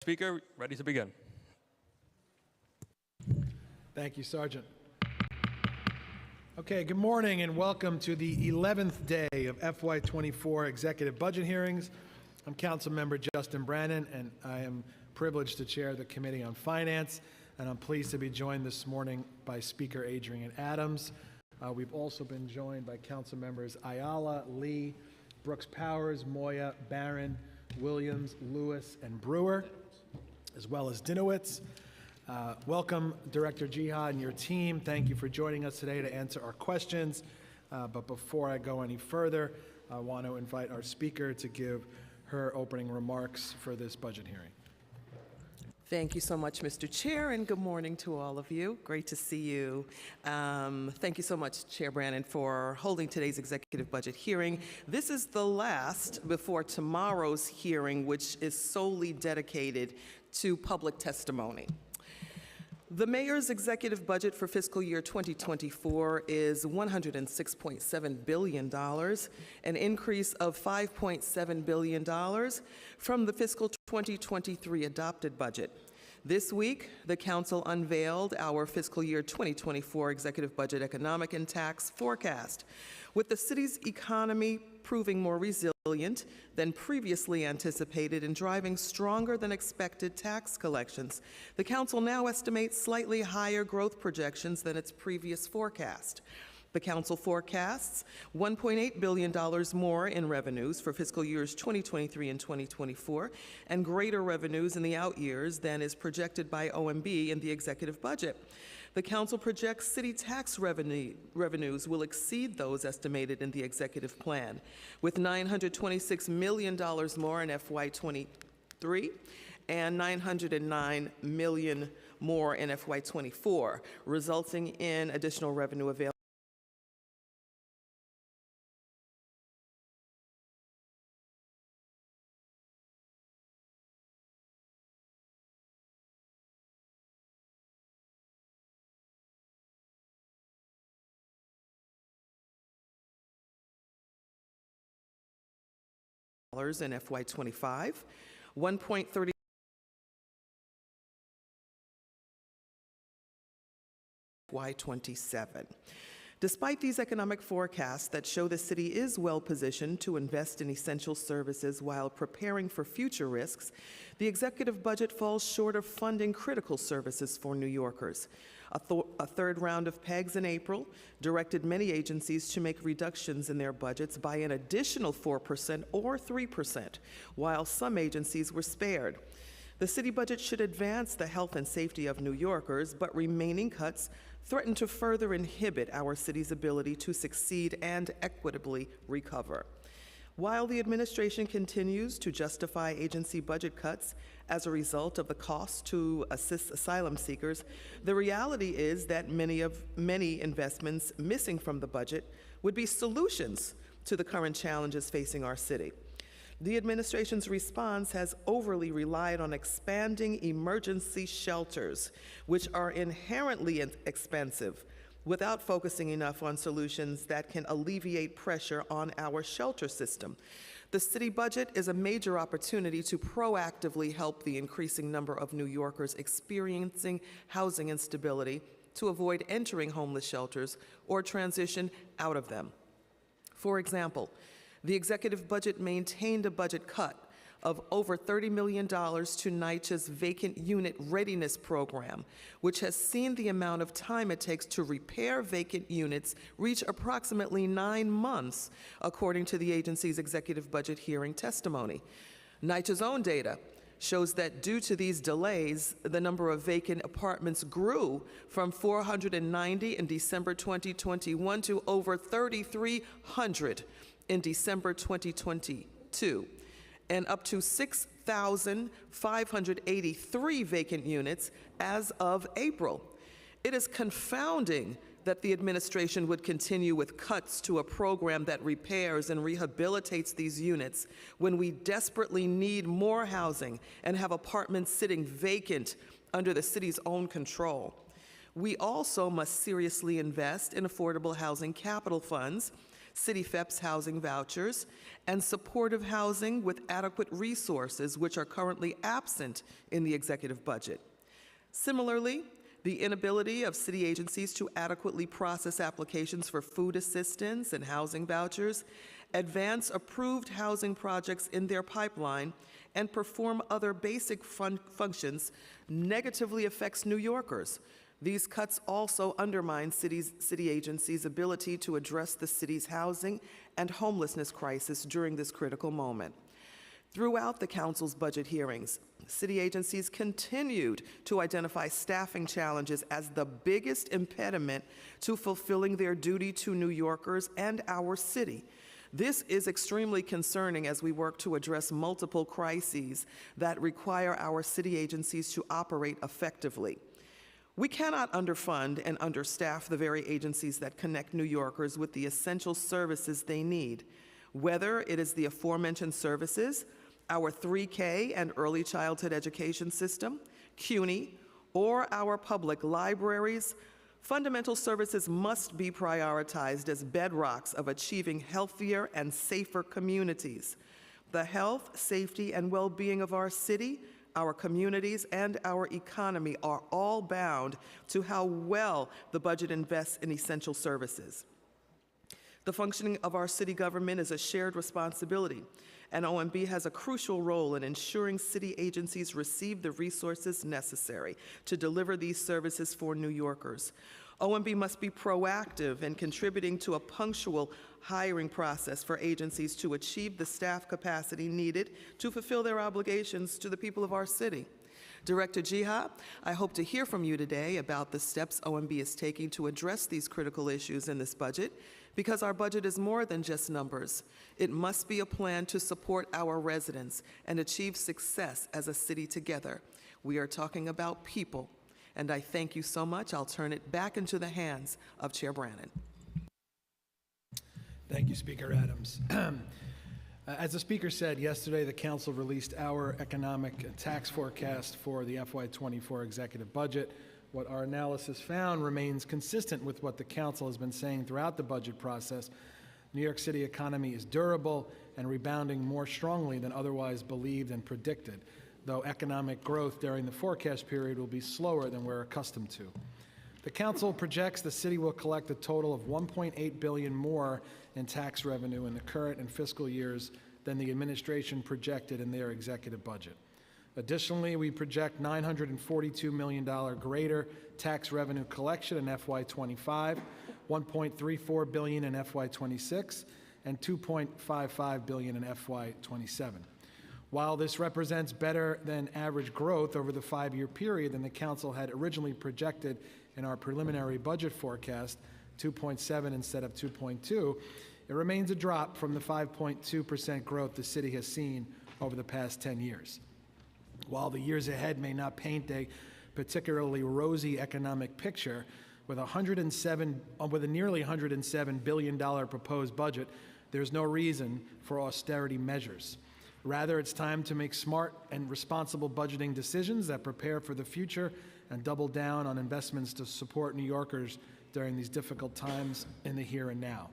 Speaker, ready to begin. Thank you, Sergeant. Okay, good morning and welcome to the 11th day of FY24 executive budget hearings. I'm Council Member Justin Brannan, and I am privileged to chair the Committee on Finance, and I'm pleased to be joined this morning by Speaker Adrian Adams. We've also been joined by Council Members Ayala, Lee, Brooks Powers, Moya, Barron, Williams, Lewis, and Brewer, as well as Dinowitz. Welcome, Director Jihad and your team. Thank you for joining us today to answer our questions. But before I go any further, I want to invite our speaker to give her opening remarks for this budget hearing. Thank you so much, Mr. Chair, and good morning to all of you. Great to see you. Thank you so much, Chair Brannan, for holding today's executive budget hearing. This is the last before tomorrow's hearing, which is solely dedicated to public testimony. The Mayor's executive budget for fiscal year 2024 is $106.7 billion, an increase of $5.7 billion from the fiscal 2023 adopted budget. This week, the Council unveiled our fiscal year 2024 executive budget economic and tax forecast. With the city's economy proving more resilient than previously anticipated and driving stronger than expected tax collections, the Council now estimates slightly higher growth projections than its previous forecast. The Council forecasts $1.8 billion more in revenues for fiscal years 2023 and 2024, and greater revenues in the out years than is projected by OMB in the executive budget. The Council projects city tax revenues will exceed those estimated in the executive plan, with $926 million more in FY23 and $909 million more in FY24, resulting in additional revenue available in FY25, 1.30 FY27. Despite these economic forecasts that show the city is well positioned to invest in essential services while preparing for future risks, the executive budget falls short of funding critical services for New Yorkers. A third round of PEGs in April directed many agencies to make reductions in their budgets by an additional 4% or 3%, while some agencies were spared. The city budget should advance the health and safety of New Yorkers, but remaining cuts threaten to further inhibit our city's ability to succeed and equitably recover. While the administration continues to justify agency budget cuts as a result of the cost to assist asylum seekers, the reality is that many investments missing from the budget would be solutions to the current challenges facing our city. The administration's response has overly relied on expanding emergency shelters, which are inherently expensive, without focusing enough on solutions that can alleviate pressure on our shelter system. The city budget is a major opportunity to proactively help the increasing number of New Yorkers experiencing housing instability to avoid entering homeless shelters or transition out of them. For example, the executive budget maintained a budget cut of over $30 million to NYCH's Vacant Unit Readiness Program, which has seen the amount of time it takes to repair vacant units reach approximately 9 months, according to the agency's executive budget hearing testimony. NYCH's own data shows that due to these delays, the number of vacant apartments grew from 490 in December 2021 to over 3,300 in December 2022. And up to 6,583 vacant units as of April. It is confounding that the administration would continue with cuts to a program that repairs and rehabilitates these units when we desperately need more housing and have apartments sitting vacant under the city's own control. We also must seriously invest in affordable housing capital funds, city FEPS housing vouchers, and supportive housing with adequate resources, which are currently absent in the executive budget. Similarly, the inability of city agencies to adequately process applications for food assistance and housing vouchers, advance approved housing projects in their pipeline, and perform other basic functions negatively affects New Yorkers. These cuts also undermine city agencies' ability to address the city's housing and homelessness crisis during this critical moment. Throughout the council's budget hearings, city agencies continued to identify staffing challenges as the biggest impediment to fulfilling their duty to New Yorkers and our city. This is extremely concerning as we work to address multiple crises that require our city agencies to operate effectively. We cannot underfund and understaff the very agencies that connect New Yorkers with the essential services they need, whether it is the aforementioned services, our 3K and early childhood education system, CUNY, or our public libraries. Fundamental services must be prioritized as bedrocks of achieving healthier and safer communities. The health, safety, and well-being of our city, our communities, and our economy are all bound to how well the budget invests in essential services. The functioning of our city government is a shared responsibility, and OMB has a crucial role in ensuring city agencies receive the resources necessary to deliver these services for New Yorkers. OMB must be proactive in contributing to a punctual hiring process for agencies to achieve the staff capacity needed to fulfill their obligations to the people of our city. Director Jiha, I hope to hear from you today about the steps OMB is taking to address these critical issues in this budget, because our budget is more than just numbers. It must be a plan to support our residents and achieve success as a city together. We are talking about people, and I thank you so much. I'll turn it back into the hands of Chair Brannan. Thank you, Speaker Adams. As the Speaker said, yesterday the Council released our economic and tax forecast for the FY24 executive budget. What our analysis found remains consistent with what the Council has been saying throughout the budget process. New York City economy is durable and rebounding more strongly than otherwise believed and predicted, though economic growth during the forecast period will be slower than we're accustomed to. The Council projects the city will collect a total of $1.8 billion more in tax revenue in the current and fiscal years than the administration projected in their executive budget. Additionally, we project $942 million greater tax revenue collection in FY25, $1.34 billion in FY26, and $2.55 billion in FY27. While this represents better than average growth over the 5-year period than the Council had originally projected in our preliminary budget forecast, 2.7 instead of 2.2, it remains a drop from the 5.2% growth the city has seen over the past 10 years. While the years ahead may not paint a particularly rosy economic picture, with a nearly $107 billion proposed budget, there's no reason for austerity measures. Rather, it's time to make smart and responsible budgeting decisions that prepare for the future and double down on investments to support New Yorkers during these difficult times in the here and now.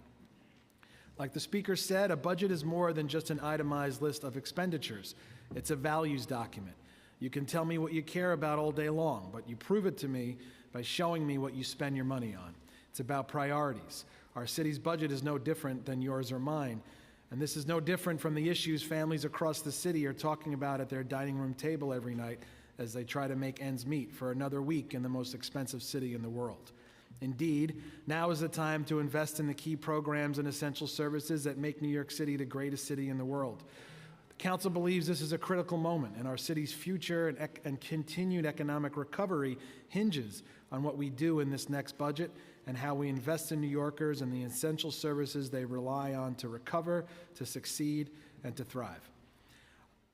Like the Speaker said, a budget is more than just an itemized list of expenditures. It's a values document. You can tell me what you care about all day long, but you prove it to me by showing me what you spend your money on. It's about priorities. Our city's budget is no different than yours or mine, and this is no different from the issues families across the city are talking about at their dining room table every night as they try to make ends meet for another week in the most expensive city in the world. Indeed, now is the time to invest in the key programs and essential services that make New York City the greatest city in the world. The Council believes this is a critical moment, and our city's future and continued economic recovery hinges on what we do in this next budget and how we invest in New Yorkers and the essential services they rely on to recover, to succeed, and to thrive.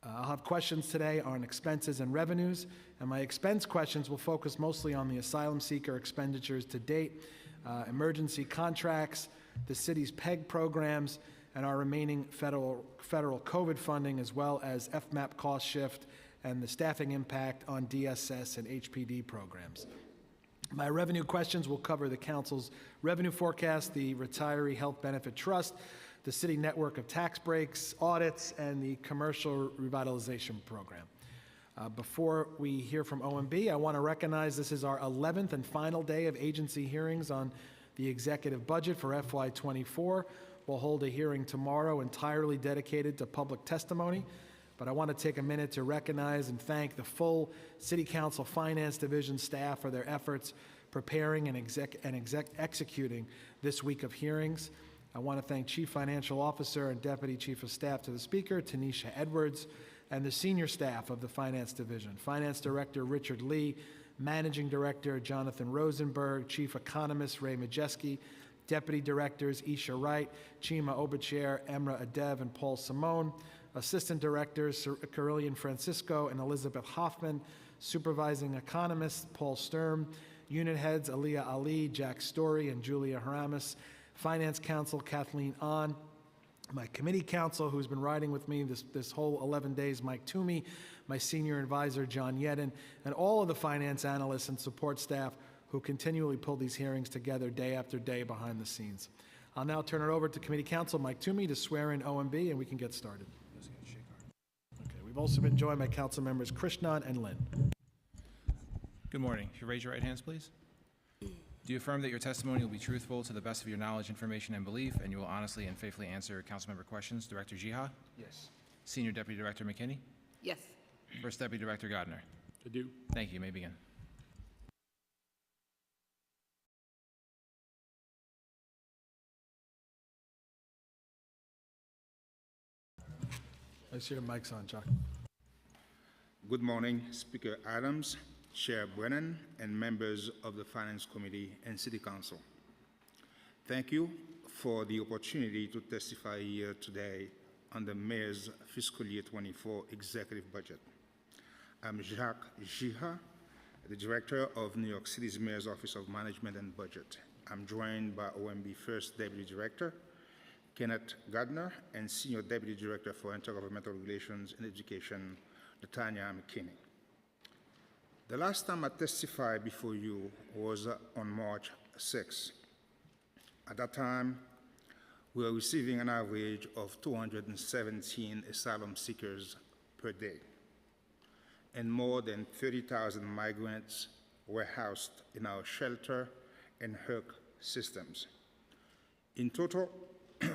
I'll have questions today on expenses and revenues, and my expense questions will focus mostly on the asylum seeker expenditures to date, emergency contracts, the city's PEG programs, and our remaining federal COVID funding, as well as FMAP cost shift and the staffing impact on DSS and HPD programs. My revenue questions will cover the council's revenue forecast, the Retiree Health Benefit Trust, the city network of tax breaks, audits, and the commercial revitalization program. Before we hear from OMB, I want to recognize this is our 11th and final day of agency hearings on the executive budget for FY24. We'll hold a hearing tomorrow entirely dedicated to public testimony, but I want to take a minute to recognize and thank the full City Council Finance Division staff for their efforts preparing and executing this week of hearings. I want to thank Chief Financial Officer and Deputy Chief of Staff to the Speaker, Tanisha Edwards, and the senior staff of the Finance Division, Finance Director Richard Lee, Managing Director Jonathan Rosenberg, Chief Economist Ray Majeski, Deputy Directors Isha Wright, Chima Obachair, Emra Adev, and Paul Simone, Assistant Directors Carillion Francisco and Elizabeth Hoffman, Supervising Economists Paul Sturm, Unit Heads Aliyah Ali, Jack Story, and Julia Haramis, Finance Counsel Kathleen Ahn, my committee counsel, who's been riding with me this whole 11 days, Mike Toomey, my senior advisor, John Yedden, and all of the finance analysts and support staff who continually pull these hearings together day after day behind the scenes. I'll now turn it over to committee counsel Mike Toomey to swear in OMB, and we can get started. Okay, we've also been joined by council members Krishnan and Lynn. Good morning. If you raise your right hands, please. Do you affirm that your testimony will be truthful to the best of your knowledge, information, and belief, and you will honestly and faithfully answer councilmember questions? Director Jiha? Yes. Senior Deputy Director McKinney? Yes. First Deputy Director Godner? I do. Thank you. You may begin. I see your mic's on, Chuck. Good morning, Speaker Adams, Chair Brennan, and members of the Finance Committee and City Council. Thank you for the opportunity to testify here today on the Mayor's Fiscal Year 24 Executive Budget. I'm Jacques Jiha, the Director of New York City's Mayor's Office of Management and Budget. I'm joined by OMB First Deputy Director Kenneth Gardner and Senior Deputy Director for Intergovernmental Relations and Education, Latanya McKinney. The last time I testified before you was on March 6. At that time, we were receiving an average of 217 asylum seekers per day, and more than 30,000 migrants were housed in our shelter and HERC systems. In total,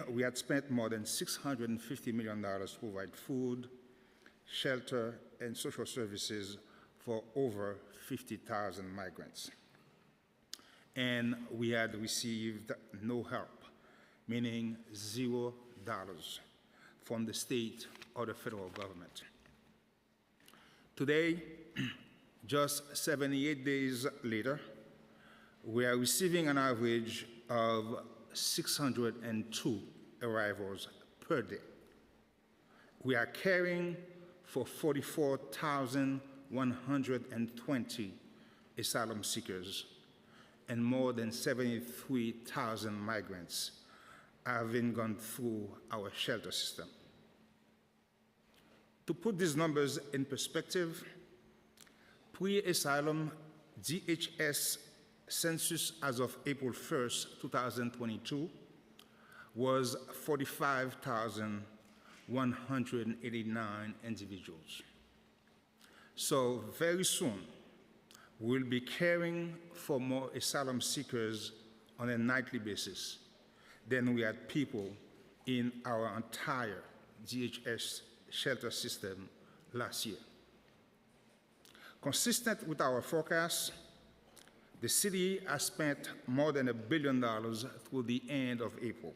we had spent more than $650 million to provide food, shelter, and social services for over 50,000 migrants. And we had received no help, meaning $0 from the state or the federal government. Today, just 78 days later, we are receiving an average of 602 arrivals per day. We are caring for 44,120 asylum seekers and more than 73,000 migrants having gone through our shelter system. To put these numbers in perspective, pre-asylum DHS census as of April 1st, 2022 was 45,189 individuals. So very soon, we'll be caring for more asylum seekers on a nightly basis than we had people in our entire DHS shelter system last year. Consistent with our forecast, the city has spent more than $1 billion through the end of April,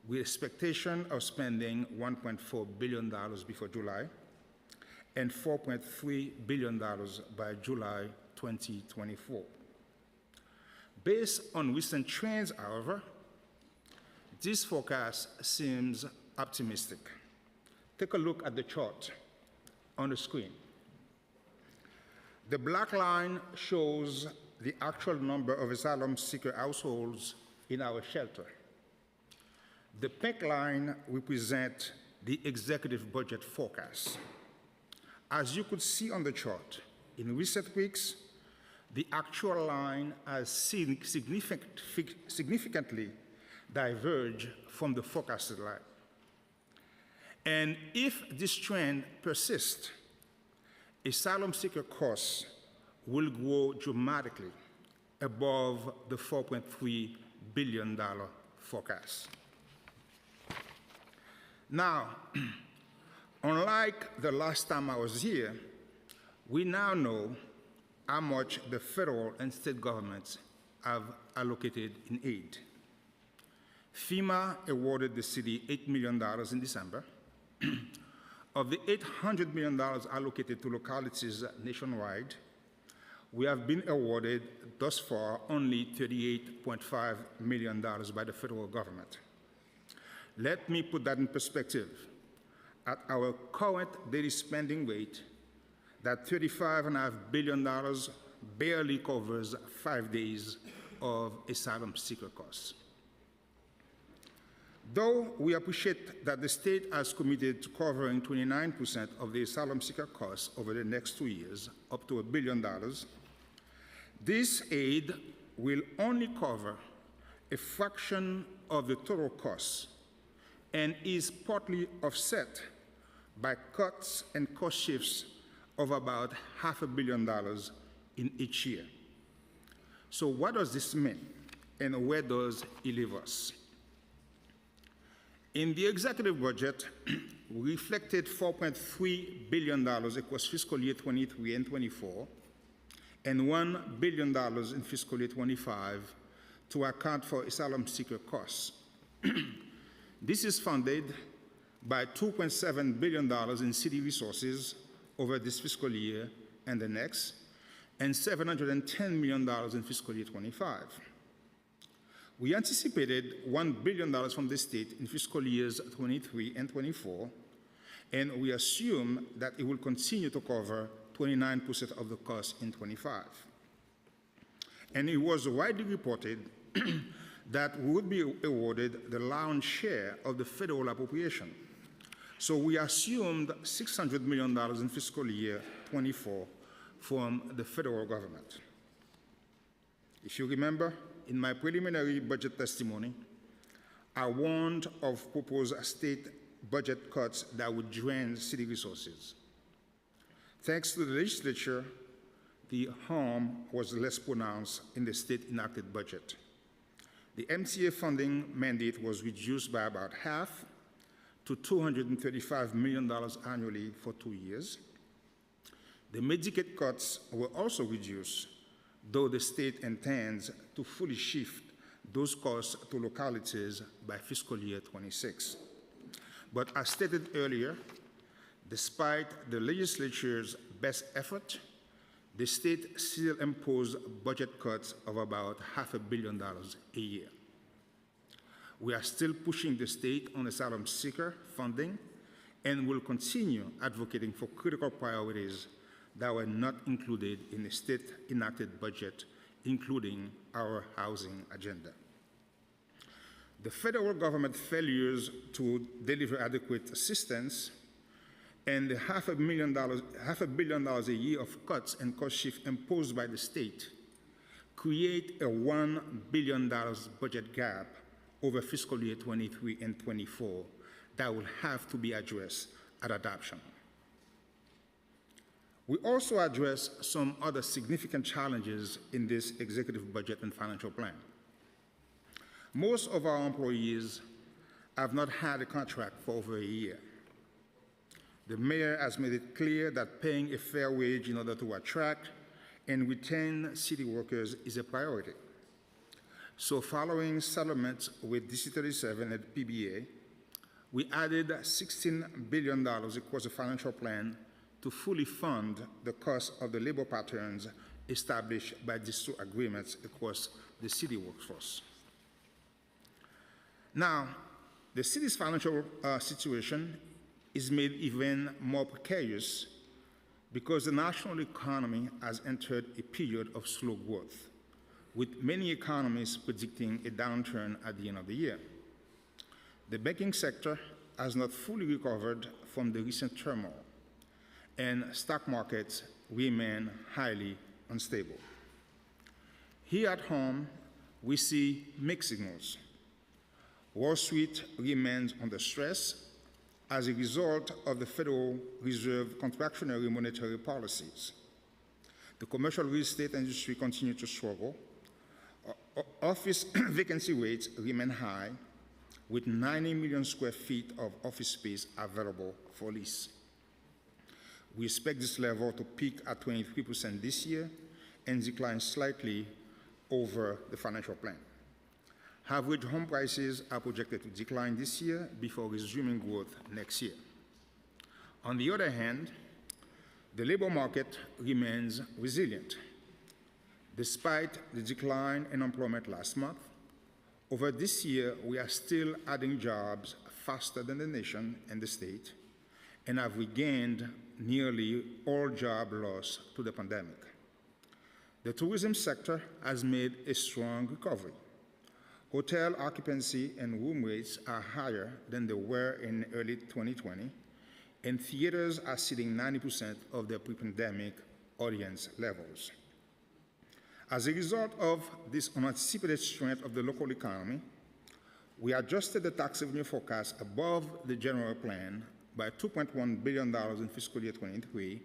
with expectation of spending $1.4 billion before July and $4.3 billion by July 2024. Based on recent trends, however, this forecast seems optimistic. Take a look at the chart on the screen. The black line shows the actual number of asylum seeker households in our shelter. The pink line represents the executive budget forecast. As you could see on the chart, in recent weeks, the actual line has significantly diverged from the forecasted line. And if this trend persists, asylum seeker costs will grow dramatically above the $4.3 billion forecast. Now, unlike the last time I was here, we now know how much the federal and state governments have allocated in aid. FEMA awarded the city $8 million in December. Of the $800 million allocated to localities nationwide, we have been awarded thus far only $38.5 million by the federal government. Let me put that in perspective. At our current daily spending rate, that $35.5 billion barely covers 5 days of asylum seeker costs. Though we appreciate that the state has committed to covering 29% of the asylum seeker costs over the next 2 years, up to $1 billion, this aid will only cover a fraction of the total costs and is partly offset by cuts and cost shifts of about $500 million in each year. So what does this mean, and where does it leave us? In the executive budget, we reflected $4.3 billion across fiscal year 23 and 24, and $1 billion in fiscal year 25 to account for asylum seeker costs. This is funded by $2.7 billion in city resources over this fiscal year and the next, and $710 million in fiscal year 25. We anticipated $1 billion from the state in fiscal years 23 and 24, and we assume that it will continue to cover 29% of the cost in 25. And it was widely reported that we would be awarded the lion's share of the federal appropriation. So we assumed $600 million in fiscal year 24 from the federal government. If you remember, in my preliminary budget testimony, I warned of proposed state budget cuts that would drain city resources. Thanks to the legislature, the harm was less pronounced in the state enacted budget. The MCA funding mandate was reduced by about half to $235 million annually for 2 years. The Medicaid cuts were also reduced, though the state intends to fully shift those costs to localities by fiscal year 26. But as stated earlier, despite the legislature's best effort, the state still imposed budget cuts of about $500 million a year. We are still pushing the state on asylum seeker funding and will continue advocating for critical priorities that were not included in the state enacted budget, including our housing agenda. The federal government failures to deliver adequate assistance and the $500 million a year of cuts and cost shift imposed by the state create a $1 billion budget gap over fiscal year 23 and 24 that will have to be addressed at adoption. We also address some other significant challenges in this executive budget and financial plan. Most of our employees have not had a contract for over a year. The mayor has made it clear that paying a fair wage in order to attract and retain city workers is a priority. So following settlements with DC37 and PBA, we added $16 billion across the financial plan to fully fund the cost of the labor patterns established by these two agreements across the city workforce. Now, the city's financial situation is made even more precarious because the national economy has entered a period of slow growth, with many economists predicting a downturn at the end of the year. The banking sector has not fully recovered from the recent turmoil, and stock markets remain highly unstable. Here at home, we see mixed signals. Wall Street remains under stress as a result of the Federal Reserve contractionary monetary policies. The commercial real estate industry continues to struggle. Office vacancy rates remain high, with 90 million square feet of office space available for lease. We expect this level to peak at 23% this year and decline slightly over the financial plan. Average home prices are projected to decline this year before resuming growth next year. On the other hand, the labor market remains resilient. Despite the decline in employment last month, over this year we are still adding jobs faster than the nation and the state, and have regained nearly all job loss to the pandemic. The tourism sector has made a strong recovery. Hotel occupancy and room rates are higher than they were in early 2020, and theaters are seating 90% of their pre-pandemic audience levels. As a result of this unanticipated strength of the local economy, we adjusted the tax revenue forecast above the general plan by $2.1 billion in fiscal year 23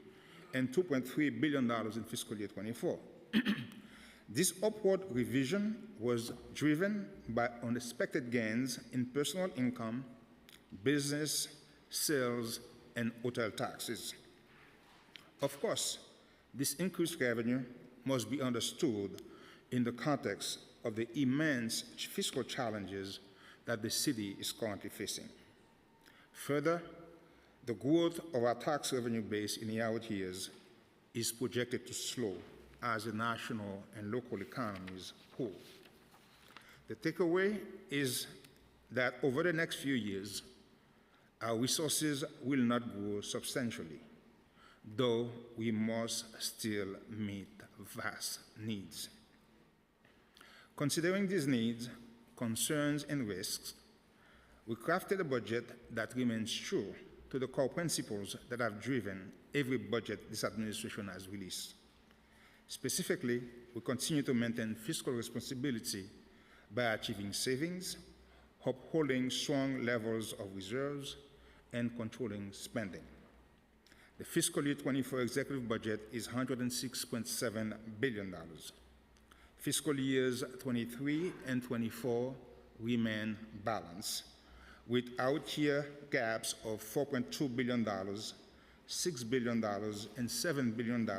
and $2.3 billion in fiscal year 24. This upward revision was driven by unexpected gains in personal income, business, sales, and hotel taxes. Of course, this increased revenue must be understood in the context of the immense fiscal challenges that the city is currently facing. Further, the growth of our tax revenue base in the out years is projected to slow as the national and local economies cool. The takeaway is that over the next few years, our resources will not grow substantially, though we must still meet vast needs. Considering these needs, concerns, and risks, we crafted a budget that remains true to the core principles that have driven every budget this administration has released. Specifically, we continue to maintain fiscal responsibility by achieving savings, upholding strong levels of reserves, and controlling spending. The fiscal year 24 executive budget is $106.7 billion. Fiscal years 23 and 24 remain balanced, with out-year gaps of $4.2 billion, $6 billion, and $7 billion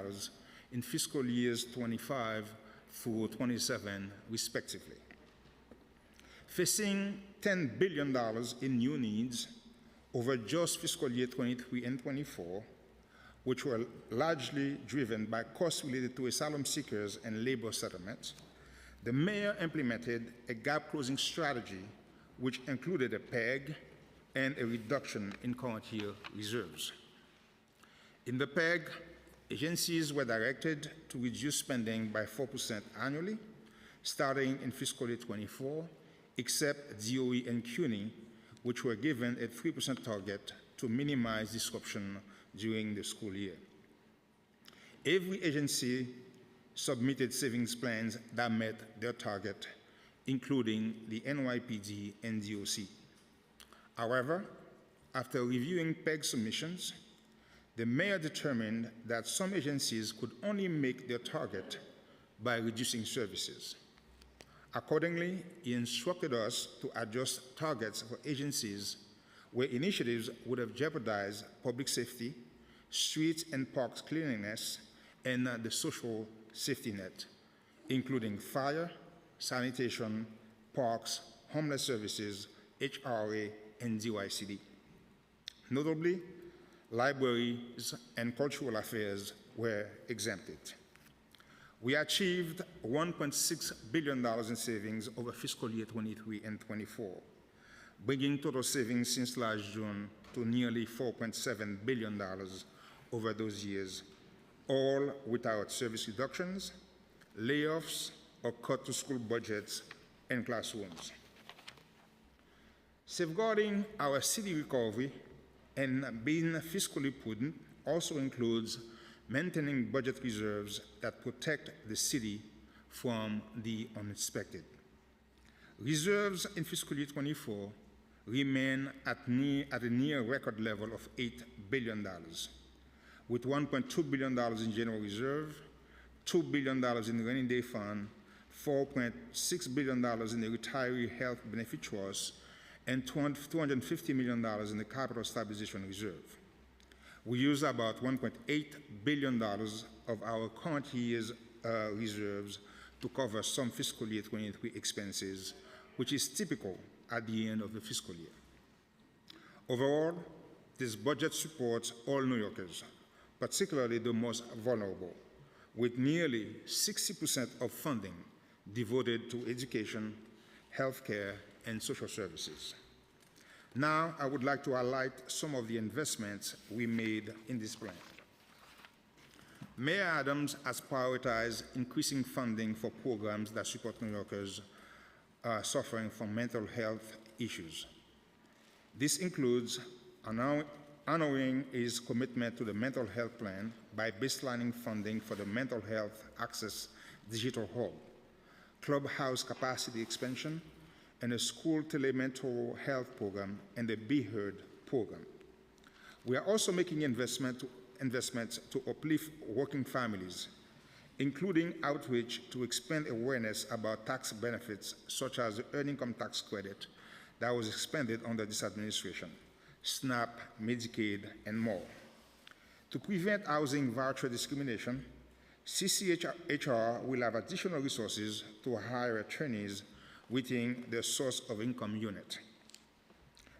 in fiscal years 25 through 27, respectively. Facing $10 billion in new needs over just fiscal year 23 and 24, which were largely driven by costs related to asylum seekers and labor settlements, the mayor implemented a gap-closing strategy which included a PEG and a reduction in current year reserves. In the PEG, agencies were directed to reduce spending by 4% annually, starting in fiscal year 24, except DOE and CUNY, which were given a 3% target to minimize disruption during the school year. Every agency submitted savings plans that met their target, including the NYPD and DOC. However, after reviewing PEG submissions, the mayor determined that some agencies could only make their target by reducing services. Accordingly, he instructed us to adjust targets for agencies where initiatives would have jeopardized public safety, streets and parks cleanliness, and the social safety net, including fire, sanitation, parks, homeless services, HRA, and DYCD. Notably, libraries and cultural affairs were exempted. We achieved $1.6 billion in savings over fiscal year 23 and 24, bringing total savings since last June to nearly $4.7 billion over those years, all without service reductions, layoffs, or cut to school budgets and classrooms. Safeguarding our city recovery and being fiscally prudent also includes maintaining budget reserves that protect the city from the unexpected. Reserves in fiscal year 24 remain at a near record level of $8 billion, with $1.2 billion in general reserve, $2 billion in rainy day fund, $4.6 billion in the retiree health benefit trust, and $250 million in the capital stabilization reserve. We use about $1.8 billion of our current year's reserves to cover some fiscal year 23 expenses, which is typical at the end of the fiscal year. Overall, this budget supports all New Yorkers, particularly the most vulnerable, with nearly 60% of funding devoted to education, healthcare, and social services. Now, I would like to highlight some of the investments we made in this plan. Mayor Adams has prioritized increasing funding for programs that support New Yorkers suffering from mental health issues. This includes honoring his commitment to the mental health plan by baselining funding for the Mental Health Access Digital Hub, clubhouse capacity expansion, and a school telemental health program and the Be Heard program. We are also making investments to uplift working families, including outreach to expand awareness about tax benefits such as the Earned Income Tax Credit that was expanded under this administration, SNAP, Medicaid, and more. To prevent housing voucher discrimination, CCHR will have additional resources to hire attorneys within the source of income unit.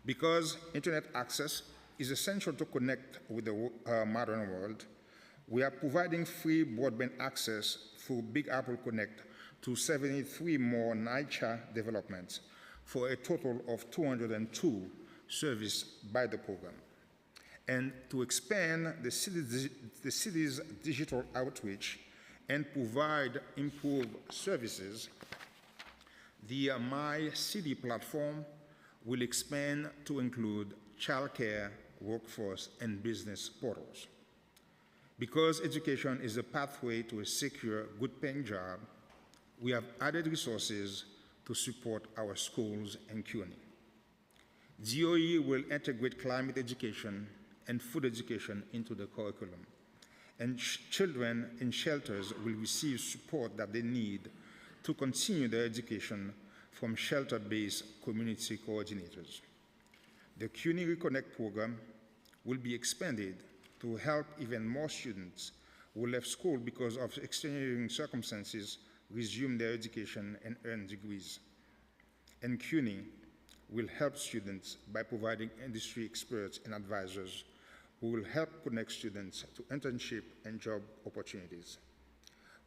Because internet access is essential to connect with the modern world, we are providing free broadband access through Big Apple Connect to 73 more NYCHA developments for a total of 202 serviced by the program. And to expand the city's digital outreach and provide improved services, the My City platform will expand to include childcare, workforce, and business portals. Because education is a pathway to a secure, good-paying job, we have added resources to support our schools and CUNY. DOE will integrate climate education and food education into the curriculum, and children in shelters will receive support that they need to continue their education from shelter-based community coordinators. The CUNY Reconnect program will be expanded to help even more students who left school because of extenuating circumstances resume their education and earn degrees. And CUNY will help students by providing industry experts and advisors who will help connect students to internship and job opportunities.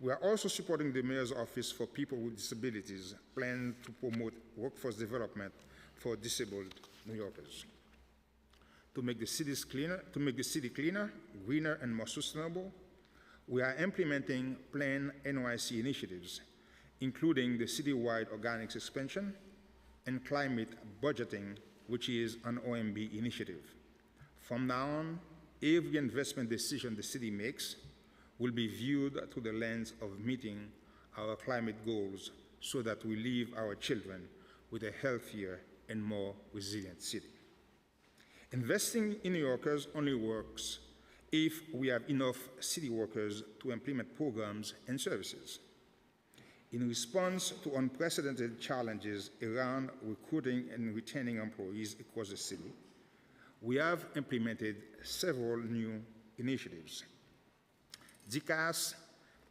We are also supporting the Mayor's Office for People with Disabilities plan to promote workforce development for disabled New Yorkers. To make the city cleaner, greener, and more sustainable, we are implementing Plan NYC initiatives, including the citywide organics expansion and climate budgeting, which is an OMB initiative. From now on, every investment decision the city makes will be viewed through the lens of meeting our climate goals so that we leave our children with a healthier and more resilient city. Investing in New Yorkers only works if we have enough city workers to implement programs and services. In response to unprecedented challenges around recruiting and retaining employees across the city, we have implemented several new initiatives. DCAS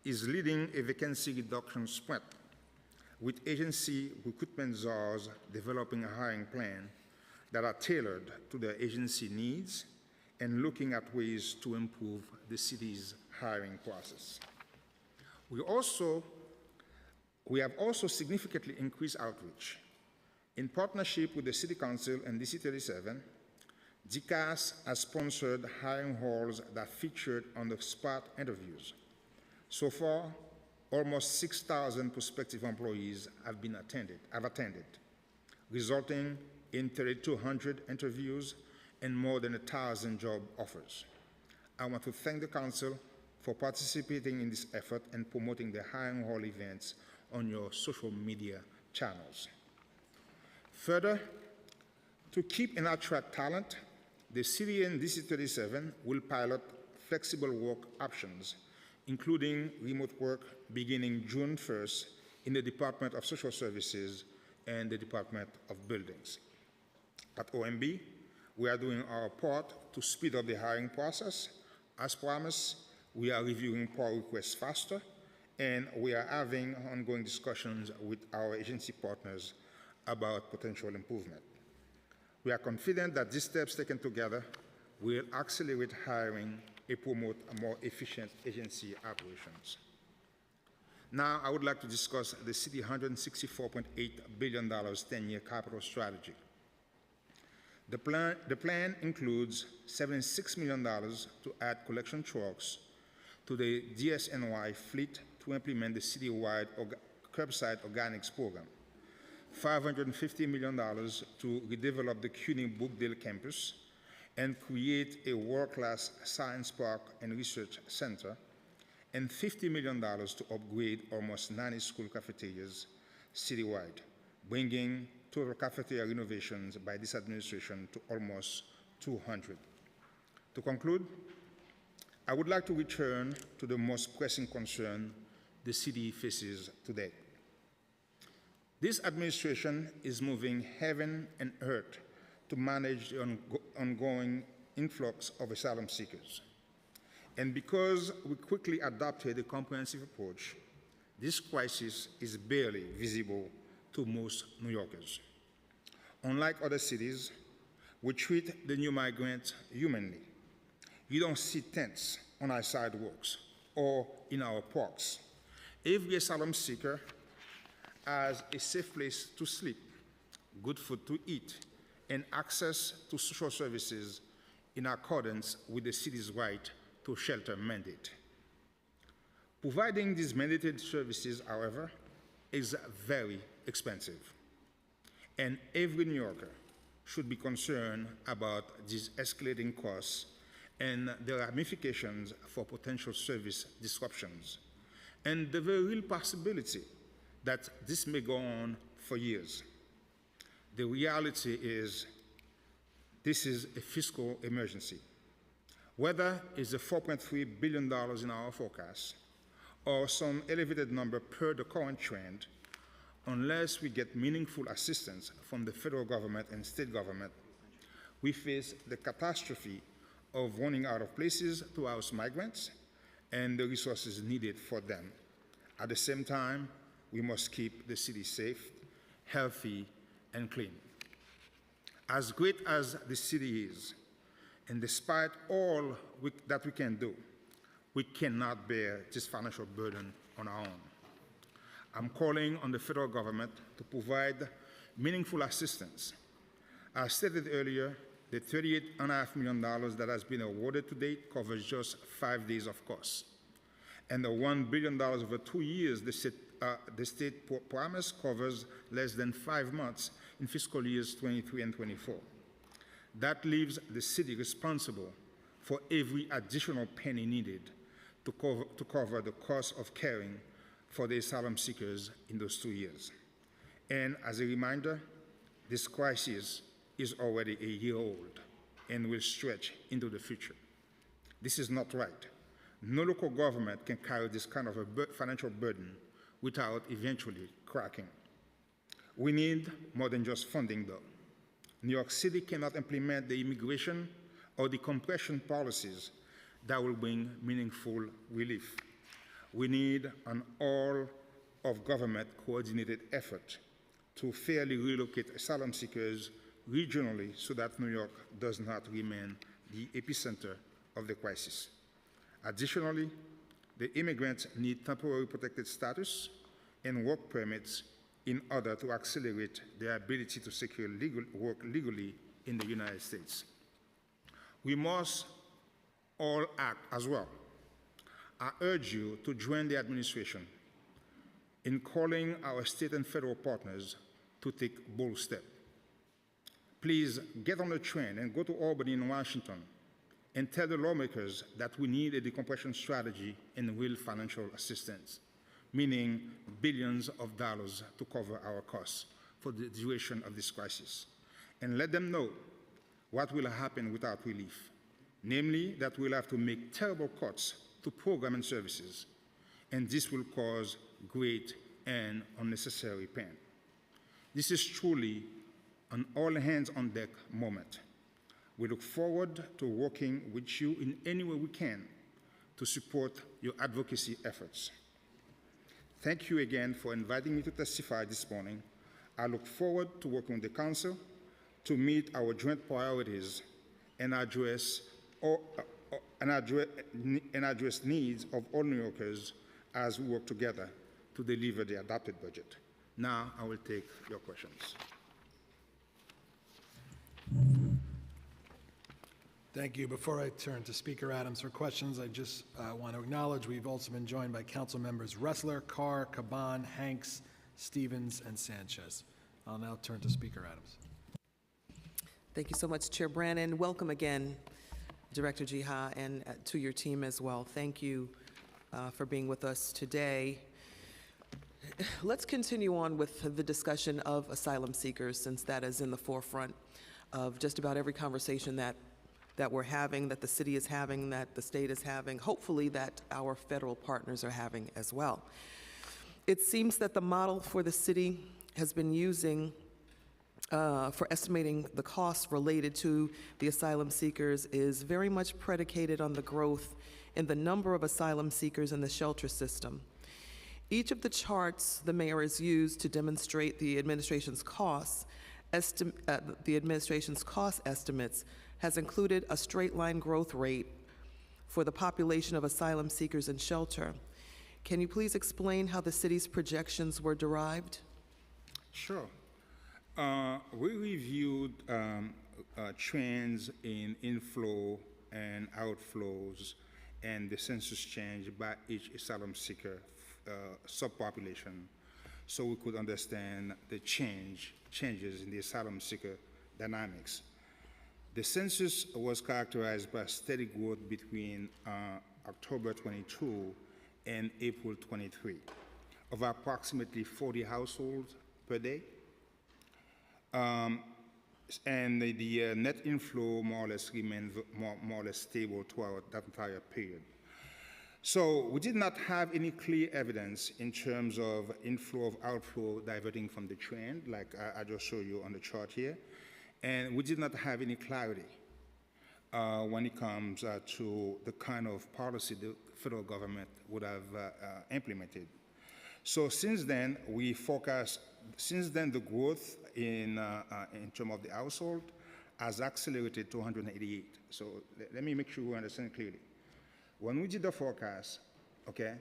is leading a vacancy reduction sprint, with agency recruitment czars developing a hiring plan that are tailored to their agency needs and looking at ways to improve the city's hiring process. We have also significantly increased outreach. In partnership with the City Council and DC 37, DCAS has sponsored hiring halls that featured on-the-spot interviews. So far, almost 6,000 prospective employees have attended, resulting in 3,200 interviews and more than 1,000 job offers. I want to thank the Council for participating in this effort and promoting the hiring hall events on your social media channels. Further, to keep and attract talent, the City and DC 37 will pilot flexible work options, including remote work beginning June 1st in the Department of Social Services and the Department of Buildings. At OMB, we are doing our part to speed up the hiring process. As promised, we are reviewing PAR requests faster, and we are having ongoing discussions with our agency partners about potential improvement. We are confident that these steps taken together will accelerate hiring and promote a more efficient agency operations. Now, I would like to discuss the City $164.8 billion 10-year capital strategy. The plan includes $76 million to add collection trucks to the DSNY fleet to implement the citywide curbside organics program, $550 million to redevelop the CUNY Brookdale campus and create a world-class science park and research center, and $50 million to upgrade almost 90 school cafeterias citywide, bringing total cafeteria renovations by this administration to almost 200. To conclude, I would like to return to the most pressing concern the city faces today. This administration is moving heaven and earth to manage the ongoing influx of asylum seekers. And because we quickly adopted a comprehensive approach, this crisis is barely visible to most New Yorkers. Unlike other cities, we treat the new migrants humanly. You don't see tents on our sidewalks or in our parks. Every asylum seeker has a safe place to sleep, good food to eat, and access to social services in accordance with the city's right to shelter mandate. Providing these mandated services, however, is very expensive, and every New Yorker should be concerned about these escalating costs and the ramifications for potential service disruptions, and the very real possibility that this may go on for years. The reality is this is a fiscal emergency. Whether it's the $4.3 billion in our forecast or some elevated number per the current trend, unless we get meaningful assistance from the federal government and state government, we face the catastrophe of running out of places to house migrants and the resources needed for them. At the same time, we must keep the city safe, healthy, and clean. As great as the city is, and despite all that we can do, we cannot bear this financial burden on our own. I'm calling on the federal government to provide meaningful assistance. As stated earlier, the $38.5 million that has been awarded to date covers just 5 days of costs. And the $1 billion over 2 years the state promise covers less than 5 months in fiscal years 23 and 24. That leaves the city responsible for every additional penny needed to cover the cost of caring for the asylum seekers in those 2 years. And as a reminder, this crisis is already a year old and will stretch into the future. This is not right. No local government can carry this kind of a financial burden without eventually cracking. We need more than just funding, though. New York City cannot implement the immigration or the compression policies that will bring meaningful relief. We need an all-of-government coordinated effort to fairly relocate asylum seekers regionally so that New York does not remain the epicenter of the crisis. Additionally, the immigrants need temporary protected status and work permits in order to accelerate their ability to secure work legally in the United States. We must all act as well. I urge you to join the administration in calling our state and federal partners to take bold steps. Please get on the train and go to Albany and Washington and tell the lawmakers that we need a decompression strategy and real financial assistance, meaning billions of dollars to cover our costs for the duration of this crisis, and let them know what will happen without relief, namely that we'll have to make terrible cuts to program and services, and this will cause great and unnecessary pain. This is truly an all-hands-on-deck moment. We look forward to working with you in any way we can to support your advocacy efforts. Thank you again for inviting me to testify this morning. I look forward to working with the Council to meet our joint priorities and address needs of all New Yorkers as we work together to deliver the adopted budget. Now I will take your questions. Thank you. Before I turn to Speaker Adams for questions, I just want to acknowledge we've also been joined by Council members Ressler, Carr, Caban, Hanks, Stevens, and Sanchez. I'll now turn to Speaker Adams. Thank you so much, Chair Brannan. Welcome again, Director Jiha, and to your team as well. Thank you for being with us today. Let's continue on with the discussion of asylum seekers, since that is in the forefront of just about every conversation that we're having, that the city is having, that the state is having, hopefully that our federal partners are having as well. It seems that the model for the city has been using for estimating the costs related to the asylum seekers is very much predicated on the growth in the number of asylum seekers in the shelter system. Each of the charts the mayor has used to demonstrate the administration's cost estimates has included a straight line growth rate for the population of asylum seekers in shelter. Can you please explain how the city's projections were derived? Sure. We reviewed trends in inflow and outflows and the census change by each asylum seeker subpopulation, so we could understand the changes in the asylum seeker dynamics. The census was characterized by steady growth between October 22 and April 23 of approximately 40 households per day. And the net inflow more or less remained more or less stable throughout that entire period. So we did not have any clear evidence in terms of inflow of outflow diverting from the trend, like I just showed you on the chart here. And we did not have any clarity when it comes to the kind of policy the federal government would have implemented. So since then, the growth in terms of the household has accelerated to 188. So let me make sure we understand clearly. When we did the forecast, okay,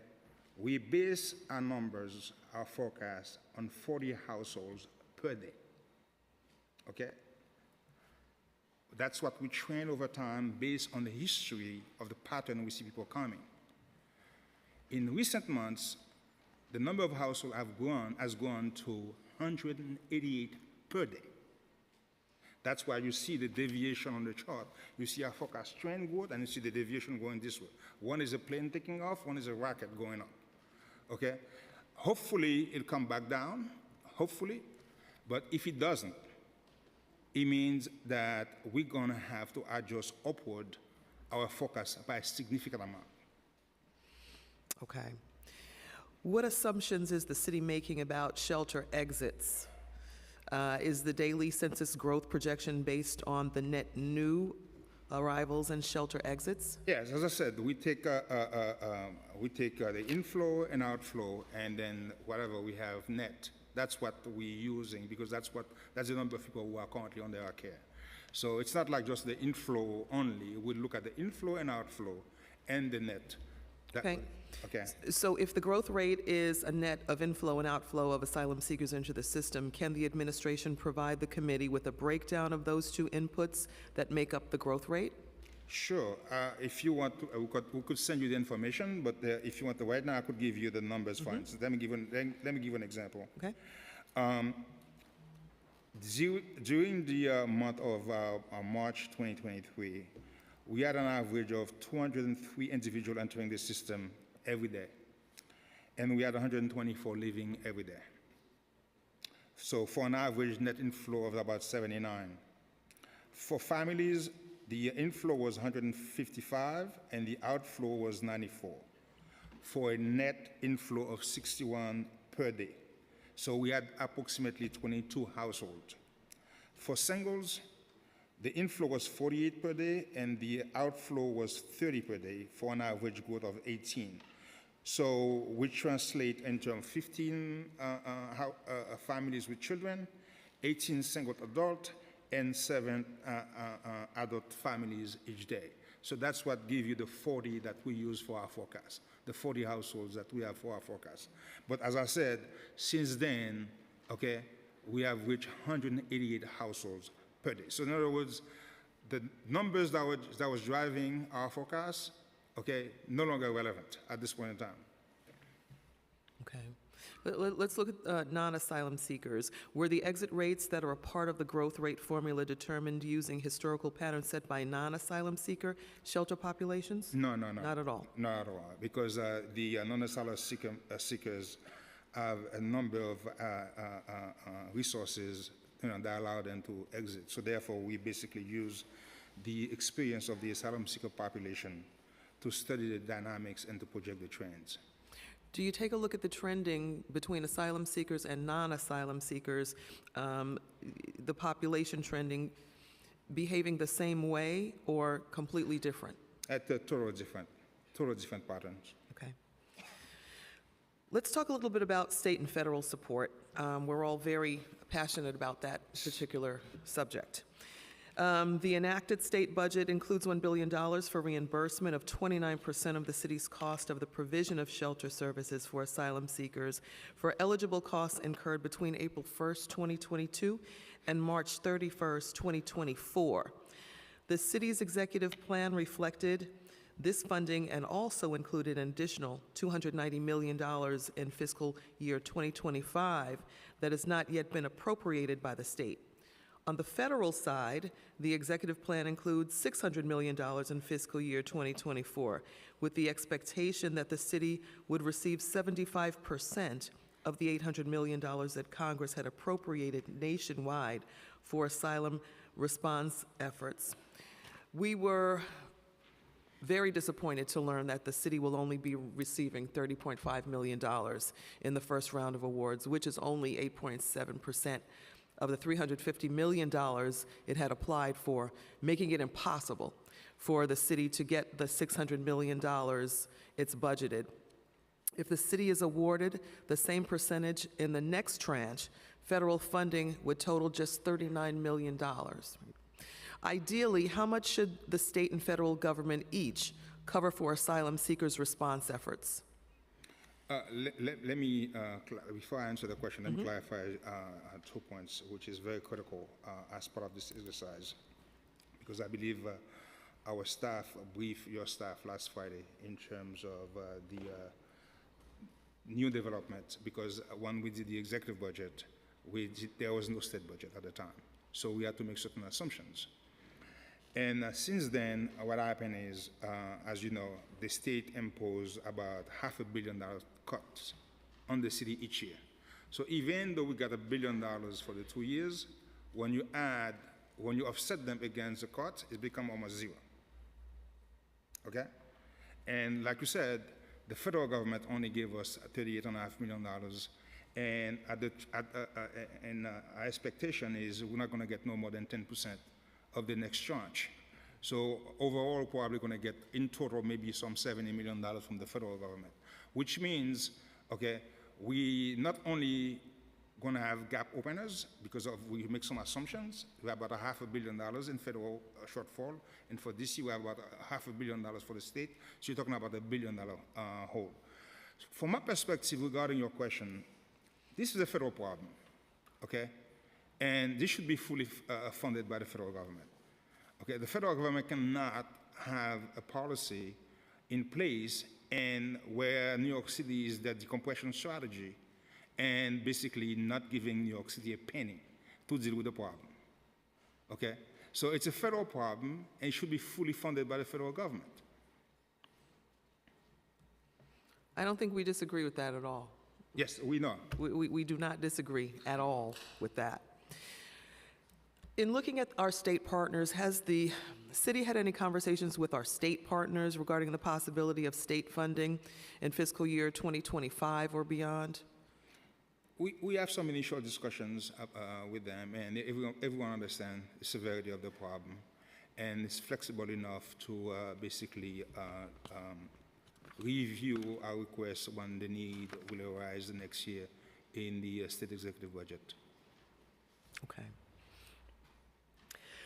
we base our numbers, our forecast, on 40 households per day, okay? That's what we train over time based on the history of the pattern we see people coming. In recent months, the number of households has gone to 188 per day. That's why you see the deviation on the chart. You see our forecast trend growth, and you see the deviation going this way. One is a plane taking off, one is a rocket going up, okay? Hopefully, it'll come back down, hopefully, but if it doesn't, it means that we're gonna have to adjust upward our forecast by a significant amount. Okay. What assumptions is the city making about shelter exits? Is the daily census growth projection based on the net new arrivals and shelter exits? Yes, as I said, we take the inflow and outflow, and then whatever we have net. That's what we're using, because that's the number of people who are currently under our care. So it's not like just the inflow only. We look at the inflow and outflow and the net. Okay. Okay. So if the growth rate is a net of inflow and outflow of asylum seekers into the system, can the administration provide the committee with a breakdown of those two inputs that make up the growth rate? Sure. If you want to, we could send you the information, but if you want to right now, I could give you the numbers for instance. Let me give an example. Okay. During the month of March 2023, we had an average of 203 individuals entering the system every day, and we had 124 leaving every day. So for an average net inflow of about 79. For families, the inflow was 155 and the outflow was 94, for a net inflow of 61 per day. So we had approximately 22 households. For singles, the inflow was 48 per day and the outflow was 30 per day, for an average growth of 18. So we translate into 15 families with children, 18 single adult, and 7 adult families each day. So that's what gives you the 40 that we use for our forecast, the 40 households that we have for our forecast. But as I said, since then, okay, we have reached 188 households per day. So in other words, the numbers that was driving our forecast, okay, no longer relevant at this point in time. Okay. Let's look at non-asylum seekers. Were the exit rates that are a part of the growth rate formula determined using historical patterns set by non-asylum seeker shelter populations? No. Not at all? Not at all, because the non-asylum seekers have a number of resources, that allow them to exit. So therefore, we basically use the experience of the asylum seeker population to study the dynamics and to project the trends. Do you take a look at the trending between asylum seekers and non-asylum seekers, the population trending behaving the same way or completely different? At total different patterns. Okay. Let's talk a little bit about state and federal support. We're all very passionate about that particular subject. The enacted state budget includes $1 billion for reimbursement of 29% of the city's cost of the provision of shelter services for asylum seekers for eligible costs incurred between April 1st, 2022 and March 31st, 2024. The city's executive plan reflected this funding and also included an additional $290 million in fiscal year 2025 that has not yet been appropriated by the state. On the federal side, the executive plan includes $600 million in fiscal year 2024, with the expectation that the city would receive 75% of the $800 million that Congress had appropriated nationwide for asylum response efforts. We were very disappointed to learn that the city will only be receiving $30.5 million in the first round of awards, which is only 8.7% of the $350 million it had applied for, making it impossible for the city to get the $600 million it's budgeted. If the city is awarded the same percentage in the next tranche, federal funding would total just $39 million. Ideally, how much should the state and federal government each cover for asylum seekers' response efforts? Let me, before I answer the question, let me clarify 2 points, which is very critical as part of this exercise, because I believe our staff briefed your staff last Friday in terms of the new development, because when we did the executive budget, there was no state budget at the time. So we had to make certain assumptions. And since then, what happened is, as you know, the state imposed about $500 million cuts on the city each year. So even though we got $1 billion for the 2 years, when you offset them against the cut, it becomes almost zero. Okay? And like you said, the federal government only gave us $38.5 million, and our expectation is we're not going to get no more than 10% of the next tranche. So overall, we're probably going to get in total maybe some $70 million from the federal government, which means, okay, we not only going to have gap openers because we make some assumptions. We have about $500 million in federal shortfall, and for this year we have about $500 million for the state. So you're talking about $1 billion hole. From my perspective regarding your question, this is a federal problem, okay? And this should be fully funded by the federal government. Okay, the federal government cannot have a policy in place and where New York City is the decompression strategy and basically not giving New York City a penny to deal with the problem. Okay, So it's a federal problem, and it should be fully funded by the federal government. I don't think we disagree with that at all. Yes, we know. We do not disagree at all with that. In looking at our state partners, has the city had any conversations with our state partners regarding the possibility of state funding in fiscal year 2025 or beyond? We have some initial discussions with them, and everyone understands the severity of the problem, and is flexible enough to basically review our requests when the need will arise next year in the state executive budget. Okay.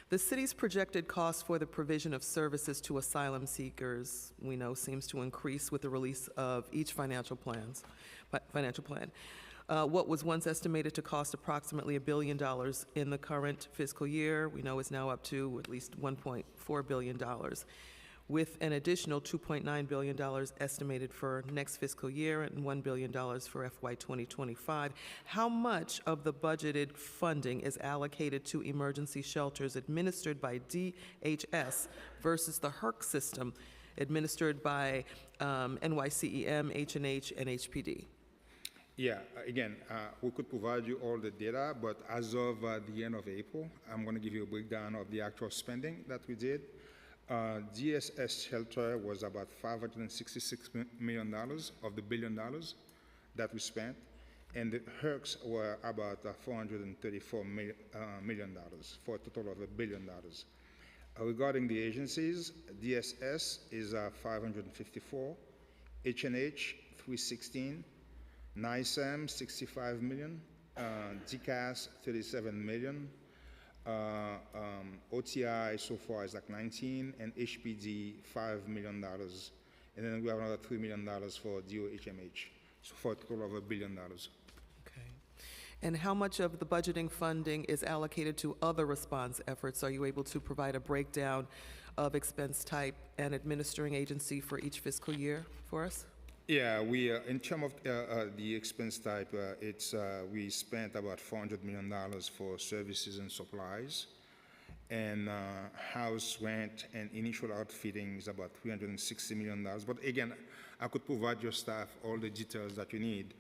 The city's projected cost for the provision of services to asylum seekers, we know, seems to increase with the release of each financial plan. What was once estimated to cost approximately $1 billion in the current fiscal year, we know is now up to at least $1.4 billion, with an additional $2.9 billion estimated for next fiscal year and $1 billion for FY 2025. How much of the budgeted funding is allocated to emergency shelters administered by DHS versus the HERC system administered by NYCEM, H&H, and HPD? Yeah, again, we could provide you all the data, but as of the end of April, I'm going to give you a breakdown of the actual spending that we did. DSS shelter was about $566 million of the $1 billion that we spent, and the HERCs were about $434 million for a total of $1 billion. Regarding the agencies, DSS is 554, H&H 316, NYCEM 65 million, DCAS 37 million, OTI so far is like 19, and HPD $5 million, and then we have another $3 million for DOHMH, so for a total of $1 billion. Okay. And how much of the budgeting funding is allocated to other response efforts? Are you able to provide a breakdown of expense type and administering agency for each fiscal year for us? Yeah, we in terms of the expense type, we spent about $400 million for services and supplies, and house rent and initial outfitting is about $360 million. But again, I could provide your staff all the details that you need.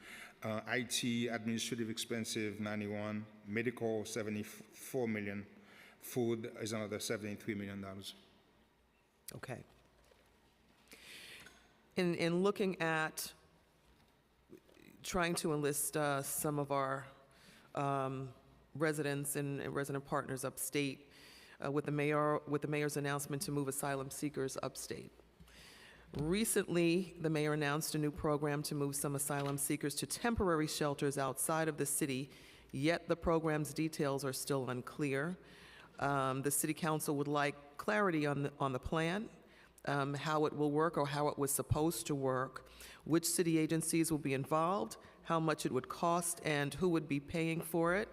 IT, administrative expenses, 91, medical, 74 million, food is another $73 million. Okay. In looking at trying to enlist some of our residents and resident partners upstate with the mayor's announcement to move asylum seekers upstate. Recently, the mayor announced a new program to move some asylum seekers to temporary shelters outside of the city, yet the program's details are still unclear. The city council would like clarity on the plan, how it will work or how it was supposed to work, which city agencies will be involved, how much it would cost, and who would be paying for it.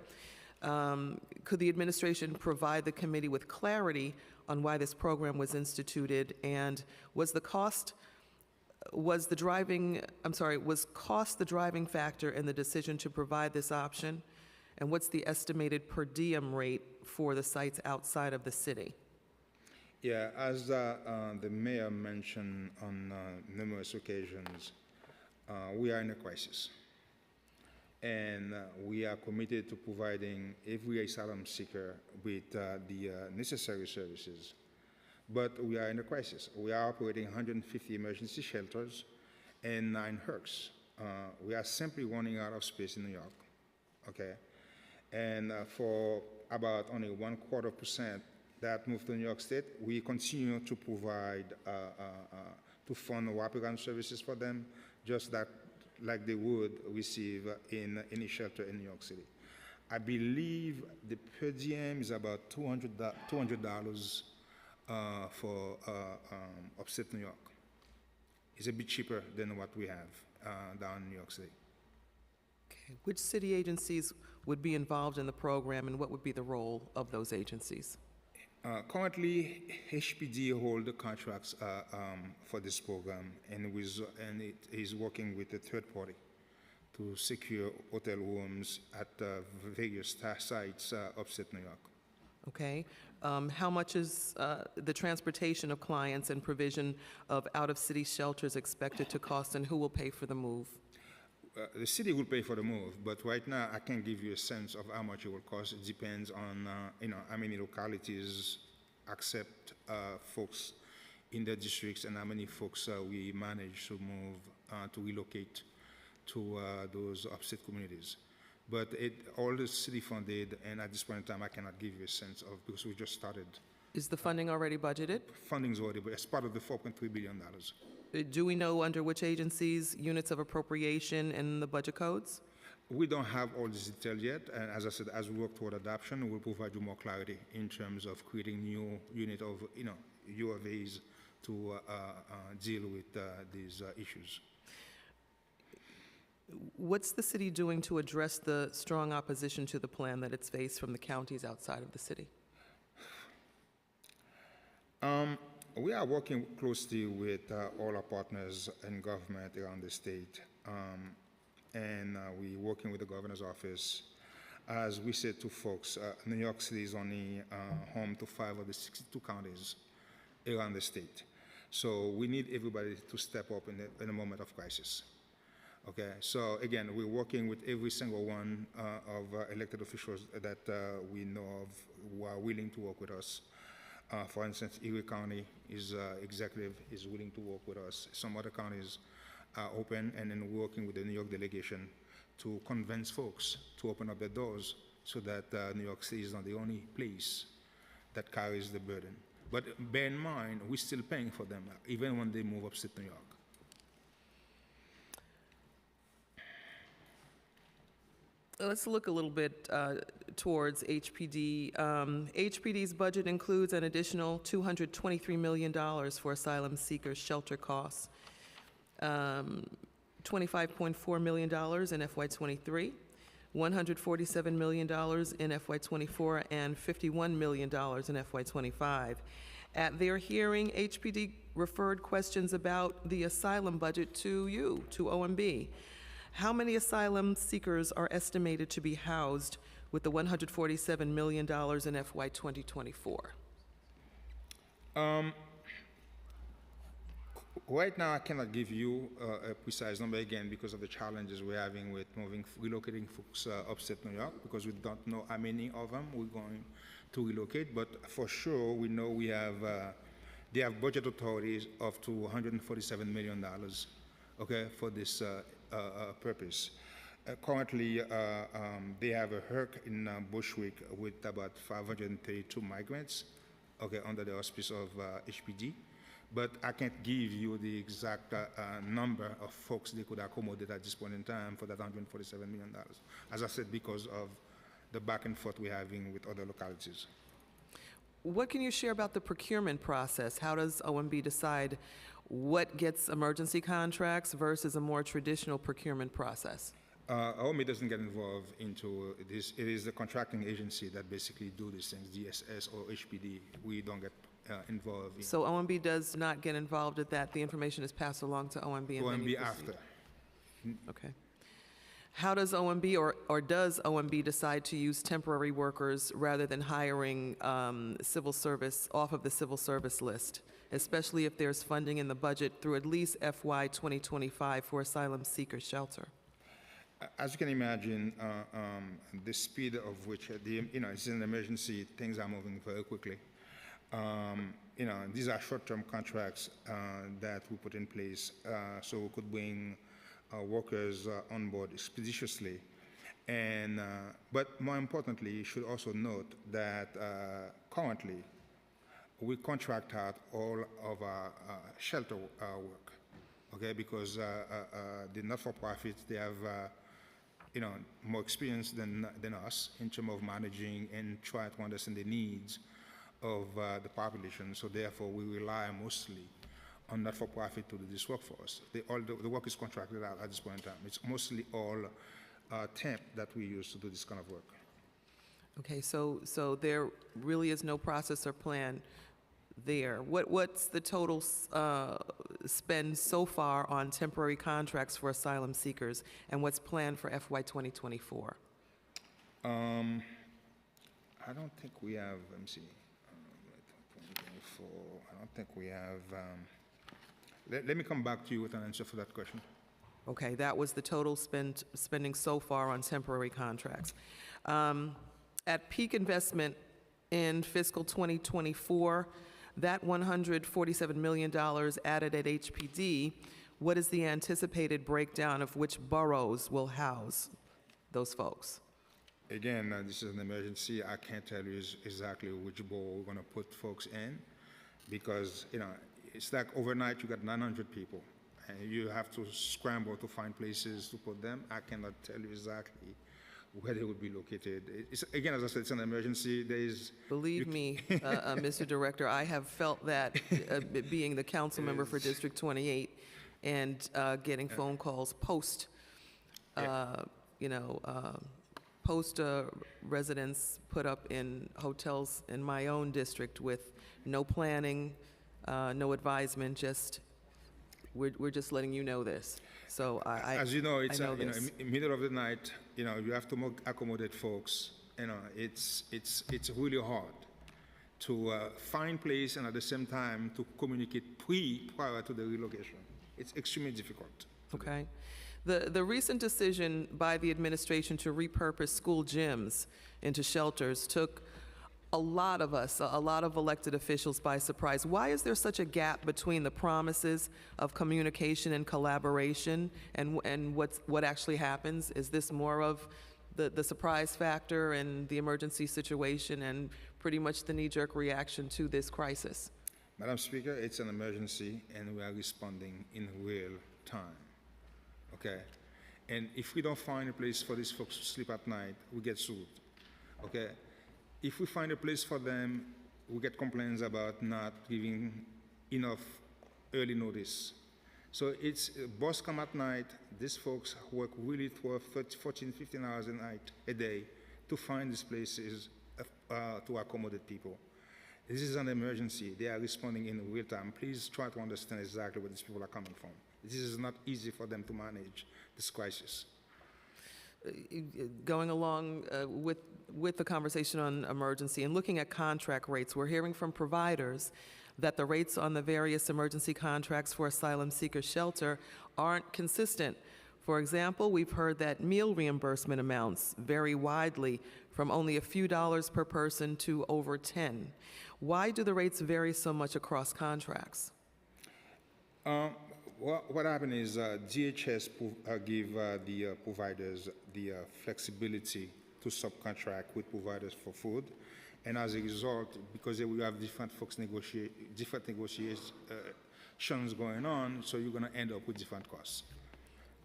Could the administration provide the committee with clarity on why this program was instituted, and was cost the driving factor in the decision to provide this option? And what's the estimated per diem rate for the sites outside of the city? Yeah, as the mayor mentioned on numerous occasions, we are in a crisis. And we are committed to providing every asylum seeker with the necessary services. But we are in a crisis. We are operating 150 emergency shelters and 9 HERCs. We are simply running out of space in New York, okay? And for about only 1/4% that move to New York State, we continue to provide, to fund wraparound services for them, just that like they would receive in any shelter in New York City. I believe the per diem is about $200 for upstate New York. It's a bit cheaper than what we have down in New York City. Okay. Which city agencies would be involved in the program, and what would be the role of those agencies? Currently, HPD hold the contracts for this program, and it is working with a third party to secure hotel rooms at various sites upstate New York. Okay. How much is the transportation of clients and provision of out-of-city shelters expected to cost, and who will pay for the move? The city will pay for the move, but right now I can't give you a sense of how much it will cost. It depends on how many localities accept folks in their districts and how many folks we manage to move to relocate to those upstate communities. But all is city funded, and at this point in time I cannot give you a sense of, because we just started. Is the funding already budgeted? Funding's already, but as part of the $4.3 billion. Do we know under which agencies, units of appropriation, and the budget codes? We don't have all this detail yet, and as I said, as we work toward adoption, we'll provide you more clarity in terms of creating new unit of, UOVs to deal with these issues. What's the city doing to address the strong opposition to the plan that it's faced from the counties outside of the city? We are working closely with all our partners in government around the state, and we're working with the governor's office. As we said to folks, New York City is only home to 5 of the 62 counties around the state. So we need everybody to step up in a moment of crisis. Okay, so again, we're working with every single one of elected officials that we know of who are willing to work with us. For instance, Erie County executive is willing to work with us. Some other counties are open, and then we're working with the New York delegation to convince folks to open up their doors so that New York City is not the only place that carries the burden. But bear in mind, we're still paying for them, even when they move upstate New York. Let's look a little bit towards HPD. HPD's budget includes an additional $223 million for asylum seekers shelter costs, $25.4 million in FY23, $147 million in FY24, and $51 million in FY25. At their hearing, HPD referred questions about the asylum budget to you, to OMB. How many asylum seekers are estimated to be housed with the $147 million in FY 2024? Right now, I cannot give you a precise number again because of the challenges we're having with relocating folks upstate New York, because we don't know how many of them we're going to relocate. But for sure, we know they have budget authorities of to $147 million, okay, for this purpose. Currently, they have a HERC in Bushwick with about 532 migrants, okay, under the auspice of HPD. But I can't give you the exact number of folks they could accommodate at this point in time for that $147 million. As I said, because of the back and forth we're having with other localities. What can you share about the procurement process? How does OMB decide what gets emergency contracts versus a more traditional procurement process? OMB doesn't get involved into this. It is the contracting agency that basically do these things, DSS or HPD. We don't get involved. So OMB does not get involved at that. The information is passed along to OMB. And OMB after. Okay. How does OMB or does OMB decide to use temporary workers rather than hiring civil service off of the civil service list, especially if there's funding in the budget through at least FY 2025 for asylum seeker shelter? As you can imagine, the speed of which, it's an emergency, things are moving very quickly. These are short-term contracts that we put in place so we could bring workers on board expeditiously. But more importantly, you should also note that currently we contract out all of our shelter work, okay? Because the not-for-profits, they have more experience than us in terms of managing and trying to understand the needs of the population. So therefore, we rely mostly on not-for-profit to do this work for us. The work is contracted out at this point in time. It's mostly all temp that we use to do this kind of work. Okay, so there really is no process or plan there. What's the total spend so far on temporary contracts for asylum seekers, and what's planned for FY 2024? I don't think we have, let me see, 2024, I don't think we have, let me come back to you with an answer for that question. Okay, that was the total spending so far on temporary contracts. At peak investment in fiscal 2024, that $147 million added at HPD, what is the anticipated breakdown of which boroughs will house those folks? Again, this is an emergency. I can't tell you exactly which bowl we're going to put folks in because, you know, it's like overnight you got 900 people and you have to scramble to find places to put them. I cannot tell you exactly where they would be located. Again, as I said, it's an emergency. Believe me, Mr. Director, I have felt that being the council member for District 28 and getting phone calls post, post residents put up in hotels in my own district with no planning, no advisement, just, we're just letting you know this. So as you know, it's I know in this. middle of the night. You know, you have to accommodate folks. You know, it's really hard to find place and at the same time to communicate prior to the relocation. It's extremely difficult. Okay. The recent decision by the administration to repurpose school gyms into shelters took a lot of us, a lot of elected officials by surprise. Why is there such a gap between the promises of communication and collaboration and what actually happens? Is this more of the surprise factor and the emergency situation and pretty much the knee-jerk reaction to this crisis? Madam Speaker, it's an emergency and we are responding in real time. Okay? And if we don't find a place for these folks to sleep at night, we get sued. Okay? If we find a place for them, we get complaints about not giving enough early notice. So it's boss come at night, these folks work really for 14, 15 hours a day to find these places to accommodate people. This is an emergency. They are responding in real time. Please try to understand exactly where these people are coming from. This is not easy for them to manage this crisis. Going along with the conversation on emergency and looking at contract rates, we're hearing from providers that the rates on the various emergency contracts for asylum seeker shelter aren't consistent. For example, we've heard that meal reimbursement amounts vary widely from only a few dollars per person to over 10. Why do the rates vary so much across contracts? What happened is DHS give the providers the flexibility to subcontract with providers for food, and as a result, because we have different folks different negotiations going on, so you're going to end up with different costs.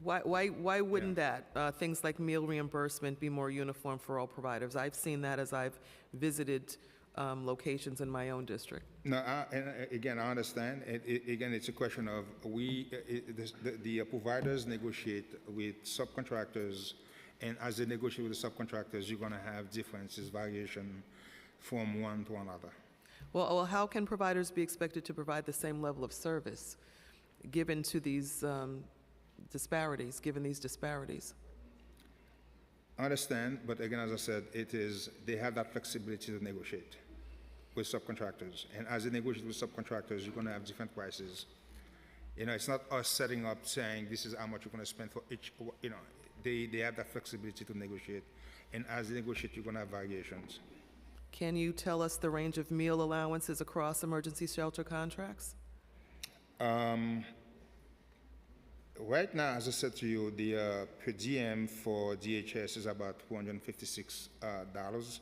Why wouldn't that things like meal reimbursement be more uniform for all providers? I've seen that as I've visited locations in my own district. No, again, I understand. Again, it's a question of the providers negotiate with subcontractors, and as they negotiate with the subcontractors, you're going to have differences, variation from one to another. Well, how can providers be expected to provide the same level of service given to these disparities, given these disparities? I understand, but again, as I said, they have that flexibility to negotiate with subcontractors. And as they negotiate with subcontractors, you're going to have different prices. You know, it's not us setting up saying this is how much you're going to spend for each, you know, they have that flexibility to negotiate. And as they negotiate, you're going to have variations. Can you tell us the range of meal allowances across emergency shelter contracts? Right now, as I said to you, the per diem for DHS is about $256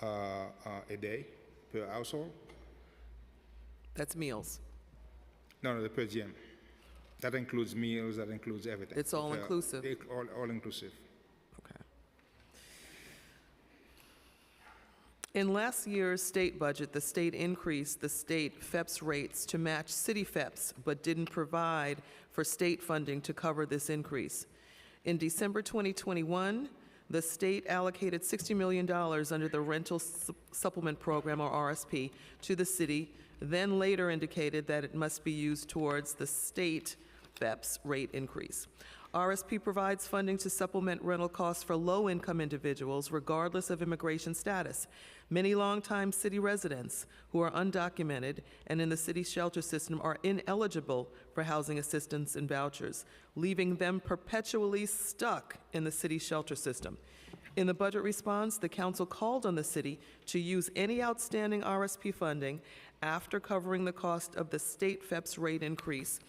a day per household. That's meals. No, the per diem. That includes meals, that includes everything. It's all inclusive? All inclusive. Okay. In last year's state budget, the state increased the state FEPS rates to match city FEPS, but didn't provide for state funding to cover this increase. In December 2021, the state allocated $60 million under the Rental Supplement Program, or RSP, to the city, then later indicated that it must be used towards the state FEPS rate increase. RSP provides funding to supplement rental costs for low-income individuals regardless of immigration status. Many longtime city residents who are undocumented and in the city shelter system are ineligible for housing assistance and vouchers, leaving them perpetually stuck in the city shelter system. In the budget response, the council called on the city to use any outstanding RSP funding after covering the cost of the state FEPS rate increase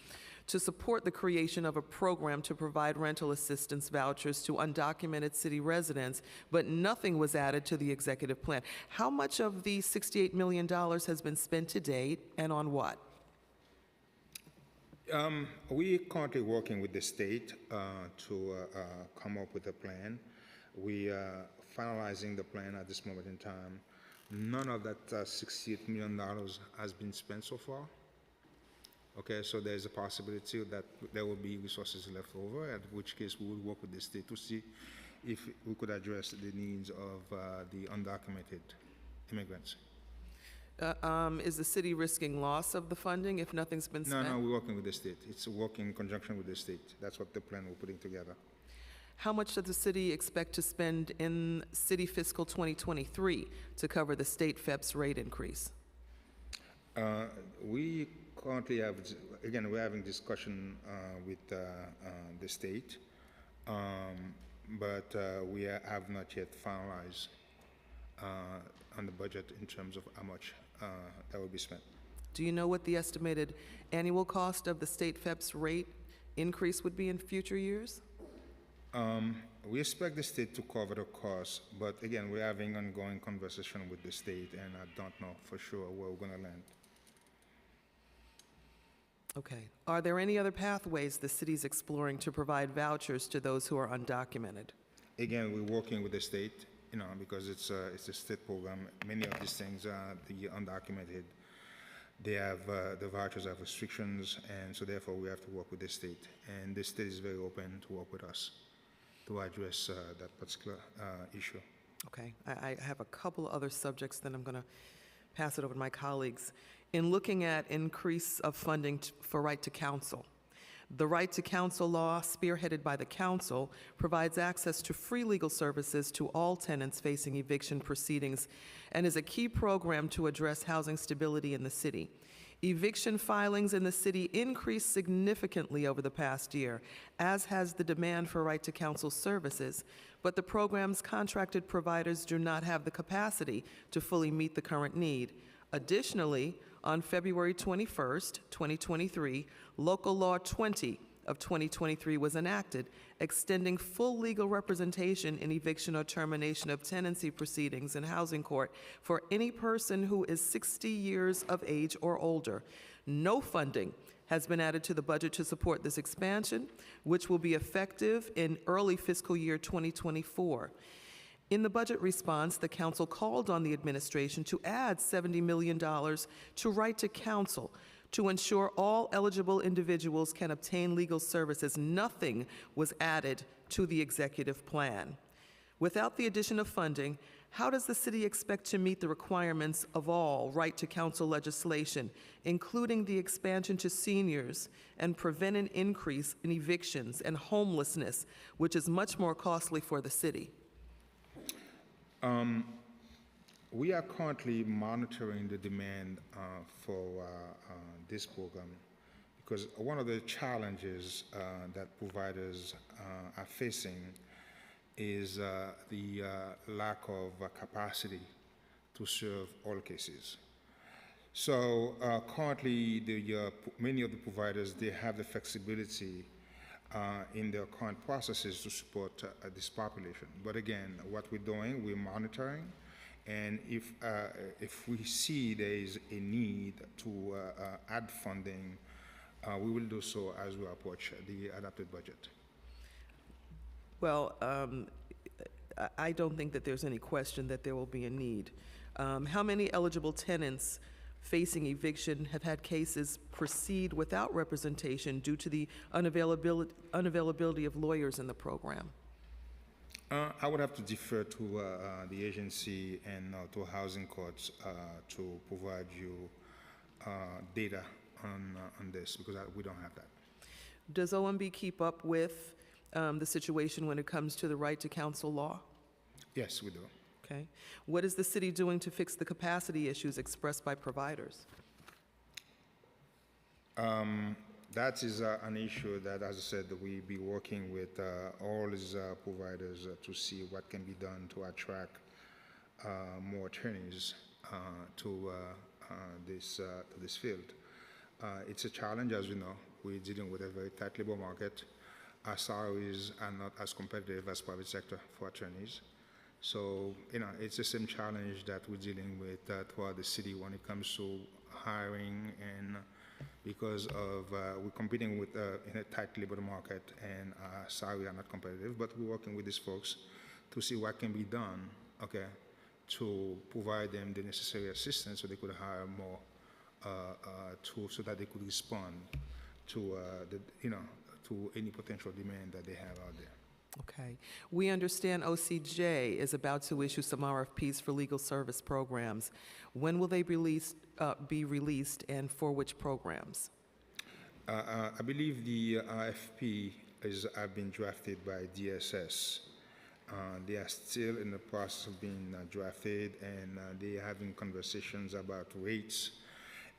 to support the creation of a program to provide rental assistance vouchers to undocumented city residents, but nothing was added to the executive plan. How much of the $68 million has been spent to date, and on what? We are currently working with the state to come up with a plan. We are finalizing the plan at this moment in time. None of that $68 million has been spent so far. Okay, so there's a possibility that there will be resources left over, at which case we will work with the state to see if we could address the needs of the undocumented immigrants. Is the city risking loss of the funding if nothing's been spent? No, we're working with the state. It's working in conjunction with the state. That's what the plan we're putting together. How much does the city expect to spend in city fiscal 2023 to cover the state FEPS rate increase? We currently have, again, we're having discussion with the state, but we have not yet finalized on the budget in terms of how much that will be spent. Do you know what the estimated annual cost of the state FEPS rate increase would be in future years? We expect the state to cover the cost, but again, we're having ongoing conversation with the state, and I don't know for sure where we're going to land. Okay. Are there any other pathways the city's exploring to provide vouchers to those who are undocumented? Again, we're working with the state, because it's a state program. Many of these things are the undocumented. They have, the vouchers have restrictions, and so therefore we have to work with the state. And the state is very open to work with us to address that particular issue. Okay. I have a couple other subjects, then I'm going to pass it over to my colleagues. In looking at increase of funding for right to counsel, the Right to Counsel law, spearheaded by the council, provides access to free legal services to all tenants facing eviction proceedings and is a key program to address housing stability in the city. Eviction filings in the city increased significantly over the past year, as has the demand for right to counsel services, but the program's contracted providers do not have the capacity to fully meet the current need. Additionally, on February 21st, 2023, Local Law 20 of 2023 was enacted, extending full legal representation in eviction or termination of tenancy proceedings in housing court for any person who is 60 years of age or older. No funding has been added to the budget to support this expansion, which will be effective in early fiscal year 2024. In the budget response, the council called on the administration to add $70 million to right to counsel to ensure all eligible individuals can obtain legal services. Nothing was added to the executive plan. Without the addition of funding, how does the city expect to meet the requirements of all right to counsel legislation, including the expansion to seniors, and prevent an increase in evictions and homelessness, which is much more costly for the city? We are currently monitoring the demand for this program, because one of the challenges that providers are facing is the lack of capacity to serve all cases. So currently, many of the providers, they have the flexibility in their current processes to support this population. But again, what we're doing, we're monitoring, and if we see there is a need to add funding, we will do so as we approach the adopted budget. Well, I don't think that there's any question that there will be a need. How many eligible tenants facing eviction have had cases proceed without representation due to the unavailability of lawyers in the program? I would have to defer to the agency and to housing courts to provide you data on this, because we don't have that. Does OMB keep up with the situation when it comes to the right to counsel law? Yes, we do. Okay. What is the city doing to fix the capacity issues expressed by providers? That is an issue that, as I said, we be working with all these providers to see what can be done to attract more attorneys to this field. It's a challenge, as you know. We're dealing with a very tight labor market. Our salaries are not as competitive as private sector for attorneys. So, it's the same challenge that we're dealing with throughout the city when it comes to hiring, and because of we're competing with in a tight labor market, and our salaries are not competitive. But we're working with these folks to see what can be done, okay, to provide them the necessary assistance so they could hire more tools so that they could respond to to any potential demand that they have out there. Okay. We understand OCJ is about to issue some RFPs for legal service programs. When will they be released, and for which programs? I believe the RFP have been drafted by DSS. They are still in the process of being drafted, and they are having conversations about rates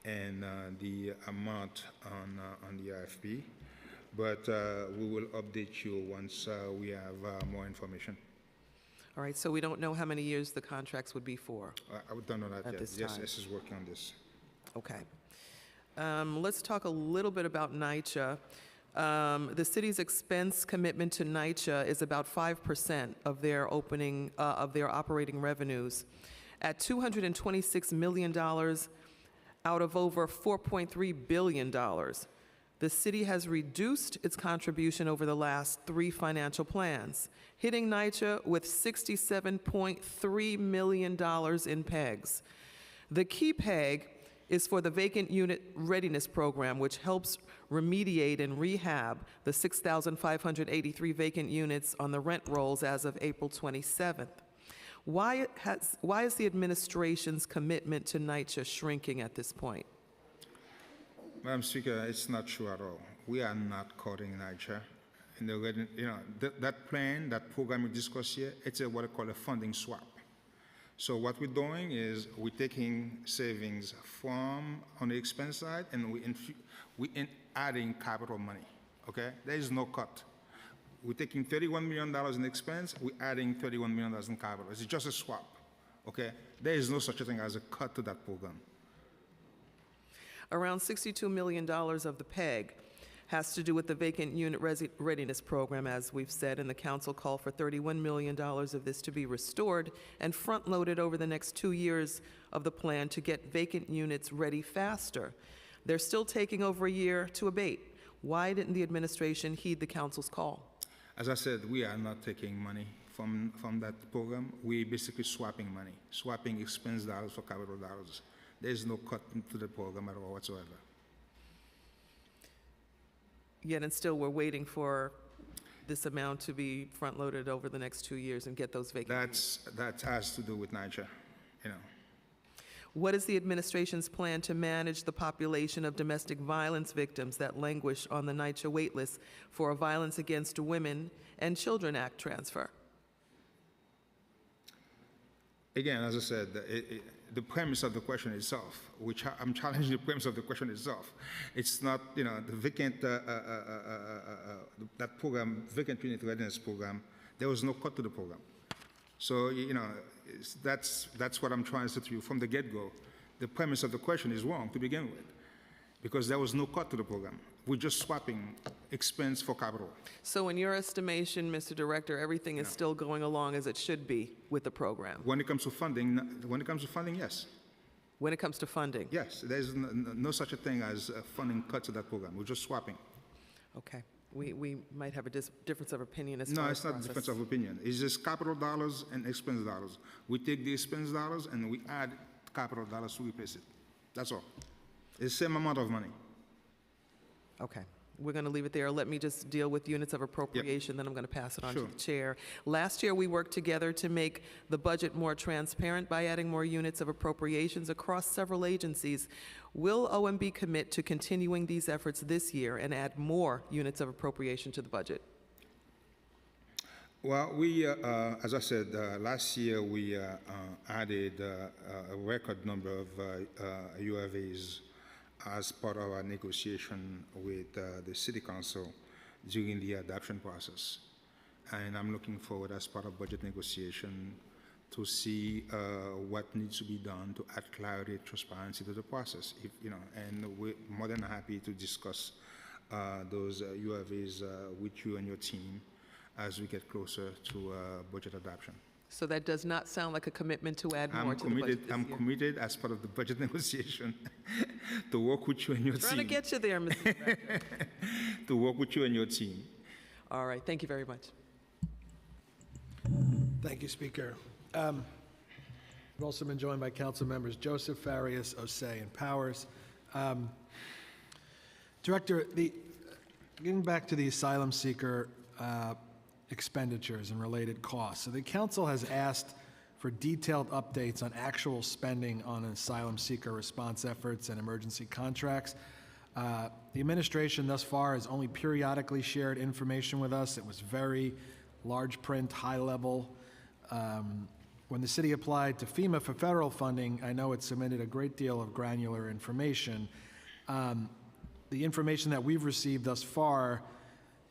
and the amount on the RFP. But we will update you once we have more information. All right, so we don't know how many years the contracts would be for? I don't know that At yet. this Yes, time. is working on this. Okay. Let's talk a little bit about NYCHA. The city's expense commitment to NYCHA is about 5% of their operating revenues. At $226 million out of over $4.3 billion. The city has reduced its contribution over the last 3 financial plans, hitting NYCHA with $67.3 million in pegs. The key peg is for the Vacant Unit Readiness Program, which helps remediate and rehab the 6,583 vacant units on the rent rolls as of April 27th. Why is the administration's commitment to NYCHA shrinking at this point? Madam Speaker, it's not true at all. We are not cutting NYCHA. That plan, that program we discussed here, it's what I call a funding swap. So what we're doing is we're taking savings from on the expense side, and we're adding capital money. Okay, there is no cut. We're taking $31 million in expense. We're adding $31 million in capital. It's just a swap. Okay, there is no such a thing as a cut to that program. Around $62 million of the PEG has to do with the Vacant Unit Readiness Program, as we've said, and the council called for $31 million of this to be restored and front-loaded over the next 2 years of the plan to get vacant units ready faster. They're still taking over a year to abate. Why didn't the administration heed the council's call? As I said, we are not taking money from that program. We're basically swapping money, swapping expense dollars for capital dollars. There's no cut to the program at all whatsoever. Yet and still, we're waiting for this amount to be front-loaded over the next 2 years and get those vacant units. That has to do with NYCHA, What is the administration's plan to manage the population of domestic violence victims that languish on the NYCHA waitlist for a Violence Against Women and Children Act transfer? Again, as I said, the premise of the question itself, which I'm challenging the premise of the question itself. It's not, the vacant, that program, Vacant Unit Readiness Program, there was no cut to the program. So, that's what I'm trying to say to you from the get-go. The premise of the question is wrong to begin with, because there was no cut to the program. We're just swapping expense for capital. So in your estimation, Mr. Director, everything is still going along as it should be with the program? When it comes to funding, yes. When it comes to funding? Yes, there's no such a thing as a funding cut to that program. We're just swapping. Okay. We might have a difference of opinion as No, far as it's not a difference of opinion. It's just capital dollars and expense dollars. We take the expense dollars and we add capital dollars to replace it. That's all. It's the same amount of money. Okay. We're going to leave it there. Let me just deal with units of appropriation, then I'm going to pass it on to the chair. Last year, we worked together to make the budget more transparent by adding more units of appropriations across several agencies. Will OMB commit to continuing these efforts this year and add more units of appropriation to the budget? Well, as I said, last year we added a record number of UFAs as part of our negotiation with the City Council during the adoption process. And I'm looking forward, as part of budget negotiation, to see what needs to be done to add clarity and transparency to the process. And we're more than happy to discuss those UFAs with you and your team as we get closer to budget adoption. So that does not sound like a commitment to add more to the budget this I'm year. committed, as part of the budget negotiation, to work with you and your Trying to team. get you there, Mr. Director. To work with you and your team. All right, thank you very much. Thank you, Speaker. We've also been joined by council members Joseph, Farias, Osei, and Powers. Director, getting back to the asylum seeker expenditures and related costs. So the council has asked for detailed updates on actual spending on asylum seeker response efforts and emergency contracts. The administration thus far has only periodically shared information with us. It was very large print, high level. When the city applied to FEMA for federal funding, I know it submitted a great deal of granular information. The information that we've received thus far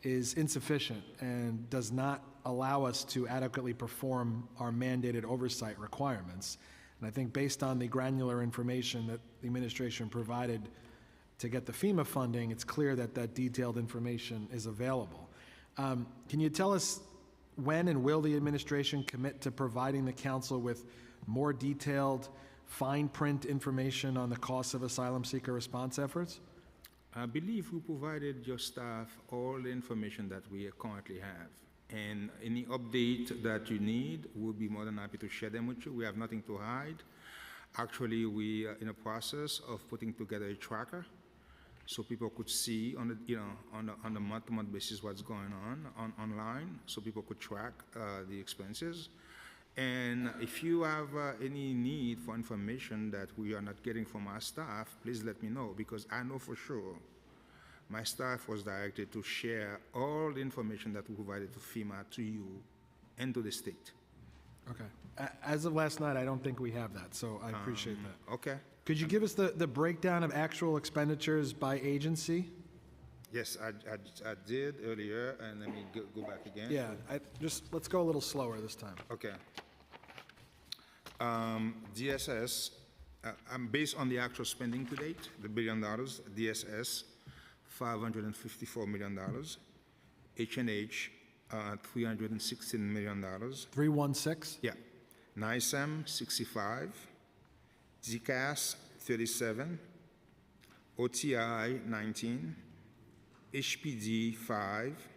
is insufficient and does not allow us to adequately perform our mandated oversight requirements. And I think based on the granular information that the administration provided to get the FEMA funding, it's clear that that detailed information is available. Can you tell us when and will the administration commit to providing the council with more detailed, fine print information on the costs of asylum seeker response efforts? I believe we provided your staff all the information that we currently have. And any update that you need, we'll be more than happy to share them with you. We have nothing to hide. Actually, we are in a process of putting together a tracker so people could see on a month-to-month basis what's going on online, so people could track the expenses. And if you have any need for information that we are not getting from our staff, please let me know, because I know for sure my staff was directed to share all the information that we provided to FEMA to you and to the state. Okay. As of last night, I don't think we have that, so I appreciate that. Okay? Could you give us the breakdown of actual expenditures by agency? Yes, I did earlier, and let me go back again. Yeah, let's go a little slower this time. Okay. DSS, I'm based on the actual spending to date, the $1 billion. DSS, $554 million. H&H, $316 million. 316? Yeah. NISM, 65. ZCAS, 37. OTI, 19. HPD, 5.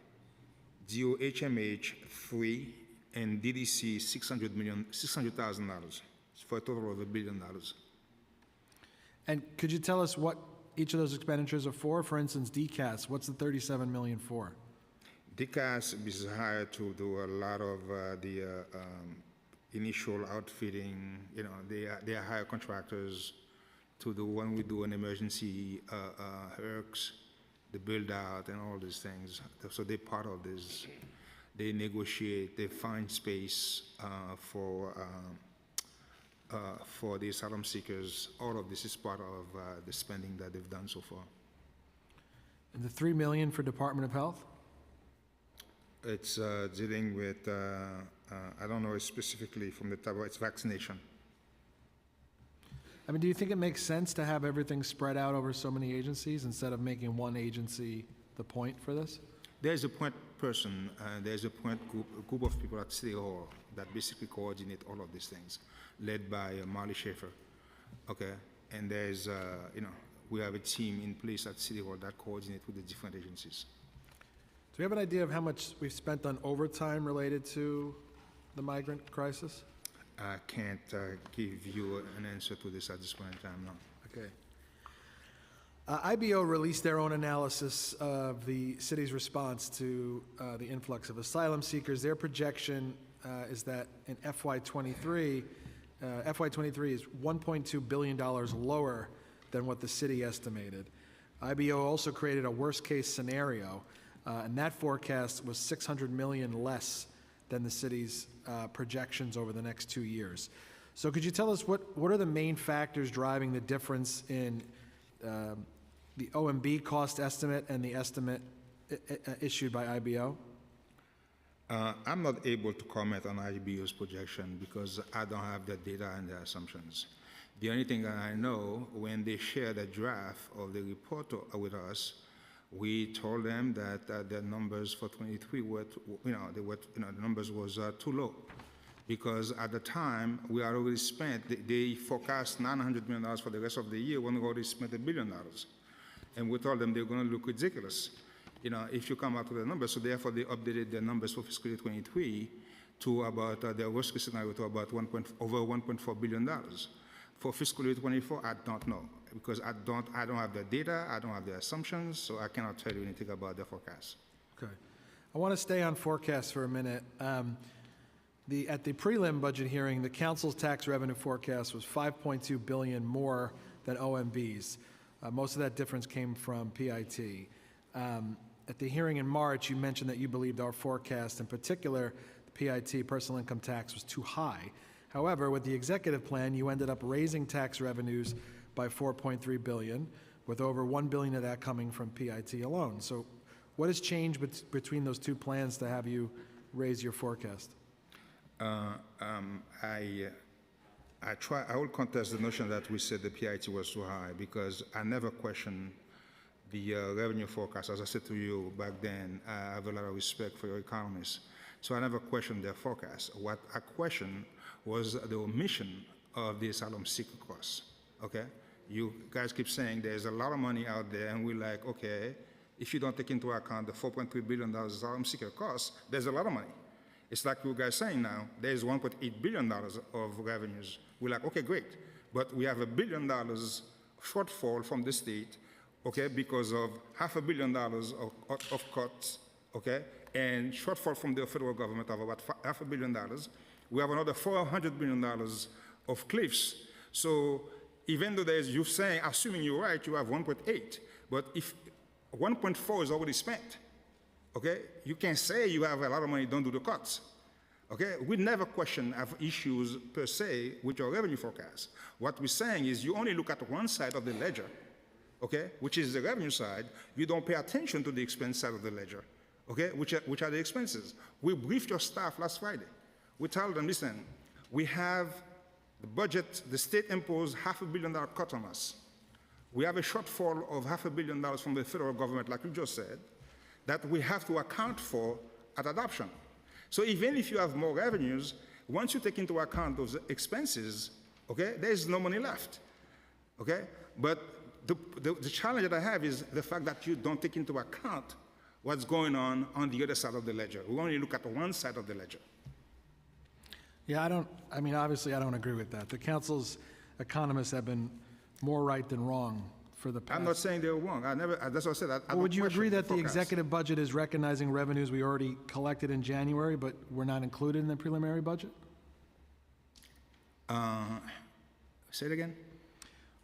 DOHMH, 3. And DDC, $600,000, for a total of $1 billion. And could you tell us what each of those expenditures are for? For instance, DCAS, what's the $37 million for? DCAS is hired to do a lot of the initial outfitting. They are hired contractors to do when we do an emergency HERCs, the build out and all these things. So they're part of this. They negotiate, they find space for the asylum seekers. All of this is part of the spending that they've done so far. And the $3 million for Department of Health? It's dealing with, I don't know specifically from the type, it's vaccination. I mean, do you think it makes sense to have everything spread out over so many agencies instead of making one agency the point for this? There's a point person, there's a point group of people at City Hall that basically coordinate all of these things, led by Marley Schaefer. Okay, and there's, we have a team in place at City Hall that coordinates with the different agencies. Do we have an idea of how much we've spent on overtime related to the migrant crisis? I can't give you an answer to this at this point in time, no. Okay. IBO released their own analysis of the city's response to the influx of asylum seekers. Their projection is that in FY23 is $1.2 billion lower than what the city estimated. IBO also created a worst-case scenario, and that forecast was $600 million less than the city's projections over the next 2 years. So could you tell us what are the main factors driving the difference in the OMB cost estimate and the estimate issued by IBO? I'm not able to comment on IBO's projection because I don't have the data and the assumptions. The only thing that I know, when they shared the draft of the report with us, we told them that the numbers for 23 were, the numbers was too low, because at the time we had already spent. They forecast $900 million for the rest of the year when we already spent $1 billion, and we told them they're going to look ridiculous, if you come out with the numbers. So therefore, they updated their numbers for fiscal year 23 to about their worst case scenario to about over $1.4 billion. For fiscal year 24, I don't know, because I don't have the data, I don't have the assumptions, so I cannot tell you anything about the forecast. Okay. I want to stay on forecasts for a minute. At the prelim budget hearing, the council's tax revenue forecast was $5.2 billion more than OMB's. Most of that difference came from PIT. At the hearing in March, you mentioned that you believed our forecast, in particular, the PIT, personal income tax, was too high. However, with the executive plan, you ended up raising tax revenues by $4.3 billion, with over $1 billion of that coming from PIT alone. So what has changed between those two plans to have you raise your forecast? I will contest the notion that we said the PIT was too high, because I never questioned the revenue forecast. As I said to you back then, I have a lot of respect for your economists. So I never questioned their forecast. What I questioned was the omission of the asylum seeker costs, okay? You guys keep saying there's a lot of money out there, and we're like, okay, if you don't take into account the $4.3 billion asylum seeker costs, there's a lot of money. It's like you guys saying now, there's $1.8 billion of revenues. We're like, okay, great, but we have $1 billion shortfall from the state, okay, because of $500 million of cuts, okay, and shortfall from the federal government of about $500 million. We have another $400 million of cliffs. So even though you're saying, assuming you're right, you have 1.8, but if 1.4 is already spent, okay, you can say you have a lot of money, don't do the cuts. Okay, we never question have issues per se with your revenue forecast. What we're saying is you only look at one side of the ledger, okay, which is the revenue side. You don't pay attention to the expense side of the ledger, okay, which are the expenses. We briefed your staff last Friday. We told them, listen, we have the budget, the state imposed $500 million cut on us. We have a shortfall of $500 million from the federal government, like you just said, that we have to account for at adoption. So even if you have more revenues, once you take into account those expenses, okay, there's no money left, okay? But the challenge that I have is the fact that you don't take into account what's going on the other side of the ledger. We only look at one side of the ledger. Yeah, obviously I don't agree with that. The council's economists have been more right than wrong for the past. I'm not saying they're wrong. That's what I said. Well, would you agree that the executive budget is recognizing revenues we already collected in January, but were not included in the preliminary budget? Say it again?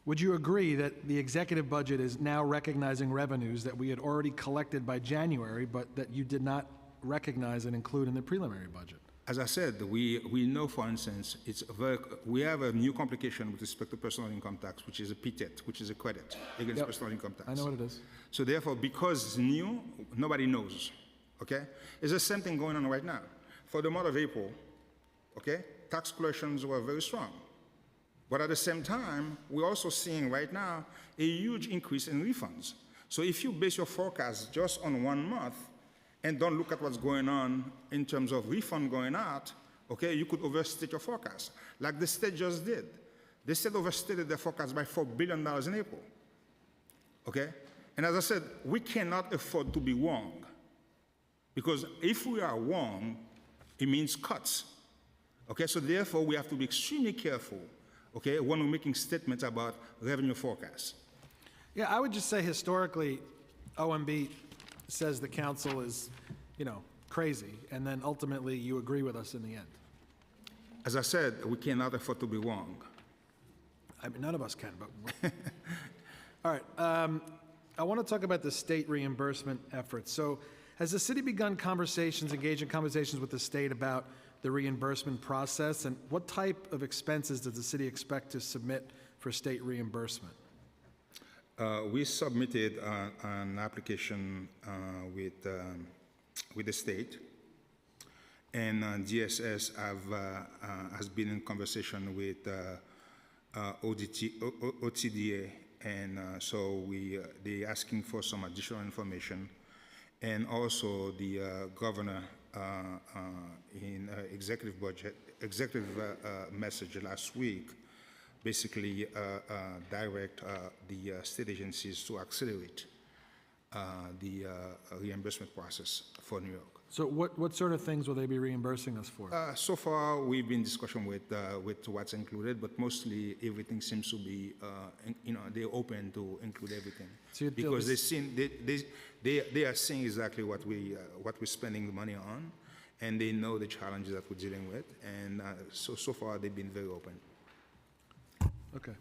Would you agree that the executive budget is now recognizing revenues that we had already collected by January, but that you did not recognize and include in the preliminary budget? As I said, we know, for instance, we have a new complication with respect to personal income tax, which is a PTET, which is a credit against personal income tax. I know what it is. So therefore, because it's new, nobody knows, okay? It's the same thing going on right now. For the month of April, okay, tax collections were very strong. But at the same time, we're also seeing right now a huge increase in refunds. So if you base your forecast just on 1 month, and don't look at what's going on in terms of refund going out, okay, you could overstate your forecast, like the state just did. The state overstated their forecast by $4 billion in April, okay? And as I said, we cannot afford to be wrong, because if we are wrong, it means cuts, okay? So therefore, we have to be extremely careful, okay, when we're making statements about revenue forecasts. Yeah, I would just say historically, OMB says the council is, crazy, and then ultimately you agree with us in the end. As I said, we cannot afford to be wrong. I mean, none of us can, but... All right, I want to talk about the state reimbursement efforts. So Has the city begun engaged in conversations with the state about the reimbursement process? And what type of expenses does the city expect to submit for state reimbursement? We submitted an application with the state, and DSS has been in conversation with OTDA, and so they're asking for some additional information, and also the governor in executive message last week basically direct the state agencies to accelerate the reimbursement process for New York. So what sort of things will they be reimbursing us for? So far, we've been in discussion with what's included, but mostly everything seems to be, they're open to include everything. So because they are seeing exactly what we're spending the money on, and they know the challenges that we're dealing with, and so far they've been very open. Okay.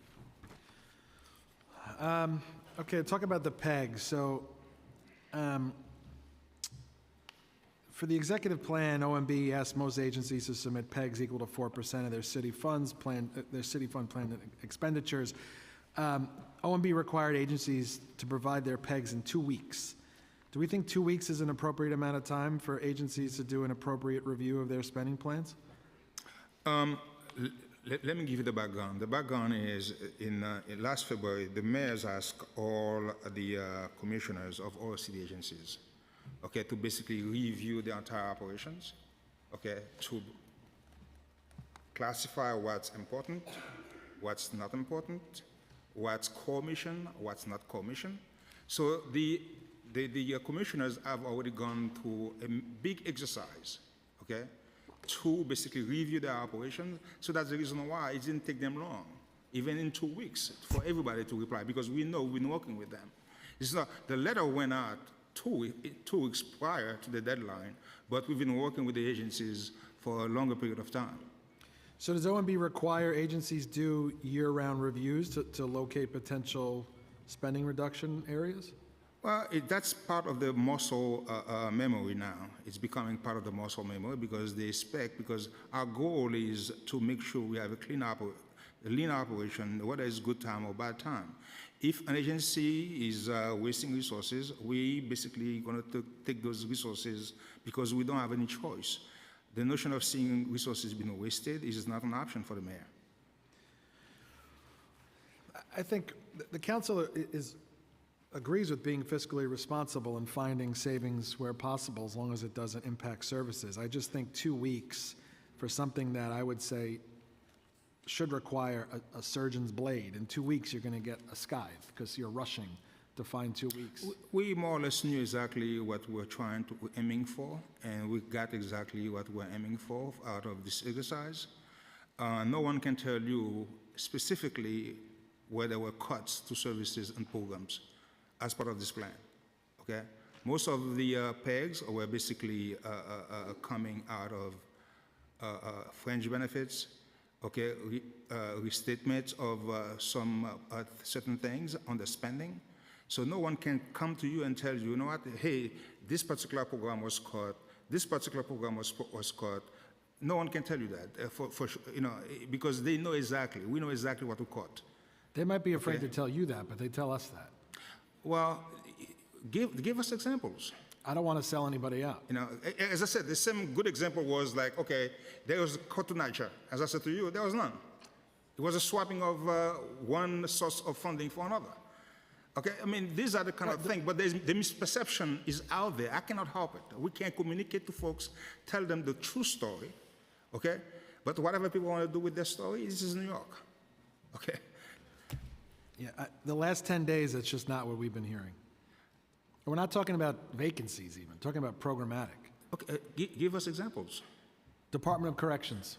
Okay, talk about the PEG. So, for the executive plan, OMB asked most agencies to submit PEGs equal to 4% of their city fund plan expenditures. OMB required agencies to provide their PEGs in 2 weeks. Do we think 2 weeks is an appropriate amount of time for agencies to do an appropriate review of their spending plans? Let me give you the background. The background is in last February, the mayors asked all the commissioners of all city agencies, okay, to basically review their entire operations, okay, to classify what's important, what's not important, what's core mission, what's not core mission. So the commissioners have already gone through a big exercise, okay, to basically review their operations. So that's the reason why it didn't take them long, even in 2 weeks, for everybody to reply, because we know we've been working with them. It's not, the letter went out 2 weeks prior to the deadline, but we've been working with the agencies for a longer period of time. So does OMB require agencies do year-round reviews to locate potential spending reduction areas? Well, that's part of the muscle memory now. It's becoming part of the muscle memory because they expect, because our goal is to make sure we have a lean operation, whether it's good time or bad time. If an agency is wasting resources, we basically going to take those resources because we don't have any choice. The notion of seeing resources being wasted is not an option for the mayor. I think the council agrees with being fiscally responsible and finding savings where possible as long as it doesn't impact services. I just think 2 weeks for something that I would say should require a surgeon's blade. In 2 weeks, you're going to get a scythe because you're rushing to find 2 weeks. We more or less knew exactly what we're aiming for, and we got exactly what we're aiming for out of this exercise. No one can tell you specifically where there were cuts to services and programs as part of this plan, okay? Most of the PEGs were basically coming out of fringe benefits, okay, restatements of some certain things on the spending. So no one can come to you and tell you, you know what, hey, this particular program was cut, this particular program was cut. No one can tell you that, because they know exactly, we know exactly what to cut. They might be afraid to tell you that, but they tell us that. Well, give us examples. I don't want to sell anybody out. As I said, the same good example was like, okay, there was a cut to NYCHA. As I said to you, there was none. It was a swapping of one source of funding for another. Okay, I mean, these are the kind of things, but the misperception is out there. I cannot help it. We can communicate to folks, tell them the true story, okay? But whatever people want to do with their story, this is New York, okay? Yeah, the last 10 days, that's just not what we've been hearing. We're not talking about vacancies even, talking about programmatic. Okay, give us examples. Department of Corrections.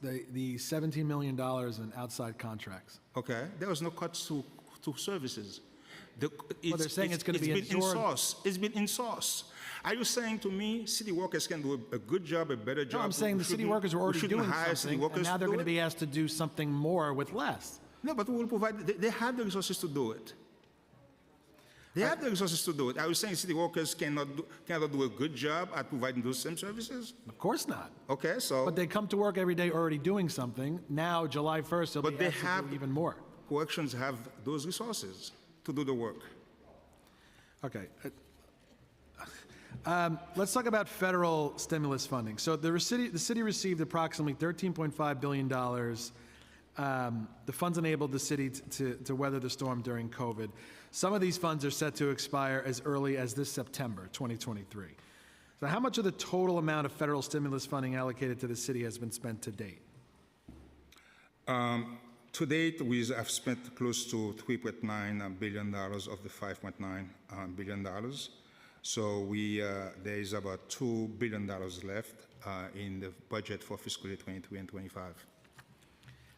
The $17 million in outside contracts. Okay, there was no cuts to services. They're saying it's going to be in-source. It's been in-source. Are you saying to me city workers can do a good job, a better job? No, I'm saying the city workers are already doing something, and now they're going to be asked to do something more with less. No, but we will provide, they have the resources to do it. They have the resources to do it. I was saying city workers cannot do a good job at providing those same services? Of course not. Okay, so, But they come to work every day already doing something. Now, July 1st, they'll But be they asked to have- do even more. corrections have those resources to do the work. Okay. Let's talk about federal stimulus funding. So the city received approximately $13.5 billion. The funds enabled the city to weather the storm during COVID. Some of these funds are set to expire as early as this September, 2023. So how much of the total amount of federal stimulus funding allocated to the city has been spent to date? To date, we have spent close to $3.9 billion of the $5.9 billion. So there is about $2 billion left in the budget for fiscal year 23 and 25.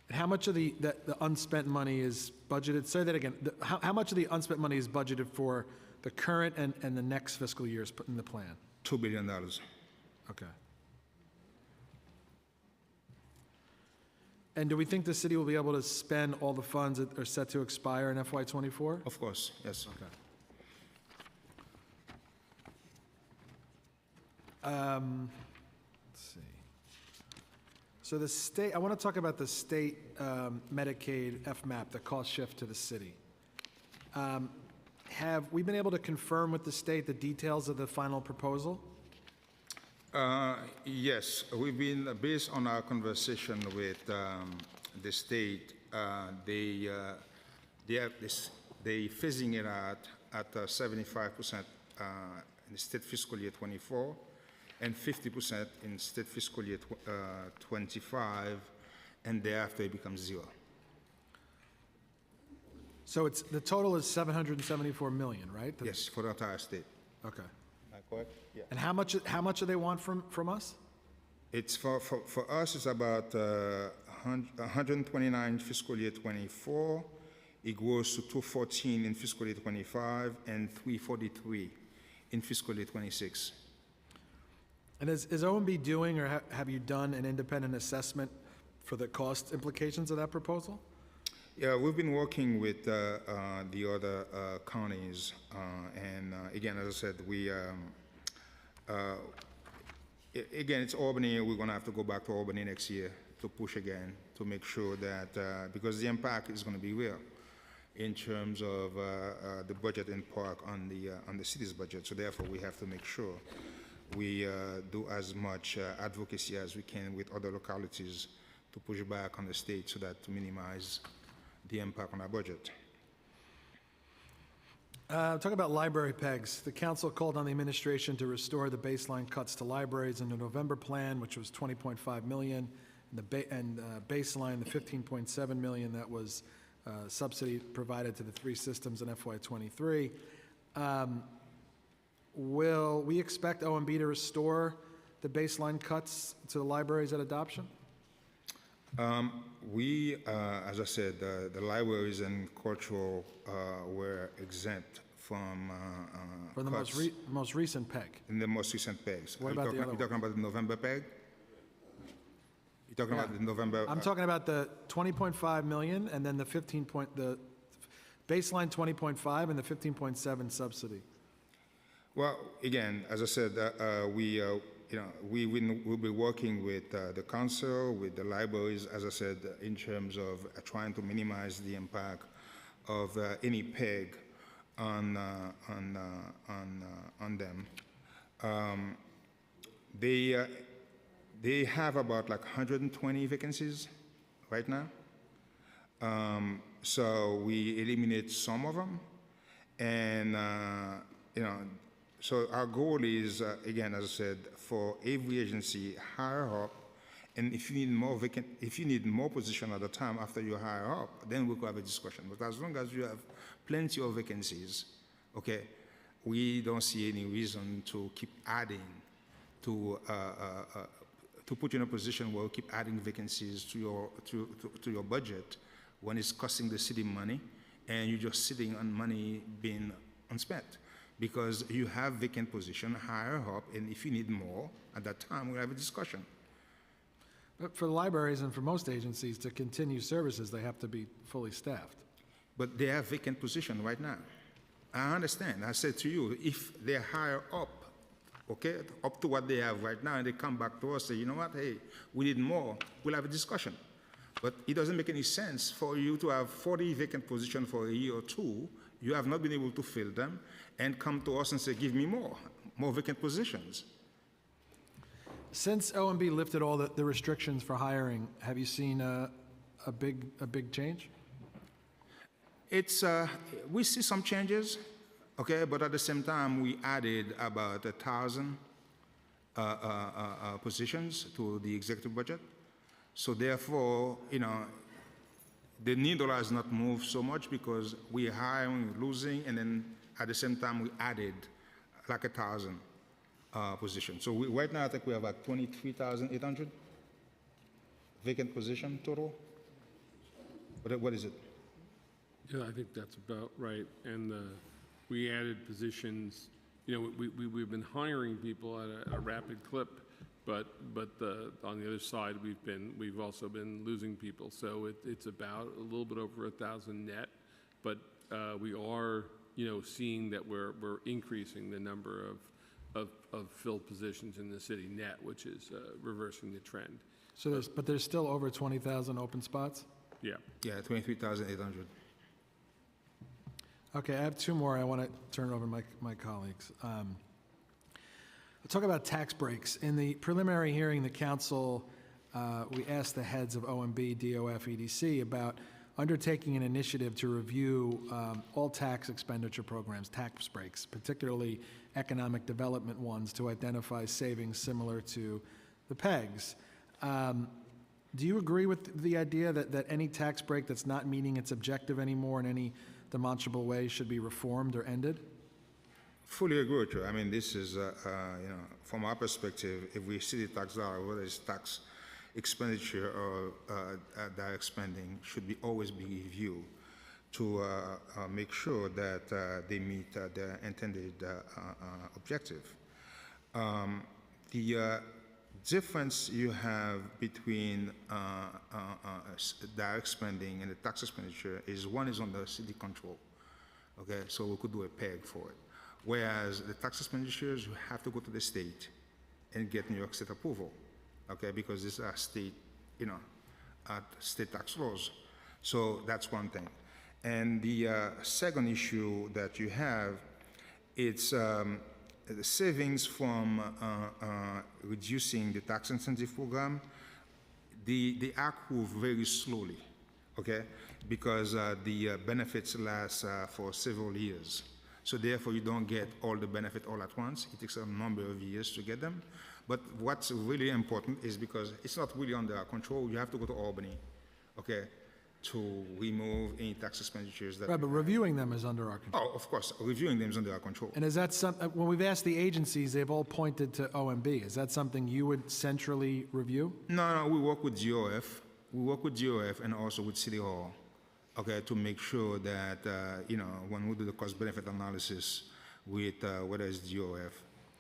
And how much of the unspent money is budgeted? Say that again. How much of the unspent money is budgeted for the current and the next fiscal years put in the plan? $2 billion. Okay. And do we think the city will be able to spend all the funds that are set to expire in FY24? Of course, yes. Okay. Let's see. So the state, I want to talk about the state Medicaid FMAP, the cost shift to the city. Have we been able to confirm with the state the details of the final proposal? Yes, we've been, based on our conversation with the state, they phasing it out at 75% in the state fiscal year 24 and 50% in state fiscal year 25, and thereafter it becomes zero. So it's, the total is 774 million, right? Yes, for the entire state. Okay. Am I correct? Yeah. And how much do they want from us? It's for us, it's about 129 fiscal year 24. It goes to 214 in fiscal year 25 and 343 in fiscal year 26. And is OMB doing, or have you done an independent assessment for the cost implications of that proposal? Yeah, we've been working with the other counties, and again, as I said, again, it's Albany. We're going to have to go back to Albany next year to push again to make sure that because the impact is going to be real in terms of the budget in part on the city's budget. So therefore, we have to make sure we do as much advocacy as we can with other localities to push back on the state so that to minimize the impact on our budget. Talking about library pegs, the council called on the administration to restore the baseline cuts to libraries in the November plan, which was 20.5 million, and baseline, the 15.7 million that was subsidy provided to the three systems in FY23. Will we expect OMB to restore the baseline cuts to the libraries at adoption? As I said, the libraries and cultural were exempt from For the cuts most recent peg? in the most recent pegs. What about the other You talking about the November peg? You talking about the November? I'm talking about the 20.5 million and then the the baseline 20.5 and the 15.7 subsidy. Well, again, as I said, we'll be working with the council, with the libraries, as I said, in terms of trying to minimize the impact of any peg on them. They have about like 120 vacancies right now. So we eliminate some of them, and so our goal is, again, as I said, for every agency, hire up, and if you need more position at the time after you hire up, then we could have a discussion. But as long as you have plenty of vacancies, okay, we don't see any reason to keep adding to put you in a position where you keep adding vacancies to your budget when it's costing the city money, and you're just sitting on money being unspent. Because you have vacant position, hire up, and if you need more, at that time, we'll have a discussion. But for the libraries and for most agencies to continue services, they have to be fully staffed. But they have vacant position right now. I understand. I said to you, if they're higher up, okay, up to what they have right now, and they come back to us, say, you know what, hey, we need more, we'll have a discussion. But it doesn't make any sense for you to have 40 vacant positions for a year or two, you have not been able to fill them, and come to us and say, give me more vacant positions. Since OMB lifted all the restrictions for hiring, have you seen a big change? It's, we see some changes, okay, but at the same time, we added about 1,000 positions to the executive budget. So therefore, you know, the needle has not moved so much because we're hiring, losing, and then at the same time, we added like 1,000 positions. So right now, I think we have like 23,800 vacant position total. What is it? Yeah, I think that's about right. And we added positions. You know, we've been hiring people at a rapid clip, but on the other side, we've also been losing people. So it's about a little bit over 1,000 net, but we are, you know, seeing that we're increasing the number of filled positions in the city net, which is reversing the trend. So there's still over 20,000 open spots? Yeah. Yeah, 23,800. Okay, I have two more. I want to turn it over to my colleagues. We'll talk about tax breaks. In the preliminary hearing, the council, we asked the heads of OMB, DOF, EDC about undertaking an initiative to review all tax expenditure programs, tax breaks, particularly economic development ones, to identify savings similar to the PEGs. Do you agree with the idea that any tax break that's not meeting its objective anymore in any demonstrable way should be reformed or ended? Fully agree with you. I mean, this is, you know, from our perspective, if we see the tax dollar, whether it's tax expenditure or direct spending, should always be reviewed to make sure that they meet their intended objective. The difference you have between direct spending and the tax expenditure is one is under city control, okay? So we could do a PEG for it. Whereas the tax expenditures, you have to go to the state and get New York State approval, okay? Because these are state, you know, state tax laws. So that's one thing. And the second issue that you have, it's the savings from reducing the tax incentive program, they accrue very slowly, okay? Because the benefits last for several years. So therefore, you don't get all the benefit all at once. It takes a number of years to get them. But what's really important is because it's not really under our control, you have to go to Albany, okay, to remove any tax expenditures that... Right, but reviewing them is under our control. Oh, of course, reviewing them is under our control. And is that when we've asked the agencies, they've all pointed to OMB. Is that something you would centrally review? No, we work with GOF. We work with GOF and also with City Hall, okay, to make sure that, you know, when we do the cost-benefit analysis with whether it's GOF,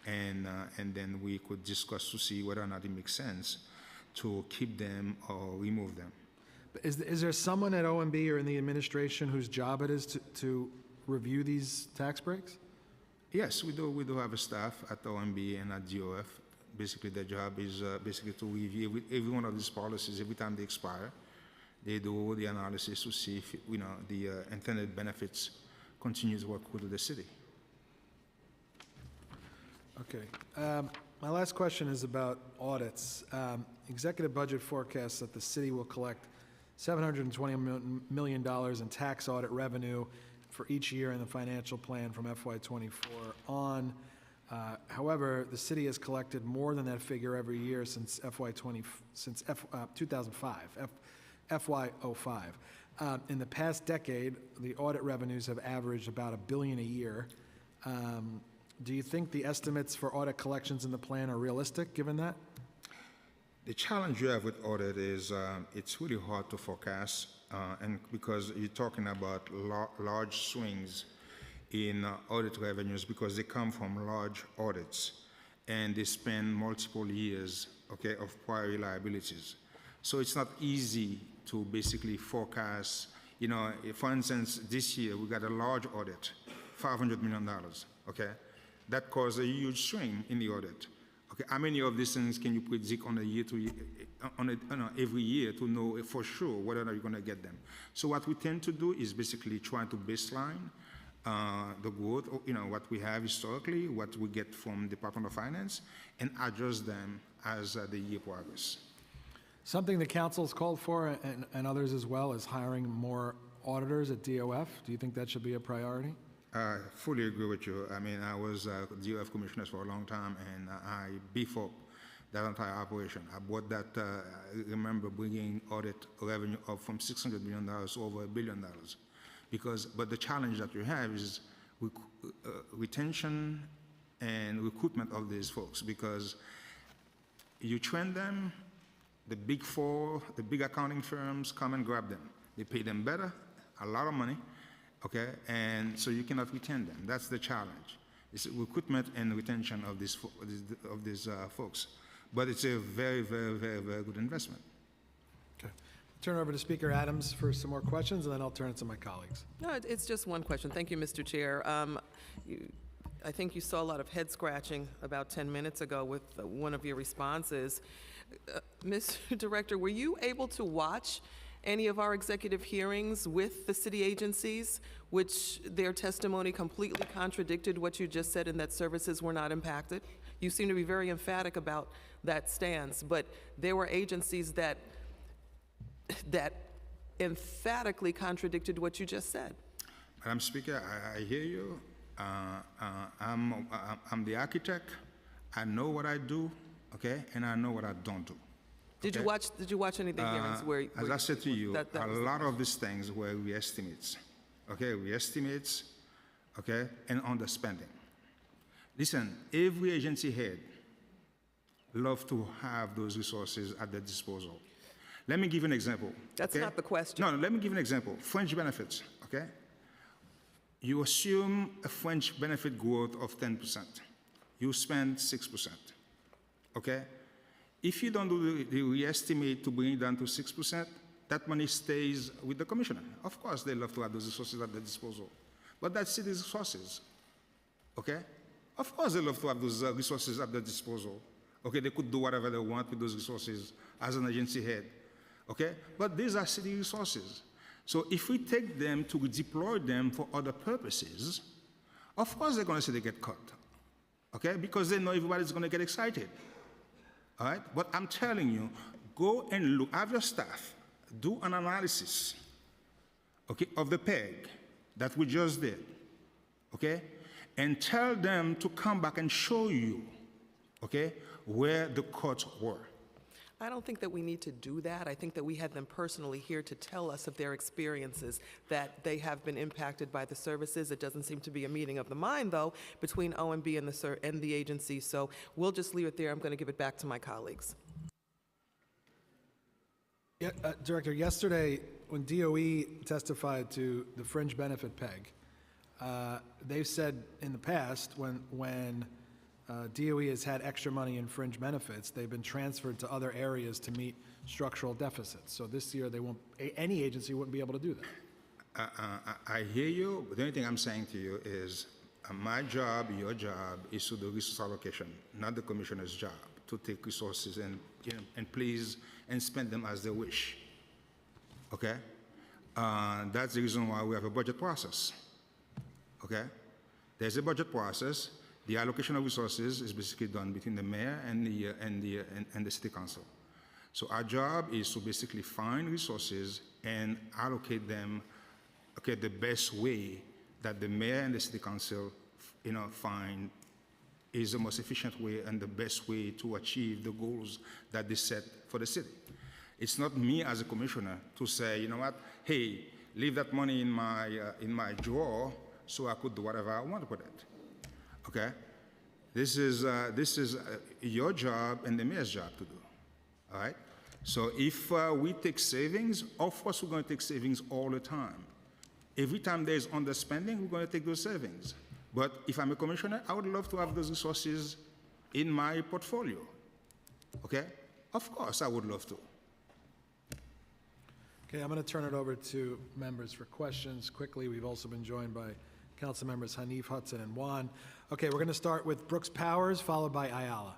and then we could discuss to see whether or not it makes sense to keep them or remove them. Is there someone at OMB or in the administration whose job it is to review these tax breaks? Yes, we do. We do have a staff at OMB and at GOF. Basically, their job is basically to review every one of these policies every time they expire. They do the analysis to see if, you know, the intended benefits continue to work with the city. Okay. My last question is about audits. Executive budget forecasts that the city will collect $720 million in tax audit revenue for each year in the financial plan from FY24 on. However, the city has collected more than that figure every year since 2005, FY05. In the past decade, the audit revenues have averaged about $1 billion a year. Do you think the estimates for audit collections in the plan are realistic, given that? The challenge you have with audit is it's really hard to forecast, and because you're talking about large swings in audit revenues because they come from large audits and they span multiple years, okay, of prior liabilities. So it's not easy to basically forecast. You know, for instance, this year we got a large audit $500 million, okay? That caused a huge swing in the audit. Okay, how many of these things can you predict on a year to year, every year to know for sure whether or not you're going to get them? So what we tend to do is basically try to baseline the growth, what we have historically, what we get from Department of Finance, and adjust them as the year progresses. Something the council's called for, and others as well, is hiring more auditors at DOF. Do you think that should be a priority? I fully agree with you. I mean, I was DOF commissioner for a long time, and I beef up that entire operation. I bought that, I remember bringing audit revenue up from $600 million to over $1 billion. But the challenge that you have is retention and recruitment of these folks, because you train them, the big four, the big accounting firms come and grab them. They pay them better, a lot of money, okay? And so you cannot retain them. That's the challenge. It's recruitment and retention of these folks. But it's a very, very, very, very good investment. Okay. Turn it over to Speaker Adams for some more questions, and then I'll turn it to my colleagues. No, it's just one question. Thank you, Mr. Chair. I think you saw a lot of head scratching about 10 minutes ago with one of your responses. Mr. Director, were you able to watch any of our executive hearings with the city agencies, which their testimony completely contradicted what you just said and that services were not impacted? You seem to be very emphatic about that stance, but there were agencies that emphatically contradicted what you just said. Madam Speaker, I hear you. I'm the architect. I know what I do, okay, and I know what I don't do. Did you watch any of the hearings where? As I said to you, that a was lot of these things were re-estimates, okay, re-estimates, okay, and underspending. Listen, every agency head love to have those resources at their disposal. Let me give you an example. That's okay? not the question. No, let me give you an example. Fringe benefits, okay? You assume a fringe benefit growth of 10%. You spend 6%, okay? If you don't do the re-estimate to bring it down to 6%, that money stays with the commissioner. Of course, they love to have those resources at their disposal, but that's city's resources, okay? Of course, they love to have those resources at their disposal. Okay, they could do whatever they want with those resources as an agency head, okay? But these are city resources. So if we take them to deploy them for other purposes, of course they're gonna say they get cut, okay? Because they know everybody's gonna get excited, all right? But I'm telling you, go and look, have your staff, do an analysis, okay, of the PEG that we just did, okay? And tell them to come back and show you, okay, where the cuts were. I don't think that we need to do that. I think that we had them personally here to tell us of their experiences, that they have been impacted by the services. It doesn't seem to be a meeting of the mind, though, between OMB and the agency. So we'll just leave it there. I'm going to give it back to my colleagues. Yeah, Director, yesterday when DOE testified to the fringe benefit PEG, they've said in the past when DOE has had extra money in fringe benefits, they've been transferred to other areas to meet structural deficits. So this year, they won't. Any agency wouldn't be able to do that. I hear you, but the only thing I'm saying to you is my job, your job, is to do resource allocation, not the commissioner's job, to take resources and, and please and spend them as they wish, okay? That's the reason why we have a budget process, okay? There's a budget process. The allocation of resources is basically done between the mayor and the city council. So our job is to basically find resources and allocate them, okay, the best way that the mayor and the city council, find is the most efficient way and the best way to achieve the goals that they set for the city. It's not me as a commissioner to say, you know what, hey, leave that money in my drawer so I could do whatever I want with it. Okay, this is your job and the mayor's job to do. All right. So if we take savings, of course we're going to take savings all the time. Every time there's underspending, we're going to take those savings. But if I'm a commissioner, I would love to have those resources in my portfolio. Okay, of course I would love to. Okay, I'm going to turn it over to members for questions quickly. We've also been joined by Council members Hanif, Hudson, and Juan. Okay, we're going to start with Brooks Powers, followed by Ayala.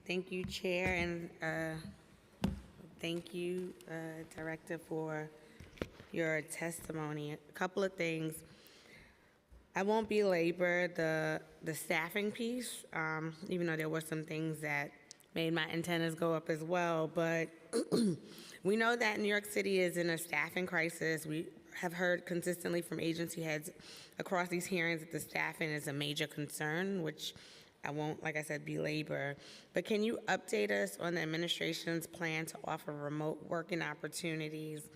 Thank you, Chair, and thank you, Director, for your testimony. A couple of things. I won't belabor the staffing piece, even though there were some things that made my antennas go up as well, but we know that New York City is in a staffing crisis. We have heard consistently from agency heads across these hearings that the staffing is a major concern, which I won't, like I said, belabor. But can you update us on the administration's plan to offer remote working opportunities?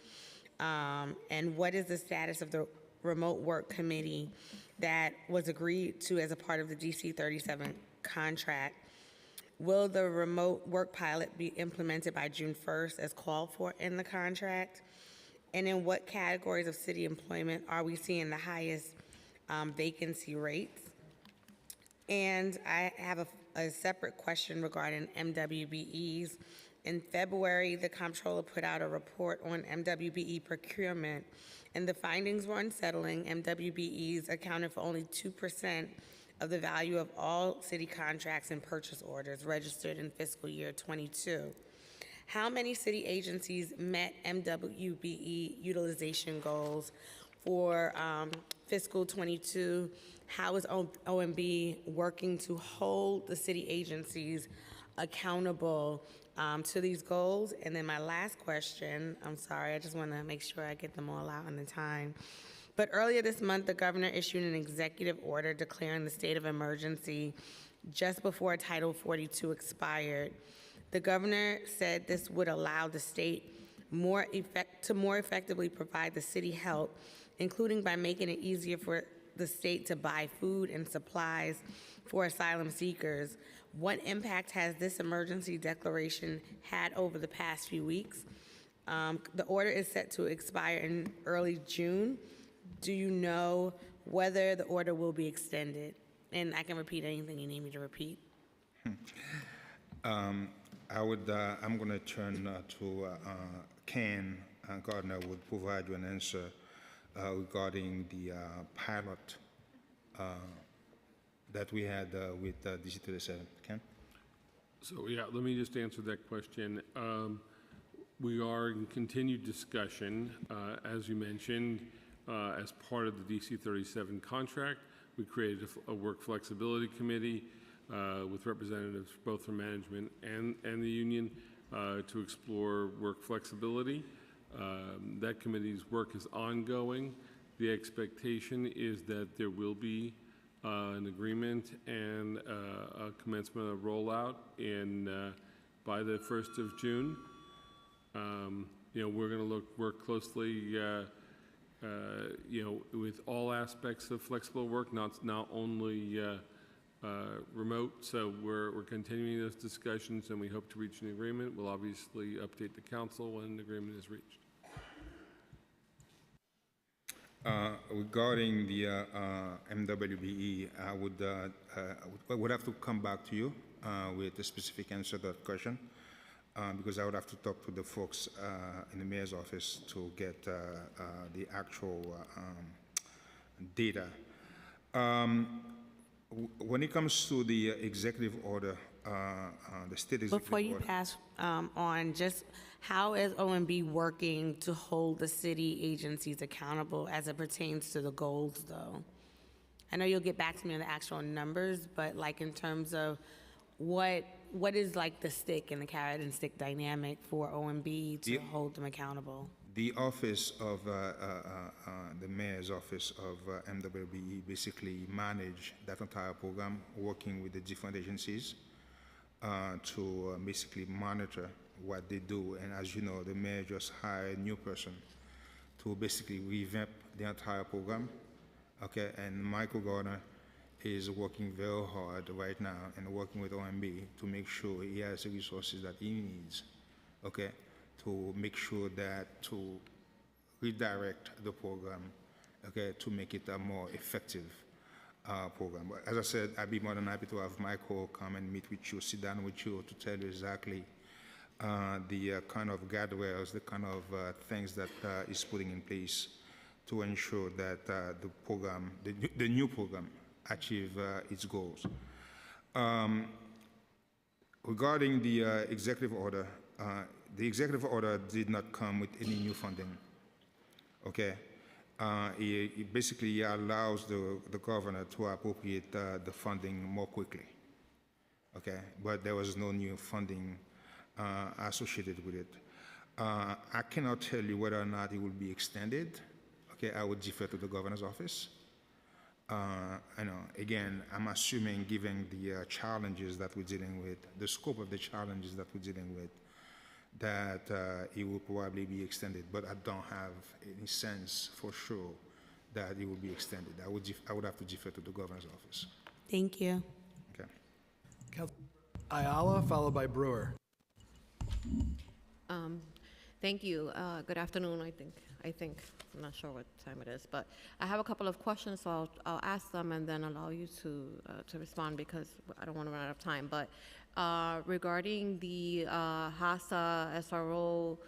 And what is the status of the remote work committee that was agreed to as a part of the DC 37 contract? Will the remote work pilot be implemented by June 1st as called for in the contract? And in what categories of city employment are we seeing the highest vacancy rates? And I have a separate question regarding MWBEs. In February, the Comptroller put out a report on MWBE procurement, and the findings were unsettling. MWBEs accounted for only 2% of the value of all city contracts and purchase orders registered in fiscal year 22. How many city agencies met MWBE utilization goals for fiscal 22? How is OMB working to hold the city agencies accountable to these goals? And then my last question, I'm sorry, I just want to make sure I get them all out on the time. But earlier this month, the governor issued an executive order declaring the state of emergency just before Title 42 expired. The governor said this would allow the state to more effectively provide the city help, including by making it easier for the state to buy food and supplies for asylum seekers. What impact has this emergency declaration had over the past few weeks? The order is set to expire in early June. Do you know whether the order will be extended? And I can repeat anything you need me to repeat. I'm going to turn to Ken Gardner would provide you an answer regarding the pilot that we had with DC 37. Ken? So yeah, let me just answer that question. We are in continued discussion, as you mentioned, as part of the DC 37 contract. We created a work flexibility committee with representatives both from management and the union to explore work flexibility. That committee's work is ongoing. The expectation is that there will be an agreement and a commencement of rollout by the 1st of June. We're going to work closely, with all aspects of flexible work, not only remote. So we're continuing those discussions, and we hope to reach an agreement. We'll obviously update the council when an agreement is reached. Regarding the MWBE, I would have to come back to you with a specific answer to that question because I would have to talk to the folks in the mayor's office to get the actual data. When it comes to the executive order, the state executive Before you order, pass on, just how is OMB working to hold the city agencies accountable as it pertains to the goals, though? I know you'll get back to me on the actual numbers, but like in terms of what is like the stick and the carrot and stick dynamic for OMB to hold them accountable? the office of the mayor's office of MWBE basically manage that entire program, working with the different agencies to basically monitor what they do. And as you know, the mayor just hired a new person to basically revamp the entire program. Okay, and Michael Gardner is working very hard right now and working with OMB to make sure he has the resources that he needs, okay, to make sure that to redirect the program, okay, to make it a more effective program. But as I said, I'd be more than happy to have Michael come and meet with you, sit down with you to tell you exactly the kind of guardrails, the kind of things that is putting in place to ensure that the program, the new program, achieve its goals. Regarding the executive order did not come with any new funding. Okay, it basically allows the governor to appropriate the funding more quickly. Okay, but there was no new funding associated with it. I cannot tell you whether or not it will be extended. Okay, I would defer to the governor's office. I know, again, I'm assuming, given the challenges that we're dealing with, the scope of the challenges that we're dealing with, that it will probably be extended, but I don't have any sense for sure that it will be extended. I would have to defer to the governor's office. Thank you. Okay. Councilor Ayala, followed by Brewer. Thank you. Good afternoon, I think. I'm not sure what time it is, but I have a couple of questions, so I'll ask them and then allow you to respond because I don't want to run out of time. But regarding the HASA SRO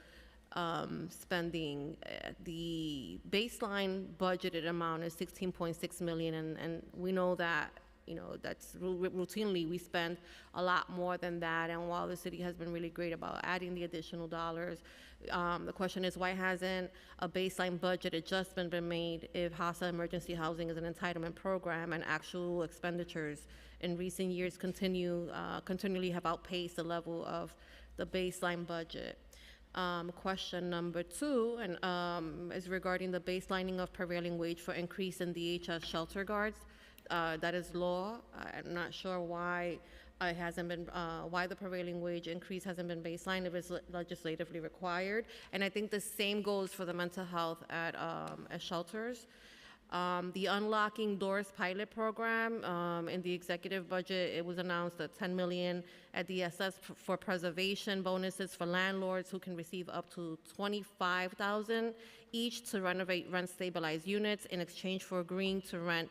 spending, the baseline budgeted amount is 16.6 million, and we know that, you know, that's routinely we spend a lot more than that. And while the city has been really great about adding the additional dollars, the question is, why hasn't a baseline budget adjustment been made if HASA emergency housing is an entitlement program and actual expenditures in recent years continually have outpaced the level of the baseline budget? Question number 2 is regarding the baselining of prevailing wage for increase in DHS shelter guards. That is law. I'm not sure why it hasn't been, why the prevailing wage increase hasn't been baselined if it's legislatively required. And I think the same goes for the mental health at shelters. The Unlocking Doors pilot program, in the executive budget, it was announced that $10 million at DSS for preservation bonuses for landlords who can receive up to $25,000 each to renovate rent-stabilized units in exchange for agreeing to rent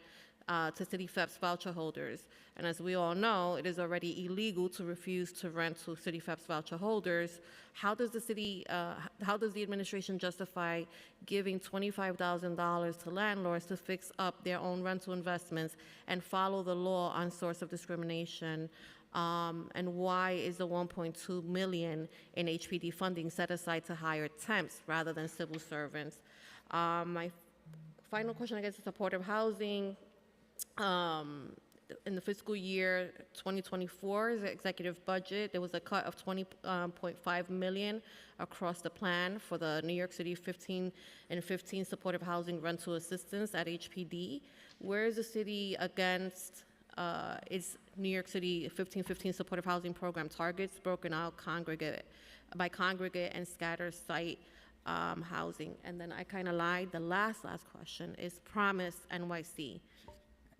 to City FEPS voucher holders. And as we all know, it is already illegal to refuse to rent to City FEPS voucher holders. How does the administration justify giving $25,000 to landlords to fix up their own rental investments and follow the law on source of discrimination? And why is the $1.2 million in HPD funding set aside to hire temps rather than civil servants? My final question, I guess, is supportive housing. In the fiscal year 2024's executive budget, there was a cut of $20.5 million across the plan for the New York City 15 and 15 supportive housing rental assistance at HPD. Where is the city against its New York City 1515 supportive housing program targets broken out by congregate and scatter site housing? And then I kind of lied. The last question is Promise NYC.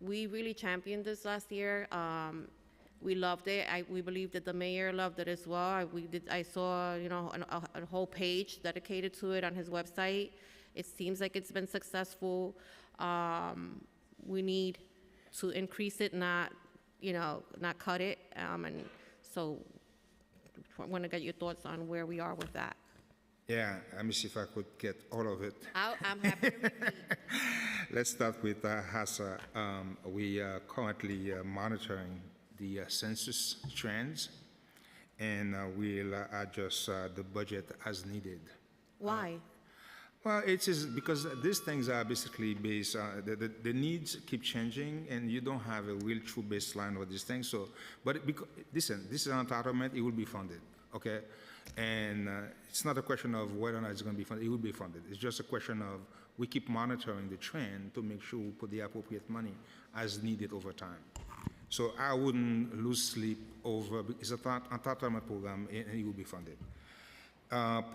We really championed this last year. We loved it. We believe that the mayor loved it as well. I saw, you know, a whole page dedicated to it on his website. It seems like it's been successful. We need to increase it, not cut it. And so I want to get your thoughts on where we are with that. Yeah, let me see if I could get all of it. I'm happy to repeat. Let's start with HASA. We are currently monitoring the census trends, and we'll adjust the budget as needed. Why? Well, it is because these things are basically based on the needs keep changing, and you don't have a real true baseline of these things. So, but listen, this is an entitlement; it will be funded, okay? And it's not a question of whether or not it's going to be funded. It will be funded. It's just a question of we keep monitoring the trend to make sure we put the appropriate money as needed over time. So I wouldn't lose sleep over, it's an entitlement program, and it will be funded.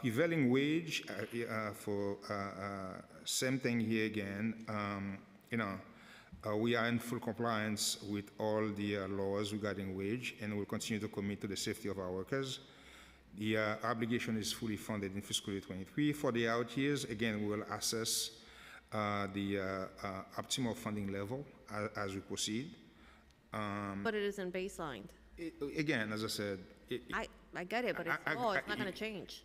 Prevailing wage, for same thing here again. We are in full compliance with all the laws regarding wage, and we'll continue to commit to the safety of our workers. The obligation is fully funded in fiscal year 23. For the out years, again, we will assess the optimal funding level as we proceed. But it isn't baselined. Again, as I said, I get it, but it's law, it's not gonna change.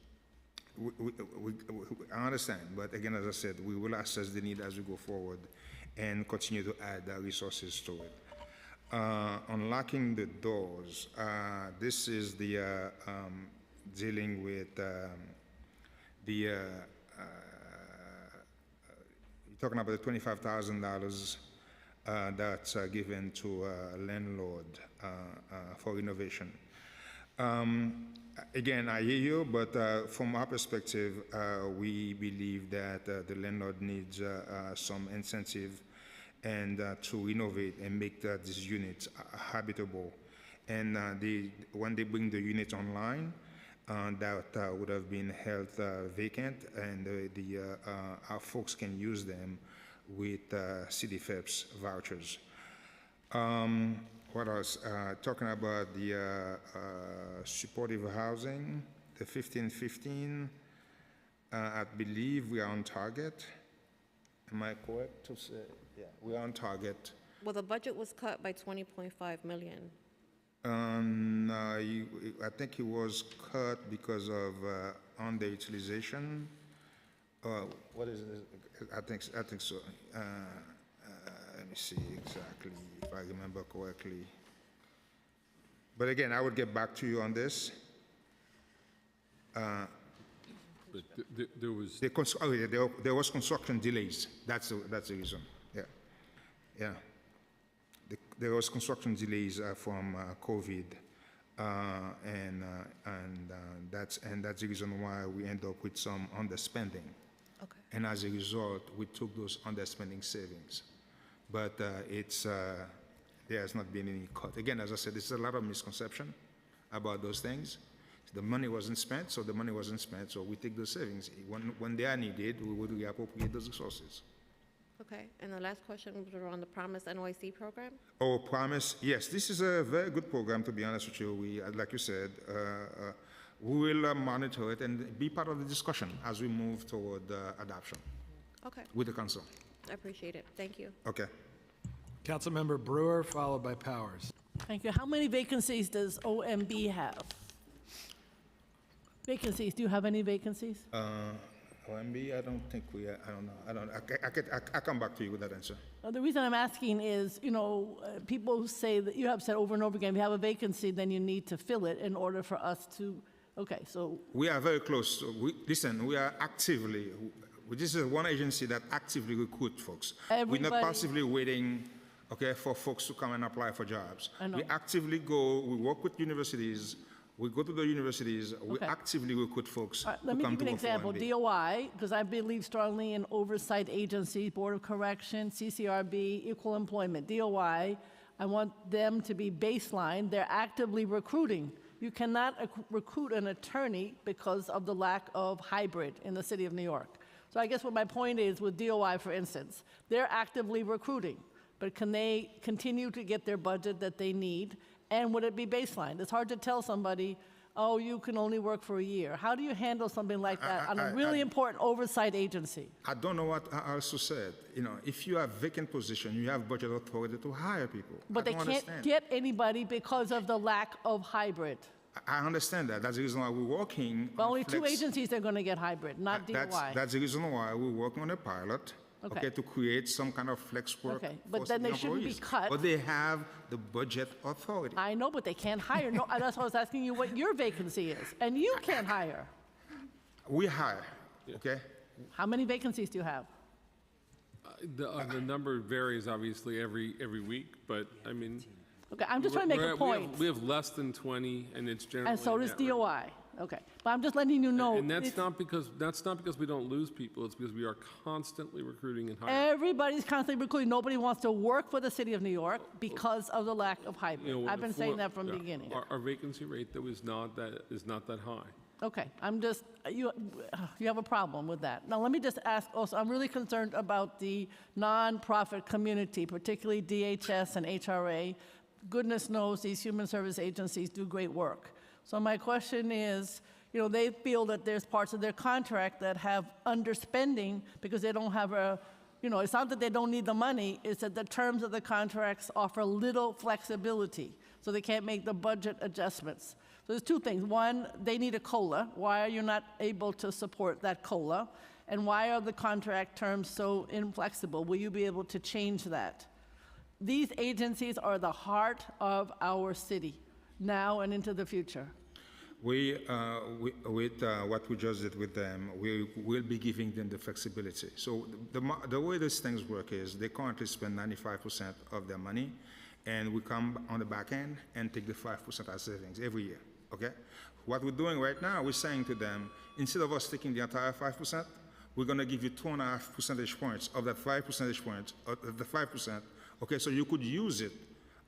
I understand, but again, as I said, we will assess the need as we go forward and continue to add resources to it. Unlocking the doors, this is the dealing with you're talking about the $25,000 that's given to a landlord for renovation. Again, I hear you, but from our perspective, we believe that the landlord needs some incentive and to renovate and make these units habitable. And when they bring the unit online, that would have been held vacant, and our folks can use them with city FEPS vouchers. What else? Talking about the supportive housing, the 1515, I believe we are on target. Am I correct to say? Yeah, we are on target. Well, the budget was cut by 20.5 million. No, I think it was cut because of underutilization. What is it? I think so. Let me see exactly if I remember correctly. But again, I would get back to you on this. But there was, There was construction delays. That's the reason. Yeah. There was construction delays from COVID, and that's the reason why we end up with some underspending. Okay. And as a result, we took those underspending savings. But there has not been any cut. Again, as I said, there's a lot of misconception about those things. The money wasn't spent, so the money wasn't spent, so we take those savings. When they are needed, we would reappropriate those resources. Okay, and the last question was around the Promise NYC program? Oh, Promise, yes, this is a very good program, to be honest with you. We, like you said, we will monitor it and be part of the discussion as we move toward adoption Okay, with the council. I appreciate it. Thank you. Okay. Councilmember Brewer, followed by Powers. Thank you. How many vacancies does OMB have? Vacancies, do you have any vacancies? OMB, I don't think we, I don't know. I come back to you with that answer. The reason I'm asking is, people say that you have said over and over again, if you have a vacancy, then you need to fill it in order for us to, okay, so. We are very close. Listen, we are actively, this is one agency that actively recruit folks. We're not passively waiting, okay, for folks to come and apply for jobs. I know. We actively go, we work with universities, we go to the universities, we actively recruit folks. All right, let me give you an example. DOI, because I believe strongly in oversight agencies, Board of Corrections, CCRB, equal employment. DOI, I want them to be baseline. They're actively recruiting. You cannot recruit an attorney because of the lack of hybrid in the city of New York. So I guess what my point is with DOI, for instance, they're actively recruiting, but can they continue to get their budget that they need? And would it be baseline? It's hard to tell somebody, oh, you can only work for a year. How do you handle something like that on a really important oversight agency? I don't know what I also said. If you have vacant position, you have budget authority to hire people. But they can't get anybody because of the lack of hybrid. I understand that. That's the reason why we're working. But only two agencies are going to get hybrid, not DOI. That's the reason why we're working on a pilot. Okay, to create some kind of flex work. Okay, but then they shouldn't be cut. But they have the budget authority. I know, but they can't hire. No, that's why I was asking you what your vacancy is, and you can't hire. We hire, okay? How many vacancies do you have? the number varies obviously every week, but I mean. Okay, I'm just trying to make a point. We have less than 20, and it's generally. And so does DOI. Okay, but I'm just letting you know. And that's not because we don't lose people. It's because we are constantly recruiting and hiring. Everybody's constantly recruiting. Nobody wants to work for the city of New York because of the lack of hybrid. I've been saying that from the beginning. Our vacancy rate though is not that high. Okay, I'm just, you have a problem with that. Now, let me just ask also, I'm really concerned about the nonprofit community, particularly DHS and HRA. Goodness knows these human service agencies do great work. So my question is, they feel that there's parts of their contract that have underspending because they don't have a it's not that they don't need the money, it's that the terms of the contracts offer little flexibility, so they can't make the budget adjustments. So there's two things. One, they need a COLA. Why are you not able to support that COLA? And why are the contract terms so inflexible? Will you be able to change that? These agencies are the heart of our city, now and into the future. With what we just did with them, we will be giving them the flexibility. So the way these things work is they currently spend 95% of their money, and we come on the back end and take the 5% as savings every year, okay? What we're doing right now, we're saying to them, instead of us taking the entire 5%, we're gonna give you 2.5 percentage points of that 5 percentage points, of the 5%, okay? So you could use it,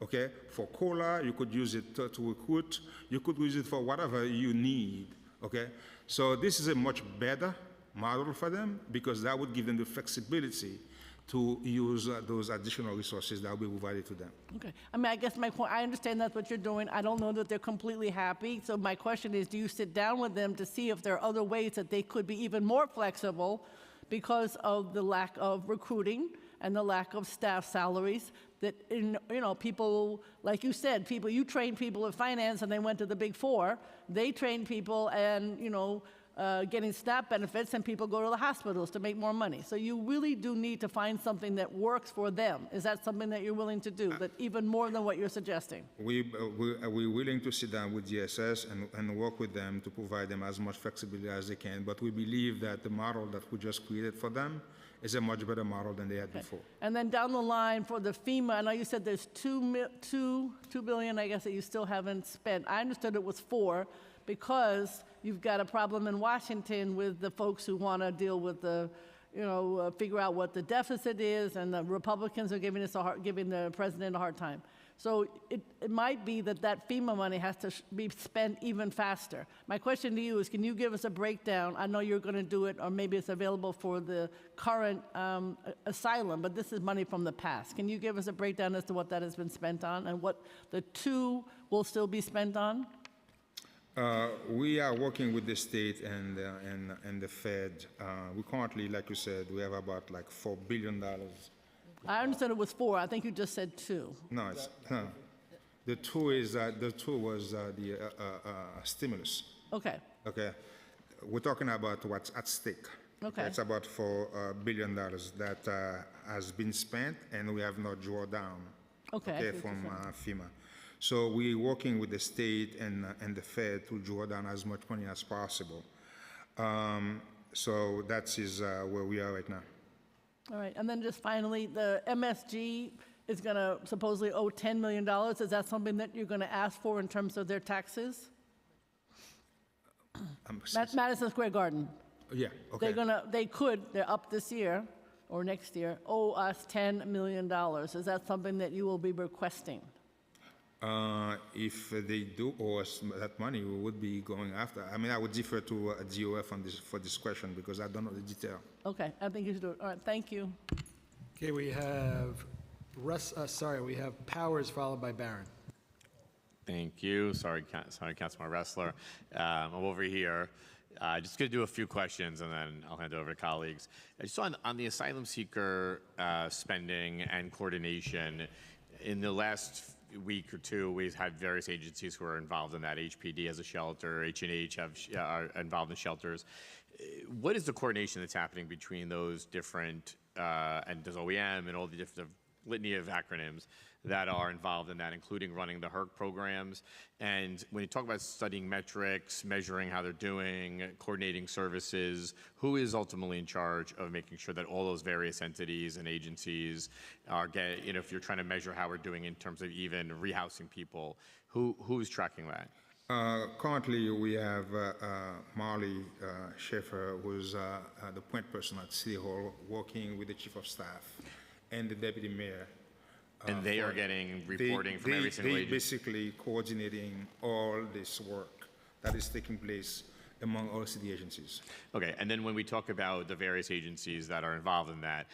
okay, for COLA, you could use it to recruit, you could use it for whatever you need, okay? So this is a much better model for them because that would give them the flexibility to use those additional resources that will be provided to them. Okay. I mean, I guess my point, I understand that's what you're doing. I don't know that they're completely happy. So my question is, do you sit down with them to see if there are other ways that they could be even more flexible because of the lack of recruiting and the lack of staff salaries that, people, like you said, you train people in finance and they went to the Big Four. They train people and, getting SNAP benefits, and people go to the hospitals to make more money. So you really do need to find something that works for them. Is that something that you're willing to do, that even more than what you're suggesting? We're willing to sit down with DSS and work with them to provide them as much flexibility as they can, but we believe that the model that we just created for them is a much better model than they had before. And then down the line for the FEMA, I know you said there's $2 billion, I guess, that you still haven't spent. I understood it was $4 billion because you've got a problem in Washington with the folks who want to deal with the, figure out what the deficit is, and the Republicans are giving the president a hard time. So it might be that FEMA money has to be spent even faster. My question to you is, can you give us a breakdown? I know you're going to do it, or maybe it's available for the current asylum, but this is money from the past. Can you give us a breakdown as to what that has been spent on and what the 2 will still be spent on? We are working with the state and the Fed. We currently, like you said, we have about like $4 billion. I understood it was 4. I think you just said 2. No, the 2 is the 2 was the stimulus. Okay. Okay, we're talking about what's at stake. Okay. It's about $4 billion that has been spent, and we have not drawn down. Okay. From FEMA. So we're working with the state and the Fed to draw down as much money as possible. So that is where we are right now. All right, and then just finally, the MSG is going to supposedly owe $10 million. Is that something that you're going to ask for in terms of their taxes? Madison Square Garden. Yeah, okay. They're up this year or next year, owe us $10 million. Is that something that you will be requesting? If they do owe us that money, we would be going after. I mean, I would defer to DOF on this for this question because I don't know the detail. Okay, I think you should do it. All right, thank you. Okay, we have we have Powers followed by Barron. Thank you. Sorry, Councilman Ressler. I'm over here. Just going to do a few questions, and then I'll hand it over to colleagues. Just on the asylum seeker spending and coordination, in the last week or two, we've had various agencies who are involved in that. HPD has a shelter, H&H are involved in shelters. What is the coordination that's happening between those different, and does OEM and all the different litany of acronyms that are involved in that, including running the HERC programs? And when you talk about studying metrics, measuring how they're doing, coordinating services, who is ultimately in charge of making sure that all those various entities and agencies are if you're trying to measure how we're doing in terms of even rehousing people, who's tracking that? Currently, we have Marley Schaefer, who's the point person at City Hall, working with the Chief of Staff and the Deputy Mayor. And they are getting reporting from every single agency? Basically coordinating all this work that is taking place among all city agencies. Okay, and then when we talk about the various agencies that are involved in that,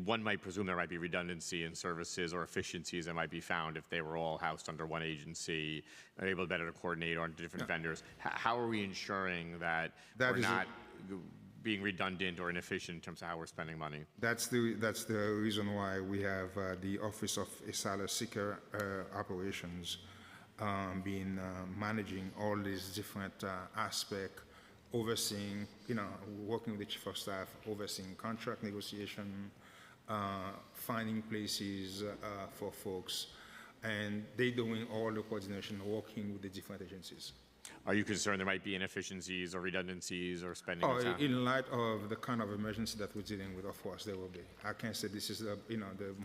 one might presume there might be redundancy in services or efficiencies that might be found if they were all housed under one agency, are able better to coordinate on different vendors. How are we ensuring that we're not being redundant or inefficient in terms of how we're spending money. That's the reason why we have the Office of Asylum Seeker Operations being managing all these different aspects, overseeing, working with the Chief of Staff, overseeing contract negotiation, finding places for folks, and they doing all the coordination, working with the different agencies. Are you concerned there might be inefficiencies or redundancies or spending? In light of the kind of emergency that we're dealing with, of course, there will be. I can't say this is the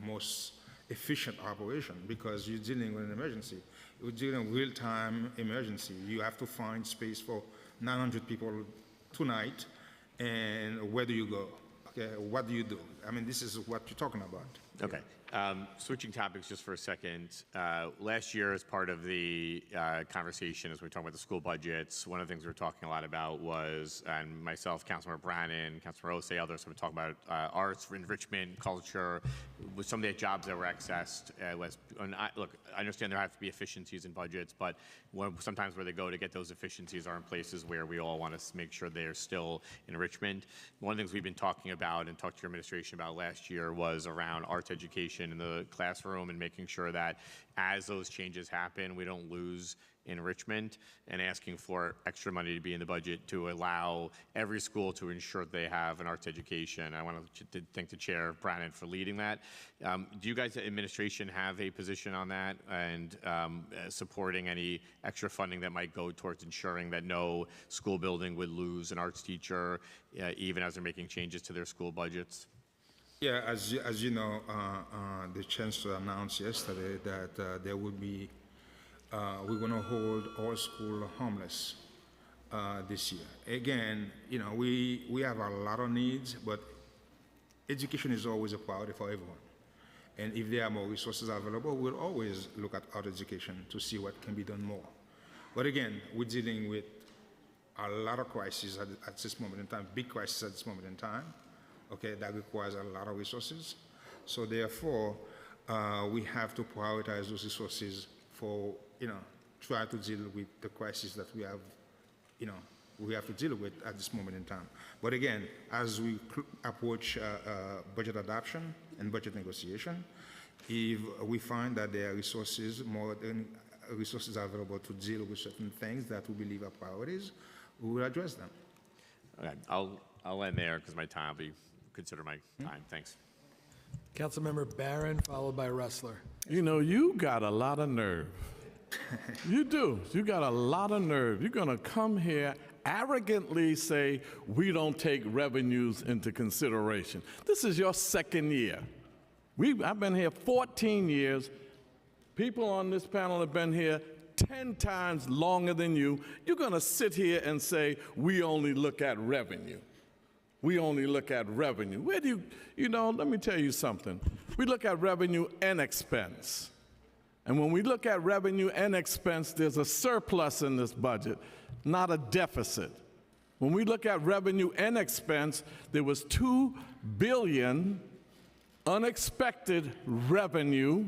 most efficient operation because you're dealing with an emergency. You're dealing with real-time emergency. You have to find space for 900 people tonight, and where do you go? Okay, what do you do? I mean, this is what you're talking about. Okay. Switching topics just for a second. Last year, as part of the conversation, as we were talking about the school budgets, one of the things we were talking a lot about was, and myself, Councilmember Brannan, Councilmember Osei, others have been talking about arts, enrichment, culture, with some of the jobs that were accessed. Look, I understand there have to be efficiencies in budgets, but sometimes where they go to get those efficiencies are in places where we all want to make sure they're still enrichment. One of the things we've been talking about and talked to your administration about last year was around arts education in the classroom and making sure that as those changes happen, we don't lose enrichment, and asking for extra money to be in the budget to allow every school to ensure they have an arts education. I want to thank the Chair, Brannan, for leading that. Do you guys, the administration, have a position on that and supporting any extra funding that might go towards ensuring that no school building would lose an arts teacher, even as they're making changes to their school budgets? Yeah, as you know, the Chancellor announced yesterday that there will be, we're going to hold all school homeless this year. Again, we have a lot of needs, but education is always a priority for everyone. And if there are more resources available, we'll always look at art education to see what can be done more. But again, we're dealing with a lot of crises at this moment in time, big crises at this moment in time. Okay, that requires a lot of resources. So therefore, we have to prioritize those resources for, try to deal with the crisis that we have, we have to deal with at this moment in time. But again, as we approach budget adoption and budget negotiation, if we find that there are resources, more than resources available to deal with certain things that we believe are priorities, we will address them. Okay, I'll end there because my time will be consider my time. Thanks. Councilmember Barron, followed by Ressler. You got a lot of nerve. You do. You got a lot of nerve. You're going to come here arrogantly say, we don't take revenues into consideration. This is your second year. I've been here 14 years. People on this panel have been here 10 times longer than you. You're going to sit here and say, we only look at revenue. We only look at revenue. Where do let me tell you something. We look at revenue and expense. And when we look at revenue and expense, there's a surplus in this budget, not a deficit. When we look at revenue and expense, there was $2 billion unexpected revenue,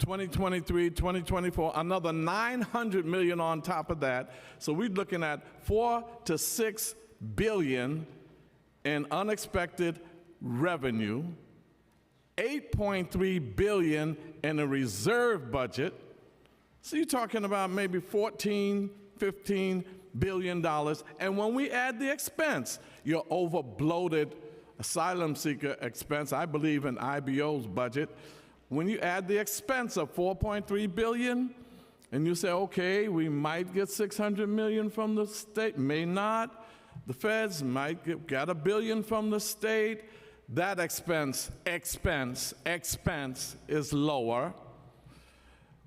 2023, 2024, another $900 million on top of that. So we're looking at $4 to $6 billion in unexpected revenue, $8.3 billion in a reserve budget. So you're talking about maybe $14, $15 billion. And when we add the expense, your over-bloated asylum seeker expense, I believe in IBO's budget, when you add the expense of $4.3 billion, and you say, okay, we might get $600 million from the state, may not. The feds might get $1 billion from the state. That expense is lower.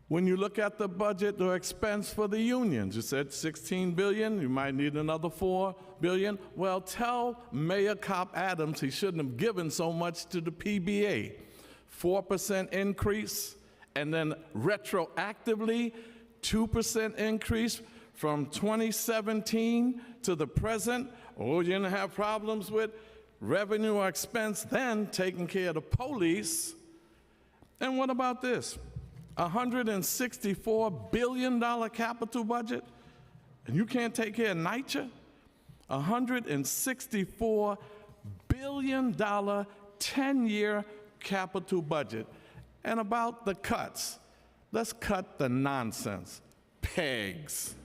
When you look at the budget or expense for the unions, you said $16 billion, you might need another $4 billion. Well, tell Mayor Cop Adams he shouldn't have given so much to the PBA. 4% increase, and then retroactively, 2% increase from 2017 to the present. Oh, you're gonna have problems with revenue or expense then taking care of the police. And what about this? $164 billion capital budget, and you can't take care of NYCHA? $164 billion 10-year capital budget. And about the cuts, let's cut the nonsense. Pegs,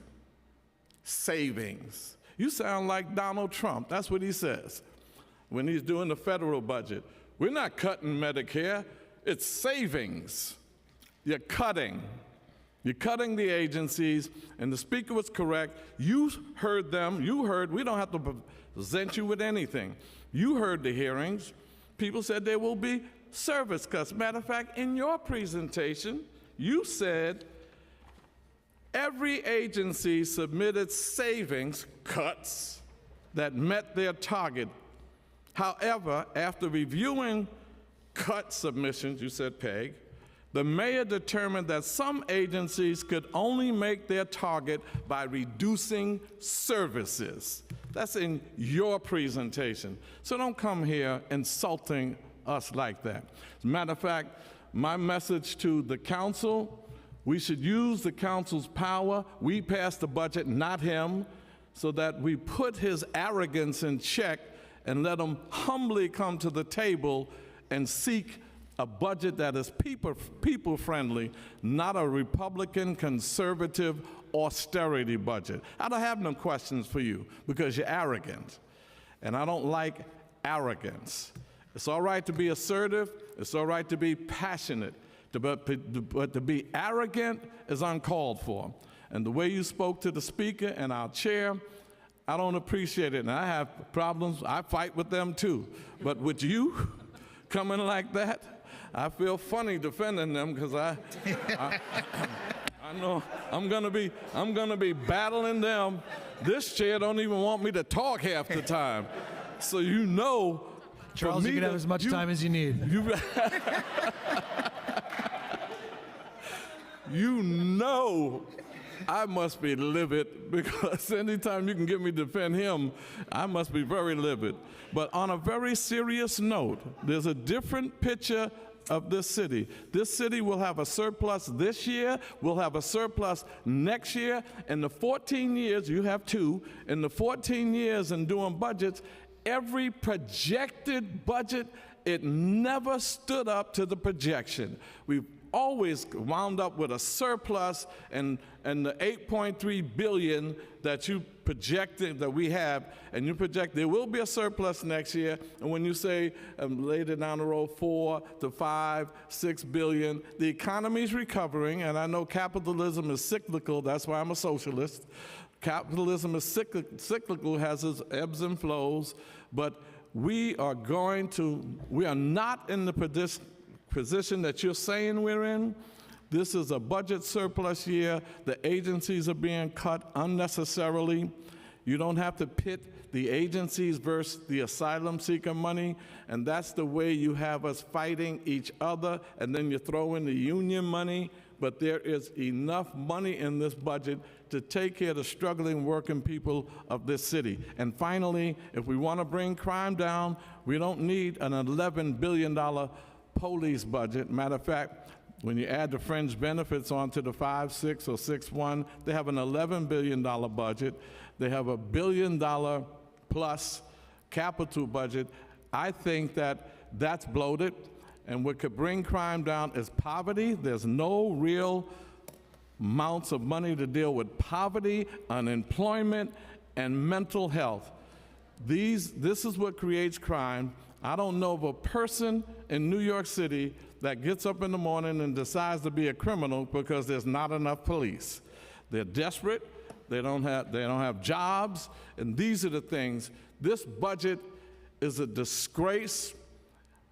savings. You sound like Donald Trump. That's what he says when he's doing the federal budget. We're not cutting Medicare, it's savings. You're cutting. You're cutting the agencies, and the speaker was correct. You heard them. You heard, we don't have to present you with anything. You heard the hearings. People said there will be service cuts. Matter of fact, in your presentation, you said every agency submitted savings cuts that met their target. However, after reviewing cut submissions, you said PEG, the mayor determined that some agencies could only make their target by reducing services. That's in your presentation. So don't come here insulting us like that. As a matter of fact, my message to the council, we should use the council's power. We passed the budget, not him, so that we put his arrogance in check and let him humbly come to the table and seek a budget that is people-friendly, not a Republican, conservative, austerity budget. I don't have no questions for you because you're arrogant, and I don't like arrogance. It's all right to be assertive. It's all right to be passionate, but to be arrogant is uncalled for. And the way you spoke to the speaker and our chair, I don't appreciate it. And I have problems. I fight with them too. But with you coming like that, I feel funny defending them because I know I'm gonna be battling them. This chair don't even want me to talk half the time. So you know, Charles, you can have as much time as you need. You know I must be livid because anytime you can get me to defend him, I must be very livid. But on a very serious note, there's a different picture of this city. This city will have a surplus this year, we'll have a surplus next year. In the 14 years, you have two, in the 14 years in doing budgets, every projected budget, it never stood up to the projection. We've always wound up with a surplus, and the $8.3 billion that you projected that we have, and you project there will be a surplus next year, and when you say later down the road 4 to 5, 6 billion, the economy's recovering, and I know capitalism is cyclical, that's why I'm a socialist. Capitalism is cyclical, has its ebbs and flows, but we are not in the position that you're saying we're in. This is a budget surplus year. The agencies are being cut unnecessarily. You don't have to pit the agencies versus the asylum seeker money, and that's the way you have us fighting each other, and then you throw in the union money, but there is enough money in this budget to take care of the struggling working people of this city. And finally, if we want to bring crime down, we don't need an $11 billion police budget. Matter of fact, when you add the fringe benefits onto the 5.6 or 6.1, they have an $11 billion budget. They have a $1 billion plus capital budget. I think that that's bloated, and what could bring crime down is poverty. There's no real amounts of money to deal with poverty, unemployment, and mental health. This is what creates crime. I don't know of a person in New York City that gets up in the morning and decides to be a criminal because there's not enough police. They're desperate, they don't have jobs, and these are the things. This budget is a disgrace.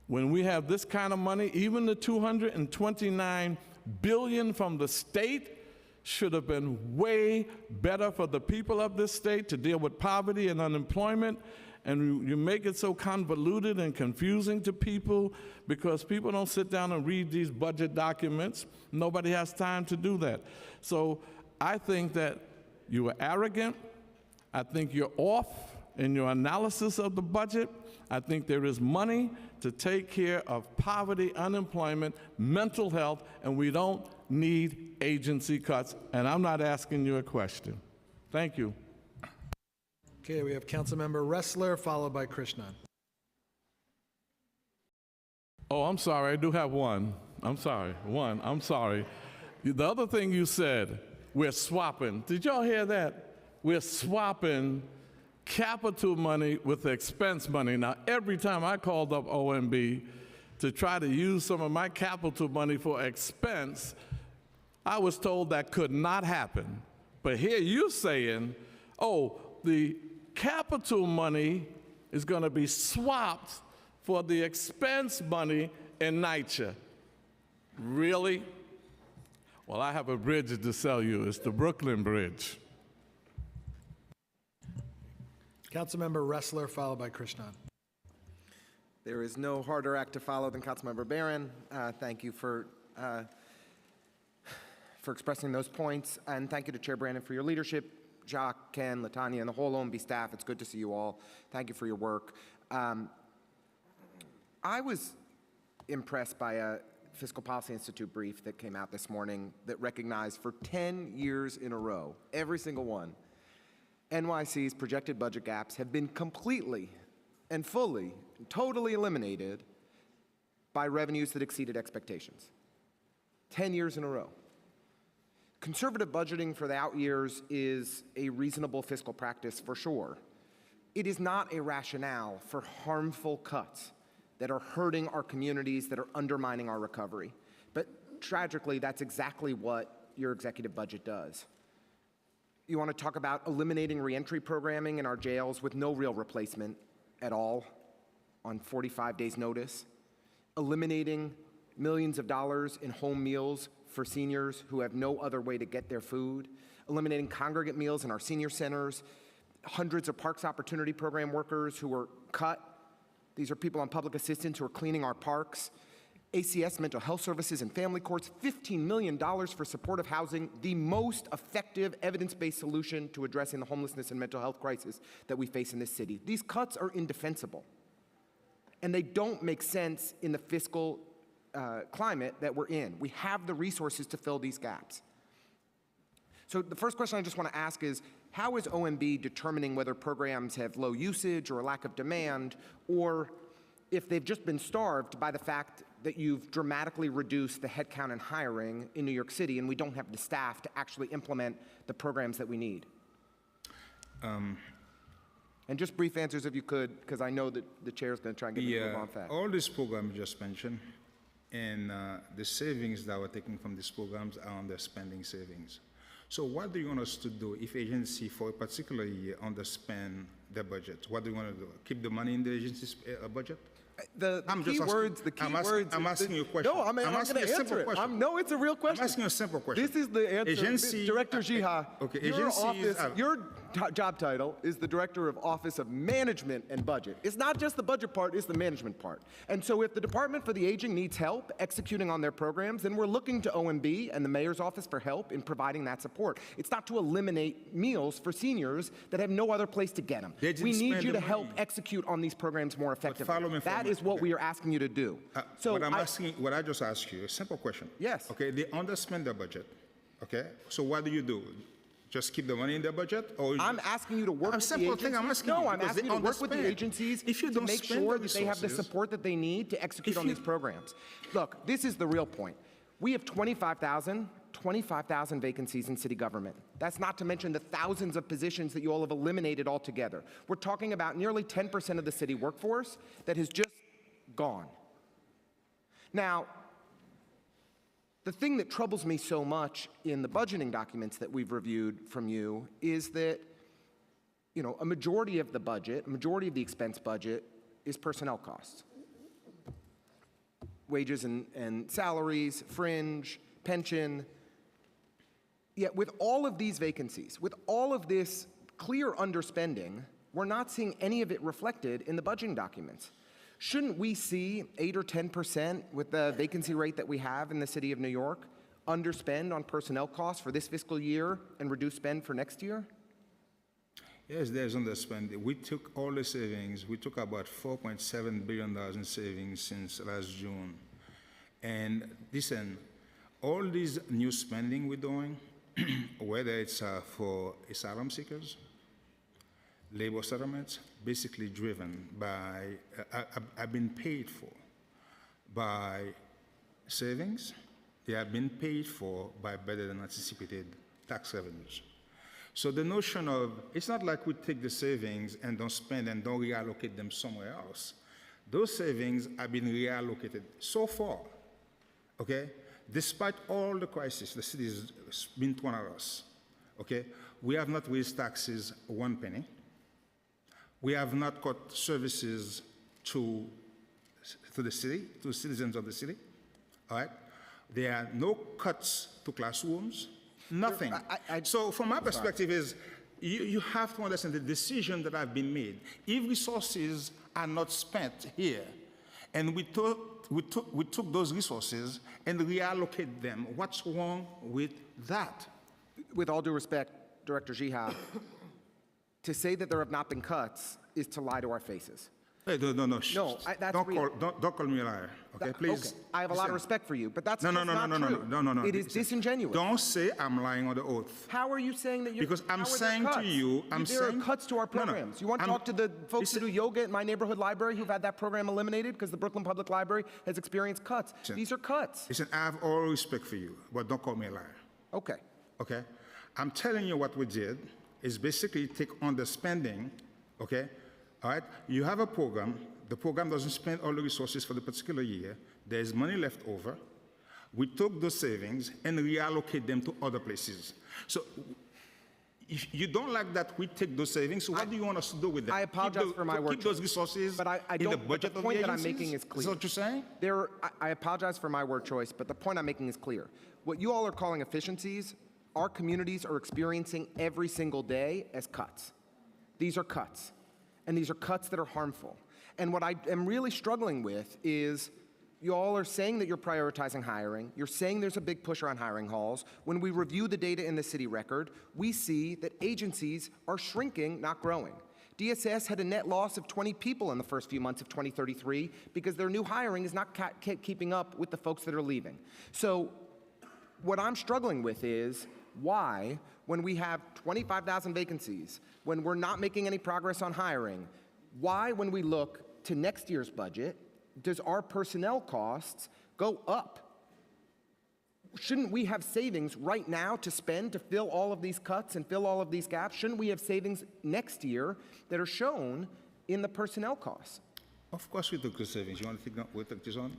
When we have this kind of money, even the $229 billion from the state should have been way better for the people of this state to deal with poverty and unemployment. And you make it so convoluted and confusing to people because people don't sit down and read these budget documents. Nobody has time to do that. So I think that you are arrogant. I think you're off in your analysis of the budget. I think there is money to take care of poverty, unemployment, mental health, and we don't need agency cuts. And I'm not asking you a question. Thank you. Okay, we have Councilmember Wrestler, followed by Krishnan. Oh, I'm sorry, I do have one. I'm sorry, one, I'm sorry. The other thing you said, we're swapping. Did y'all hear that? We're swapping capital money with expense money. Now, every time I called up OMB to try to use some of my capital money for expense, I was told that could not happen. But here you're saying, oh, the capital money is going to be swapped for the expense money in NYCHA. Really? Well, I have a bridge to sell you. It's the Brooklyn Bridge. Councilmember Wrestler, followed by Krishnan. There is no harder act to follow than Councilmember Barron. Thank you for expressing those points, and thank you to Chair Brandon for your leadership. Jacques, Ken, Latanya, and the whole OMB staff, it's good to see you all. Thank you for your work. I was impressed by a Fiscal Policy Institute brief that came out this morning that recognized for 10 years in a row, every single one, NYC's projected budget gaps have been completely and fully, totally eliminated by revenues that exceeded expectations. 10 years in a row. Conservative budgeting for the out years is a reasonable fiscal practice for sure. It is not a rationale for harmful cuts that are hurting our communities, that are undermining our recovery. But tragically, that's exactly what your executive budget does. You want to talk about eliminating reentry programming in our jails with no real replacement at all on 45 days' notice, eliminating millions of dollars in home meals for seniors who have no other way to get their food, eliminating congregate meals in our senior centers, hundreds of Parks Opportunity Program workers who were cut. These are people on public assistance who are cleaning our parks. ACS, mental health services, and family courts, $15 million for supportive housing, the most effective evidence-based solution to addressing the homelessness and mental health crisis that we face in this city. These cuts are indefensible, and they don't make sense in the fiscal climate that we're in. We have the resources to fill these gaps. So the first question I just want to ask is, how is OMB determining whether programs have low usage or a lack of demand, or if they've just been starved by the fact that you've dramatically reduced the headcount and hiring in New York City and we don't have the staff to actually implement the programs that we need? And just brief answers if you could, because I know that the chair is going to try and get me to move on fast. All these programs you just mentioned, and the savings that we're taking from these programs are on the spending savings. So what do you want us to do if agency for a particular year underspend their budget? What do you want to do? Keep the money in the agency's budget? I'm asking you a question. No, I'm going to answer it. No, it's a real question. I'm asking you a simple question. This is the answer. Agency, Director Jiha, okay, your job title is the Director of Office of Management and Budget. It's not just the budget part, it's the management part. And so if the Department for the Aging needs help executing on their programs, then we're looking to OMB and the Mayor's Office for help in providing that support. It's not to eliminate meals for seniors that have no other place to get them. We need you to help execute on these programs more effectively. That is what we are asking you to do. So what I just asked you, a simple question. Yes. Okay, they underspend their budget. Okay, so what do? Just keep the money in their budget, or I'm asking you to work with the agencies. I'm asking you to work with the agencies to make sure that they have the support that they need to execute on these programs. Look, this is the real point. We have 25,000 vacancies in city government. That's not to mention the thousands of positions that you all have eliminated altogether. We're talking about nearly 10% of the city workforce that has just gone. Now, the thing that troubles me so much in the budgeting documents that we've reviewed from you is that, a majority of the budget, a majority of the expense budget is personnel costs. Wages and salaries, fringe, pension. Yet with all of these vacancies, with all of this clear underspending, we're not seeing any of it reflected in the budgeting documents. Shouldn't we see 8 or 10% with the vacancy rate that we have in the city of New York underspend on personnel costs for this fiscal year and reduce spend for next year? Yes, there's underspending. We took all the savings. We took about $4.7 billion in savings since last June. And listen, all these new spending we're doing, whether it's for asylum seekers, labor settlements, basically driven by, have been paid for by savings. They have been paid for by better than anticipated tax revenues. So the notion of, it's not like we take the savings and don't spend and don't reallocate them somewhere else. Those savings have been reallocated so far, okay? Despite all the crisis the city has been thrown at us, okay? We have not raised taxes 1 penny. We have not cut services to the city, to the citizens of the city, all right? There are no cuts to classrooms, nothing. So from my perspective is, you have to understand the decision that have been made. If resources are not spent here, and we took those resources and reallocate them, what's wrong with that? With all due respect, Director Jihad, to say that there have not been cuts is to lie to our faces. Hey, no, shh. No, that's don't call me a liar, okay, please. Okay. I have a lot of respect for you, but that's No. It is disingenuous. Don't say I'm lying on the oath. How are you saying that you're... Because I'm saying to you, there are cuts to our programs. You want to talk to the folks who do yoga at my neighborhood library who've had that program eliminated because the Brooklyn Public Library has experienced cuts. These are cuts. Listen, I have all respect for you, but don't call me a liar. Okay. Okay? I'm telling you what we did is basically take underspending, okay? All right? You have a program. The program doesn't spend all the resources for the particular year. There's money left over. We took those savings and reallocate them to other places. So if you don't like that we take those savings, so what do you want us to do with them? I apologize for my word Keep those resources but in the budget the of point the that I'm agencies? making is clear. Is that what you're saying? I apologize for my word choice, but the point I'm making is clear. What you all are calling efficiencies, our communities are experiencing every single day as cuts. These are cuts, and these are cuts that are harmful. And what I am really struggling with is you all are saying that you're prioritizing hiring. You're saying there's a big push around hiring halls. When we review the data in the city record, we see that agencies are shrinking, not growing. DSS had a net loss of 20 people in the first few months of 2033 because their new hiring is not keeping up with the folks that are leaving. So what I'm struggling with is why, when we have 25,000 vacancies, when we're not making any progress on hiring, why, when we look to next year's budget, does our personnel costs go up? Shouldn't we have savings right now to spend to fill all of these cuts and fill all of these gaps? Shouldn't we have savings next year that are shown in the personnel costs? Of course we took the savings. You want to take this on?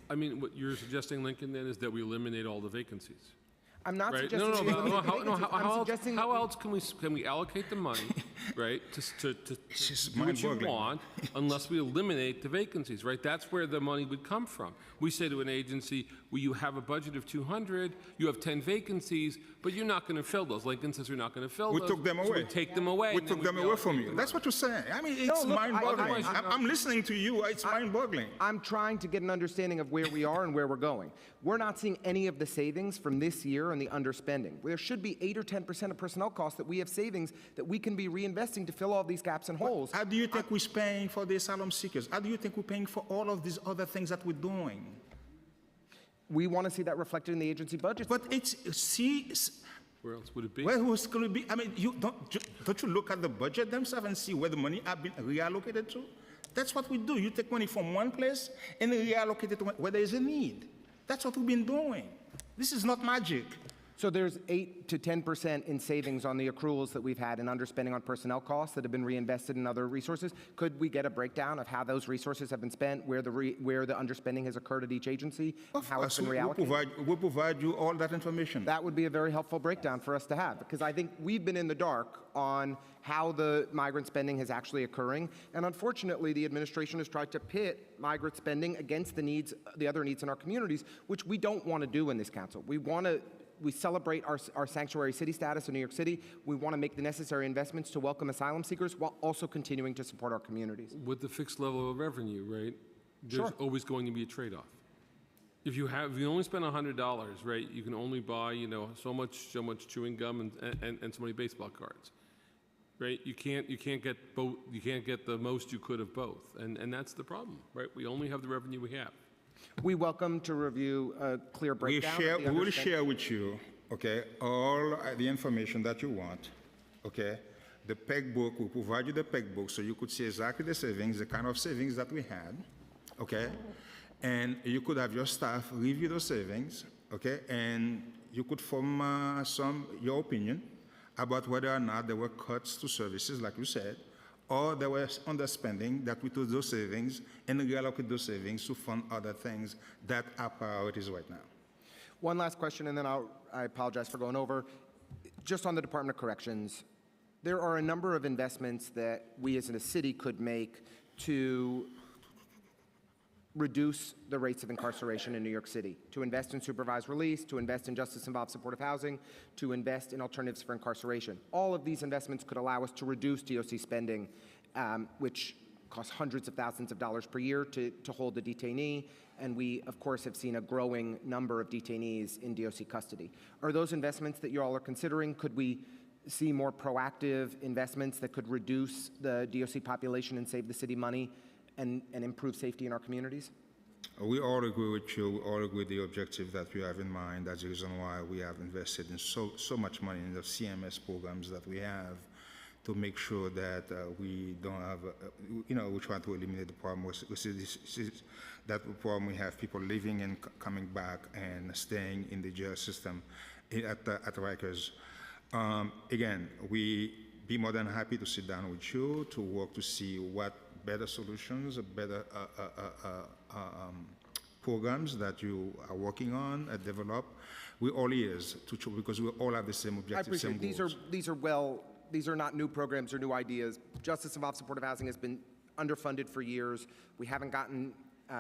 I mean, what you're suggesting, Lincoln, then, is that we eliminate all the vacancies. I'm not Right? suggesting we eliminate vacancies. I'm suggesting how else can we allocate the money, right, to do what you mind-boggling. want, unless we eliminate the vacancies, right? That's where the money would come from. We say to an agency, well, you have a budget of 200, you have 10 vacancies, but you're not going to fill those. Lincoln says we're not going to fill We those. took them so away. we take them away. We and then took them away reallocate from the you. money. That's what you're saying. I mean, it's look, mind-boggling. I- I'm listening to you. It's mind-boggling. I'm trying to get an understanding of where we are and where we're going. We're not seeing any of the savings from this year and the underspending. There should be 8 or 10% of personnel costs that we have savings that we can be reinvesting to fill all these gaps and holes. How do you think we're paying for the asylum seekers? How do you think we're paying for all of these other things that we're doing? We want to see that reflected in the agency budget. But see, Where else would it be? where was going to be? I mean, don't you look at the budget themselves and see where the money have been reallocated to? That's what we do. You take money from one place and reallocate it to where there is a need. That's what we've been doing. This is not magic. So there's 8 to 10% in savings on the accruals that we've had in underspending on personnel costs that have been reinvested in other resources. Could we get a breakdown of how those resources have been spent, where the underspending has occurred at each agency, and how it's been reallocated? We'll provide you all that information. That would be a very helpful breakdown for us to have, because I think we've been in the dark on how the migrant spending is actually occurring. And unfortunately, the administration has tried to pit migrant spending against the other needs in our communities, which we don't want to do in this council. We celebrate our sanctuary city status in New York City. We want to make the necessary investments to welcome asylum seekers while also continuing to support our communities. With the fixed level of revenue, right, there's always going to be a trade-off. If you only spend $100, right, you can only buy, so much chewing gum and so many baseball cards, right? You can't get both. You can't get the most you could of both, and that's the problem, right? We only have the revenue we have. We welcome to review a clear breakdown. We will share with you, okay, all the information that you want, okay? the peg book, we provide you the peg book so you could see exactly the savings, the kind of savings that we had, okay? And you could have your staff review those savings, okay? And you could form your opinion about whether or not there were cuts to services, like you said, or there was underspending that we took those savings and reallocate those savings to fund other things that are priorities right now. One last question, and then I apologize for going over. Just on the Department of Corrections, there are a number of investments that we as a city could make to reduce the rates of incarceration in New York City, to invest in supervised release, to invest in justice-involved supportive housing, to invest in alternatives for incarceration. All of these investments could allow us to reduce DOC spending, which costs hundreds of thousands of dollars per year to hold the detainee, and we, of course, have seen a growing number of detainees in DOC custody. Are those investments that you all are considering? Could we see more proactive investments that could reduce the DOC population and save the city money and improve safety in our communities? We all agree with you. We all agree with the objective that you have in mind. That's the reason why we have invested in so much money in the CMS programs that we have to make sure that we don't have, we try to eliminate the problem. We see that problem we have people living and coming back and staying in the jail system at Rikers. Again, we be more than happy to sit down with you to work to see what better solutions, better programs that you are working on, develop. We're all ears because we all have the same objective, same goals. These are not new programs or new ideas. Justice-involved supportive housing has been underfunded for years. We haven't gotten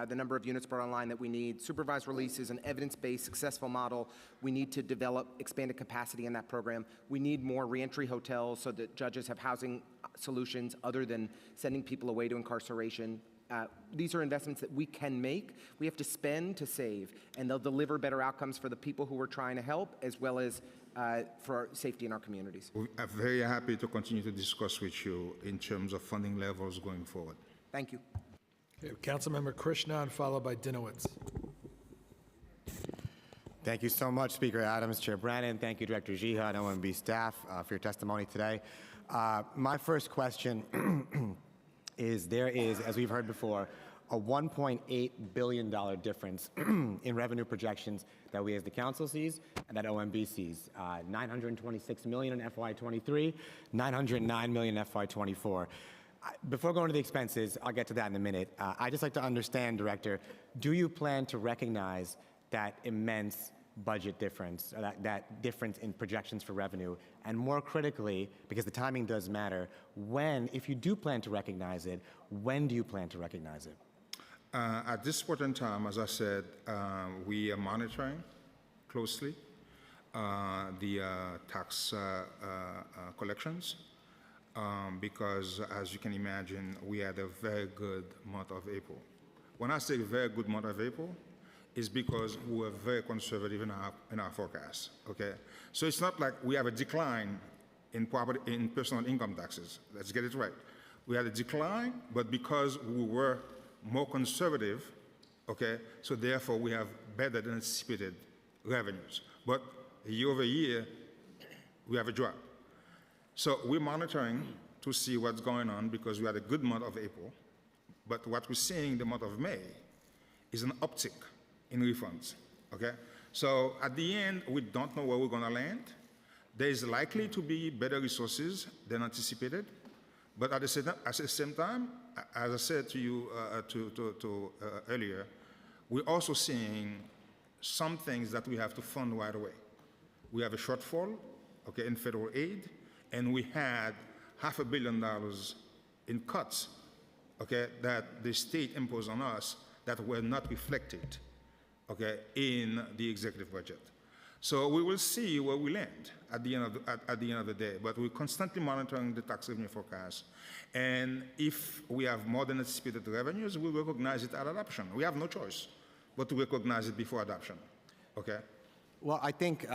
the number of units brought online that we need. Supervised release is an evidence-based, successful model. We need to develop expanded capacity in that program. We need more reentry hotels so that judges have housing solutions other than sending people away to incarceration. These are investments that we can make. We have to spend to save, and they'll deliver better outcomes for the people who we're trying to help, as well as for our safety in our communities. I'm very happy to continue to discuss with you in terms of funding levels going forward. Thank you. Okay, Councilmember Krishnan, followed by Dinowitz. Thank you so much, Speaker Adams, Chair Brannan. Thank you, Director Jiha and OMB staff for your testimony today. My first question is, there is, as we've heard before, a $1.8 billion difference in revenue projections that we as the council sees and that OMB sees. $926 million in FY23, $909 million in FY24. Before going to the expenses, I'll get to that in a minute. I'd just like to understand, Director, do you plan to recognize that immense budget difference, or that difference in projections for revenue? And more critically, because the timing does matter, when, if you do plan to recognize it, when do you plan to recognize it? At this point in time, as I said, we are monitoring closely the tax collections because, as you can imagine, we had a very good month of April. When I say very good month of April, it's because we were very conservative in our forecast. Okay, so it's not like we have a decline in personal income taxes. Let's get it right. We had a decline, but because we were more conservative, okay, so therefore we have better than anticipated revenues. But year over year, we have a drop. So we're monitoring to see what's going on because we had a good month of April, but what we're seeing in the month of May is an uptick in refunds, okay? So at the end, we don't know where we're gonna land. There is likely to be better resources than anticipated, but at the same time, as I said to you earlier, we're also seeing some things that we have to fund right away. We have a shortfall, okay, in federal aid, and we had $500 million in cuts, okay, that the state imposed on us that were not reflected, okay, in the executive budget. So we will see where we land at the end of the day, but we're constantly monitoring the tax revenue forecast. And if we have more than anticipated revenues, we recognize it at adoption. We have no choice but to recognize it before adoption, okay? Well, I think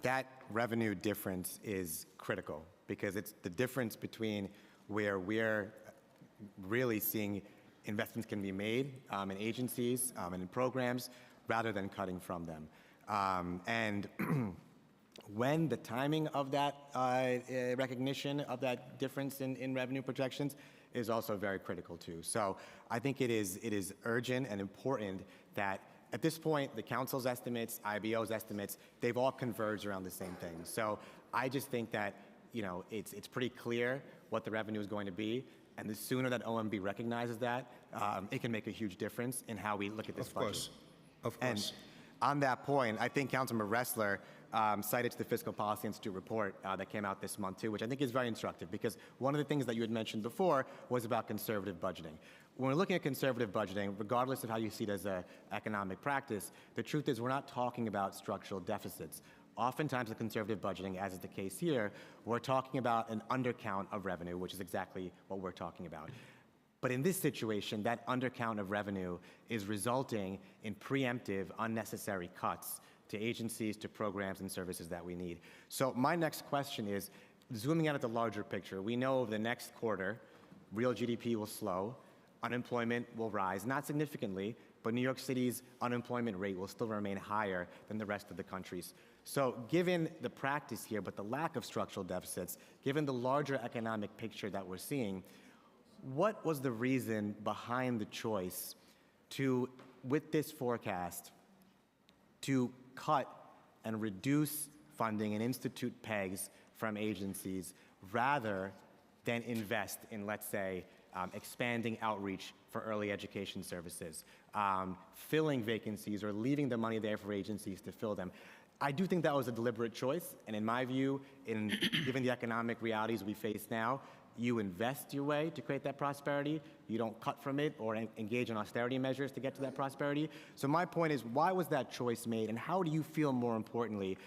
that revenue difference is critical because it's the difference between where we're really seeing investments can be made in agencies and in programs rather than cutting from them. And When the timing of that recognition of that difference in revenue projections is also very critical too. So I think it is urgent and important that at this point, the council's estimates, IBO's estimates, they've all converged around the same thing. So I just think that, you know, it's pretty clear what the revenue is going to be, and the sooner that OMB recognizes that, it can make a huge difference in how we look at this budget. Of course. And on that point, I think Councilmember Ressler cited to the Fiscal Policy Institute report that came out this month too, which I think is very instructive, because one of the things that you had mentioned before was about conservative budgeting. When we're looking at conservative budgeting, regardless of how you see it as an economic practice, the truth is we're not talking about structural deficits. Oftentimes in conservative budgeting, as is the case here, we're talking about an undercount of revenue, which is exactly what we're talking about. But in this situation, that undercount of revenue is resulting in preemptive, unnecessary cuts to agencies, to programs and services that we need. So my next question is, zooming out at the larger picture, we know over the next quarter, real GDP will slow, unemployment will rise, not significantly, but New York City's unemployment rate will still remain higher than the rest of the country's. So given the practice here, but the lack of structural deficits, given the larger economic picture that we're seeing, what was the reason behind the choice to, with this forecast, to cut and reduce funding and institute pegs from agencies rather than invest in, let's say, expanding outreach for early education services, filling vacancies or leaving the money there for agencies to fill them? I do think that was a deliberate choice, and in my view, given the economic realities we face now, you invest your way to create that prosperity. You don't cut from it or engage in austerity measures to get to that prosperity. So my point is, why was that choice made, and how do you feel, more importantly,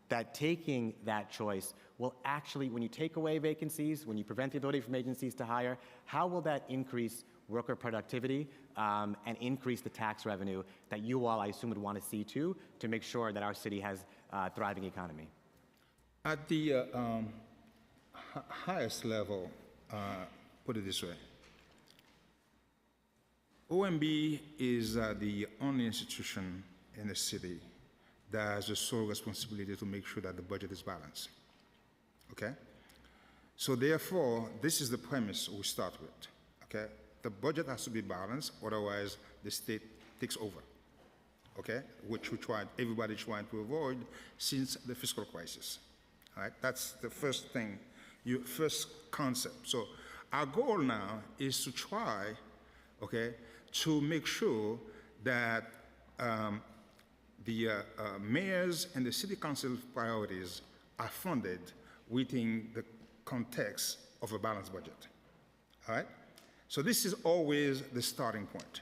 that taking that choice will actually, when you take away vacancies, when you prevent the ability from agencies to hire, how will that increase worker productivity and increase the tax revenue that you all, I assume, would want to see too, to make sure that our city has a thriving economy? At the highest level, put it this way, OMB is the only institution in the city that has the sole responsibility to make sure that the budget is balanced. Okay? So therefore, this is the premise we start with. Okay? The budget has to be balanced, otherwise the state takes over. Okay? Which everybody's trying to avoid since the fiscal crisis. All right? That's the first thing, your first concept. So our goal now is to try, okay, to make sure that the mayor's and the city council's priorities are funded within the context of a balanced budget. All right? So this is always the starting point.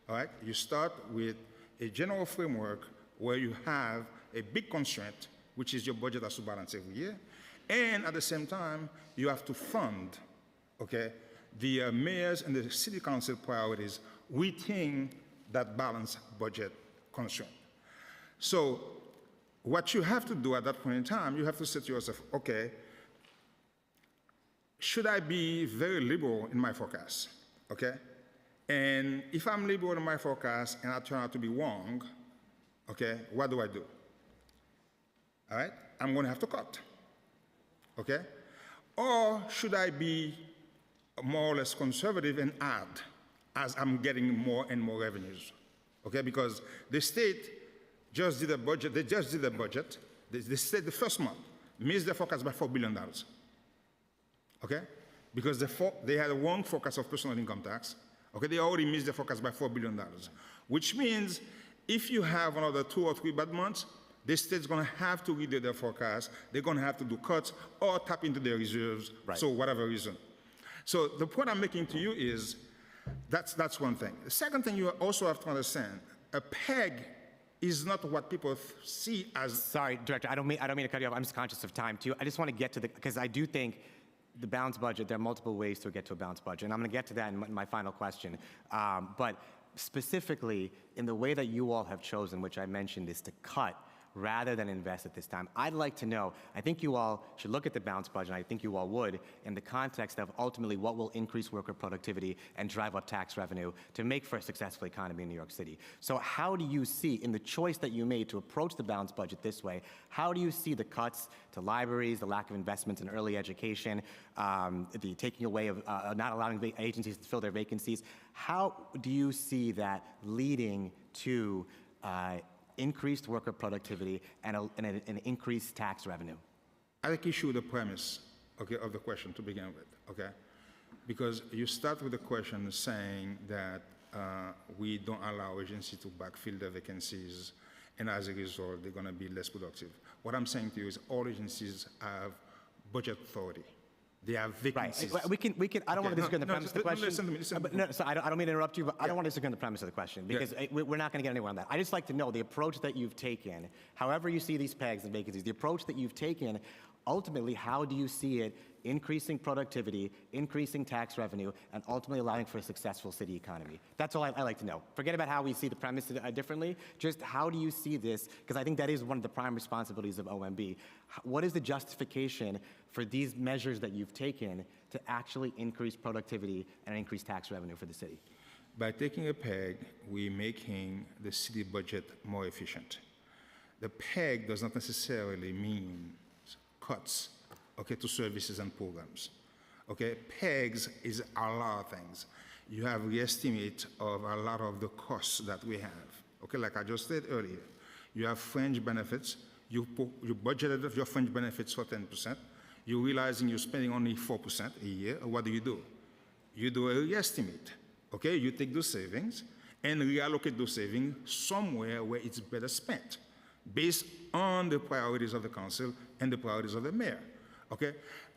All right? You start with a general framework where you have a big constraint, which is your budget has to balance every year, and at the same time, you have to fund, okay, the mayor's and the city council priorities within that balanced budget constraint. So what you have to do at that point in time, you have to say to yourself, okay, should I be very liberal in my forecast, okay? And if I'm liberal in my forecast and I turn out to be wrong, okay, what do I do? All right, I'm gonna have to cut, okay? Or should I be more or less conservative and add as I'm getting more and more revenues, okay? Because the state just did a budget, they just did a budget, they said the first month, missed their forecast by $4 billion, okay? Because they had a wrong forecast of personal income tax, okay? They already missed their forecast by $4 billion, which means if you have another 2 or 3 bad months, the state's gonna have to redo their forecast, they're gonna have to do cuts or tap into their reserves, right. So whatever reason. So the point I'm making to you is, that's one thing. The second thing you also have to understand, a peg is not what people see as. Sorry, Director, I don't mean to cut you off. I'm just conscious of time too. I just want to get to because I do think the balanced budget, there are multiple ways to get to a balanced budget, and I'm going to get to that in my final question. But specifically, in the way that you all have chosen, which I mentioned, is to cut rather than invest at this time. I'd like to know, I think you all should look at the balanced budget, and I think you all would, in the context of ultimately what will increase worker productivity and drive up tax revenue to make for a successful economy in New York City. So how do you see, in the choice that you made to approach the balanced budget this way, how do you see the cuts to libraries, the lack of investments in early education, the taking away of not allowing agencies to fill their vacancies? How do you see that leading to increased worker productivity and an increased tax revenue? I think you show the premise, okay, of the question to begin with, okay? Because you start with the question saying that we don't allow agencies to backfill their vacancies, and as a result, they're going to be less productive. What I'm saying to you is all agencies have budget authority. They have vacancies. Right. We can. I don't want to disagree on the premise of the question. Listen to me. Listen to me. No, so I don't mean to interrupt you, but I don't want to disagree on the premise of the question because we're not going to get anywhere on that. I just like to know the approach that you've taken, however you see these pegs and vacancies, the approach that you've taken, ultimately, how do you see it increasing productivity, increasing tax revenue, and ultimately allowing for a successful city economy? That's all I like to know. Forget about how we see the premise differently. Just how do you see this? Because I think that is one of the prime responsibilities of OMB. What is the justification for these measures that you've taken to actually increase productivity and increase tax revenue for the city? By taking a peg, we're making the city budget more efficient. The peg does not necessarily mean cuts, okay, to services and programs. Okay, pegs is a lot of things. You have the estimate of a lot of the costs that we have. Okay, like I just said earlier, you have fringe benefits. You budgeted your fringe benefits for 10%. You're realizing you're spending only 4% a year. What do? You do a re-estimate. Okay, you take those savings and reallocate those savings somewhere where it's better spent, based on the priorities of the council and the priorities of the mayor. Okay,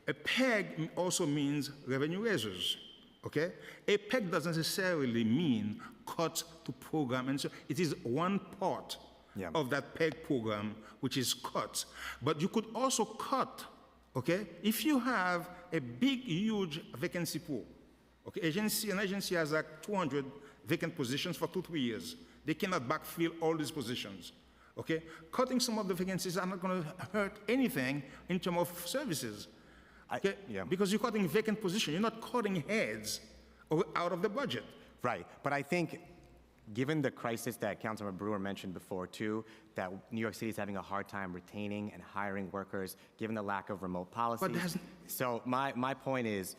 a peg also means revenue raises. Okay, a peg doesn't necessarily mean cuts to program, and so it is one part of that peg program, which is cuts. But you could also cut. Okay, if you have a big, huge vacancy pool. Okay, an agency has like 200 vacant positions for 2-3 years. They cannot backfill all these positions. Okay, cutting some of the vacancies are not going to hurt anything in terms of services. Okay, because you're cutting vacant positions, you're not cutting heads out of the budget. Right, but I think, given the crisis that Councilmember Brewer mentioned before too, that New York City is having a hard time retaining and hiring workers, given the lack of remote policies. So my point is,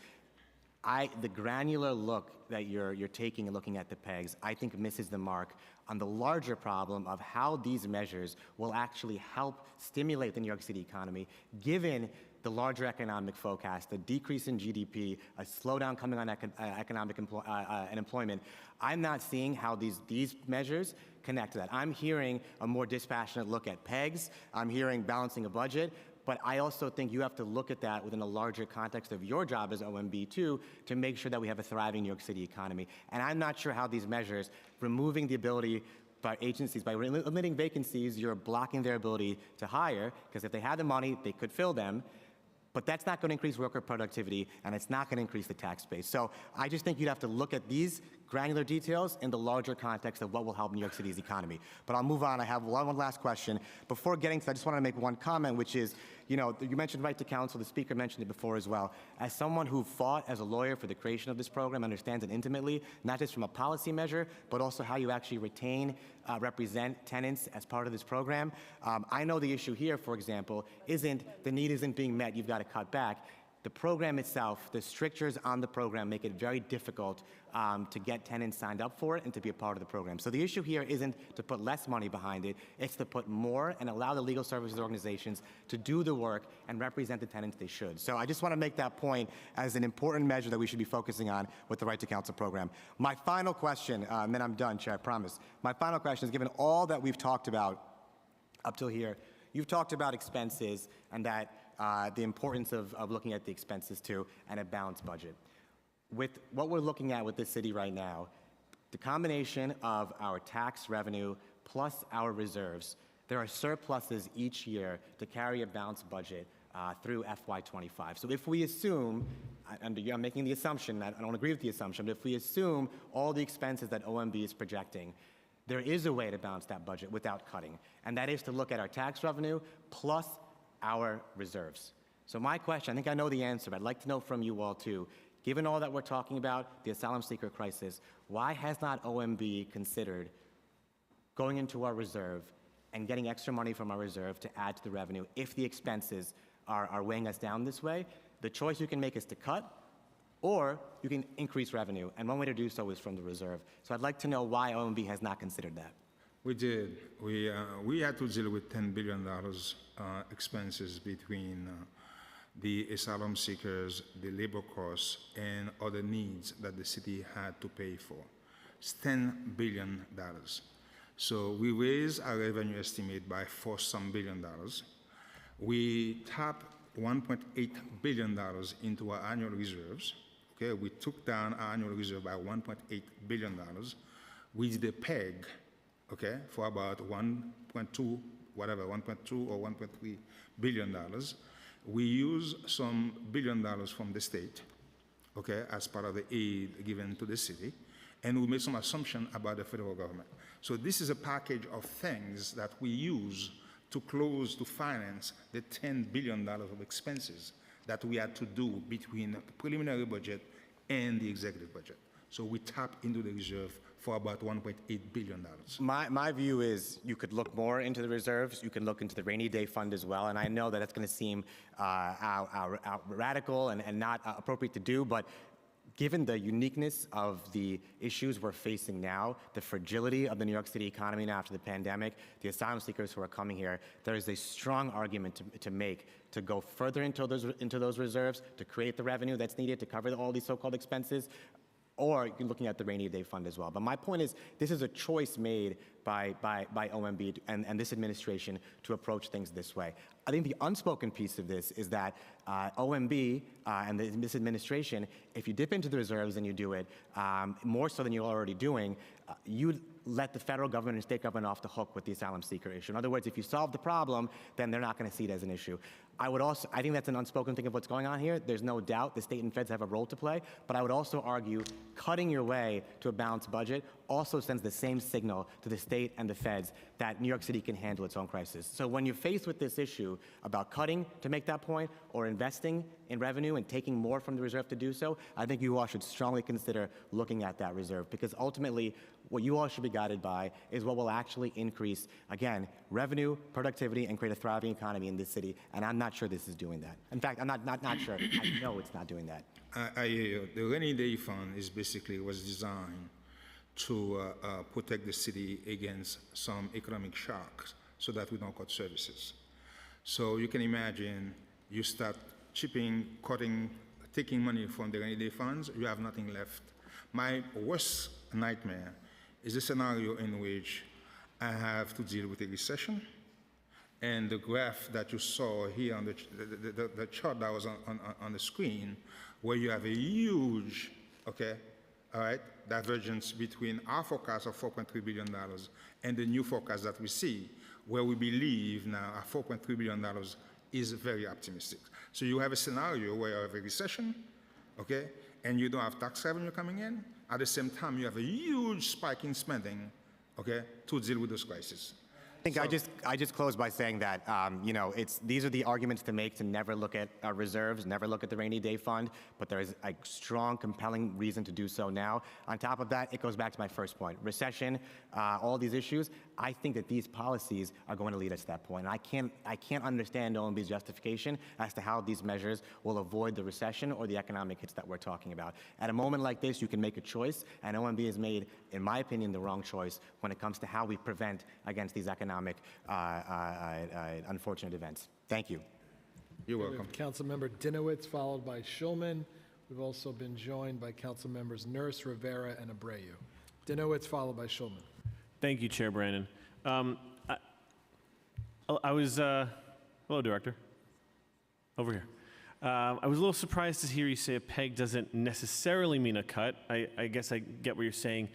the granular look that you're taking and looking at the pegs, I think misses the mark on the larger problem of how these measures will actually help stimulate the New York City economy, given the larger economic forecast, the decrease in GDP, a slowdown coming on economic employment. I'm not seeing how these measures connect to that. I'm hearing a more dispassionate look at pegs. I'm hearing balancing a budget. But I also think you have to look at that within a larger context of your job as OMB too, to make sure that we have a thriving New York City economy. And I'm not sure how these measures, removing the ability by agencies, by limiting vacancies, you're blocking their ability to hire, because if they had the money, they could fill them. But that's not going to increase worker productivity, and it's not going to increase the tax base. So I just think you'd have to look at these granular details in the larger context of what will help New York City's economy. But I'll move on. I have one last question. Before getting to that, I just want to make one comment, which is, you mentioned right to counsel. The speaker mentioned it before as well. As someone who fought as a lawyer for the creation of this program, understands it intimately, not just from a policy measure, but also how you actually represent tenants as part of this program. I know the issue here, for example, the need isn't being met, you've got to cut back. The program itself, the strictures on the program make it very difficult to get tenants signed up for it and to be a part of the program. So the issue here isn't to put less money behind it, it's to put more and allow the legal services organizations to do the work and represent the tenants they should. So I just want to make that point as an important measure that we should be focusing on with the Right to Counsel program. My final question, and then I'm done, Chair, I promise. My final question is, given all that we've talked about up till here, you've talked about expenses and that the importance of looking at the expenses too, and a balanced budget. With what we're looking at with this city right now, the combination of our tax revenue plus our reserves, there are surpluses each year to carry a balanced budget through FY25. So if we assume, I'm making the assumption, I don't agree with the assumption, but if we assume all the expenses that OMB is projecting, There is a way to balance that budget without cutting, and that is to look at our tax revenue plus our reserves. So my question, I think I know the answer, but I'd like to know from you all too, given all that we're talking about, the asylum seeker crisis, why has not OMB considered going into our reserve and getting extra money from our reserve to add to the revenue if the expenses are weighing us down this way? The choice you can make is to cut, or you can increase revenue, and one way to do so is from the reserve. So I'd like to know why OMB has not considered that. We did. We had to deal with $10 billion expenses between the asylum seekers, the labor costs, and other needs that the city had to pay for. It's $10 billion. So we raised our revenue estimate by $4 billion. We tapped $1.8 billion into our annual reserves. Okay, we took down our annual reserve by $1.8 billion. We did a PEG, okay, for about 1.2 or 1.3 billion dollars. We use some $1 billion from the state, okay, as part of the aid given to the city, and we made some assumption about the federal government. So this is a package of things that we use to finance the $10 billion of expenses that we had to do between the preliminary budget and the executive budget. So we tap into the reserve for about $1.8 billion. My view is you could look more into the reserves, you can look into the rainy day fund as well, and I know that it's going to seem radical and not appropriate to do, but given the uniqueness of the issues we're facing now, the fragility of the New York City economy now after the pandemic, the asylum seekers who are coming here, there is a strong argument to make to go further into those reserves, to create the revenue that's needed to cover all these so-called expenses, or you're looking at the rainy day fund as well. But my point is, this is a choice made by OMB and this administration to approach things this way. I think the unspoken piece of this is that OMB and this administration, if you dip into the reserves and you do it, more so than you're already doing, you let the federal government and state government off the hook with the asylum seeker issue. In other words, if you solve the problem, then they're not going to see it as an issue. I think that's an unspoken thing of what's going on here. There's no doubt the state and feds have a role to play, but I would also argue cutting your way to a balanced budget also sends the same signal to the state and the feds that New York City can handle its own crisis. So when you're faced with this issue about cutting to make that point or investing in revenue and taking more from the reserve to do so, I think you all should strongly consider looking at that reserve, because ultimately what you all should be guided by is what will actually increase, again, revenue, productivity, and create a thriving economy in this city, and I'm not sure this is doing that. In fact, I'm not sure. I know it's not doing that. I hear you. The rainy day fund was designed to protect the city against some economic shocks so that we don't cut services. So you can imagine you start cutting, taking money from the rainy day funds, you have nothing left. My worst nightmare is a scenario in which I have to deal with a recession, and the graph that you saw here on the chart that was on the screen, where you have a huge, divergence between our forecast of $4.3 billion and the new forecast that we see, where we believe now our $4.3 billion is very optimistic. So you have a scenario where you have a recession, and you don't have tax revenue coming in. At the same time, you have a huge spike in spending, to deal with those crises. I think I just close by saying that these are the arguments to make to never look at our reserves, never look at the rainy day fund, but there is a strong, compelling reason to do so now. On top of that, it goes back to my first point: recession, all these issues. I think that these policies are going to lead us to that point. And I can't understand OMB's justification as to how these measures will avoid the recession or the economic hits that we're talking about. At a moment like this, you can make a choice, and OMB has made, in my opinion, the wrong choice when it comes to how we prevent against these economic unfortunate events. Thank you. You're welcome. Councilmember Dinowitz, followed by Schulman. We've also been joined by Council Members Nurse, Rivera, and Abreu. Dinowitz, followed by Schulman. Thank you, Chair Brannon. Hello, Director. Over here. I was a little surprised to hear you say a PEG doesn't necessarily mean a cut. I guess I get what you're saying.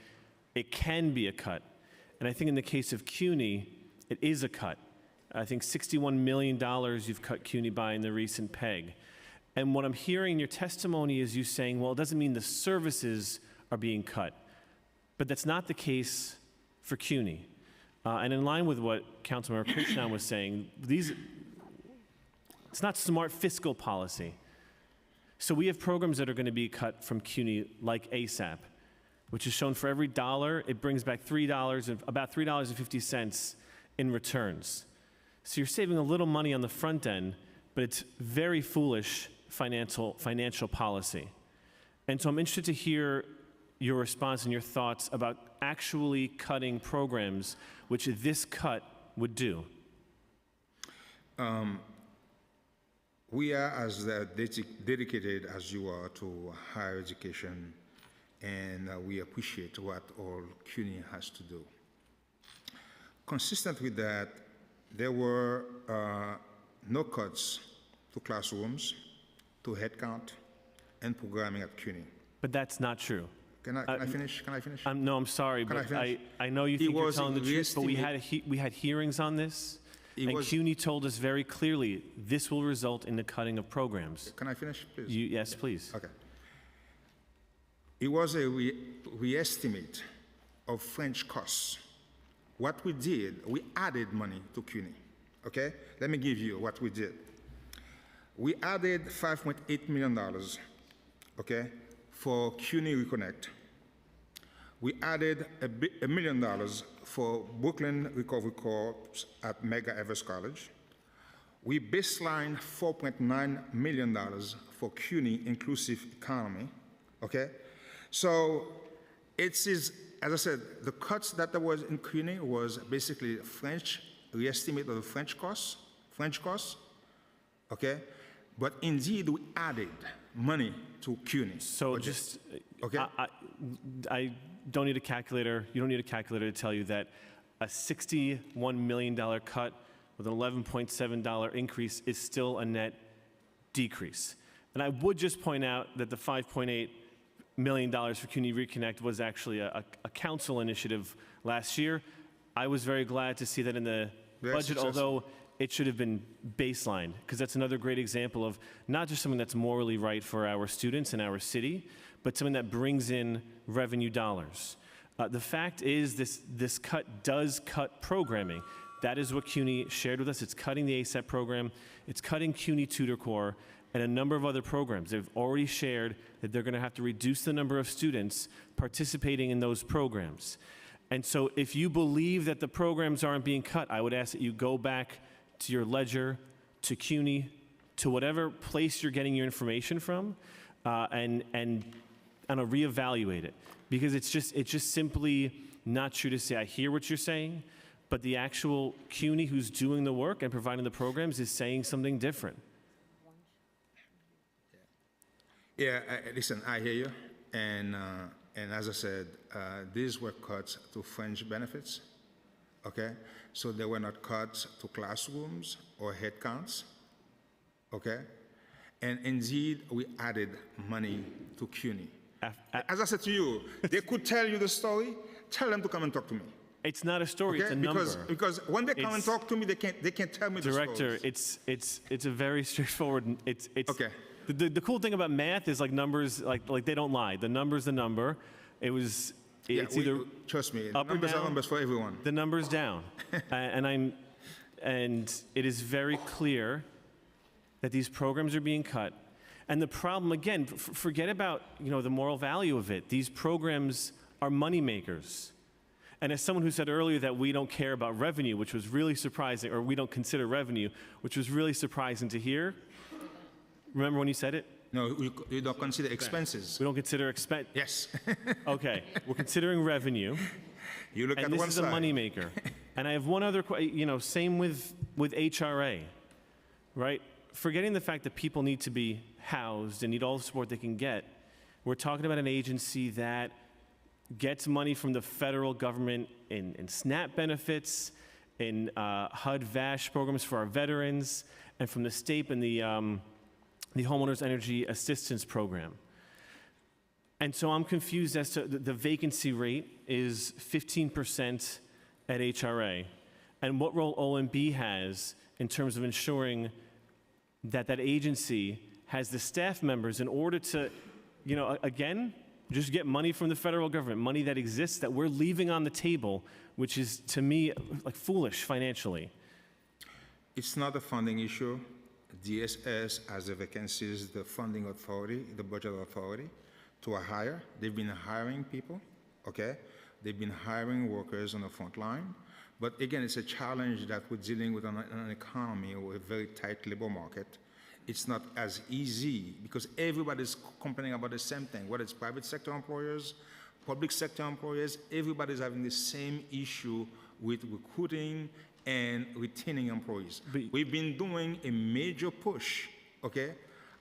It can be a cut. And I think in the case of CUNY, it is a cut. I think $61 million you've cut CUNY by in the recent PEG. And what I'm hearing in your testimony is you saying, well, it doesn't mean the services are being cut. But that's not the case for CUNY. And in line with what Councilmember Krishnan was saying, it's not smart fiscal policy. So we have programs that are going to be cut from CUNY, like ASAP, which is shown for every dollar, it brings back about $3.50 in returns. So you're saving a little money on the front end, but it's very foolish financial policy. And so I'm interested to hear your response and your thoughts about actually cutting programs, which this cut would do. We are as dedicated as you are to higher education, and we appreciate what all CUNY has to do. Consistent with that, there were no cuts to classrooms, to headcount, and programming at CUNY. But that's not true. Can I finish? Can I finish? No, I'm sorry, Can I but finish? I know you think you're telling the truth, but we reestimate- had hearings on this, and was- CUNY told us very clearly this will result in the cutting of programs. Can I finish, please? Yes, please. Okay. It was a re-estimate of French costs. What we did, we added money to CUNY, okay? Let me give you what we did. We added $5.8 million, okay, for CUNY Reconnect. We added $1 million for Brooklyn Recovery Corps at Medgar Evers College. We baselined $4.9 million for CUNY Inclusive Economy, okay? So it is, as I said, the cuts that there was in CUNY was basically French, re-estimate of the French costs, okay? But indeed, we added money to CUNY. So budget. just, okay? I don't need a calculator. You don't need a calculator to tell you that a $61 million cut with an $11.7 increase is still a net decrease. And I would just point out that the $5.8 million for CUNY Reconnect was actually a council initiative last year. I was very glad to see that in the budget, although it should have been baselined, because that's another great example of not just something that's morally right for our students and our city, but something that brings in revenue dollars. The fact is this cut does cut programming. That is what CUNY shared with us. It's cutting the ASAP program. It's cutting CUNY Tutor Corps and a number of other programs. They've already shared that they're going to have to reduce the number of students participating in those programs. And so if you believe that the programs aren't being cut, I would ask that you go back to your ledger, to CUNY, to whatever place you're getting your information from, and reevaluate it. Because it's just simply not true to say, I hear what you're saying, but the actual CUNY who's doing the work and providing the programs is saying something different. Yeah, listen, I hear you, and as I said, these were cuts to fringe benefits, okay? So they were not cuts to classrooms or headcounts, okay? And indeed, we added money to CUNY. As I said to you, they could tell you the story. Tell them to come and talk to me. It's not a story; Okay? it's a number. Because when they come and talk to me, they can't tell me the Director, stories. it's a very straightforward. It's okay. The cool thing about math is like numbers, like they don't lie. The number's the number. It's either trust me. up Numbers or down. are numbers for everyone. The number's down, and it is very clear that these programs are being cut. And the problem, again, forget about the moral value of it. These programs are money makers. And as someone who said earlier that we don't care about revenue, which was really surprising, or we don't consider revenue, which was really surprising to hear. Remember when you said it? No, we don't consider expenses. We don't consider expense. Yes. Okay, we're considering revenue. You look and at this one is side. a moneymaker. And I have one other, same with HRA, right? Forgetting the fact that people need to be housed and need all the support they can get. We're talking about an agency that gets money from the federal government in SNAP benefits, in HUD-VASH programs for our veterans, and from the state and the Homeowners Energy Assistance Program. And so I'm confused as to the vacancy rate is 15% at HRA, and what role OMB has in terms of ensuring that that agency has the staff members in order to, again, Just get money from the federal government, money that exists that we're leaving on the table, which is, to me, like foolish financially. It's not a funding issue. DSS, as a vacancies, the funding authority, the budget authority, to hire. They've been hiring people, okay? They've been hiring workers on the front line. But again, it's a challenge that we're dealing with on an economy with a very tight labor market. It's not as easy because everybody's complaining about the same thing, whether it's private sector employers, public sector employers, everybody's having the same issue with recruiting and retaining employees. We've been doing a major push, okay,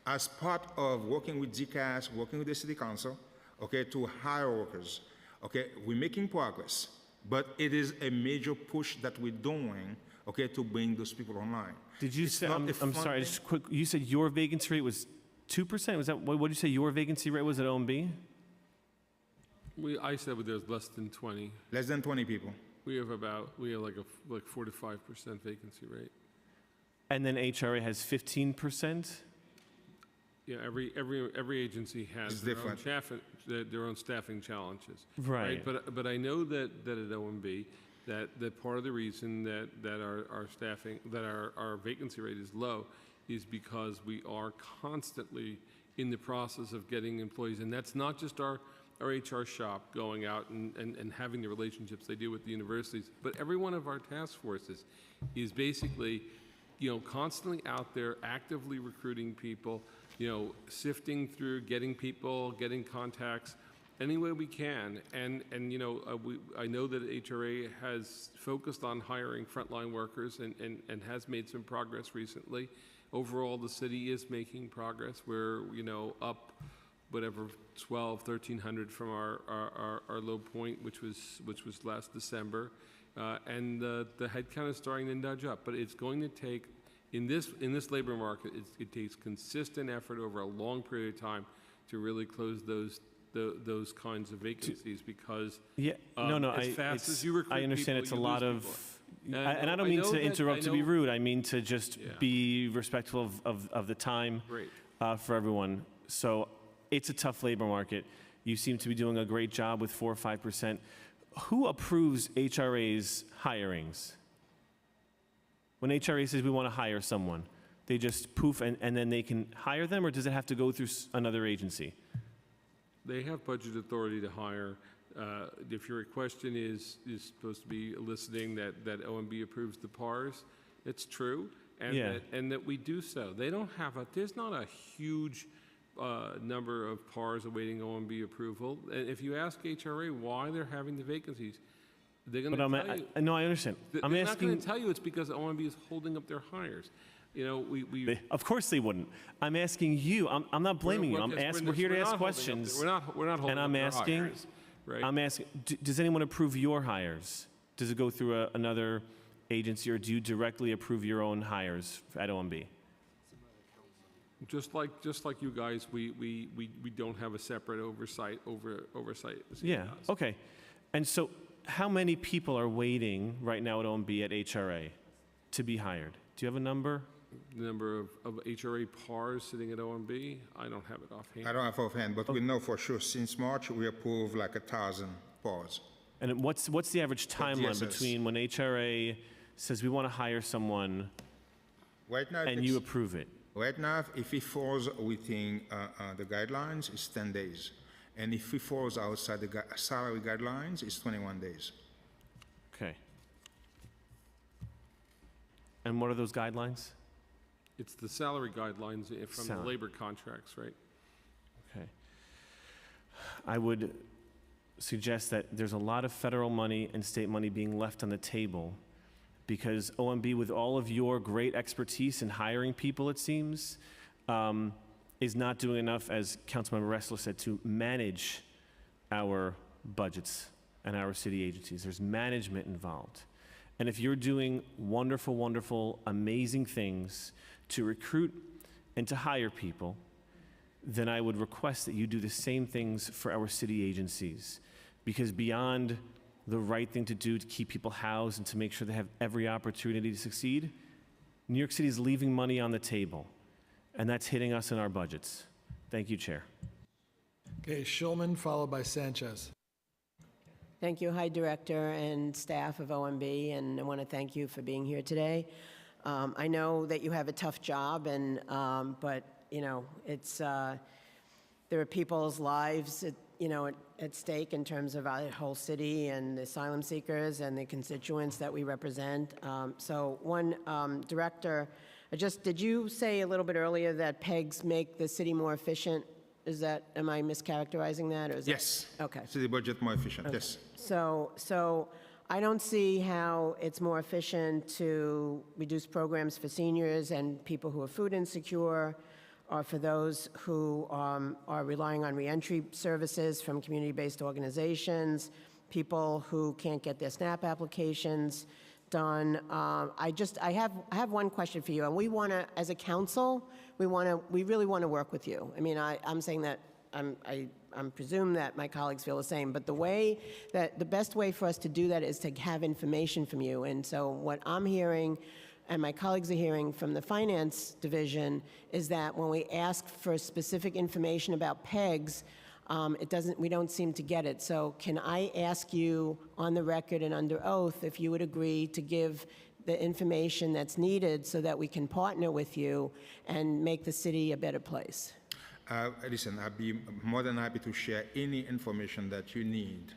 as part of working with DCAS, working with the city council, okay, to hire workers. Okay, we're making progress, but it is a major push that we're doing, okay, to bring those people online. Did you say, I'm sorry, just quick, you said your vacancy rate was 2%? Was that, what did you say your vacancy rate was at OMB? I said there's less than 20. Less than 20 people. We have like 4 to 5% vacancy rate. And then HRA has 15%? Yeah, every agency has their own staffing challenges. Right. But I know that at OMB, that part of the reason that our staffing, that our vacancy rate is low is because we are constantly in the process of getting employees. And that's not just our HR shop going out and having the relationships they do with the universities, but every one of our task forces is basically, constantly out there actively recruiting people, sifting through, getting people, getting contacts any way we can. And I know that HRA has focused on hiring frontline workers and has made some progress recently. Overall, the city is making progress. We're, up whatever 1,300 from our low point, which was last December, and the headcount is starting to nudge up. But it's going to take, in this labor market, it takes consistent effort over a long period of time to really close those kinds of vacancies because as fast as you recruit I understand people, it's a you lot lose of, people. and I don't mean to interrupt to be rude. I mean to just be respectful of the time for everyone. So it's a tough labor market. You seem to be doing a great job with 4 or 5%. Who approves HRA's hirings? When HRA says we want to hire someone, they just poof and then they can hire them, or does it have to go through another agency? They have budget authority to hire. If your question is supposed to be eliciting that OMB approves the PARs, it's true, and that we do so. They don't have there's not a huge number of PARs awaiting OMB approval. And if you ask HRA why they're having the vacancies, they're going to tell you. No, I understand. They're not going to tell you it's because OMB is holding up their hires. Of course they wouldn't. I'm asking you. I'm not blaming you. We're here to ask questions. We're not holding and I'm up asking. their hires, right? I'm asking. Does anyone approve your hires? Does it go through another agency, or do you directly approve your own hires at OMB? Just like you guys, we don't have a separate oversight. Yeah. Okay. And so, how many people are waiting right now at OMB at HRA to be hired? Do you have a number? The number of HRA PARs sitting at OMB, I don't have it offhand. I don't have offhand, but we know for sure since March we approved like 1,000 PARs. And what's the average timeline between when HRA says we want to hire someone and you approve it? Right now, if it falls within the guidelines, it's 10 days. And if it falls outside the salary guidelines, it's 21 days. Okay. And what are those guidelines? It's the salary guidelines from the labor contracts, right? Okay. I would suggest that there's a lot of federal money and state money being left on the table because OMB, with all of your great expertise in hiring people, it seems, is not doing enough, as Councilmember Ressler said, to manage our budgets and our city agencies. There's management involved. And if you're doing wonderful, wonderful, amazing things to recruit and to hire people, then I would request that you do the same things for our city agencies. Because beyond the right thing to do to keep people housed and to make sure they have every opportunity to succeed, New York City is leaving money on the table, and that's hitting us in our budgets. Thank you, Chair. Okay, Schulman, followed by Sanchez. Thank you. Hi, Director and staff of OMB, and I want to thank you for being here today. I know that you have a tough job, and but you know it's there are people's lives, at stake in terms of our whole city and the asylum seekers and the constituents that we represent. So, Director, did you say a little bit earlier that PEGs make the city more efficient? Am I mischaracterizing that, or is Yes. Okay. City budget more efficient, Okay. yes. So I don't see how it's more efficient to reduce programs for seniors and people who are food insecure, or for those who are relying on reentry services from community-based organizations, people who can't get their SNAP applications done. I have one question for you, and we want to, as a council, we really want to work with you. I mean, I'm saying that I'm presume that my colleagues feel the same, but the best way for us to do that is to have information from you. And so what I'm hearing and my colleagues are hearing from the finance division is that when we ask for specific information about PEGs, we don't seem to get it. So can I ask you on the record and under oath if you would agree to give the information that's needed so that we can partner with you and make the city a better place? Listen, I'd be more than happy to share any information that you need,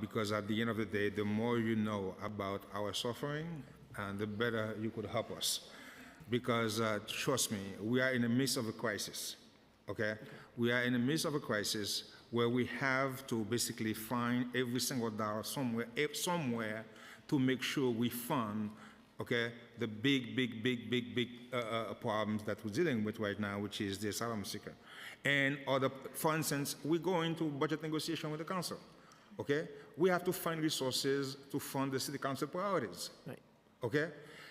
because at the end of the day, the more you know about our suffering, the better you could help us. Because trust me, we are in the midst of a crisis, okay? We are in the midst of a crisis where we have to basically find every single dollar somewhere to make sure we fund, okay, the big problems that we're dealing with right now, which is the asylum seeker. And for instance, we go into budget negotiation with the council, okay? We have to find resources to fund the city council priorities, right? Okay?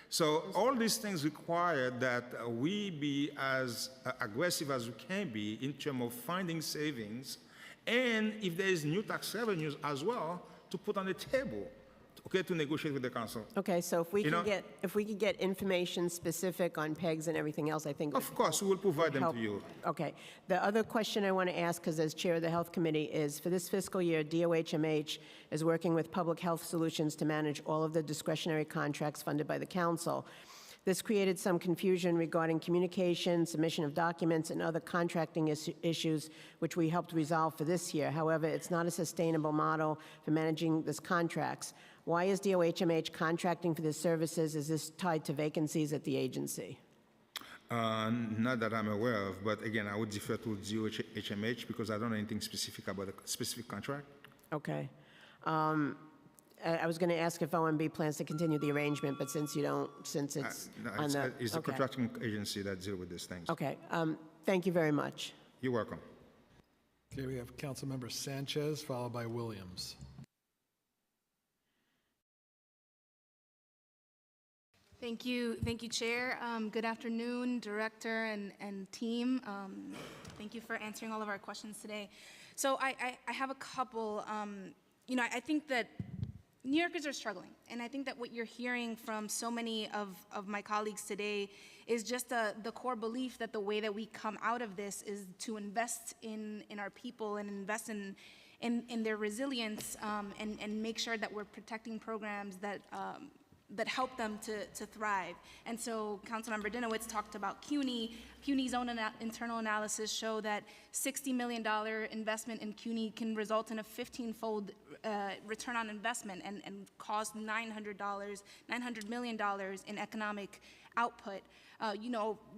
So all these things require that we be as aggressive as we can be in terms of finding savings, and if there is new tax revenues as well, to put on the table, okay, to negotiate with the council. Okay, so if we can get information specific on PEGs and everything else, I think. Of course, we will provide them to you. Okay. The other question I want to ask, because as chair of the health committee, is for this fiscal year, DOHMH is working with Public Health Solutions to manage all of the discretionary contracts funded by the council. This created some confusion regarding communication, submission of documents, and other contracting issues, which we helped resolve for this year. However, it's not a sustainable model for managing these contracts. Why is DOHMH contracting for these services? Is this tied to vacancies at the agency? Not that I'm aware of, but again, I would defer to DOHMH because I don't know anything specific about a specific contract. Okay. I was going to ask if OMB plans to continue the arrangement, but since you don't, since it's on the... It's the contracting agency that deals with these things. Okay. Thank you very much. You're welcome. Okay, we have Councilmember Sanchez, followed by Williams. Thank you, Chair. Good afternoon, Director and team. Thank you for answering all of our questions today. So I have a couple. I think that New Yorkers are struggling, and I think that what you're hearing from so many of my colleagues today is just the core belief that the way that we come out of this is to invest in our people and invest in their resilience, and make sure that we're protecting programs that help them to thrive. And so Councilmember Dinowitz talked about CUNY. CUNY's own internal analysis show that $60 million investment in CUNY can result in a 15-fold return on investment and cost $900 million in economic output.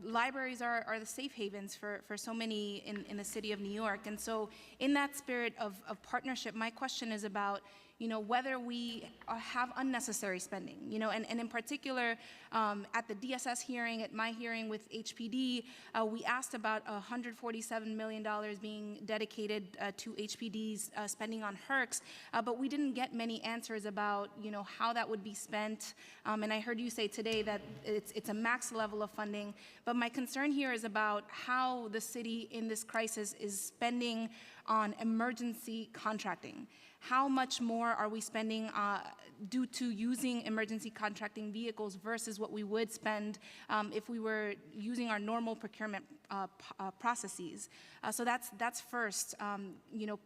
Libraries are the safe havens for so many in the city of New York. And so in that spirit of partnership, my question is about whether we have unnecessary spending, and in particular, at the DSS hearing, at my hearing with HPD, we asked about $147 million being dedicated to HPD's spending on HERCs, but we didn't get many answers about, how that would be spent. And I heard you say today that it's a max level of funding, but my concern here is about how the city in this crisis is spending on emergency contracting. how much more are we spending due to using emergency contracting vehicles versus what we would spend if we were using our normal procurement processes. So that's first.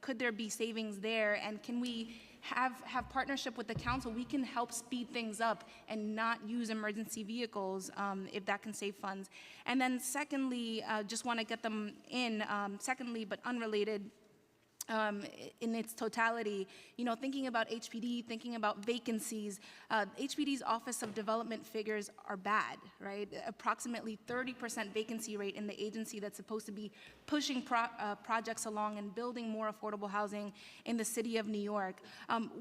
Could there be savings there, and can we have partnership with the council? We can help speed things up and not use emergency vehicles if that can save funds. And then secondly, just want to get them in, secondly, but unrelated, in its totality, thinking about HPD, thinking about vacancies, HPD's Office of Development figures are bad, right? Approximately 30% vacancy rate in the agency that's supposed to be pushing projects along and building more affordable housing in the city of New York.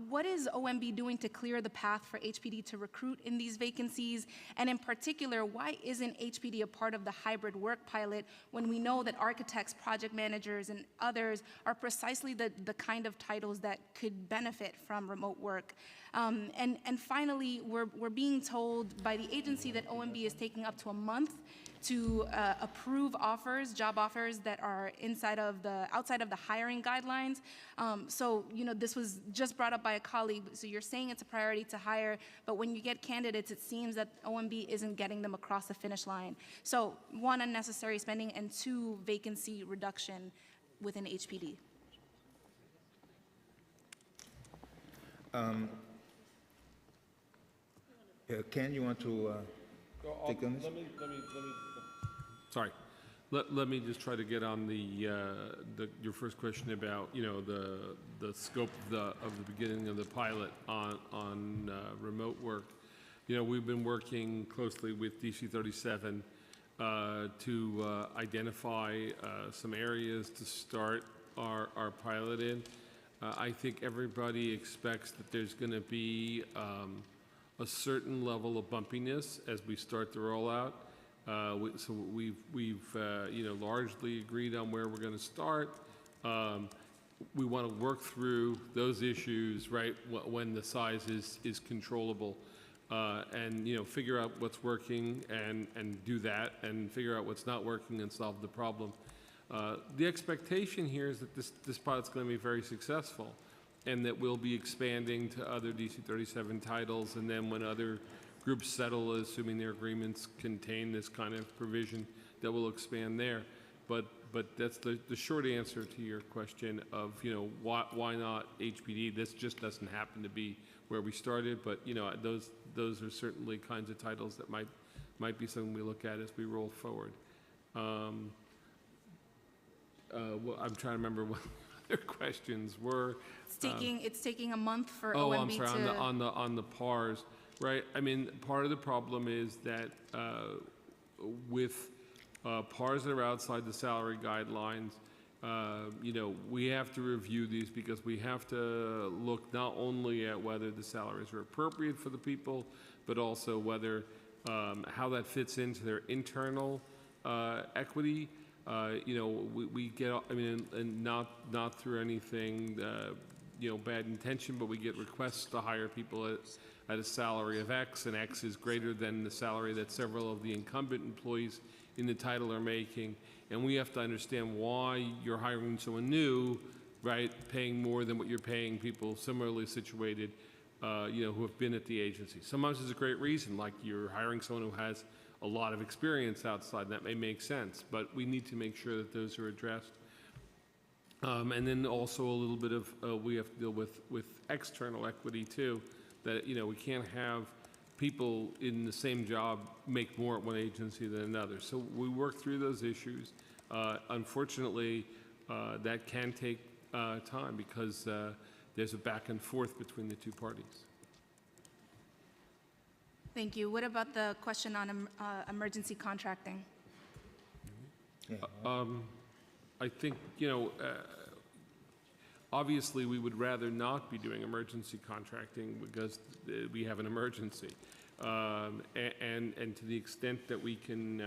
What is OMB doing to clear the path for HPD to recruit in these vacancies? And in particular, why isn't HPD a part of the hybrid work pilot when we know that architects, project managers, and others are precisely the kind of titles that could benefit from remote work? And finally, we're being told by the agency that OMB is taking up to a month to approve offers, job offers that are outside of the hiring guidelines. So this was just brought up by a colleague. So you're saying it's a priority to hire, but when you get candidates, it seems that OMB isn't getting them across the finish line. So one, unnecessary spending, and two, vacancy reduction within HPD. Ken, you want to take on this? Sorry. Let me just try to get on your first question about the scope of the beginning of the pilot on remote work. We've been working closely with DC 37 to identify some areas to start our pilot in. I think everybody expects that there's going to be a certain level of bumpiness as we start the rollout. So we've largely agreed on where we're going to start. We want to work through those issues, right, when the size is controllable, and figure out what's working and do that, and figure out what's not working and solve the problem. The expectation here is that this pilot's going to be very successful, and that we'll be expanding to other DC 37 titles, and then when other groups settle, assuming their agreements contain this kind of provision, that will expand there. But that's the short answer to your question of why not HPD. This just doesn't happen to be where we started, but those are certainly kinds of titles that might be something we look at as we roll forward. Well, I'm trying to remember what other questions were. It's taking a month for OMB I'm sorry, to... on the PARs, right? I mean, part of the problem is that with PARs that are outside the salary guidelines, we have to review these because we have to look not only at whether the salaries are appropriate for the people, but also whether how that fits into their internal equity. We get, and not through anything, bad intention, but we get requests to hire people at a salary of X, and X is greater than the salary that several of the incumbent employees in the title are making. And we have to understand why you're hiring someone new, right, paying more than what you're paying people similarly situated, who have been at the agency. Sometimes there's a great reason, like you're hiring someone who has a lot of experience outside. That may make sense, but we need to make sure that those are addressed. And then also a little bit of, we have to deal with external equity too, that, we can't have people in the same job make more at one agency than another. So we work through those issues. Unfortunately, that can take time because there's a back and forth between the two parties. Thank you. What about the question on emergency contracting? I think, obviously we would rather not be doing emergency contracting because we have an emergency. And to the extent that we can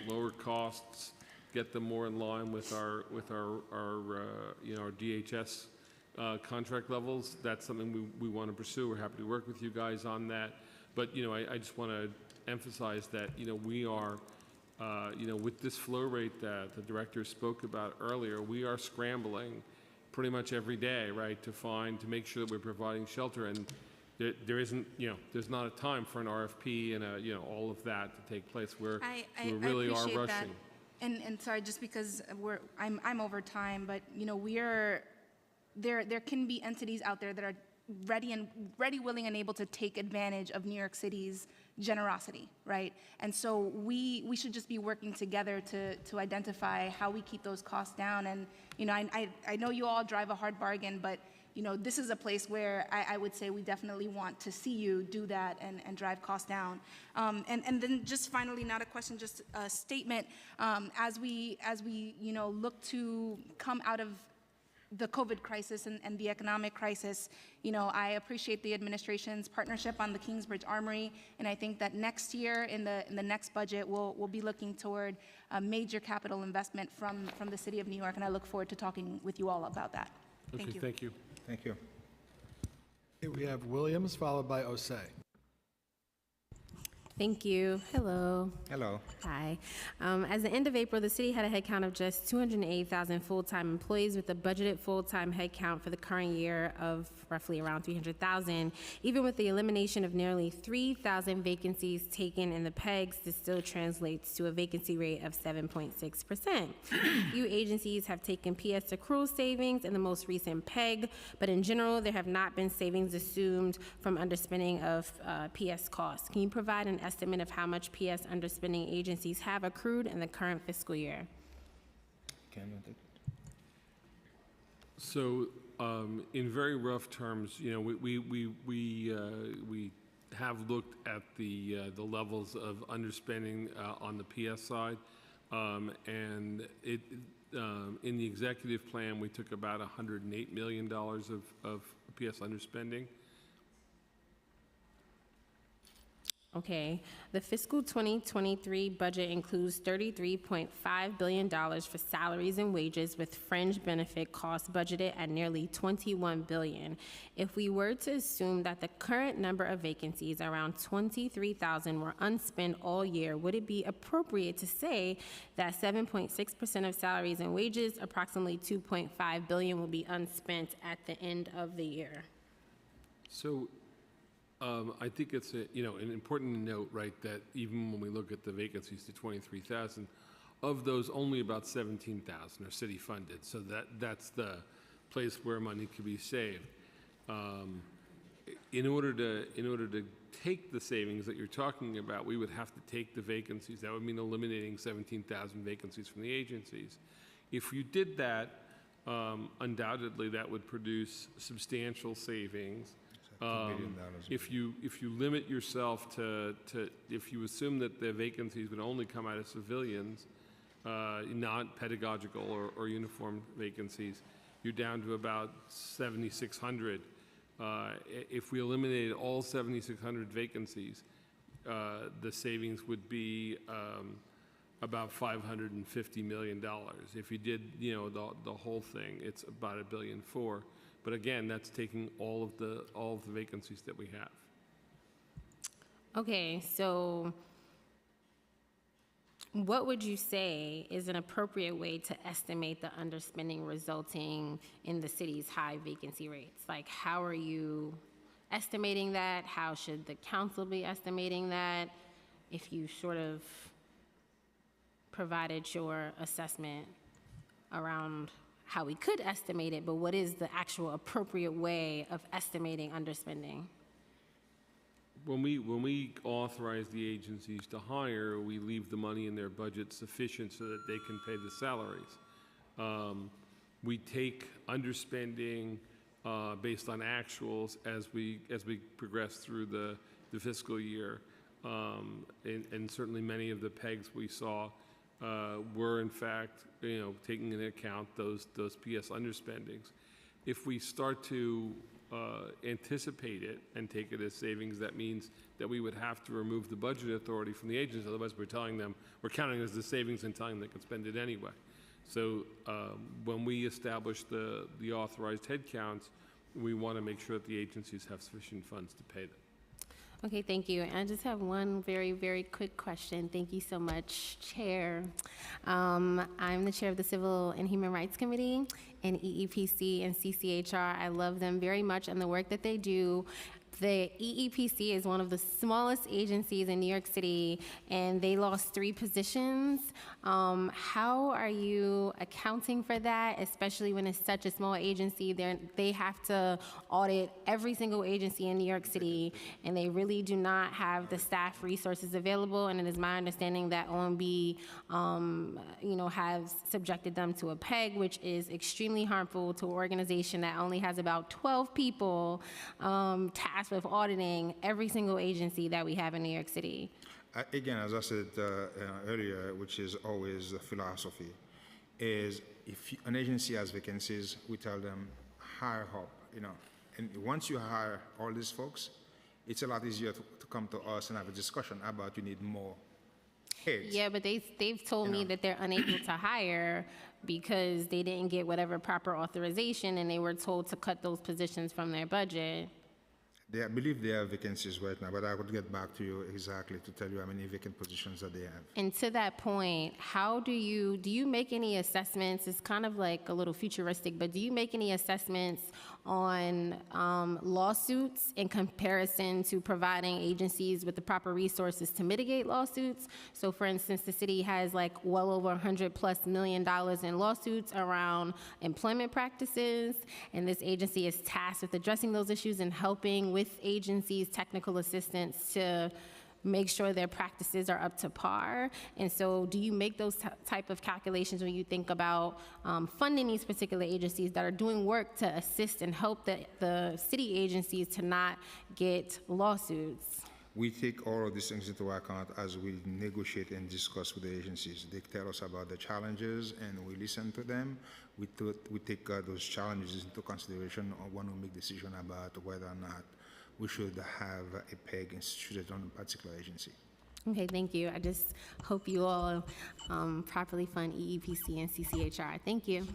lower costs, get them more in line with our DHS contract levels, that's something we want to pursue. We're happy to work with you guys on that. But, I just want to emphasize that, we are, with this flow rate that the director spoke about earlier, we are scrambling pretty much every day, right, to make sure that we're providing shelter. And there isn't, there's not a time for an RFP and all of that to take place where we really are appreciate rushing. that. And sorry, just because I'm over time, but there can be entities out there that are ready, willing, and able to take advantage of New York City's generosity, right? And so we should just be working together to identify how we keep those costs down. And I know you all drive a hard bargain, but this is a place where I would say we definitely want to see you do that and drive costs down. And then just finally, not a question, just a statement. As we look to come out of the COVID crisis and the economic crisis, I appreciate the administration's partnership on the Kingsbridge Armory, and I think that next year in the next budget we'll be looking toward a major capital investment from the City of New York, and I look forward to talking with you all about that. Okay, Thank you. thank you. Thank you. Okay, we have Williams, followed by Osei. Thank you. Hello. Hello. Hi. As the end of April, the city had a headcount of just 208,000 full-time employees with a budgeted full-time headcount for the current year of roughly around 300,000. Even with the elimination of nearly 3,000 vacancies taken in the PEGs, this still translates to a vacancy rate of 7.6%. Few agencies have taken PS accrual savings in the most recent PEG, but in general, there have not been savings assumed from underspending of PS costs. Can you provide an estimate of how much PS underspending agencies have accrued in the current fiscal year? So, in very rough terms, we have looked at the levels of underspending on the PS side, and in the executive plan we took about $108 million of PS underspending. Okay, the fiscal 2023 budget includes $33.5 billion for salaries and wages, with fringe benefit costs budgeted at nearly $21 billion. If we were to assume that the current number of vacancies, around 23,000, were unspent all year, would it be appropriate to say that 7.6% of salaries and wages, approximately $2.5 billion, will be unspent at the end of the year? So, I think it's an important note, right, that even when we look at the vacancies to 23,000, of those only about 17,000 are city funded. So that's the place where money could be saved. In order to take the savings that you're talking about, we would have to take the vacancies. That would mean eliminating 17,000 vacancies from the agencies. If you did that, undoubtedly that would produce substantial savings. If you limit yourself to if you assume that the vacancies would only come out of civilians, not pedagogical or uniform vacancies, you're down to about 7,600. If we eliminated all 7,600 vacancies, the savings would be about $550 million. If you did, the whole thing, it's about $1.4 billion. But again, that's taking all of the vacancies that we have. Okay, so what would you say is an appropriate way to estimate the underspending resulting in the city's high vacancy rates? Like, how are you estimating that? How should the council be estimating that? If you sort of provided your assessment around how we could estimate it, but what is the actual appropriate way of estimating underspending? When we authorize the agencies to hire, we leave the money in their budget sufficient so that they can pay the salaries. We take underspending based on actuals as we progress through the fiscal year, and certainly many of the pegs we saw were in fact, taking into account those PS underspendings. If we start to anticipate it and take it as savings, that means that we would have to remove the budget authority from the agencies. Otherwise, we're counting it as the savings and telling them they can spend it anyway. So when we establish the authorized headcounts, we want to make sure that the agencies have sufficient funds to pay them. Okay, thank you. And I just have one very, very quick question. Thank you so much, Chair. I'm the chair of the Civil and Human Rights Committee, and EEPC and CCHR. I love them very much and the work that they do. The EEPC is one of the smallest agencies in New York City, and they lost 3 positions. How are you accounting for that, especially when it's such a small agency? They have to audit every single agency in New York City, and they really do not have the staff resources available. And it is my understanding that OMB, has subjected them to a PEG, which is extremely harmful to an organization that only has about 12 people tasked with auditing every single agency that we have in New York City. Again, as I said earlier, which is always the philosophy, is if an agency has vacancies, we tell them hire up, and once you hire all these folks, it's a lot easier to come to us and have a discussion about you need more heads. Yeah, but they've told me that they're unable to hire because they didn't get whatever proper authorization, and they were told to cut those positions from their budget. I believe there are vacancies right now, but I would get back to you exactly to tell you how many vacant positions that they have. And to that point, how do you make any assessments? It's kind of like a little futuristic, but do you make any assessments on lawsuits in comparison to providing agencies with the proper resources to mitigate lawsuits? So for instance, the city has like well over $100+ million in lawsuits around employment practices, and this agency is tasked with addressing those issues and helping with agencies' technical assistance to make sure their practices are up to par. And so do you make those type of calculations when you think about funding these particular agencies that are doing work to assist and help the city agencies to not get lawsuits? We take all of these things into account as we negotiate and discuss with the agencies. They tell us about the challenges, and we listen to them. We take those challenges into consideration when we make decisions about whether or not we should have a PEG instituted on a particular agency. Okay, thank you. I just hope you all properly fund EEPC and CCHR. Thank you.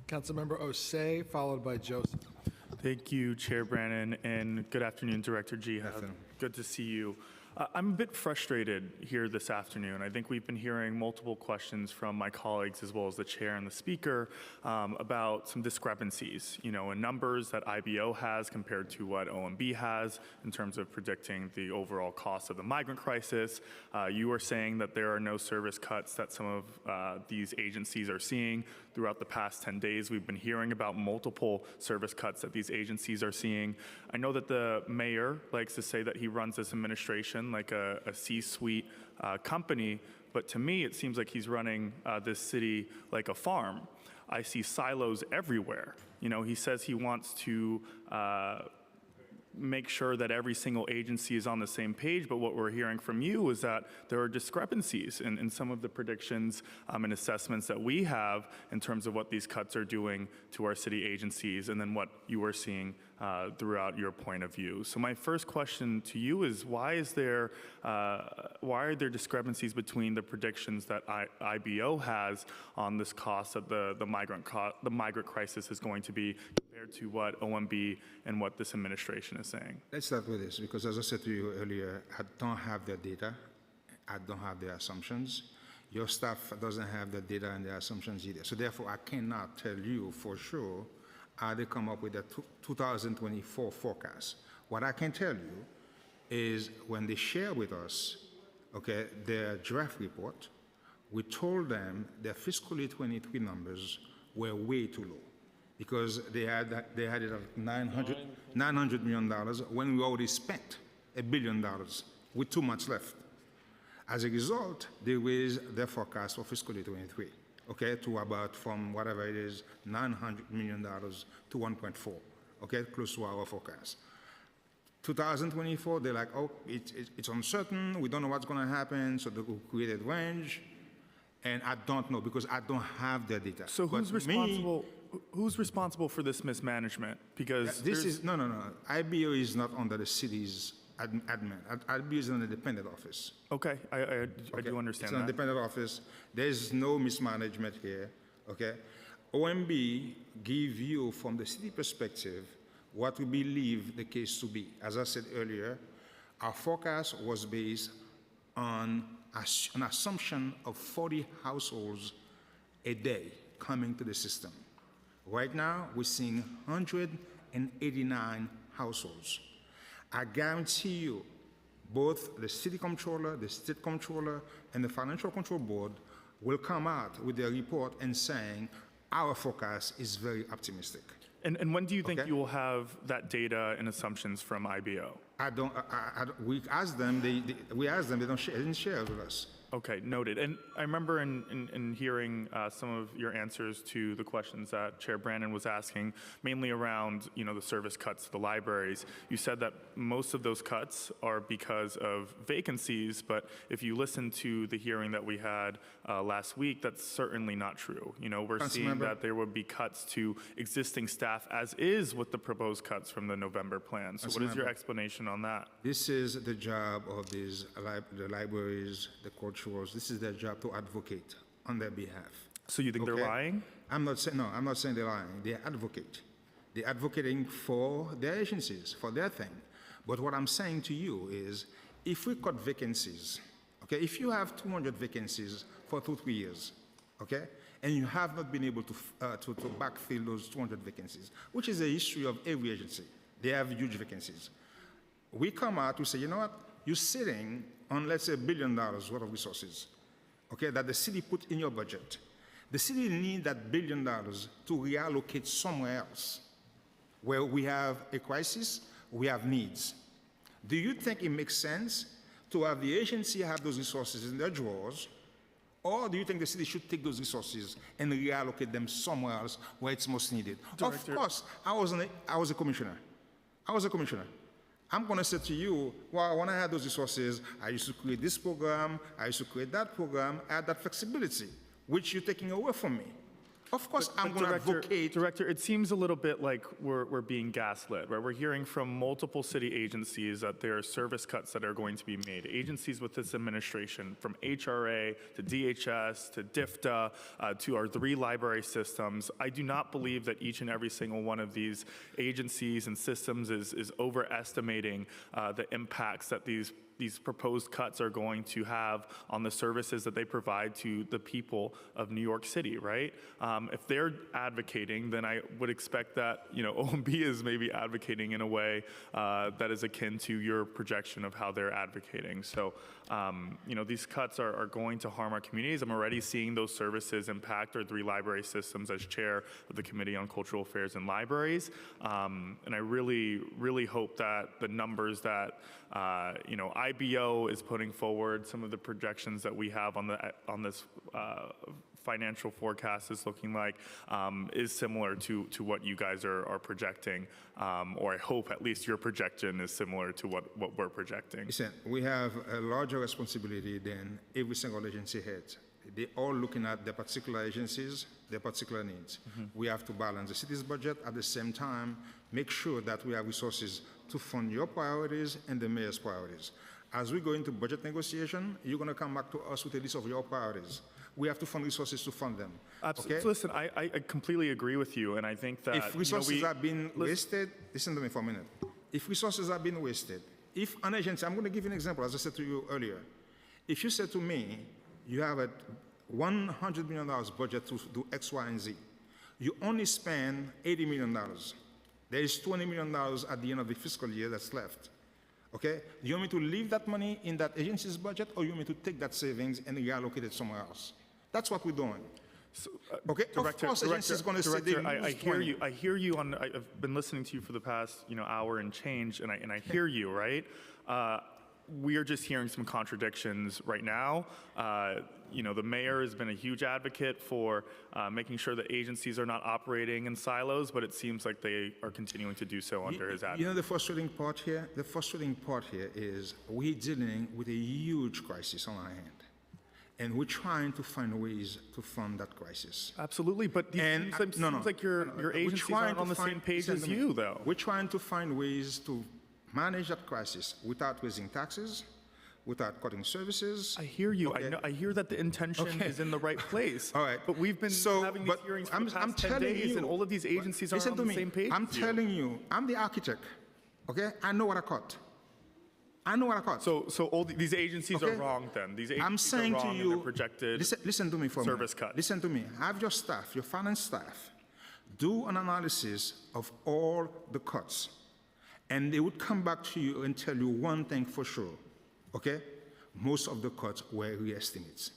Councilmember Osei, followed by Joseph. Thank you, Chair Brannon, and good afternoon, Director Jihad. Good to see you. I'm a bit frustrated here this afternoon. I think we've been hearing multiple questions from my colleagues as well as the chair and the speaker about some discrepancies, in numbers that IBO has compared to what OMB has in terms of predicting the overall cost of the migrant crisis. You are saying that there are no service cuts that some of these agencies are seeing. Throughout the past 10 days, we've been hearing about multiple service cuts that these agencies are seeing. I know that the mayor likes to say that he runs this administration like a C-suite company, but to me, it seems like he's running this city like a farm. I see silos everywhere. He says he wants to make sure that every single agency is on the same page, but what we're hearing from you is that there are discrepancies in some of the predictions and assessments that we have in terms of what these cuts are doing to our city agencies and then what you are seeing throughout your point of view. So my first question to you is why are there discrepancies between the predictions that IBO has on this cost that the migrant crisis is going to be compared to what OMB and what this administration is saying? Let's start with this, because as I said to you earlier, I don't have the data. I don't have the assumptions. Your staff doesn't have the data and the assumptions either. So therefore, I cannot tell you for sure how they come up with the 2024 forecast. What I can tell you is when they share with us, their draft report, we told them their fiscal year 23 numbers were way too low, because they had it at $900 million when we already spent $1 billion with too much left. As a result, they raised their forecast for fiscal year 23, to about from whatever it is, $900 million to 1.4, close to our forecast. 2024, they're like, it's uncertain, we don't know what's going to happen, so they created range, and I don't know because I don't have the data. So who's responsible for this mismanagement? Because this is no. IBO is not under the city's admin. IBO is an independent office. Okay, I do understand it's that. an independent office. There's no mismanagement here. OMB give you, from the city perspective, what we believe the case to be. As I said earlier, our forecast was based on an assumption of 40 households a day coming to the system. Right now, we're seeing 189 households. I guarantee you, both the city comptroller, the state comptroller, and the financial control board will come out with their report and saying our forecast is very optimistic. And when do you think you will have that data and assumptions from IBO? We asked them, they didn't share it with us. Okay, noted. And I remember in hearing some of your answers to the questions that Chair Brandon was asking, mainly around the service cuts to the libraries. You said that most of those cuts are because of vacancies, but if you listen to the hearing that we had last week, that's certainly not true. We're seeing that there would be cuts to existing staff, as is with the proposed cuts from the November plan. So what is your explanation on that? This is the job of the libraries, the culture. This is their job to advocate on their behalf. So you think they're lying? I'm not saying they're lying. They advocate. They're advocating for their agencies, for their thing. But what I'm saying to you is, if we cut vacancies, okay, if you have 200 vacancies for 2-3 years, okay, and you have not been able to backfill those 200 vacancies, which is the history of every agency. They have huge vacancies. We come out, we say, you know what, you're sitting on, let's say, $1 billion worth of resources, okay, that the city put in your budget. The city needs that $1 billion to reallocate somewhere else, where we have a crisis, we have needs. Do you think it makes sense to have the agency have those resources in their drawers, or do you think the city should take those resources and reallocate them somewhere else where it's most needed? Director. Of course, I was a commissioner. I'm going to say to you, well, when I had those resources, I used to create this program, I used to create that program, I had that flexibility, which you're taking away from me. Of course, I'm going to advocate. Director, it seems a little bit like we're being gaslit, right? We're hearing from multiple city agencies that there are service cuts that are going to be made. Agencies with this administration, from HRA to DHS to DFTA to our 3 library systems. I do not believe that each and every single one of these agencies and systems is overestimating the impacts that these proposed cuts are going to have on the services that they provide to the people of New York City, right? If they're advocating, then I would expect that, OMB is maybe advocating in a way that is akin to your projection of how they're advocating. So, these cuts are going to harm our communities. I'm already seeing those services impact our 3 library systems as chair of the Committee on Cultural Affairs and Libraries. And I really, really hope that the numbers that, IBO is putting forward, some of the projections that we have on this financial forecast is looking like is similar to what you guys are projecting, or I hope at least your projection is similar to what we're projecting. Listen, we have a larger responsibility than every single agency head. They're all looking at their particular agencies, their particular needs. We have to balance the city's budget, at the same time, make sure that we have resources to fund your priorities and the mayor's priorities. As we go into budget negotiation, you're going to come back to us with a list of your priorities. We have to fund resources to fund them. Absolutely. Okay? So listen, I completely agree with you, and I think that if resources are being wasted, listen to me for a minute. If resources are being wasted, if an agency, I'm going to give you an example, as I said to you earlier. If you said to me, you have a $100 million budget to do X, Y, and Z, you only spend $80 million. There is $20 million at the end of the fiscal year that's left. Okay? Do you want me to leave that money in that agency's budget, or you want me to take that savings and reallocate it somewhere else? That's what we're doing. So, okay, of course, agency is going to say they lose I hear you. I hear you. I've been listening to you for the past hour and change, and I hear you. Right. We are just hearing some contradictions right now. The mayor has been a huge advocate for making sure that agencies are not operating in silos, but it seems like they are continuing to do so under his advocacy. The frustrating part here? The frustrating part here is we're dealing with a huge crisis on our hand. And we're trying to find ways to fund that crisis. Absolutely, but it seems like your agencies aren't on the same page as you, though. We're trying to find ways to manage that crisis without raising taxes, without cutting services. I hear you. Okay. I hear that the intention Okay. is in the right place. All right. But we've been having these hearings for the past 10 days, and all of these agencies are Listen on to the me. same page. I'm as you. telling you, I'm the architect. Okay? I know what I cut. I know what I cut. So all these agencies are Okay. wrong then. These agencies I'm saying are to wrong in you, their projected listen to me for a service minute. cut. Listen to me. Have your staff, your finance staff, do an analysis of all the cuts, and they would come back to you and tell you one thing for sure. Okay? Most of the cuts were re-estimates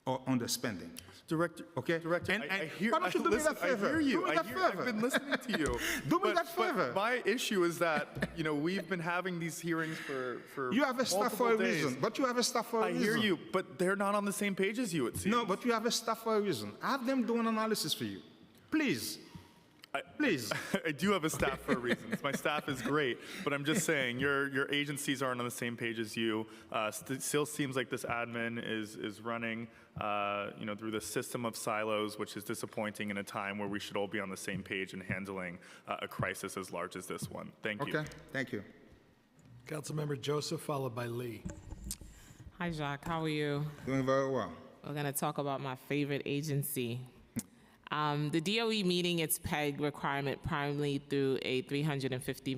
or underspending. Director, okay? Director, And I hear, why don't you do me that favor? I hear you. Do me that favor. I've been listening to you. Do me that favor. But my issue is that, we've been having these hearings for You have a staff for a multiple days. reason. But you have a staff for a I reason. hear you, but they're not on the same page as you, it seems. No, but you have a staff for a reason. Have them do an analysis for you. Please. Please. I do have a staff for a reason. My staff is great, but I'm just saying your agencies aren't on the same page as you. Still seems like this admin is running, through the system of silos, which is disappointing in a time where we should all be on the same page in handling a crisis as large as this one. Thank you. Okay. Thank you. Councilmember Joseph, followed by Lee. Hi, Jacques. How are you? Doing very well. We're going to talk about my favorite agency. The DOE meeting its PEG requirement primarily through a $305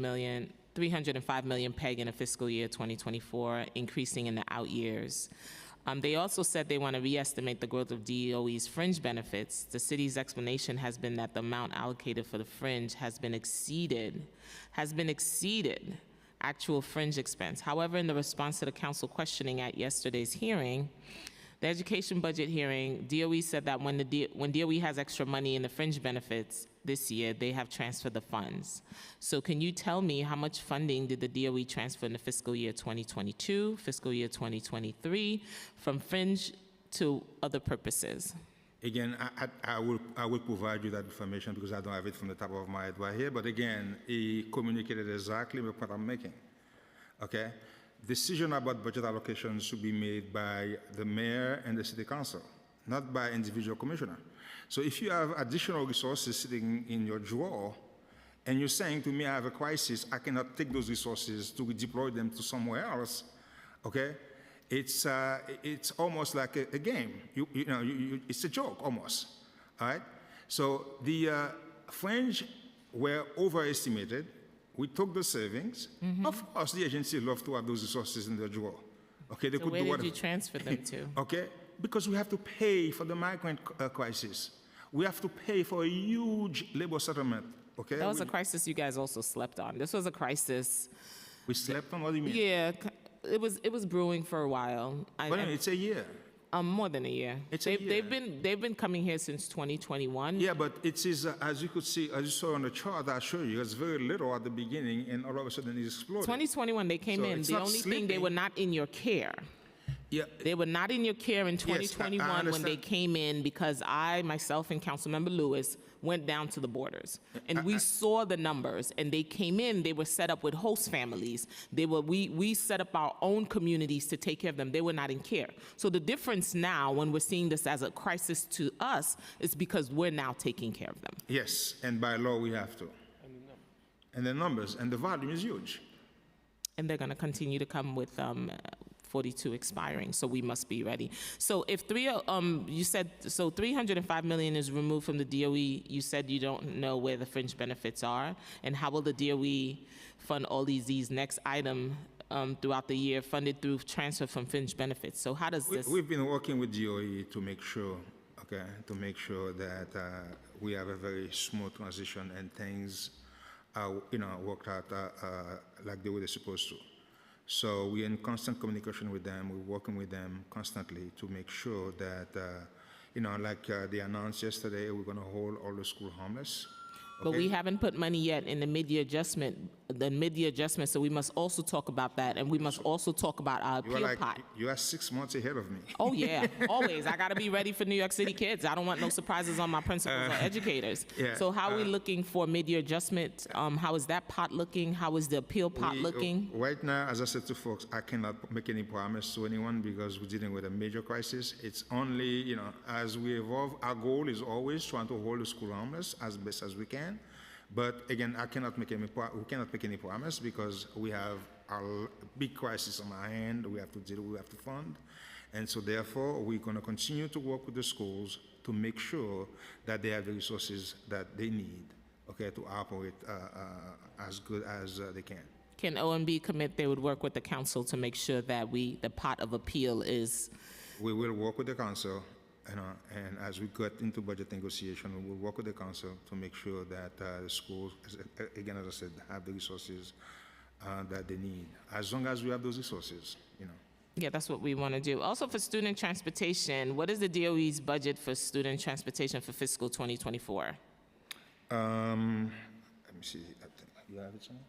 million PEG in a fiscal year 2024, increasing in the out years. They also said they want to re-estimate the growth of DOE's fringe benefits. The city's explanation has been that the amount allocated for the fringe has been exceeded actual fringe expense. However, in the response to the council questioning at yesterday's hearing, the education budget hearing, DOE said that when DOE has extra money in the fringe benefits this year, they have transferred the funds. So can you tell me how much funding did the DOE transfer in the fiscal year 2022, fiscal year 2023, from fringe to other purposes? Again, I will provide you that information because I don't have it from the top of my head right here. But again, he communicated exactly the point I'm making. Okay? Decision about budget allocations should be made by the mayor and the city council, not by individual commissioner. So if you have additional resources sitting in your drawer and you're saying to me, I have a crisis, I cannot take those resources to redeploy them to somewhere else, okay? It's almost like a game. It's a joke almost, all right? So the fringe were overestimated. We took the savings. Mm-hmm. Of course, the agency love to have those resources in their drawer. Okay, they So could where do did whatever. you transfer them to? Okay, because we have to pay for the migrant crisis. We have to pay for a huge labor settlement. Okay, That was a crisis you guys also slept on. This was a crisis. We slept on. What do you mean? Yeah, it was brewing for a while. But it's a year. More than a year. It's a year. They've been coming here since 2021. Yeah, but it is as you could see, as you saw on the chart I showed you, it's very little at the beginning, and all of a sudden it exploded. 2021 they came So in. it's The not only thing they sleeping. were not in your care. Yeah. They were not in your care in Yes, I 2021 when they understand. came in because I, myself, and Councilmember Lewis went down to the borders. And we saw the numbers. And they came in, they were set up with host families. We set up our own communities to take care of them. They were not in care. So the difference now, when we're seeing this as a crisis to us, is because we're now taking care of them. Yes, and by law we have to. And the numbers, and the volume is huge. And they're going to continue to come with 42 expiring, so we must be ready. So if you said, so $305 million is removed from the DOE, you said you don't know where the fringe benefits are, and how will the DOE fund all these next item throughout the year funded through transfer from fringe benefits? So how does this? We've been working with DOE to make sure, that we have a very smooth transition and things are, worked out like they were supposed to. So we're in constant communication with them. We're working with them constantly to make sure that, like they announced yesterday, we're going to hold all the school homeless. But we haven't put money yet in the mid-year adjustment, so we must also talk about that, and we must also talk about our appeal pot. You are 6 months ahead of me. Oh, yeah, always. I got to be ready for New York City kids. I don't want no surprises on my principals or educators. Yeah, so how are we looking for mid-year adjustment? How is that pot looking? How is the appeal pot looking? Right now, as I said to folks, I cannot make any promise to anyone because we're dealing with a major crisis. It's only, as we evolve, our goal is always trying to hold the school homeless as best as we can. But again, we cannot make any promise because we have a big crisis on our hand. We have to deal. We have to fund, and so therefore we're going to continue to work with the schools to make sure that they have the resources that they need, okay, to operate as good as they can. Can OMB commit they would work with the council to make sure that the pot of appeal is? We will work with the council, and as we get into budget negotiation, we will work with the council to make sure that the schools, again, as I said, have the resources that they need. As long as we have those resources, Yeah, that's what we want to do. Also for student transportation, what is the DOE's budget for student transportation for fiscal 2024? Let me see. You have it somewhere?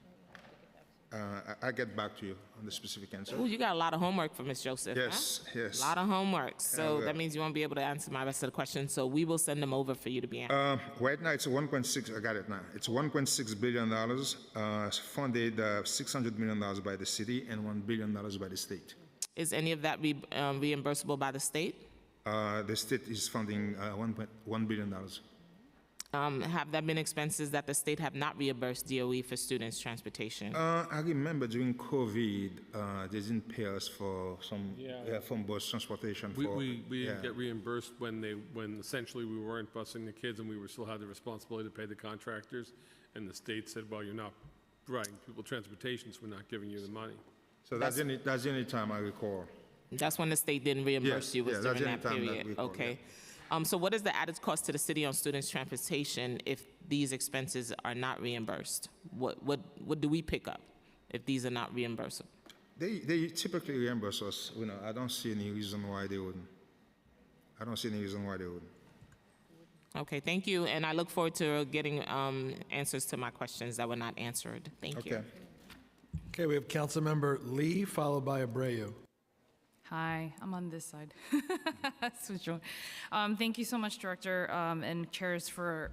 I'll get back to you on the specific answer. Oh, you got a lot of homework for Ms. Joseph. Yes, huh? yes. A lot of homework. So that means you won't be able to answer my rest of the questions. So we will send them over for you to be answered. Right now, it's 1.6. I got it now. It's $1.6 billion, funded $600 million by the city and $1 billion by the state. Is any of that reimbursable by the state? The state is funding $1 billion. Have there been expenses that the state have not reimbursed DOE for students' transportation? I remember during COVID, they didn't pay us for some bus transportation. We didn't get reimbursed when essentially we weren't busing the kids and we still had the responsibility to pay the contractors, and the state said, well, you're not providing people transportation, so we're not giving you the money. So that's the only time I recall. That's when the state didn't reimburse you, was during that period. Okay. Yeah. So what is the added cost to the city on students' transportation if these expenses are not reimbursed? What do we pick up if these are not reimbursable? They typically reimburse us. I don't see any reason why they wouldn't. Okay, thank you, and I look forward to getting answers to my questions that were not answered. Thank you. Okay, we have Councilmember Lee, followed by Abreu. Hi, I'm on this side. Switch on. Thank you so much, Director and Chairs, for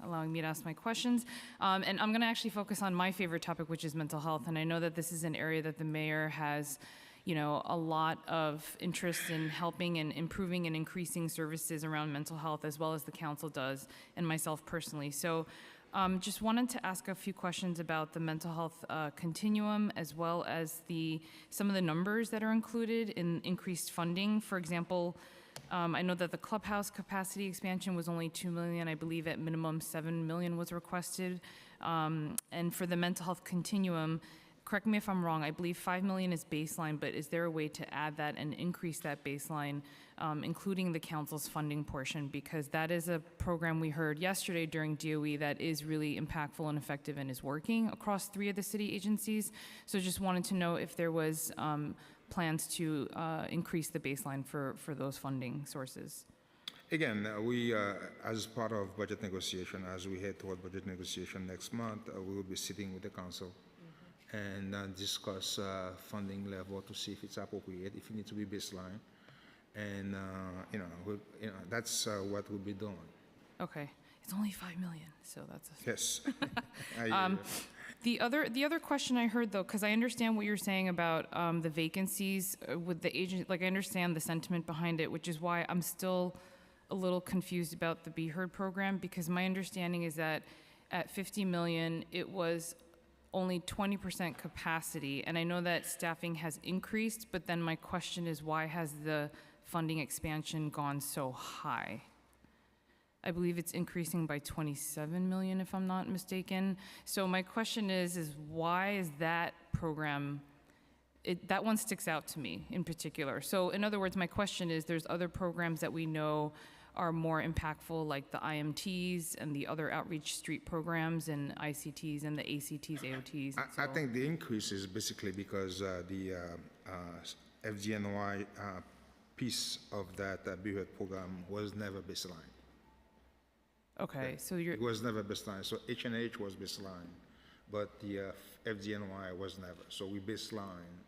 allowing me to ask my questions. And I'm going to actually focus on my favorite topic, which is mental health. And I know that this is an area that the mayor has, a lot of interest in helping and improving and increasing services around mental health, as well as the council does, and myself personally. So just wanted to ask a few questions about the mental health continuum, as well as some of the numbers that are included in increased funding. For example, I know that the clubhouse capacity expansion was only $2 million. I believe at minimum $7 million was requested. And for the mental health continuum, correct me if I'm wrong, I believe $5 million is baseline, but is there a way to add that and increase that baseline, including the council's funding portion? Because that is a program we heard yesterday during DOE that is really impactful and effective and is working across 3 of the city agencies. So just wanted to know if there was plans to increase the baseline for those funding sources. Again, we, as part of budget negotiation, as we head toward budget negotiation next month, we will be sitting with the council and discuss funding level to see if it's appropriate, if it needs to be baseline, and that's what we'll be doing. Okay, it's only $5 million, so that's yes. The other question I heard, though, because I understand what you're saying about the vacancies with the agent, like I understand the sentiment behind it, which is why I'm still a little confused about the Be Heard program, because my understanding is that at $50 million, it was only 20% capacity, and I know that staffing has increased, but then my question is, why has the funding expansion gone so high? I believe it's increasing by 27 million, if I'm not mistaken. So my question is why is that program, that one sticks out to me in particular. So in other words, my question is, there's other programs that we know are more impactful, like the IMTs and the other outreach street programs and ICTs and the ACTs, AOTs. I think the increase is basically because the FDNY piece of that Be Heard program was never baseline. Okay, so it was never baseline. So H&H was baseline, but the FDNY was never. So we baseline.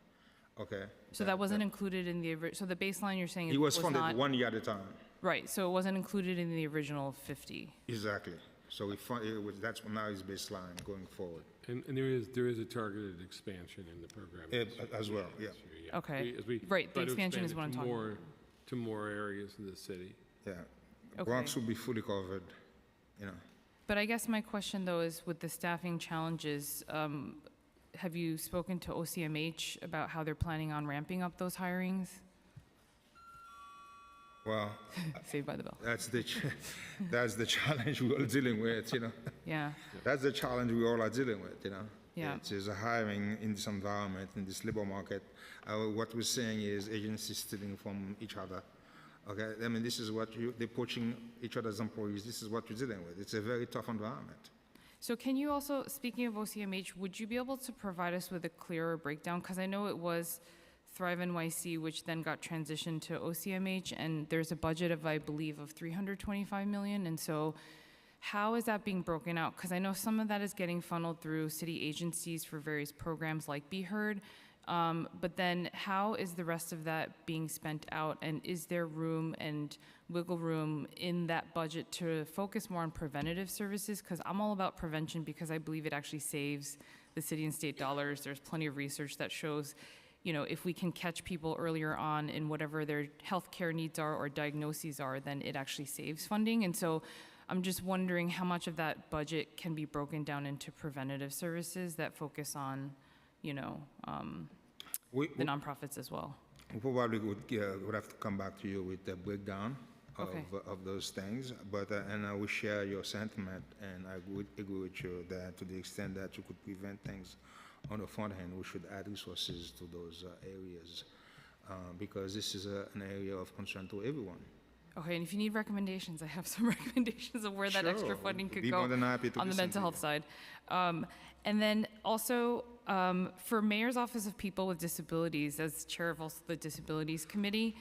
Okay. So that wasn't included in the so the baseline you're saying it was funded not, 1 year at a time. Right. So it wasn't included in the original 50. Exactly. So that's now is baseline going forward. And there is a targeted expansion in the program as well. Yeah. Okay. Right. The expansion is what I'm talking about. To more areas in the city. Yeah. Bronx will be fully covered. But I guess my question though is, with the staffing challenges, have you spoken to OCMH about how they're planning on ramping up those hirings? Well, Saved by the bell. that's the challenge we're all dealing with, you know. Yeah. That's the challenge we all are dealing with, you know. Yeah. It is a hiring in this environment, in this labor market. What we're saying is agencies stealing from each other. Okay, I mean, this is what they're poaching each other's employees. This is what we're dealing with. It's a very tough environment. So can you also, speaking of OCMH, would you be able to provide us with a clearer breakdown? Because I know it was Thrive NYC, which then got transitioned to OCMH, and there's a budget of, I believe, of $325 million. And so how is that being broken out? Because I know some of that is getting funneled through city agencies for various programs like Be Heard. But then how is the rest of that being spent out? And is there room and wiggle room in that budget to focus more on preventative services? Because I'm all about prevention because I believe it actually saves the city and state dollars. There's plenty of research that shows, you know, if we can catch people earlier on in whatever their healthcare needs are or diagnoses are, then it actually saves funding. And so I'm just wondering how much of that budget can be broken down into preventative services that focus on, you know, the nonprofits as well. We probably would have to come back to you with the breakdown of those things, but and I will share your sentiment, and I would agree with you that to the extent that you could prevent things on the front end, we should add resources to those areas because this is an area of concern to everyone. Okay, and if you need recommendations, I have some recommendations of where that extra funding could go More than happy to on the listen mental to health side. And then also, for Mayor's Office of People with Disabilities, as chair of also the Disabilities Committee,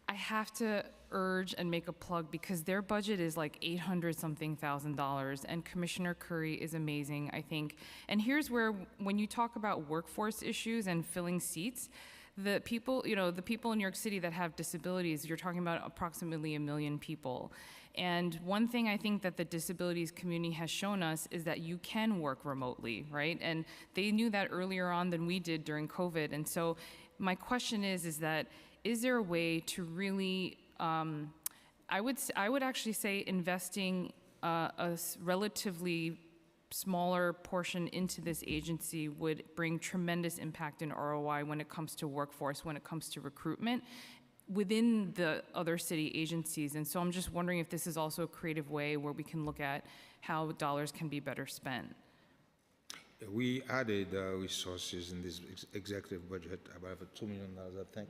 I have to urge and make a plug because their budget is like $800-something thousand, and Commissioner Curry is amazing, I think. And here's where, when you talk about workforce issues and filling seats, the people, you know, the people in New York City that have disabilities, you're talking about approximately 1 million people. And one thing I think that the disabilities community has shown us is that you can work remotely, right? And they knew that earlier on than we did during COVID. And so my question is that, is there a way to really, I would actually say investing a relatively smaller portion into this agency would bring tremendous impact in ROI when it comes to workforce, when it comes to recruitment within the other city agencies. And so I'm just wondering if this is also a creative way where we can look at how dollars can be better spent. We added resources in this executive budget, about $2 million, I think,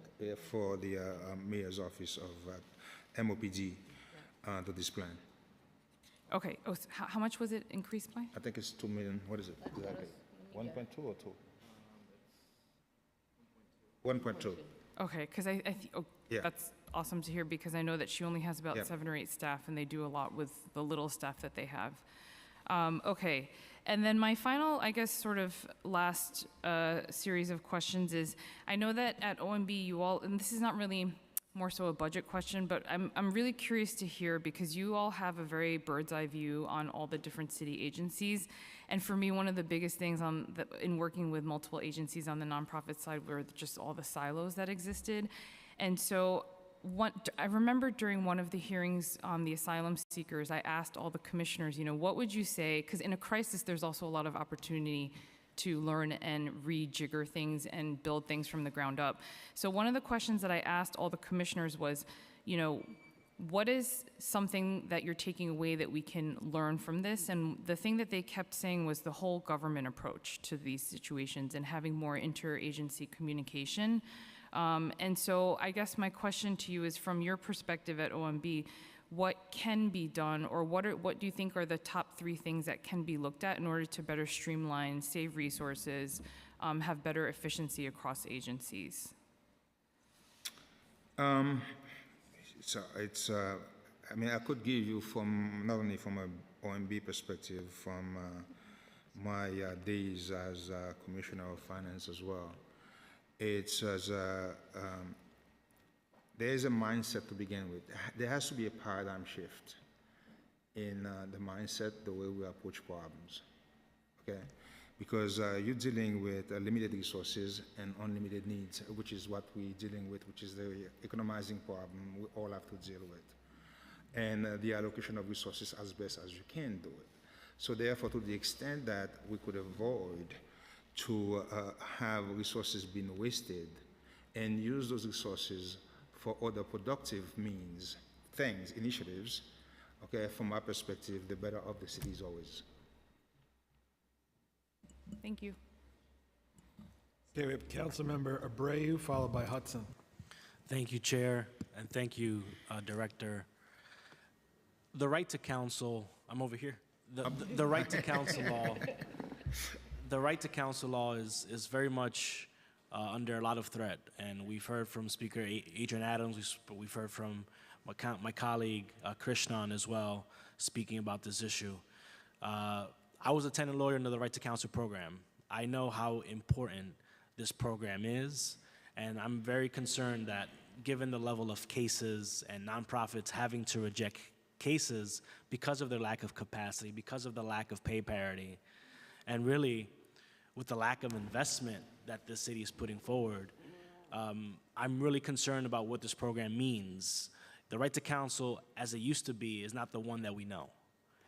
for the mayor's office of MOPD to this plan. Okay. Oh, so how much was it increased by? I think it's 2 million. What is it exactly? 1.2 or 2? 1.2. Okay, because that's awesome to hear because I know that she only has about 7 or 8 staff and they do a lot with the little staff that they have. Okay, and then my final, I guess, sort of last series of questions is, I know that at OMB you all, and this is not really more so a budget question, but I'm really curious to hear because you all have a very bird's eye view on all the different city agencies. And for me, one of the biggest things in working with multiple agencies on the nonprofit side were just all the silos that existed. And so I remember during one of the hearings on the asylum seekers, I asked all the commissioners, you know, what would you say, because in a crisis, there's also a lot of opportunity to learn and rejigger things and build things from the ground up. So one of the questions that I asked all the commissioners was, you know, what is something that you're taking away that we can learn from this? And the thing that they kept saying was the whole government approach to these situations and having more interagency communication. And so I guess my question to you is, from your perspective at OMB, what can be done, or what do you think are the top 3 things that can be looked at in order to better streamline, save resources, have better efficiency across agencies? So it's, I mean, I could give you from, not only from an OMB perspective, from my days as Commissioner of Finance as well. It's as there's a mindset to begin with. There has to be a paradigm shift in the mindset, the way we approach problems, okay? Because you're dealing with limited resources and unlimited needs, which is what we're dealing with, which is the economizing problem we all have to deal with. And the allocation of resources as best as you can do it. So therefore, to the extent that we could avoid to have resources being wasted and use those resources for other productive means, things, initiatives, okay, from my perspective, the better off the city is always. Thank you. Okay, we have Councilmember Abreu, followed by Hudson. Thank you, Chair, and thank you, Director. The right to counsel, I'm over here. The right to counsel law, the right to counsel law is very much under a lot of threat, and we've heard from Speaker Adrian Adams, we've heard from my colleague Krishnan as well, speaking about this issue. I was a tenant lawyer under the Right to Counsel program. I know how important this program is, and I'm very concerned that given the level of cases and nonprofits having to reject cases because of their lack of capacity, because of the lack of pay parity, and really with the lack of investment that the city is putting forward, I'm really concerned about what this program means. The right to counsel, as it used to be, is not the one that we know.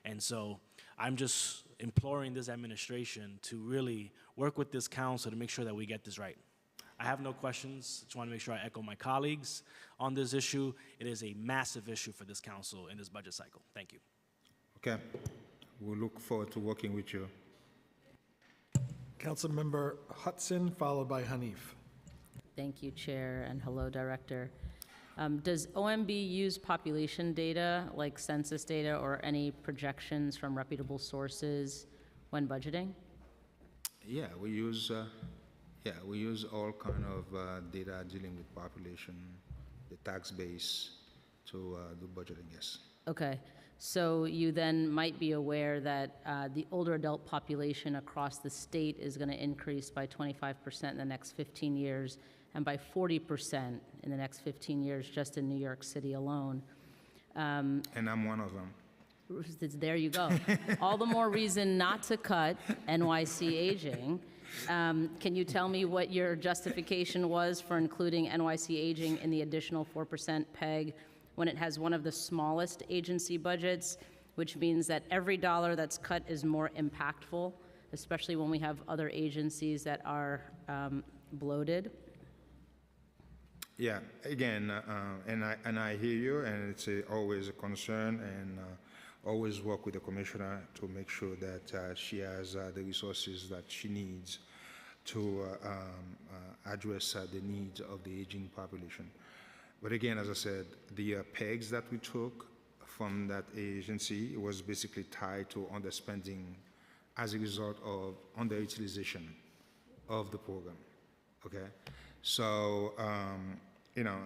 And so I'm just imploring this administration to really work with this council to make sure that we get this right. I have no questions. Just want to make sure I echo my colleagues on this issue. It is a massive issue for this council in this budget cycle. Thank you. Okay. We look forward to working with you. Councilmember Hudson, followed by Hanif. Thank you, Chair, and hello, Director. Does OMB use population data, like census data, or any projections from reputable sources when budgeting? Yeah, we use all kind of data dealing with population, the tax base to do budgeting, yes. Okay, so you then might be aware that the older adult population across the state is going to increase by 25% in the next 15 years and by 40% in the next 15 years just in New York City alone. And I'm one of them. There you go. All the more reason not to cut NYC aging. Can you tell me what your justification was for including NYC aging in the additional 4% PEG when it has one of the smallest agency budgets, which means that every dollar that's cut is more impactful, especially when we have other agencies that are bloated? Yeah, again, and I hear you, and it's always a concern, and always work with the commissioner to make sure that she has the resources that she needs to address the needs of the aging population. But again, as I said, the pegs that we took from that agency was basically tied to underspending as a result of underutilization of the program. Okay, so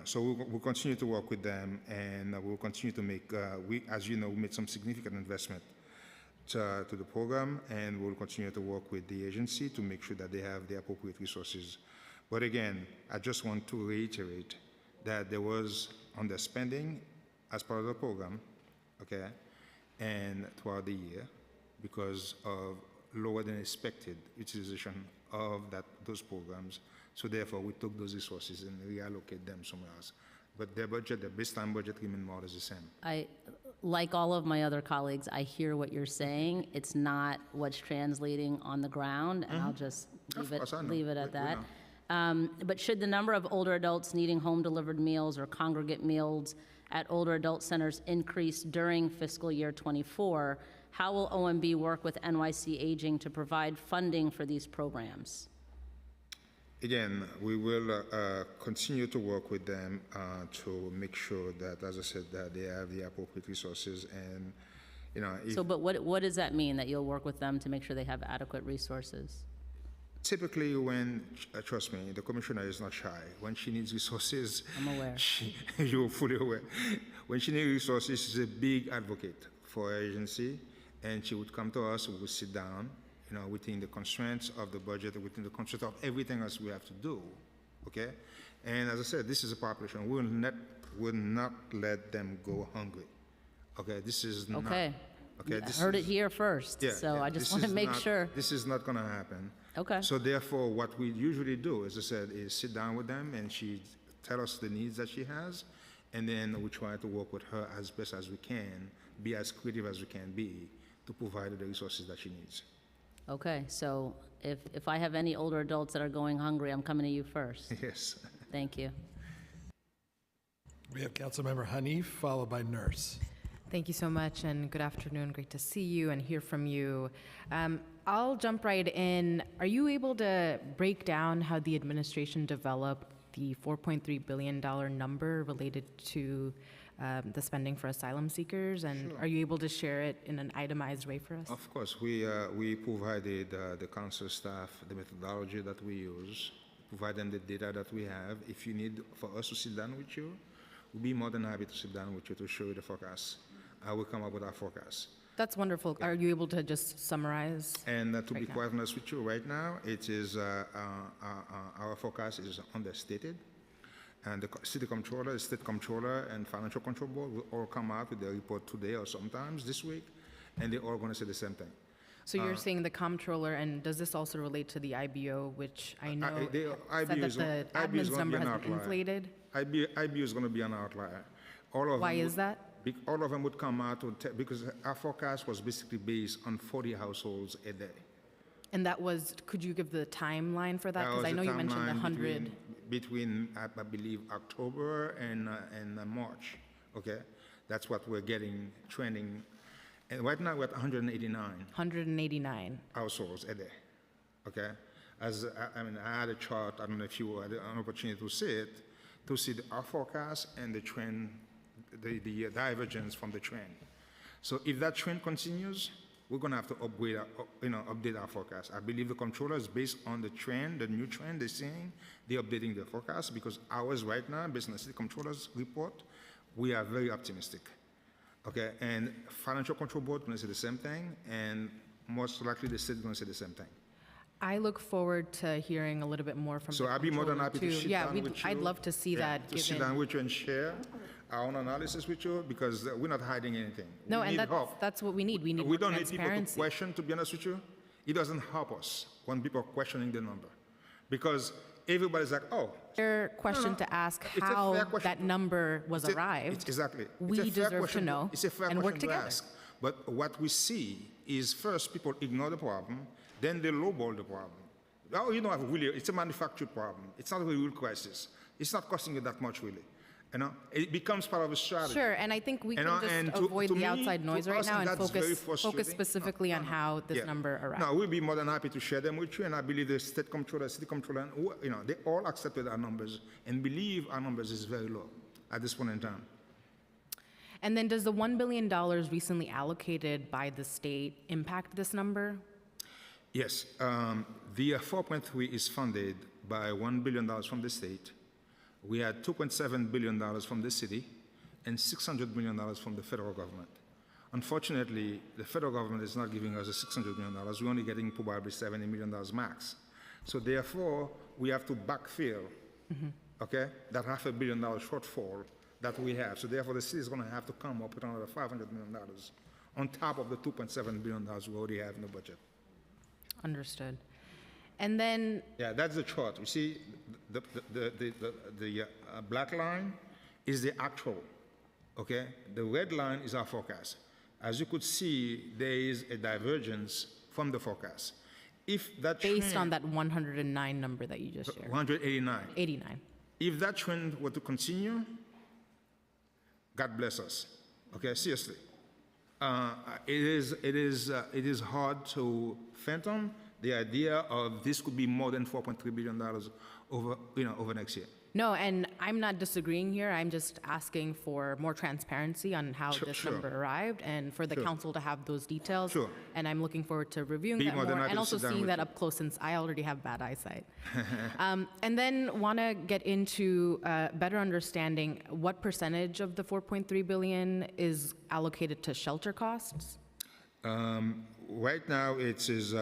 so we'll continue to work with them, and we'll continue to make. As you know, we made some significant investment to the program, and we'll continue to work with the agency to make sure that they have the appropriate resources. But again, I just want to reiterate that there was underspending as part of the program, okay, and throughout the year because of lower than expected utilization of those programs. So therefore, we took those resources and reallocate them somewhere else. But their budget, the baseline budget remained more or less the same. Like all of my other colleagues, I hear what you're saying. It's not what's translating on the ground, and I'll just leave it at that. But should the number of older adults needing home-delivered meals or congregate meals at older adult centers increase during fiscal year 24, how will OMB work with NYC Aging to provide funding for these programs? Again, we will continue to work with them to make sure that, as I said, that they have the appropriate resources. And but what does that mean, that you'll work with them to make sure they have adequate resources? Typically, when trust me, the commissioner is not shy. When she needs resources, I'm aware. You're fully aware. When she needs resources, she's a big advocate for her agency, and she would come to us. We would sit down. Within the constraints of the budget, within the constraints of everything else we have to do, okay? And as I said, this is a population. We will not let them go hungry, okay? This is not. Okay. I heard it here first, so I just want to make sure. This is not going to happen. Okay. So therefore, what we usually do, as I said, is sit down with them, and she tell us the needs that she has, and then we try to work with her as best as we can, be as creative as we can be to provide the resources that she needs. Okay, so if I have any older adults that are going hungry, I'm coming to you first. Yes. Thank you. We have Councilmember Hanif, followed by Nurse. Thank you so much, and good afternoon. Great to see you and hear from you. I'll jump right in. Are you able to break down how the administration developed the $4.3 billion number related to the spending for asylum seekers? And Sure. are you able to share it in an itemized way for us? Of course, we provided the council staff the methodology that we use, provide them the data that we have. If you need for us to sit down with you, we'll be more than happy to sit down with you to show you the forecast. I will come up with our forecast. That's wonderful. Are you able to just summarize? And to be right now? quite honest with you, right now, it is our forecast is understated. And the city comptroller, the state comptroller, and financial control board will all come out with their report today or sometimes this week, and they're all going to say the same thing. So you're saying the comptroller, and does this also relate to the IBO, which I know said that the admin's number has been inflated? IBO is going to be an outlier. All of Why them is that? All of them would come out because our forecast was basically based on 40 households a day. And that was, could you give the timeline for that? Because I know you mentioned the 100. Between I believe, October and March, okay? That's what we're getting, trending. And right now, we're at 189. 189. Households a day, okay? I had a chart, I don't know if you had an opportunity to see it, to see our forecast and the trend, the divergence from the trend. So if that trend continues, we're going to have to upgrade, update our forecast. I believe the controller is based on the trend, the new trend they're seeing. They're updating their forecast because ours right now, based on the city controller's report, we are very optimistic. Okay, and financial control board going to say the same thing, and most likely the state is going to say the same thing. I look forward to hearing a little bit more from. So I'll be more than happy to sit down with you. I'd love to see that. To sit down with you and share our own analysis with you because we're not hiding anything. No, we and need help. that's what we need. We need We more don't need people to transparency. question, to be honest with you. It doesn't help us when people are questioning the number because everybody's like, oh. Fair question to ask how that number was arrived. Exactly. We deserve to know It's a fair and work question to together. ask. But what we see is first people ignore the problem, then they lowball the problem. Oh, you know, it's a manufactured problem. It's not a real crisis. It's not costing you that much, really. You know, it becomes part of a strategy. Sure, and I think we can just avoid the outside noise right now and focus specifically on how this number arrived. No, we'll be more than happy to share them with you, and I believe the state comptroller, city comptroller, and, they all accepted our numbers and believe our numbers is very low at this point in time. And then does the $1 billion recently allocated by the state impact this number? Yes, the 4.3 is funded by $1 billion from the state. We had $2.7 billion from the city and $600 million from the federal government. Unfortunately, the federal government is not giving us the $600 million. We're only getting probably $70 million max. So therefore, we have to backfill, okay, that $500 million shortfall that we have. So therefore, the city is going to have to come up with another $500 million on top of the $2.7 billion we already have in the budget. Understood. And then... Yeah, that's the chart. You see, the black line is the actual, okay? The red line is our forecast. As you could see, there is a divergence from the forecast. If that based on that 109 number that you just shared. 189. 89. If that trend were to continue, God bless us. Okay, seriously. It is hard to fathom the idea of this could be more than $4.3 billion over next year. No, and I'm not disagreeing here. I'm just asking for more transparency on how this number arrived and for the council to have those details. Sure. And I'm looking forward to reviewing that more and also seeing that up close since I already have bad eyesight. And then want to get into better understanding what percentage of the $4.3 billion is allocated to shelter costs? Right now, it is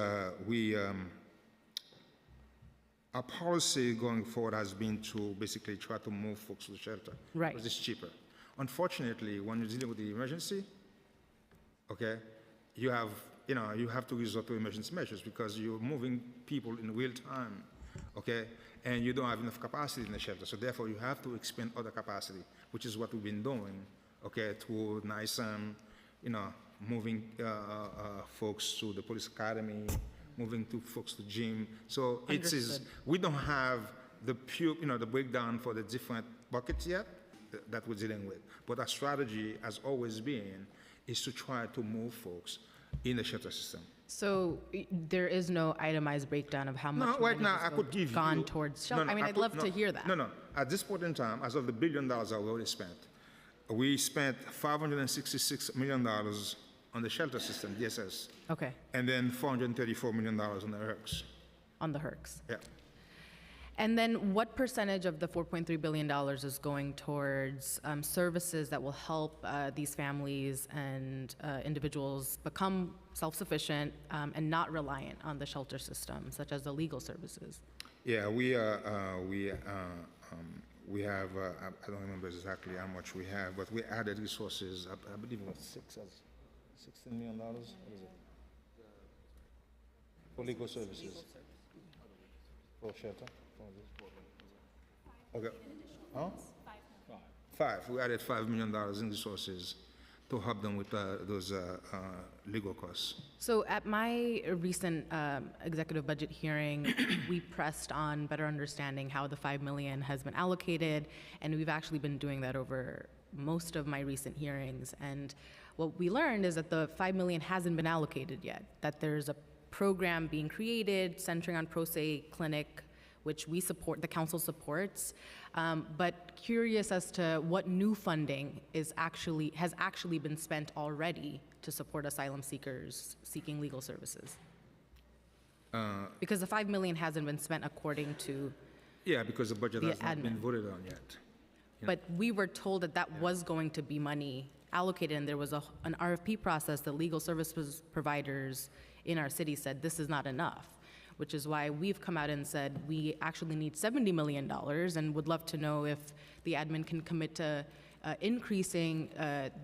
our policy going forward has been to basically try to move folks to the shelter. Right. Because it's cheaper. Unfortunately, when you're dealing with the emergency, okay, you have to resort to emergency measures because you're moving people in real time, okay, and you don't have enough capacity in the shelter. So therefore, you have to expand other capacity, which is what we've been doing, okay, through NYSM, moving folks to the police academy, moving to folks to gym. So it is, Understood. we don't have the pure, the breakdown for the different buckets yet that we're dealing with. But our strategy has always been is to try to move folks in the shelter system. So there is no itemized breakdown of how much No, right money now has I could give gone you, towards No, shelter. no, I mean, I'd could- love no, to hear that. No. At this point in time, as of the $1 billion I've already spent, we spent $566 million on the shelter system, DSS, Okay, and then $434 million on the HERCs. on the HERCs. Yeah. And then what percentage of the $4.3 billion is going towards services that will help these families and individuals become self-sufficient and not reliant on the shelter system, such as the legal services? Yeah, we have, I don't remember exactly how much we have, but we added resources, I believe it was $16 million, what is it? For legal services. For shelter? Okay. Huh? Five. We added $5 million in resources to help them with those legal costs. So at my recent executive budget hearing, we pressed on better understanding how the $5 million has been allocated, and we've actually been doing that over most of my recent hearings. And what we learned is that the $5 million hasn't been allocated yet, that there's a program being created centering on Pro Se Clinic, which we support, the council supports, but curious as to what new funding has actually been spent already to support asylum seekers seeking legal services. Because the $5 million hasn't been spent according to. Yeah, because the budget the has not been admin. voted on yet. But we were told that that was going to be money allocated, and there was an RFP process. The legal services providers in our city said this is not enough, which is why we've come out and said we actually need $70 million and would love to know if the admin can commit to increasing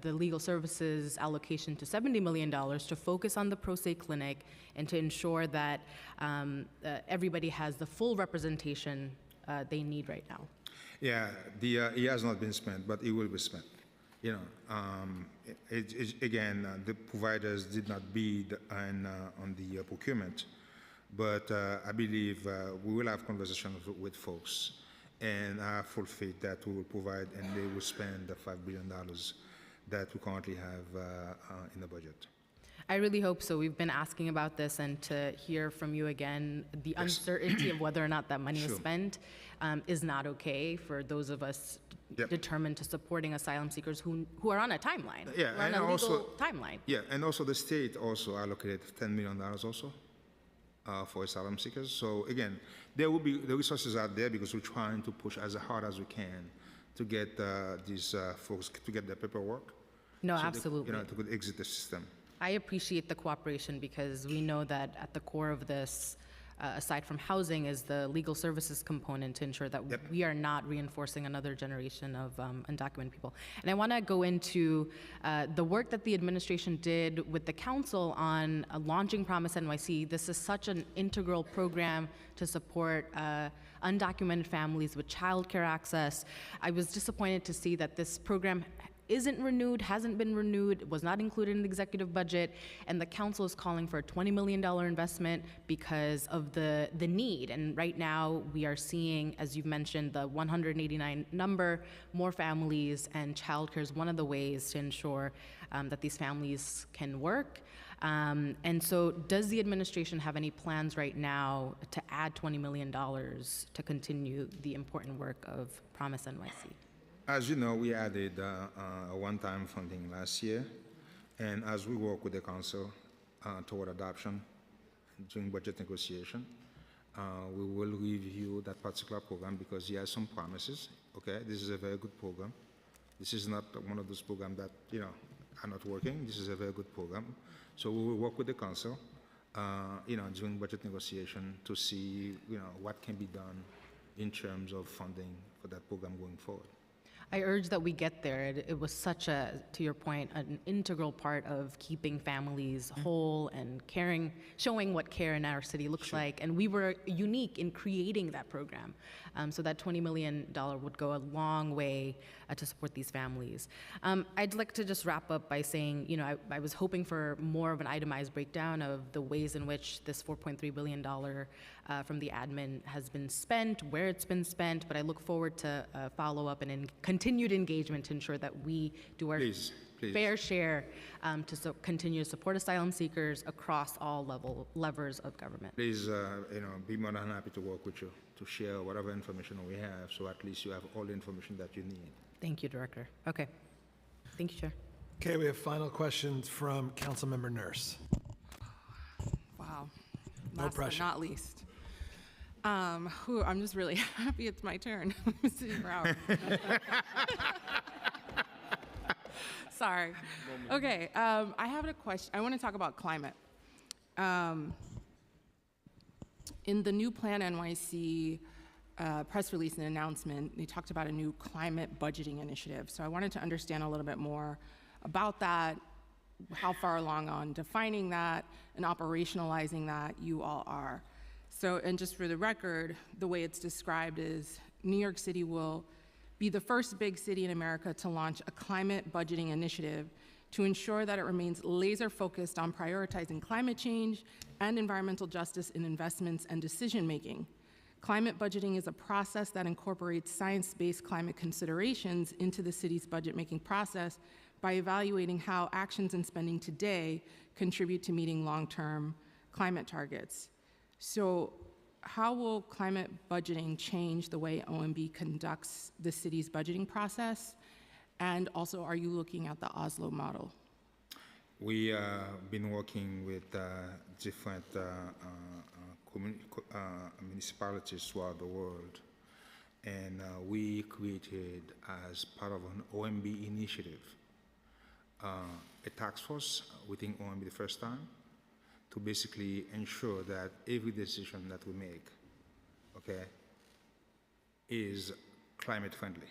the legal services allocation to $70 million to focus on the Pro Se Clinic and to ensure that everybody has the full representation they need right now. Yeah, it has not been spent, but it will be spent. Again, the providers did not bid on the procurement, but I believe we will have conversations with folks, and I have full faith that we will provide and they will spend the $5 billion that we currently have in the budget. I really hope so. We've been asking about this, and to hear from you again, the uncertainty of whether or not that money is spent is not okay for those of us determined to supporting asylum seekers who are on a timeline, Yeah, who are on and a also legal timeline. Yeah, and also the state also allocated $10 million also for asylum seekers. So again, there will be the resources out there because we're trying to push as hard as we can to get these folks to get their paperwork. No, so absolutely. They, to exit the system. I appreciate the cooperation because we know that at the core of this, aside from housing, is the legal services component to ensure that we are not reinforcing another generation of undocumented people. And I want to go into the work that the administration did with the council on launching Promise NYC. This is such an integral program to support undocumented families with childcare access. I was disappointed to see that this program isn't renewed, hasn't been renewed, was not included in the executive budget, and the council is calling for a $20 million investment because of the need. And right now, we are seeing, as you've mentioned, the 189 number, more families, and childcare is one of the ways to ensure that these families can work. And so does the administration have any plans right now to add $20 million to continue the important work of Promise NYC? As you know, we added a one-time funding last year, and as we work with the council toward adoption during budget negotiation, we will review that particular program because he has some promises. Okay, this is a very good program. This is not one of those programs that are not working. This is a very good program. So we will work with the council, during budget negotiation to see what can be done in terms of funding for that program going forward. I urge that we get there. It was such a, to your point, an integral part of keeping families whole and caring, showing what care in our city looks like. And we were unique in creating that program. So that $20 million would go a long way to support these families. I'd like to just wrap up by saying, you know, I was hoping for more of an itemized breakdown of the ways in which this $4.3 billion from the admin has been spent, where it's been spent, but I look forward to follow-up and continued engagement to ensure that we do our fair share to continue to support asylum seekers across all levers of government. Please, be more than happy to work with you to share whatever information we have, so at least you have all the information that you need. Thank you, Director. Okay. Thank you, Chair. Okay, we have final questions from Councilmember Nurse. Wow. No Last pressure. but not least. I'm just really happy it's my turn. I'm sitting around. Sorry. Okay, I have a question. I want to talk about climate. In the new Plan NYC press release and announcement, they talked about a new climate budgeting initiative. So I wanted to understand a little bit more about that, how far along on defining that and operationalizing that you all are. So, and just for the record, the way it's described is New York City will be the first big city in America to launch a climate budgeting initiative to ensure that it remains laser focused on prioritizing climate change and environmental justice in investments and decision making. Climate budgeting is a process that incorporates science-based climate considerations into the city's budget-making process by evaluating how actions and spending today contribute to meeting long-term climate targets. So how will climate budgeting change the way OMB conducts the city's budgeting process? And also, are you looking at the Oslo model? We have been working with different municipalities throughout the world, and we created, as part of an OMB initiative, a task force within OMB the first time to basically ensure that every decision that we make, okay, is climate friendly.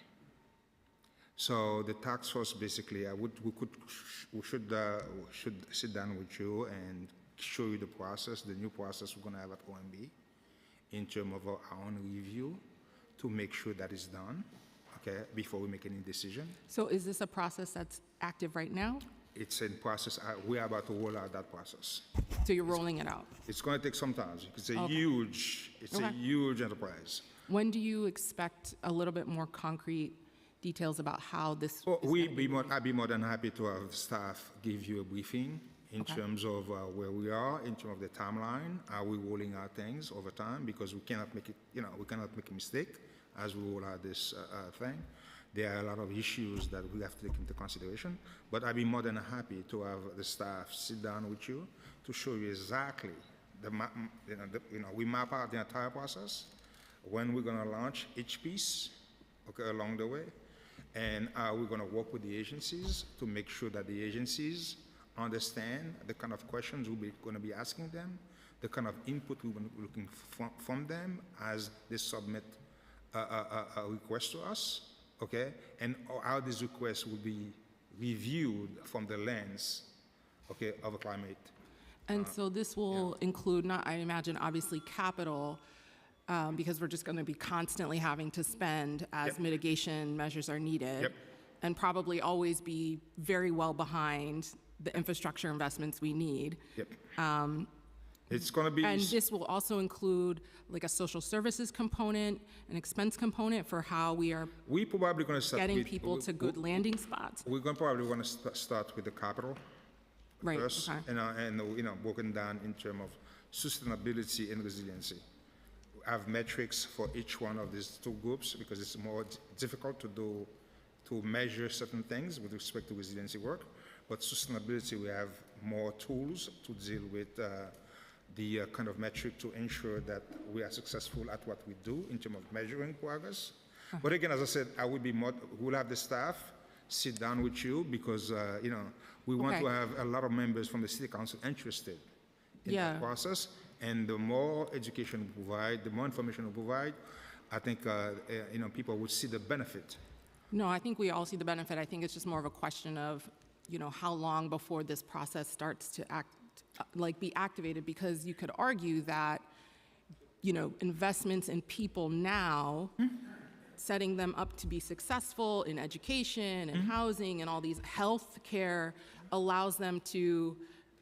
So the task force basically, we should sit down with you and show you the process, the new process we're going to have at OMB in terms of our own review to make sure that is done, okay, before we make any decision. So is this a process that's active right now? It's in process. We are about to roll out that process. So you're rolling it out? It's going to take some time. It's a Okay. a huge enterprise. When do you expect a little bit more concrete details about how this? I'd be more than happy to have staff give you a briefing in Okay. terms of where we are, in terms of the timeline. Are we rolling out things over time? Because we cannot make it, we cannot make a mistake as we roll out this thing. There are a lot of issues that we have to take into consideration, but I'd be more than happy to have the staff sit down with you to show you exactly we map out the entire process, when we're going to launch each piece, okay, along the way, and how we're going to work with the agencies to make sure that the agencies understand the kind of questions we're going to be asking them, the kind of input we're looking from them as they submit a request to us, okay, and how these requests will be reviewed from the lens, okay, of climate. And so this will include, not, I imagine, obviously capital, because we're just going to be constantly having to spend as mitigation measures are needed, and probably always be very well behind the infrastructure investments we need. It's going to be... And this will also include like a social services component, an expense component for how we are probably going to start getting people to good landing spots. We're going to probably want to start with the capital first, and broken down in terms of sustainability and resiliency. We have metrics for each one of these two groups because it's more difficult to measure certain things with respect to resiliency work. But sustainability, we have more tools to deal with the kind of metric to ensure that we are successful at what we do in terms of measuring progress. But again, as I said, we'll have the staff sit down with you because, we want to have a lot of members from the City Council interested in that process. And the more education we provide, the more information we provide, I think, people will see the benefit No, I think we all see the benefit. I think it's just more of a question of, how long before this process starts to be activated, because you could argue that, investments in people now, setting them up to be successful in education and housing and all these health care allows them to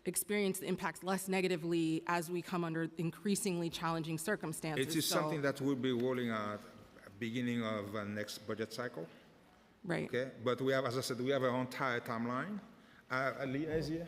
experience the impacts less negatively as we come under increasingly challenging circumstances. It is something that will be rolling out beginning of next budget cycle. Right. Okay, but we have, as I said, we have our entire timeline. Leah is here.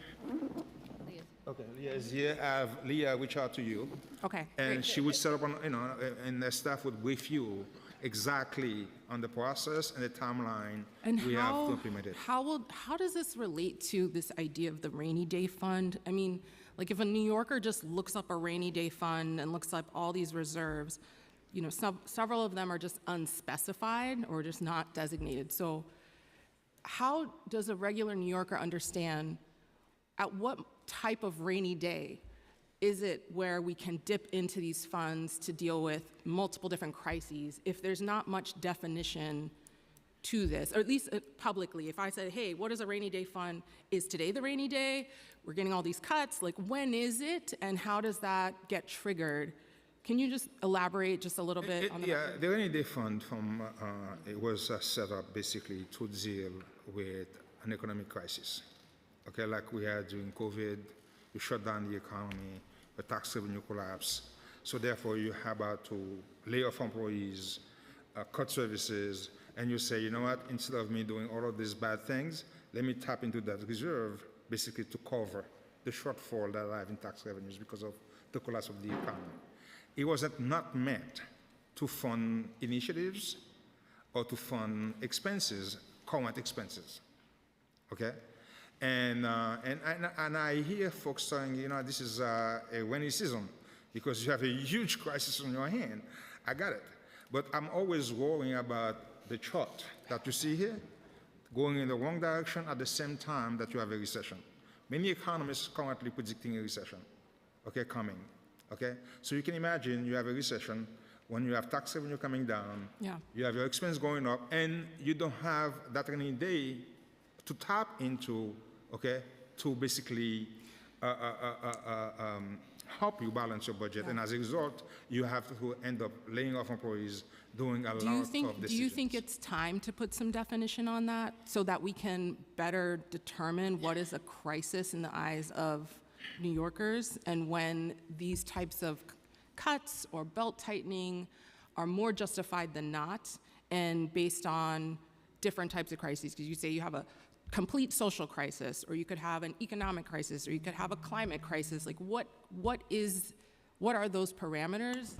Okay, Leah is here. I have Leah reach out to you. Okay. And great. she would set up and the staff would brief you exactly on the process and the timeline And we have to implement it. How does this relate to this idea of the rainy day fund? I mean, like if a New Yorker just looks up a rainy day fund and looks up all these reserves, several of them are just unspecified or just not designated. So how does a regular New Yorker understand at what type of rainy day is it where we can dip into these funds to deal with multiple different crises if there's not much definition to this, or at least publicly? If I said, hey, what is a rainy day fund? Is today the rainy day? We're getting all these cuts. Like, when is it, and how does that get triggered? Can you just elaborate just a little bit on that? Yeah, the rainy day fund it was set up basically to deal with an economic crisis. Okay, like we had during COVID, you shut down the economy, the tax revenue collapse. So therefore, you have to lay off employees, cut services, and you say, you know what? Instead of me doing all of these bad things, let me tap into that reserve basically to cover the shortfall that I have in tax revenues because of the collapse of the economy. It was not meant to fund initiatives or to fund expenses, current expenses, okay? And I hear folks saying, this is a rainy season because you have a huge crisis on your hand. I got it. But I'm always worrying about the chart that you see here, going in the wrong direction at the same time that you have a recession. Many economists currently predicting a recession, okay, coming. Okay, so you can imagine you have a recession when you have tax revenue coming down, you have your expense going up, and you don't have that rainy day to tap into, okay, to basically help you balance your budget. And as a result, you have to end up laying off employees, doing a lot of tough decisions. Do you think it's time to put some definition on that so that we can better determine what is a crisis in the eyes of New Yorkers, and when these types of cuts or belt tightening are more justified than not, and based on different types of crises? Because you say you have a complete social crisis, or you could have an economic crisis, or you could have a climate crisis. Like, what are those parameters?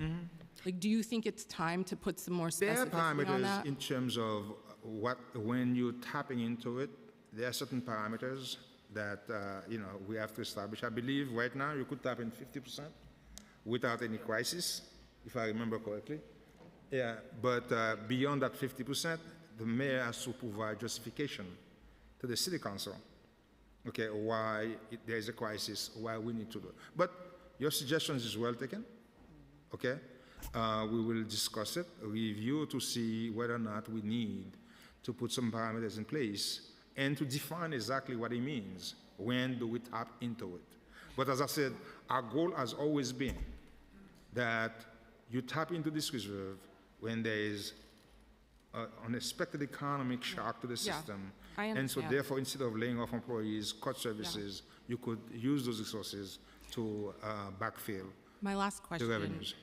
Like, do you think it's time to put some more specificity on that? There are parameters in terms of when you're tapping into it. There are certain parameters that we have to establish. I believe right now you could tap in 50% without any crisis, if I remember correctly. Yeah, but beyond that 50%, the mayor has to provide justification to the city council, okay, why there is a crisis, why we need to do it. But your suggestions is well taken, okay? We will discuss it, review to see whether or not we need to put some parameters in place and to define exactly what it means. When do we tap into it? But as I said, our goal has always been that you tap into this reserve when there is an unexpected economic shock to the system. And so therefore, instead of laying off employees, cut services, you could use those resources to backfill My last question. the revenues.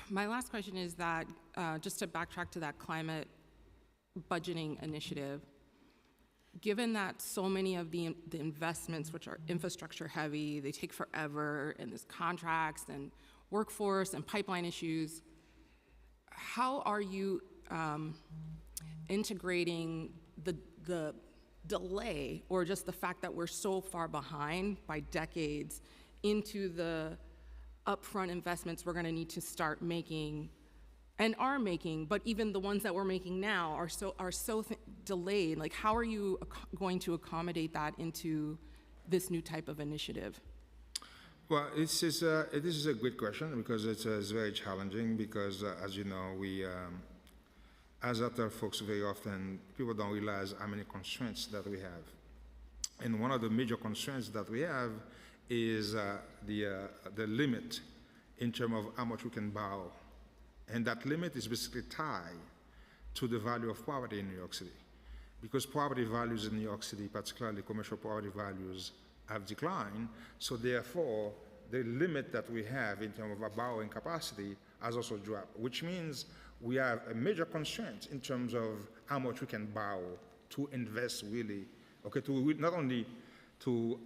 My last question is that, just to backtrack to that climate budgeting initiative, given that so many of the investments, which are infrastructure heavy, they take forever, and there's contracts and workforce and pipeline issues, how are you integrating the delay, or just the fact that we're so far behind by decades, into the upfront investments we're going to need to start making and are making, but even the ones that we're making now are so delayed? Like, how are you going to accommodate that into this new type of initiative? Well, this is a good question because it's very challenging because, as you know, as I tell folks very often, people don't realize how many constraints that we have. And one of the major constraints that we have is the limit in terms of how much we can borrow. And that limit is basically tied to the value of property in New York City. Because property values in New York City, particularly commercial property values, have declined, so therefore the limit that we have in terms of our borrowing capacity has also dropped, which means we have a major constraint in terms of how much we can borrow to invest really, okay, to not only to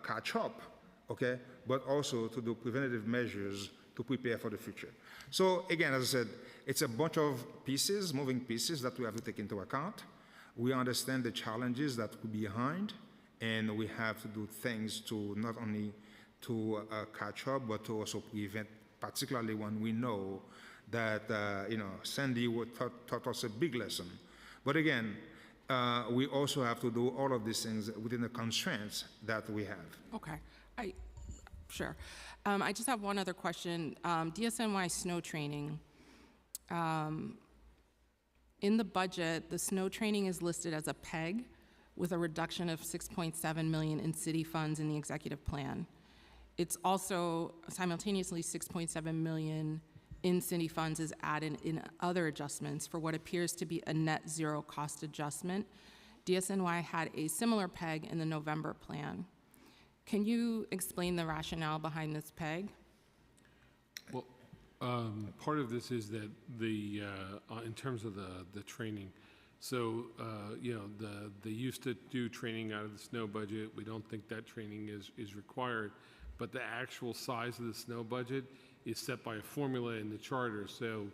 catch up, okay, but also to do preventative measures to prepare for the future. So again, as I said, it's a bunch of pieces, moving pieces that we have to take into account. We understand the challenges that will be behind, and we have to do things to not only to catch up, but to also prevent, particularly when we know that, Sandy taught us a big lesson. But again, we also have to do all of these things within the constraints that we have. Okay, sure. I just have one other question. DSNY snow training. In the budget, the snow training is listed as a PEG with a reduction of $6.7 million in city funds in the executive plan. It's also simultaneously $6.7 million in city funds is added in other adjustments for what appears to be a net zero cost adjustment. DSNY had a similar PEG in the November plan. Can you explain the rationale behind this PEG? Well, part of this is that in terms of the training, so they used to do training out of the snow budget. We don't think that training is required, but the actual size of the snow budget is set by a formula in the charter. So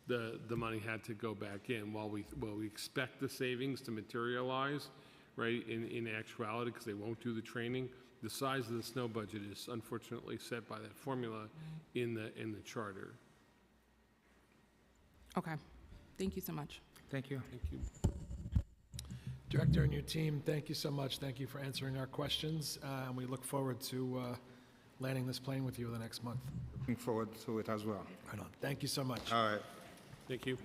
the money had to go back in. While we expect the savings to materialize, right, in actuality, because they won't do the training, the size of the snow budget is unfortunately set by that formula in the charter. Okay, thank you so much. Thank you. Thank you. Director and your team, thank you so much. Thank you for answering our questions. And we look forward to landing this plane with you the next month. Looking forward to it as well. Right on. Thank you so much. All right. Thank you.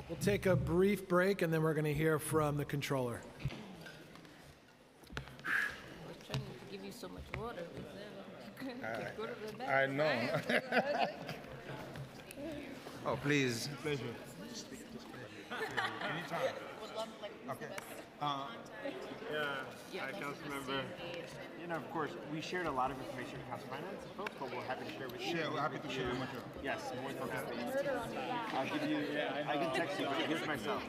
We'll take a brief break, and then we're going to hear from the Comptroller. I was trying to give you so much water. Go to the back. I know. Oh, please. Pleasure. Anytime. Okay. Yeah, council member. Of course, we shared a lot of information with Council Finance folks, but we're happy to share with you. We're happy to share with you. Yes, more than happy. I'll give you, I can text you, but here's myself.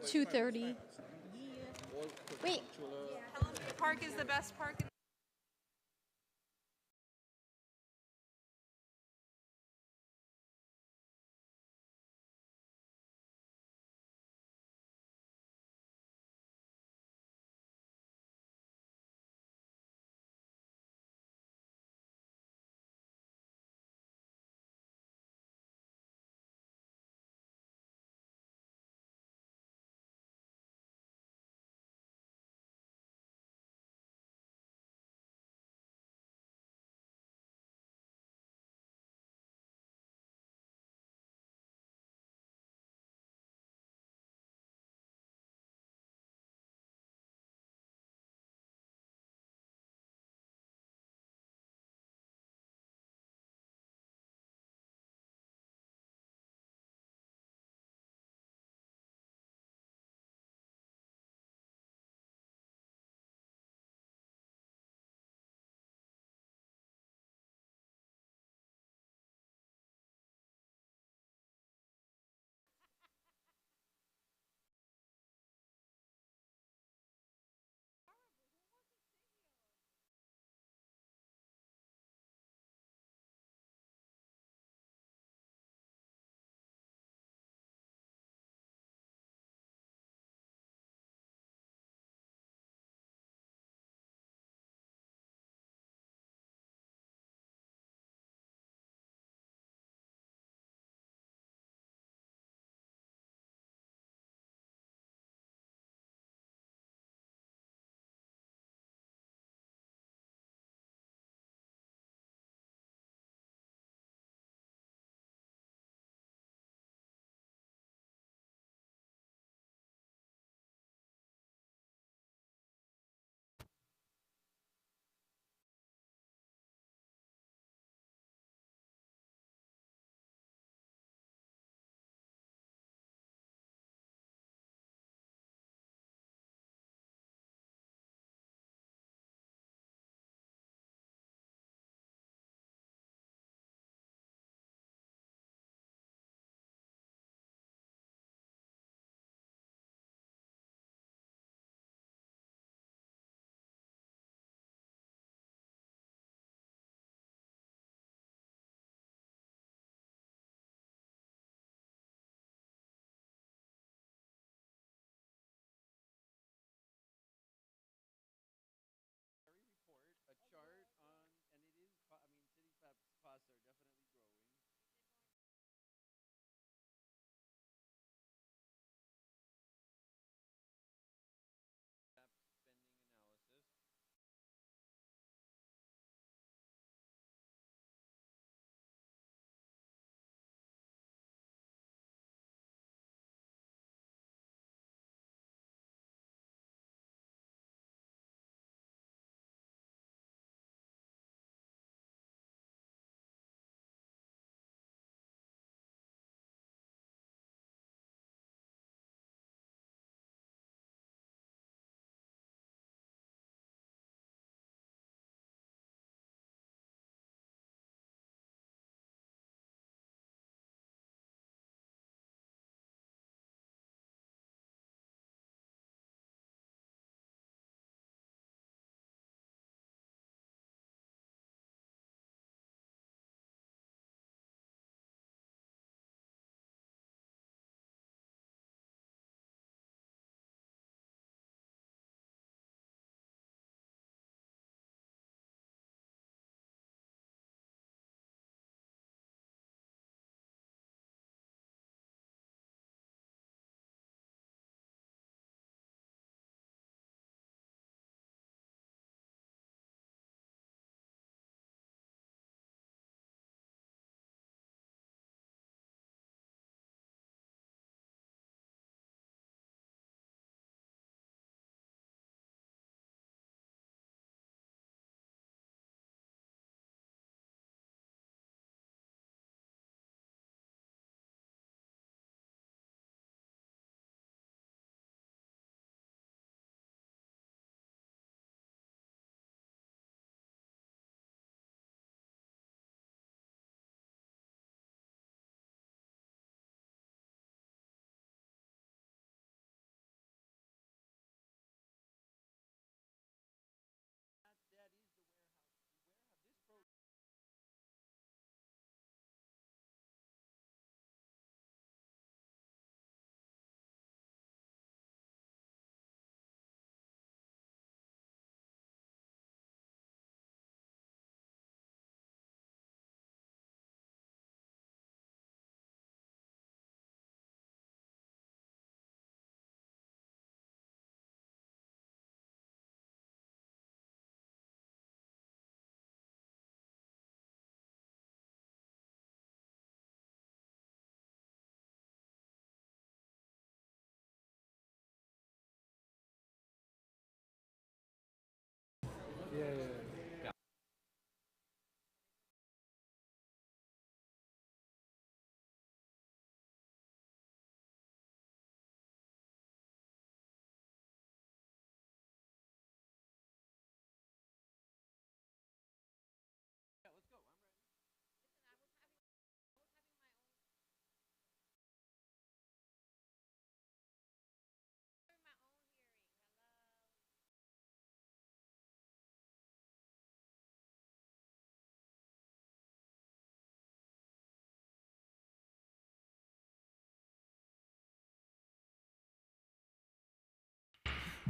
2:30. Wait. Park is the best park in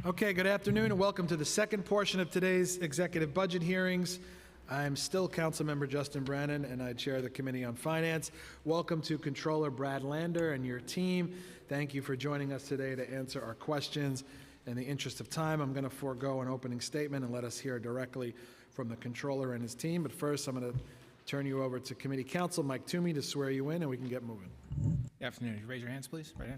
Okay, good afternoon and welcome to the second portion of today's executive budget hearings. I'm still Councilmember Justin Brannan and I chair the Committee on Finance. Welcome to Comptroller Brad Lander and your team. Thank you for joining us today to answer our questions. In the interest of time, I'm going to forego an opening statement and let us hear directly from the Comptroller and his team. But first, I'm going to turn you over to Committee Counsel Mike Toomey to swear you in and we can get moving. Good afternoon. Raise your hands, please. Right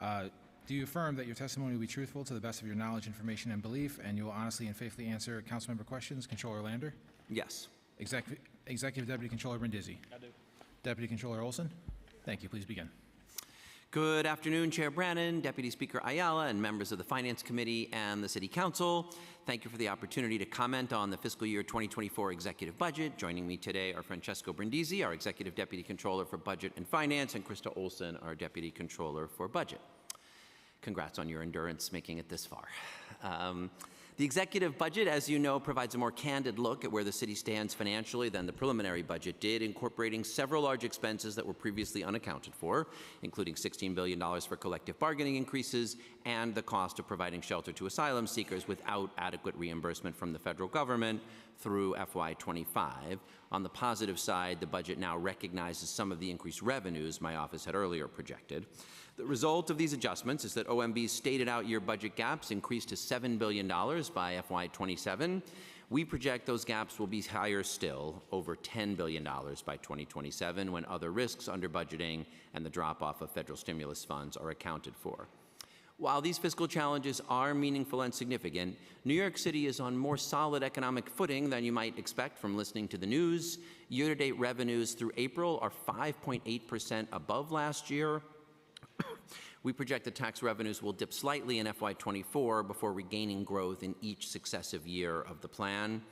hand. Do you affirm that your testimony will be truthful to the best of your knowledge, information, and belief, and you will honestly and faithfully answer Councilmember questions? Comptroller Lander? Yes. Executive Deputy Controller Brindisi? I do. Deputy Controller Olson? Thank you. Please begin. Good afternoon, Chair Brannan, Deputy Speaker Ayala, and members of the Finance Committee and the City Council. Thank you for the opportunity to comment on the fiscal year 2024 executive budget. Joining me today are Francesco Brindisi, our Executive Deputy Controller for Budget and Finance, and Krista Olson, our Deputy Controller for Budget. Congrats on your endurance making it this far. The executive budget, as you know, provides a more candid look at where the city stands financially than the preliminary budget did, incorporating several large expenses that were previously unaccounted for, including $16 billion for collective bargaining increases and the cost of providing shelter to asylum seekers without adequate reimbursement from the federal government through FY25. On the positive side, the budget now recognizes some of the increased revenues my office had earlier projected. The result of these adjustments is that OMB's stated out-year budget gaps increased to $7 billion by FY27. We project those gaps will be higher still, over $10 billion by 2027, when other risks under budgeting and the drop-off of federal stimulus funds are accounted for. While these fiscal challenges are meaningful and significant, New York City is on more solid economic footing than you might expect from listening to the news. Year-to-date revenues through April are 5.8% above last year. We project that tax revenues will dip slightly in FY24 before regaining growth in each successive year of the plan.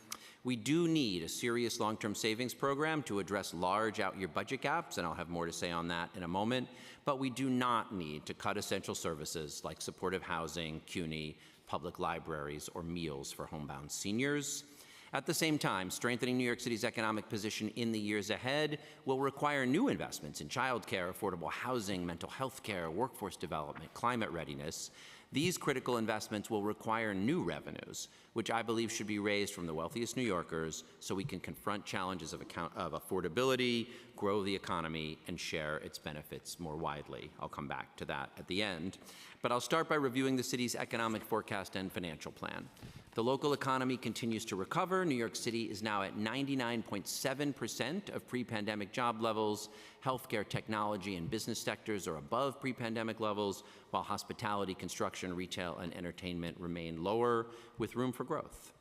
We do need a serious long-term savings program to address large out-year budget gaps, and I'll have more to say on that in a moment, but we do not need to cut essential services like supportive housing, CUNY, public libraries, or meals for homebound seniors. At the same time, strengthening New York City's economic position in the years ahead will require new investments in childcare, affordable housing, mental health care, workforce development, climate readiness. These critical investments will require new revenues, which I believe should be raised from the wealthiest New Yorkers so we can confront challenges of affordability, grow the economy, and share its benefits more widely. I'll come back to that at the end. But I'll start by reviewing the city's economic forecast and financial plan. The local economy continues to recover. New York City is now at 99.7% of pre-pandemic job levels. Healthcare, technology, and business sectors are above pre-pandemic levels, while hospitality, construction, retail, and entertainment remain lower, with room for growth.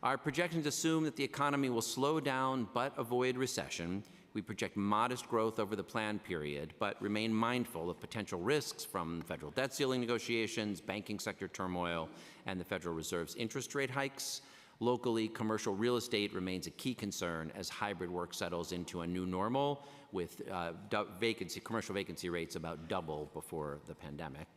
Our projections assume that the economy will slow down but avoid recession. We project modest growth over the plan period, but remain mindful of potential risks from federal debt ceiling negotiations, banking sector turmoil, and the Federal Reserve's interest rate hikes. Locally, commercial real estate remains a key concern as hybrid work settles into a new normal, with commercial vacancy rates about double before the pandemic.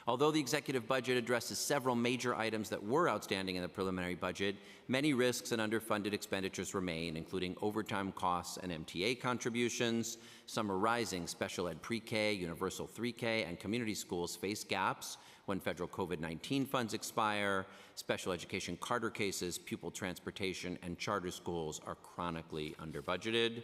Although the executive budget addresses several major items that were outstanding in the preliminary budget, many risks and underfunded expenditures remain, including overtime costs and MTA contributions. Some are rising. Special ed pre-K, universal 3K, and community schools face gaps when federal COVID-19 funds expire. Special education Carter cases, pupil transportation, and charter schools are chronically under-budgeted.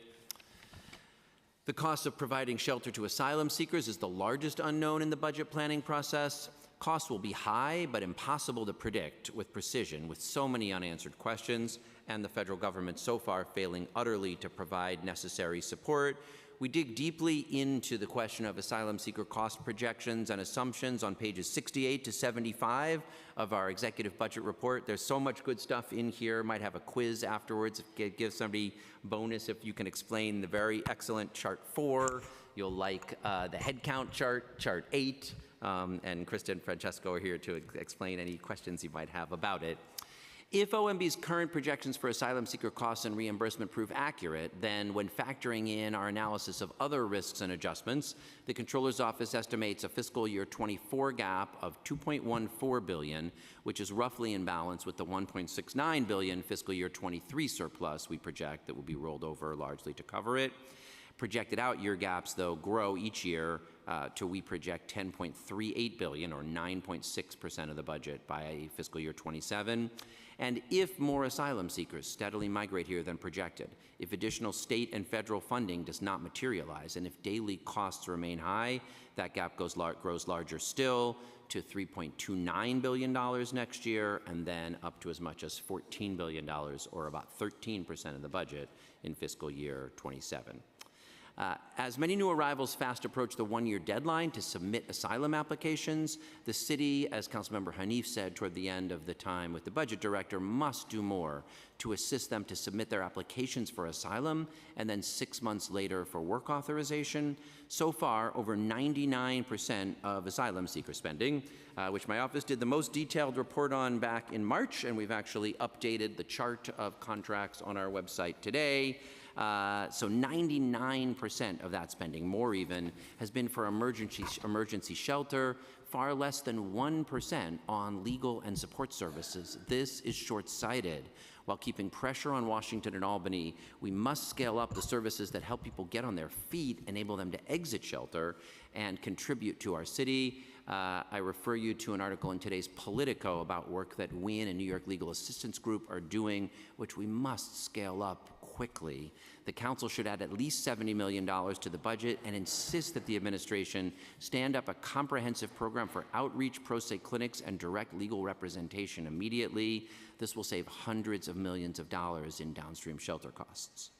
The cost of providing shelter to asylum seekers is the largest unknown in the budget planning process. Costs will be high, but impossible to predict with precision, with so many unanswered questions. and the federal government so far failing utterly to provide necessary support. We dig deeply into the question of asylum seeker cost projections and assumptions on pages 68 to 75 of our executive budget report. There's so much good stuff in here. Might have a quiz afterwards. Give somebody bonus if you can explain the very excellent chart 4. You'll like the headcount chart, chart 8. And Krista and Francesco are here to explain any questions you might have about it. If OMB's current projections for asylum seeker costs and reimbursement prove accurate, then when factoring in our analysis of other risks and adjustments, the Comptroller's Office estimates a fiscal year 24 gap of $2.14 billion, which is roughly in balance with the $1.69 billion fiscal year 23 surplus we project that will be rolled over largely to cover it. Projected out year gaps, though, grow each year to we project $10.38 billion, or 9.6% of the budget by fiscal year 27. And if more asylum seekers steadily migrate here than projected, if additional state and federal funding does not materialize, and if daily costs remain high, that gap grows larger still to $3.29 billion next year, and then up to as much as $14 billion, or about 13% of the budget in fiscal year 27. As many new arrivals fast approach the one-year deadline to submit asylum applications, the city, as Councilmember Hanif said toward the end of the time with the budget director, must do more to assist them to submit their applications for asylum and then 6 months later for work authorization. So far, over 99% of asylum seeker spending, which my office did the most detailed report on back in March, and we've actually updated the chart of contracts on our website today. So 99% of that spending, more even, has been for emergency shelter, far less than 1% on legal and support services. This is short-sighted. While keeping pressure on Washington and Albany, we must scale up the services that help people get on their feet, enable them to exit shelter, and contribute to our city. I refer you to an article in today's Politico about work that WIN and New York Legal Assistance Group are doing, which we must scale up quickly. The council should add at least $70 million to the budget and insist that the administration stand up a comprehensive program for outreach, pro se clinics, and direct legal representation immediately. This will save hundreds of millions of dollars in downstream shelter costs.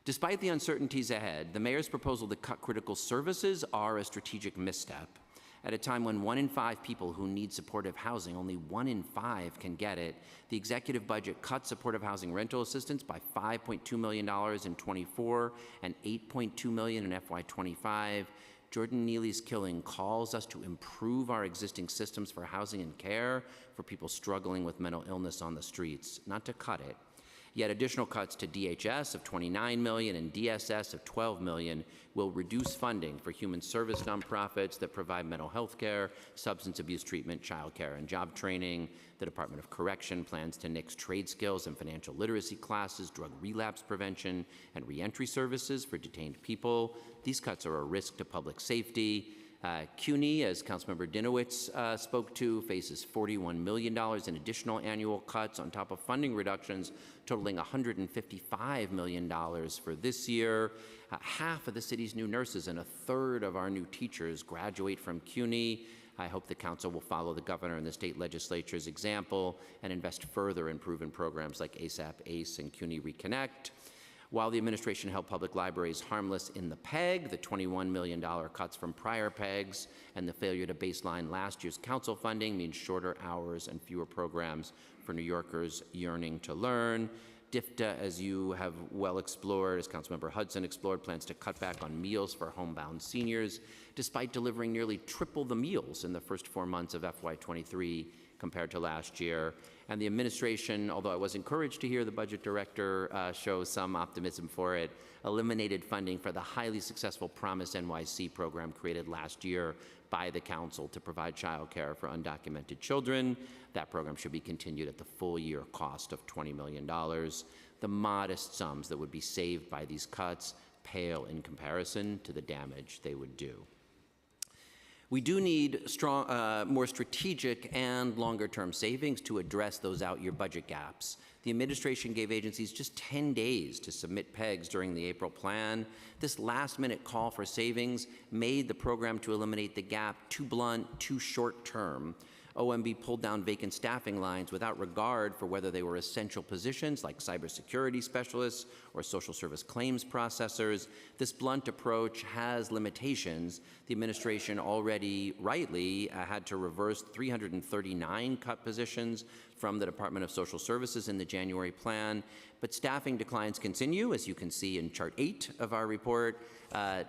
Despite the uncertainties ahead, the mayor's proposal to cut critical services are a strategic misstep. At a time when 1 in 5 people who need supportive housing, only 1 in 5 can get it, the executive budget cut supportive housing rental assistance by $5.2 million in 24 and $8.2 million in FY25. Jordan Neely's killing calls us to improve our existing systems for housing and care for people struggling with mental illness on the streets, not to cut it. Yet additional cuts to DHS of $29 million and DSS of $12 million will reduce funding for human service nonprofits that provide mental health care, substance abuse treatment, child care, and job training. The Department of Correction plans to nix trade skills and financial literacy classes, drug relapse prevention, and reentry services for detained people. These cuts are a risk to public safety. CUNY, as Councilmember Dinowitz spoke to, faces $41 million in additional annual cuts on top of funding reductions totaling $155 million for this year. Half of the city's new nurses and a third of our new teachers graduate from CUNY. I hope the council will follow the governor and the state legislature's example and invest further in proven programs like ASAP, ACE, and CUNY Reconnect. While the administration held public libraries harmless in the PEG, the $21 million cuts from prior PEGs and the failure to baseline last year's council funding means shorter hours and fewer programs for New Yorkers yearning to learn. DFTA, as you have well explored, as Councilmember Hudson explored, plans to cut back on meals for homebound seniors, despite delivering nearly triple the meals in the first 4 months of FY23 compared to last year. And the administration, although I was encouraged to hear the budget director show some optimism for it, eliminated funding for the highly successful Promise NYC program created last year by the council to provide childcare for undocumented children. That program should be continued at the full year cost of $20 million. The modest sums that would be saved by these cuts pale in comparison to the damage they would do. We do need more strategic and longer-term savings to address those out-year budget gaps. The administration gave agencies just 10 days to submit PEGs during the April plan. This last-minute call for savings made the program to eliminate the gap too blunt, too short-term. OMB pulled down vacant staffing lines without regard for whether they were essential positions like cybersecurity specialists or social service claims processors. This blunt approach has limitations. The administration already rightly had to reverse 339 cut positions from the Department of Social Services in the January plan. But staffing declines continue, as you can see in Chart 8 of our report,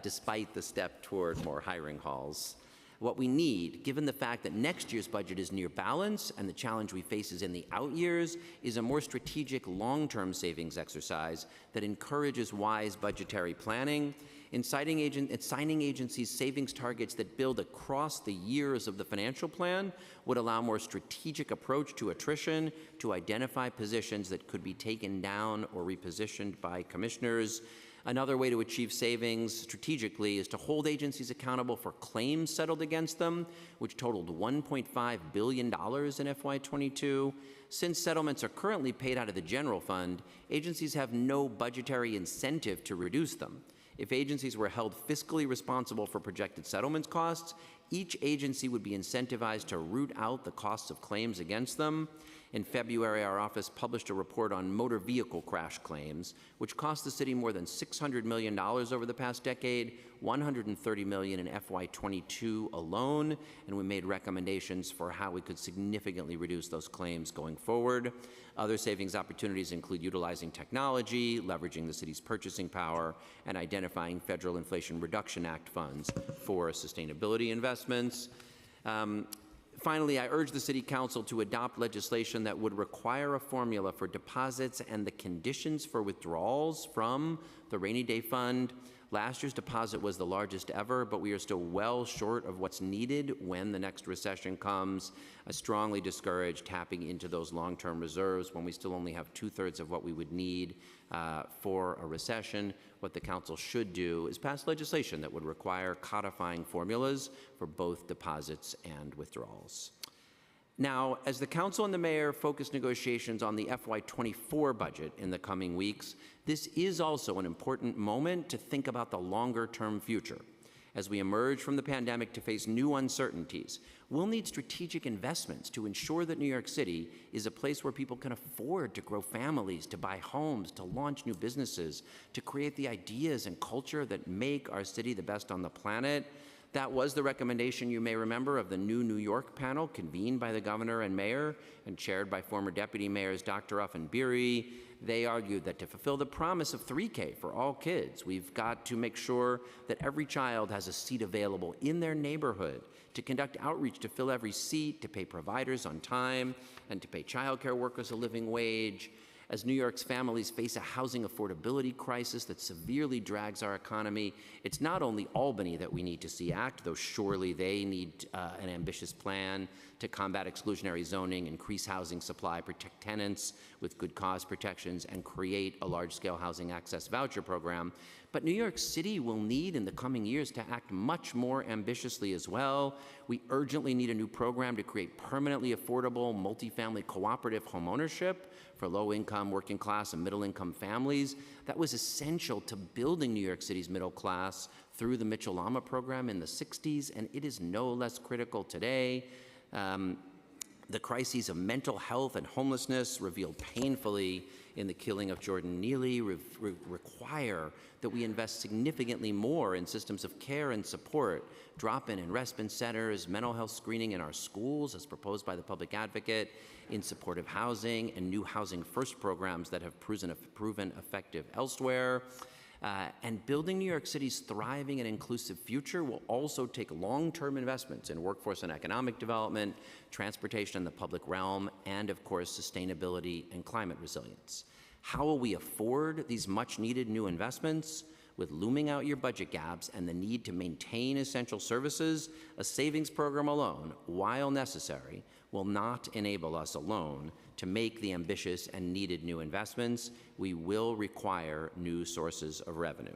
despite the step toward more hiring halls. What we need, given the fact that next year's budget is near balance and the challenge we face is in the out years, is a more strategic long-term savings exercise that encourages wise budgetary planning. In assigning agencies savings targets that build across the years of the financial plan would allow more strategic approach to attrition, to identify positions that could be taken down or repositioned by commissioners. Another way to achieve savings strategically is to hold agencies accountable for claims settled against them, which totaled $1.5 billion in FY22. Since settlements are currently paid out of the general fund, agencies have no budgetary incentive to reduce them. If agencies were held fiscally responsible for projected settlement costs, each agency would be incentivized to root out the costs of claims against them. In February, our office published a report on motor vehicle crash claims, which cost the city more than $600 million over the past decade, $130 million in FY22 alone, and we made recommendations for how we could significantly reduce those claims going forward. Other savings opportunities include utilizing technology, leveraging the city's purchasing power, and identifying Federal Inflation Reduction Act funds for sustainability investments. Finally, I urge the City Council to adopt legislation that would require a formula for deposits and the conditions for withdrawals from the Rainy Day Fund. Last year's deposit was the largest ever, but we are still well short of what's needed when the next recession comes. I strongly discourage tapping into those long-term reserves when we still only have 2/3 of what we would need for a recession. What the council should do is pass legislation that would require codifying formulas for both deposits and withdrawals. Now, as the council and the mayor focus negotiations on the FY24 budget in the coming weeks, this is also an important moment to think about the longer-term future. As we emerge from the pandemic to face new uncertainties, we'll need strategic investments to ensure that New York City is a place where people can afford to grow families, to buy homes, to launch new businesses, to create the ideas and culture that make our city the best on the planet. That was the recommendation, you may remember, of the new New York panel convened by the governor and mayor and chaired by former deputy mayors Dr. Ruff and Beery. They argued that to fulfill the promise of 3K for all kids, we've got to make sure that every child has a seat available in their neighborhood, to conduct outreach to fill every seat, to pay providers on time, and to pay childcare workers a living wage. As New York's families face a housing affordability crisis that severely drags our economy, it's not only Albany that we need to see act, though surely they need an ambitious plan to combat exclusionary zoning, increase housing supply, protect tenants with good cause protections, and create a large-scale housing access voucher program. But New York City will need in the coming years to act much more ambitiously as well. We urgently need a new program to create permanently affordable, multifamily cooperative homeownership for low-income, working-class, and middle-income families. That was essential to building New York City's middle class through the Mitchell-Lama program in the 60s, and it is no less critical today. The crises of mental health and homelessness revealed painfully in the killing of Jordan Neely require that we invest significantly more in systems of care and support, drop-in and respite centers, mental health screening in our schools as proposed by the public advocate, in supportive housing and new housing first programs that have proven effective elsewhere. And building New York City's thriving and inclusive future will also take long-term investments in workforce and economic development, transportation in the public realm, and of course, sustainability and climate resilience. How will we afford these much-needed new investments? With looming out-year budget gaps and the need to maintain essential services, a savings program alone, while necessary, will not enable us alone to make the ambitious and needed new investments. We will require new sources of revenue.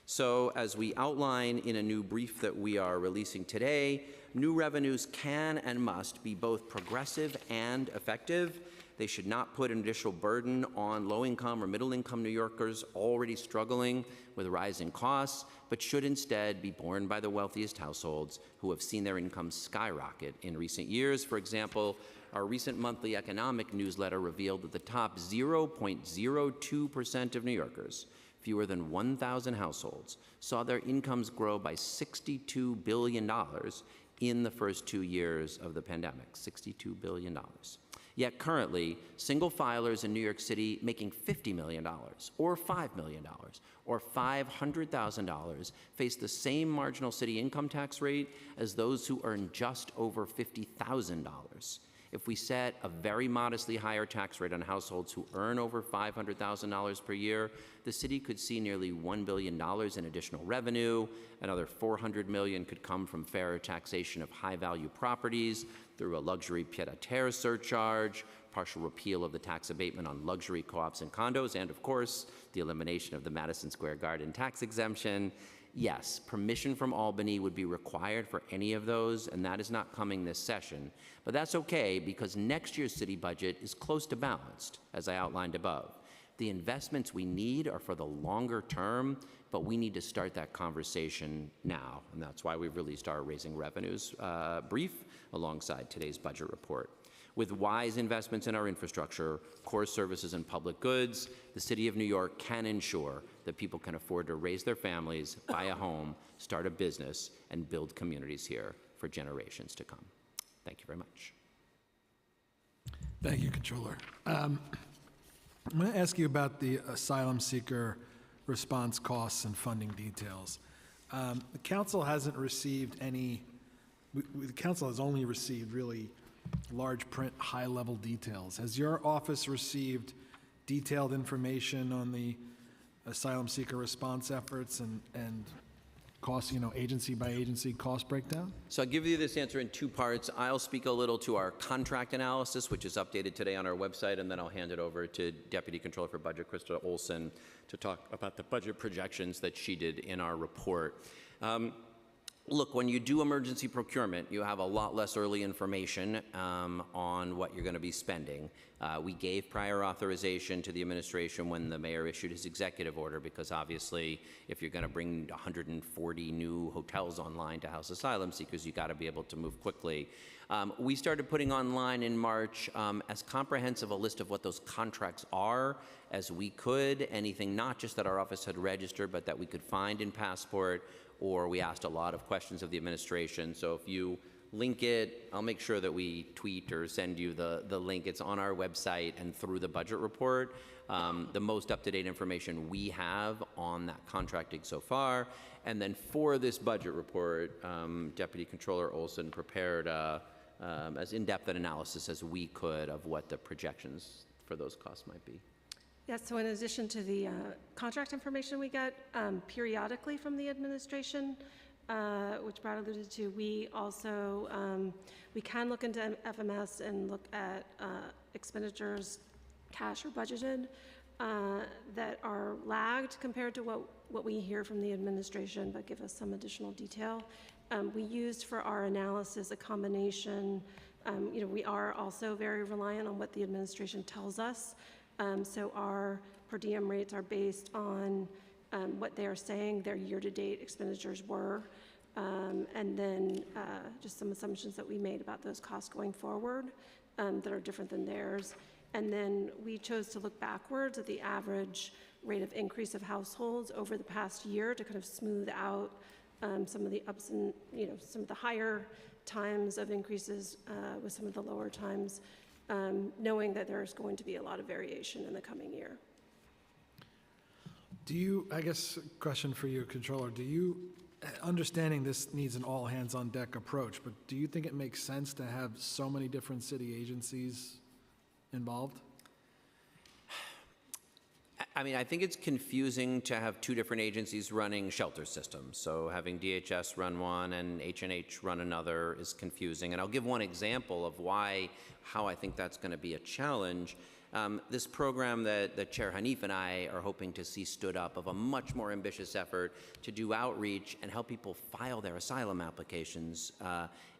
So as we outline in a new brief that we are releasing today, new revenues can and must be both progressive and effective. They should not put an additional burden on low-income or middle-income New Yorkers already struggling with rising costs, but should instead be borne by the wealthiest households who have seen their incomes skyrocket in recent years. For example, our recent monthly economic newsletter revealed that the top 0.02% of New Yorkers, fewer than 1,000 households, saw their incomes grow by $62 billion in the first 2 years of the pandemic, $62 billion. Yet currently, single filers in New York City making $50 million or $5 million or $500,000 face the same marginal city income tax rate as those who earn just over $50,000. If we set a very modestly higher tax rate on households who earn over $500,000 per year, the city could see nearly $1 billion in additional revenue. Another $400 million could come from fairer taxation of high-value properties through a luxury pied-à-terre surcharge, partial repeal of the tax abatement on luxury co-ops and condos, and of course, the elimination of the Madison Square Garden tax exemption. Yes, permission from Albany would be required for any of those, and that is not coming this session. But that's okay, because next year's city budget is close to balanced, as I outlined above. The investments we need are for the longer term, but we need to start that conversation now, and that's why we've released our Raising Revenues brief alongside today's budget report. With wise investments in our infrastructure, core services, and public goods, the City of New York can ensure that people can afford to raise their families, buy a home, start a business, and build communities here for generations to come. Thank you very much. Thank you, Comptroller. I'm going to ask you about the asylum seeker response costs and funding details. The council hasn't received any, the council has only received really large print, high-level details. Has your office received detailed information on the asylum seeker response efforts and cost, agency by agency cost breakdown? So I'll give you this answer in two parts. I'll speak a little to our contract analysis, which is updated today on our website, and then I'll hand it over to Deputy Comptroller for Budget, Krista Olson, to talk about the budget projections that she did in our report. Look, when you do emergency procurement, you have a lot less early information on what you're going to be spending. We gave prior authorization to the administration when the mayor issued his executive order, because obviously if you're going to bring 140 new hotels online to house asylum seekers, you got to be able to move quickly. We started putting online in March as comprehensive a list of what those contracts are as we could, anything not just that our office had registered, but that we could find in Passport, or we asked a lot of questions of the administration. So if you link it, I'll make sure that we tweet or send you the link. It's on our website and through the budget report. The most up-to-date information we have on that contracting so far. And then for this budget report, Deputy Comptroller Olson prepared as in-depth an analysis as we could of what the projections for those costs might be. Yes, so in addition to the contract information we get periodically from the administration, which Brad alluded to, we also, we can look into FMS and look at expenditures, cash or budgeted, that are lagged compared to what we hear from the administration, but give us some additional detail. We used for our analysis a combination, we are also very reliant on what the administration tells us. So our per diem rates are based on what they are saying their year-to-date expenditures were, and then just some assumptions that we made about those costs going forward that are different than theirs. And then we chose to look backwards at the average rate of increase of households over the past year to kind of smooth out some of the ups and, some of the higher times of increases with some of the lower times. Knowing that there's going to be a lot of variation in the coming year. Do you, I guess, question for you, Comptroller, do you, understanding this needs an all-hands-on-deck approach, but do you think it makes sense to have so many different city agencies involved? I mean, I think it's confusing to have two different agencies running shelter systems. So having DHS run one and H&H run another is confusing. And I'll give one example of how I think that's going to be a challenge. This program that Chair Hanif and I are hoping to see stood up of a much more ambitious effort to do outreach and help people file their asylum applications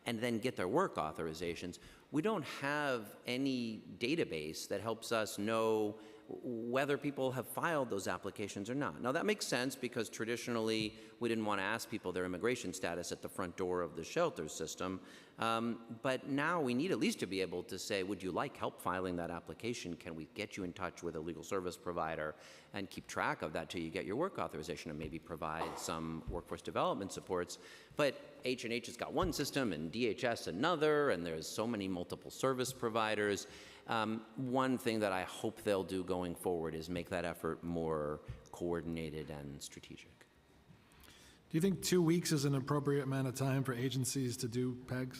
and then get their work authorizations. We don't have any database that helps us know whether people have filed those applications or not. Now that makes sense because traditionally we didn't want to ask people their immigration status at the front door of the shelter system. But now we need at least to be able to say, would you like help filing that application? Can we get you in touch with a legal service provider and keep track of that till you get your work authorization and maybe provide some workforce development supports? But H&H has got one system and DHS another, and there's so many multiple service providers. One thing that I hope they'll do going forward is make that effort more coordinated and strategic. Do you think 2 weeks is an appropriate amount of time for agencies to do PEGs?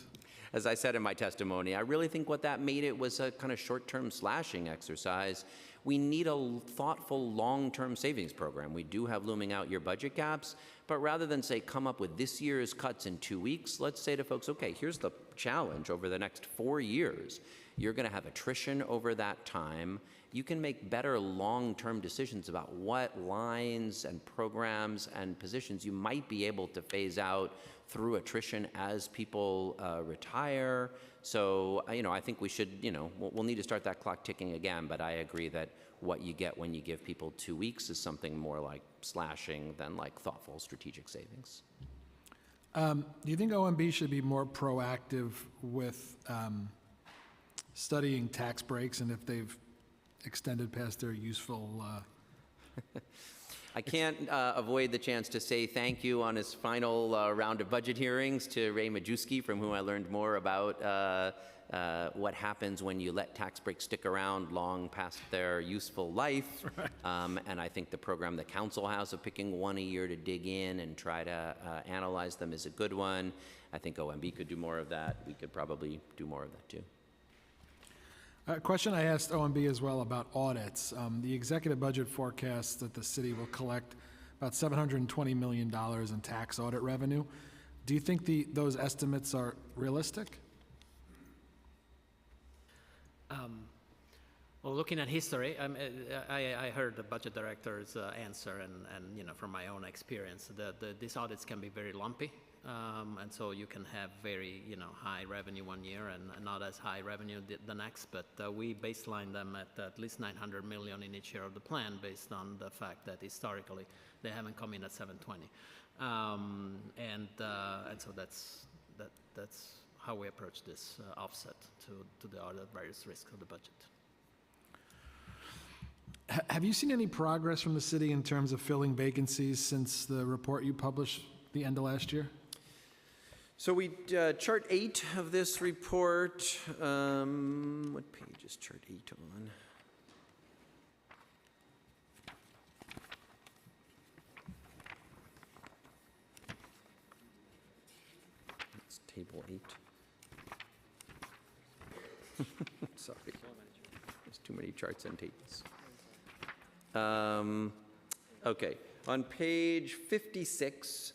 As I said in my testimony, I really think what that made it was a kind of short-term slashing exercise. We need a thoughtful long-term savings program. We do have looming out year budget gaps, but rather than say come up with this year's cuts in 2 weeks, let's say to folks, okay, here's the challenge over the next 4 years. You're going to have attrition over that time. You can make better long-term decisions about what lines and programs and positions you might be able to phase out through attrition as people retire. So, I think we should, we'll need to start that clock ticking again, but I agree that what you get when you give people 2 weeks is something more like slashing than like thoughtful strategic savings. Do you think OMB should be more proactive with studying tax breaks and if they've extended past their useful... I can't avoid the chance to say thank you on his final round of budget hearings to Ray Majewski, from whom I learned more about what happens when you let tax breaks stick around long past their useful life. Right. And I think the program the council has of picking one a year to dig in and try to analyze them is a good one. I think OMB could do more of that. We could probably do more of that too. A question I asked OMB as well about audits. The executive budget forecasts that the city will collect about $720 million in tax audit revenue. Do you think those estimates are realistic? Well, looking at history, I heard the budget director's answer, and from my own experience, these audits can be very lumpy. And so you can have very, high revenue one year and not as high revenue the next, but we baseline them at least $900 million in each year of the plan based on the fact that historically they haven't come in at 720. And so that's how we approach this offset to the other various risks of the budget. Have you seen any progress from the city in terms of filling vacancies since the report you published the end of last year? So we, chart 8 of this report, what page is chart 8 on? It's table 8. Sorry, there's too many charts and tables. Okay, on page 56,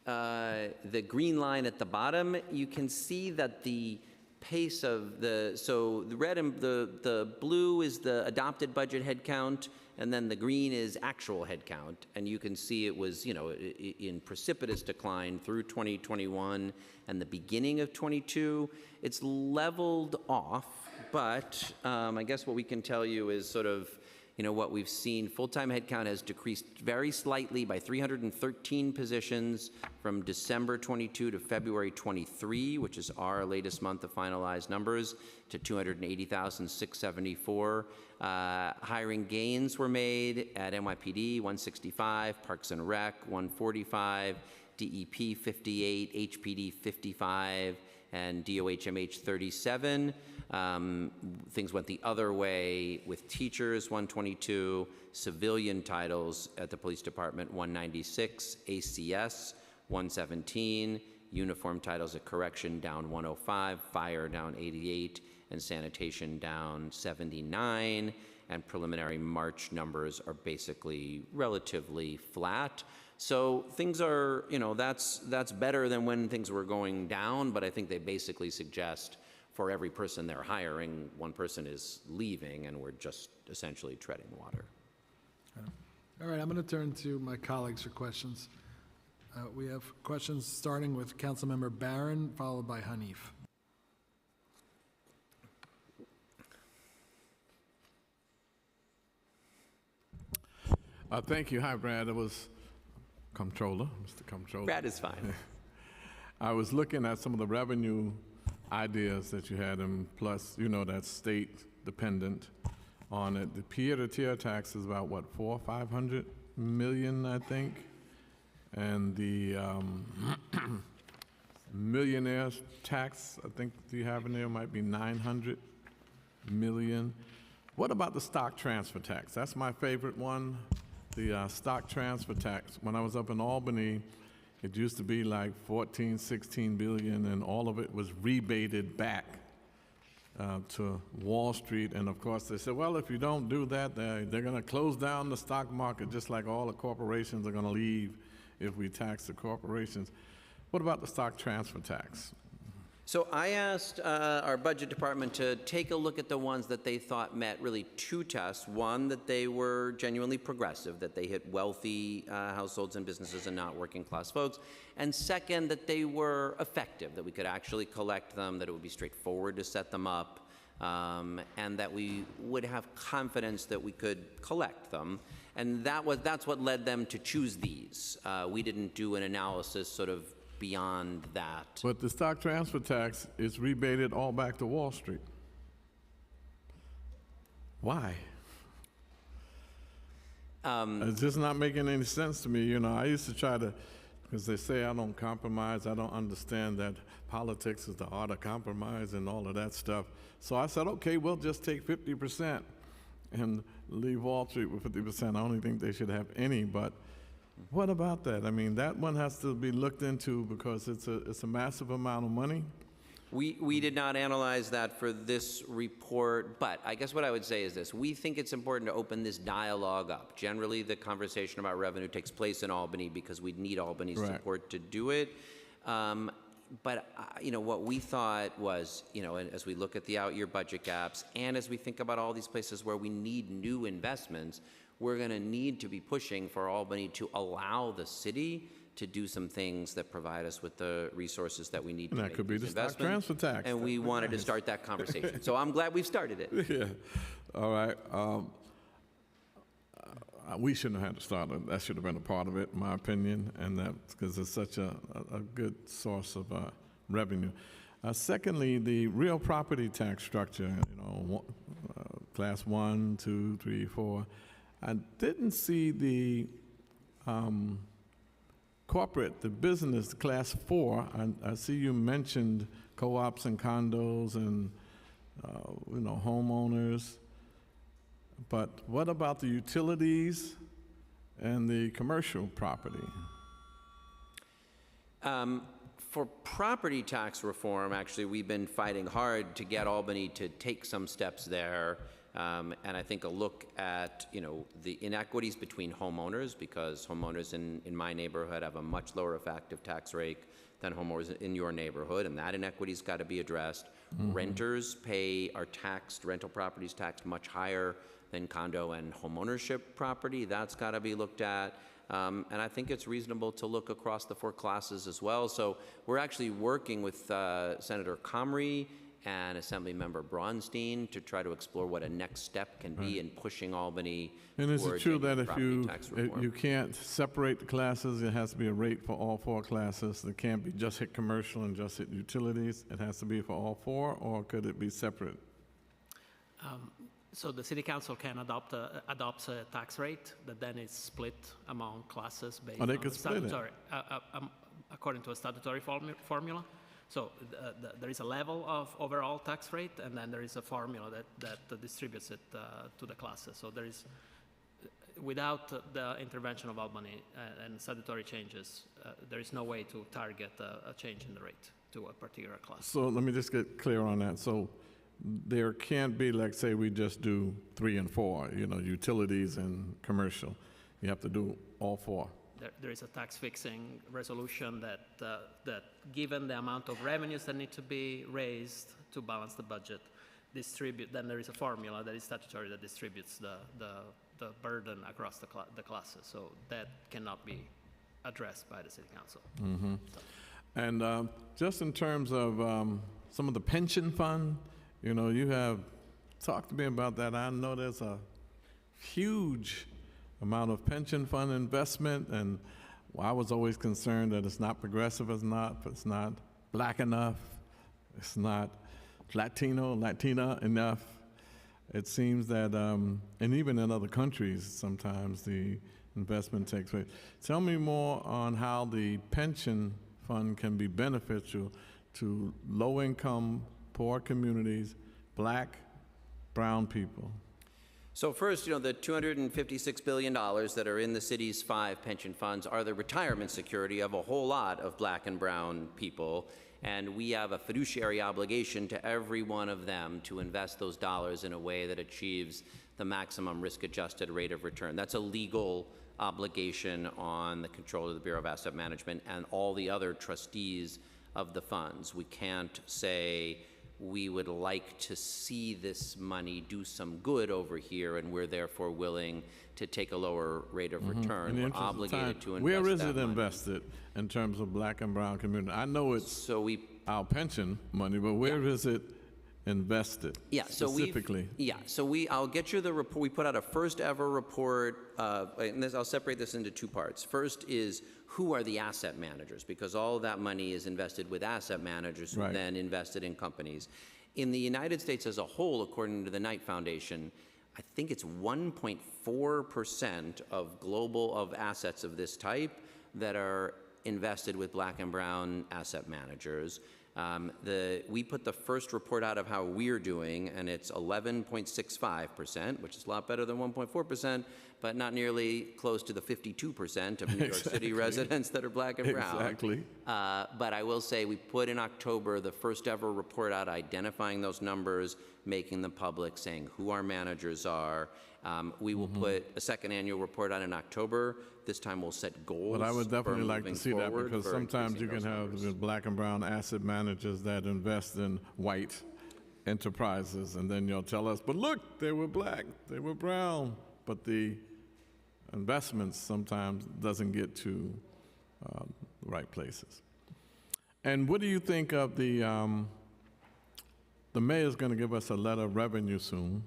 the green line at the bottom, you can see that the pace of so the red and the blue is the adopted budget head count, and then the green is actual head count. And you can see it was, in precipitous decline through 2021 and the beginning of 22. It's leveled off, but I guess what we can tell you is sort of, what we've seen. Full-time headcount has decreased very slightly by 313 positions from December 22 to February 23, which is our latest month of finalized numbers, to 280,674. Hiring gains were made at NYPD, 165, Parks and Rec, 145, DEP, 58, HPD, 55, and DOHMH, 37. Things went the other way with teachers, 122, civilian titles at the police department, 196, ACS, 117, uniform titles at correction, down 105, fire down 88, and sanitation down 79, and preliminary March numbers are basically relatively flat. So things are, that's better than when things were going down, but I think they basically suggest for every person they're hiring, one person is leaving, and we're just essentially treading water. All right, I'm going to turn to my colleagues for questions. We have questions starting with Councilmember Barron, followed by Hanif. Thank you. Hi, Brad. It was Comptroller, Mr. Comptroller. Brad is fine. I was looking at some of the revenue ideas that you had, and plus, you know, that's state dependent on it. The peer-to-tier tax is about, what, 400 or 500 million, I think? And the millionaire tax, I think you have in there, might be 900 million. What about the stock transfer tax? That's my favorite one, the stock transfer tax. When I was up in Albany, it used to be like 14, 16 billion, and all of it was rebated back to Wall Street. And of course, they said, well, if you don't do that, they're going to close down the stock market, just like all the corporations are going to leave if we tax the corporations. What about the stock transfer tax? So I asked our budget department to take a look at the ones that they thought met really two tests. One, that they were genuinely progressive, that they hit wealthy households and businesses and not working class folks. And second, that they were effective, that we could actually collect them, that it would be straightforward to set them up, and that we would have confidence that we could collect them. And that's what led them to choose these. We didn't do an analysis sort of beyond that. But the stock transfer tax is rebated all back to Wall Street. Why? It's just not making any sense to me. You know, I used to try to, because they say I don't compromise, I don't understand that politics is the art of compromise and all of that stuff. So I said, okay, we'll just take 50% and leave Wall Street with 50%. I don't think they should have any, but what about that? I mean, that one has to be looked into because it's a massive amount of money. We did not analyze that for this report, but I guess what I would say is this. We think it's important to open this dialogue up. Generally, the conversation about revenue takes place in Albany because we need Albany's support to do it. But you know, what we thought was, you know, as we look at the out-year budget gaps and as we think about all these places where we need new investments, we're going to need to be pushing for Albany to allow the city to do some things that provide us with the resources that we need to make could be the stock transfer tax. And we wanted to start that conversation. So I'm glad we've started it. Yeah. All right. We shouldn't have had to start it. That should have been a part of it, in my opinion, and that's because it's such a good source of revenue. Secondly, the real property tax structure, you know, class 1, 2, 3, 4. I didn't see the corporate, the business, class 4. I see you mentioned co-ops and condos and, you know, homeowners. But what about the utilities and the commercial property? For property tax reform, actually, we've been fighting hard to get Albany to take some steps there. And I think a look at, you know, the inequities between homeowners, because homeowners in my neighborhood have a much lower effective tax rate than homeowners in your neighborhood, and that inequity's got to be addressed. Mm-hmm. Renters are taxed, rental properties taxed much higher than condo and homeownership property. That's got to be looked at. And I think it's reasonable to look across the 4 classes as well. So we're actually working with Senator Comrie and Assemblymember Braunstein to try to explore what a next step can be in pushing Albany. And is it true that if you can't separate the classes, it has to be a rate for all 4 classes? It can't be just hit commercial and just hit utilities. It has to be for all 4, or could it be separate? So the City Council can adopts a tax rate that then is split among classes based on statutory, according to a statutory formula. So there is a level of overall tax rate, and then there is a formula that distributes it to the classes. So there is, without the intervention of Albany and statutory changes, there is no way to target a change in the rate to a particular class. So let me just get clear on that. So there can't be, like, say we just do 3 and 4, you know, utilities and commercial. You have to do all 4. there is a tax fixing resolution that given the amount of revenues that need to be raised to balance the budget, then there is a formula that is statutory that distributes the burden across the classes. So that cannot be addressed by the city council. Mm-hmm. And just in terms of some of the pension fund, you have talked to me about that. I know there's a huge amount of pension fund investment, and I was always concerned that it's not progressive enough, it's not black enough, it's not Latina enough. It seems that, and even in other countries, sometimes the investment takes place. Tell me more on how the pension fund can be beneficial to low-income, poor communities, black, brown people. So first, the $256 billion that are in the city's 5 pension funds are the retirement security of a whole lot of black and brown people. And we have a fiduciary obligation to every one of them to invest those dollars in a way that achieves the maximum risk-adjusted rate of return. That's a legal obligation on the Comptroller of the Bureau of Asset Management and all the other trustees of the funds. We can't say we would like to see this money do some good over here, and we're therefore willing to take a lower rate of return. We're obligated to invest Where is that it money. Invested in terms of black and brown community? I know it's our pension money, but where is it invested specifically? I'll get you the report. We put out a first ever report, and I'll separate this into 2 parts. First is who are the asset managers, because all of that money is invested with asset managers who then invested in companies. In the United States as a whole, according to the Knight Foundation, I think it's 1.4% of assets of this type that are invested with black and brown asset managers. We put the first report out of how we're doing, and it's 11.65%, which is a lot better than 1.4%, but not nearly close to the 52% of New York City residents that are black and brown. Exactly. But I will say we put in October the first ever report out identifying those numbers, making them public, saying who our managers are. We will put a second annual report out in October. This time we'll set goals. But I would definitely like to see that, because for sometimes you can have black and brown asset managers that invest in white enterprises, and then you'll tell us, but look, they were black, they were brown, but the investments sometimes doesn't get to the right places. And what do you think of the mayor's going to give us a letter of revenue soon,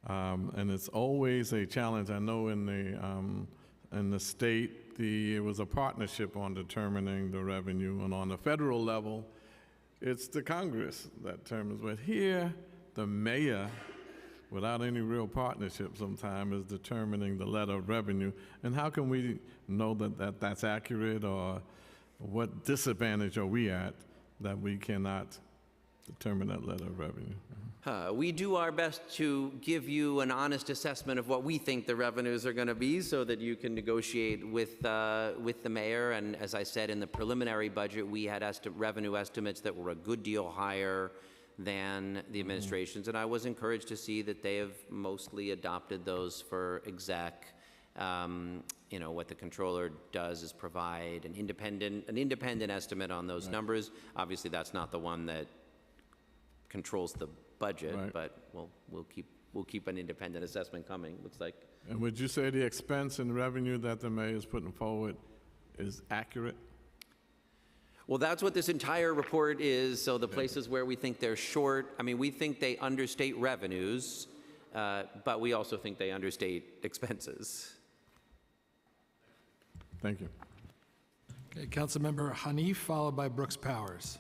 and it's always a challenge. I know in the state, it was a partnership on determining the revenue, and on the federal level, it's the Congress that determines. But here, the mayor, without any real partnership sometimes, is determining the letter of revenue. And how can we know that that's accurate, or what disadvantage are we at that we cannot determine that letter of revenue? We do our best to give you an honest assessment of what we think the revenues are going to be, so that you can negotiate with the mayor. And as I said, in the preliminary budget, we had revenue estimates that were a good deal higher than the administration's, and I was encouraged to see that they have mostly adopted those for exec. What the Comptroller does is provide an independent estimate on those numbers. Obviously, that's not the one that controls the budget, but we'll keep an independent assessment coming, looks like. And would you say the expense and revenue that the mayor is putting forward is accurate? Well, that's what this entire report is. So the places where we think they're short, we think they understate revenues, but we also think they understate expenses. Thank you. Okay, Councilmember Hanif, followed by Brooks Powers.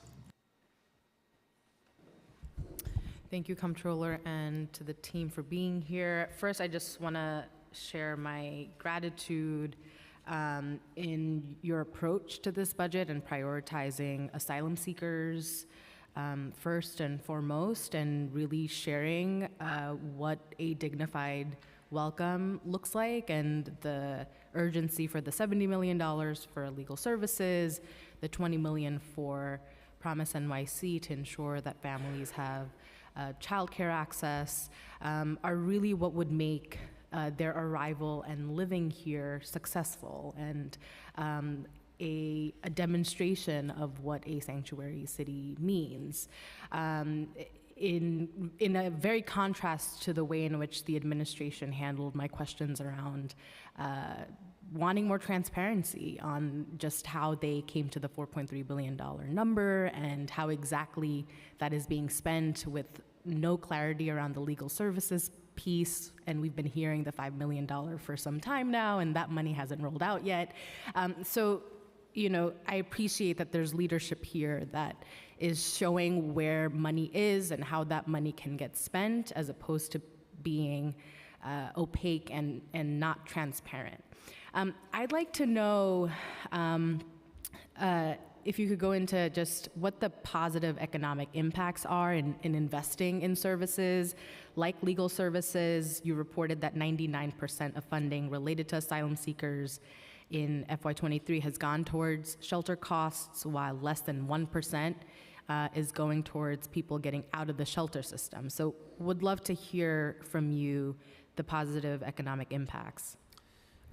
Thank you, Comptroller, and to the team for being here. First, I just want to share my gratitude in your approach to this budget and prioritizing asylum seekers first and foremost, and really sharing what a dignified welcome looks like, and the urgency for the $70 million for legal services, the $20 million for Promise NYC to ensure that families have childcare access, are really what would make their arrival and living here successful and a demonstration of what a sanctuary city means. In a very contrast to the way in which the administration handled my questions around wanting more transparency on just how they came to the $4.3 billion number and how exactly that is being spent, with no clarity around the legal services piece. And we've been hearing the $5 million for some time now, and that money hasn't rolled out yet. So, you know, I appreciate that there's leadership here that is showing where money is and how that money can get spent, as opposed to being opaque and not transparent. I'd like to know if you could go into just what the positive economic impacts are in investing in services like legal services. You reported that 99% of funding related to asylum seekers in FY23 has gone towards shelter costs, while less than 1% is going towards people getting out of the shelter system. So would love to hear from you the positive economic impacts.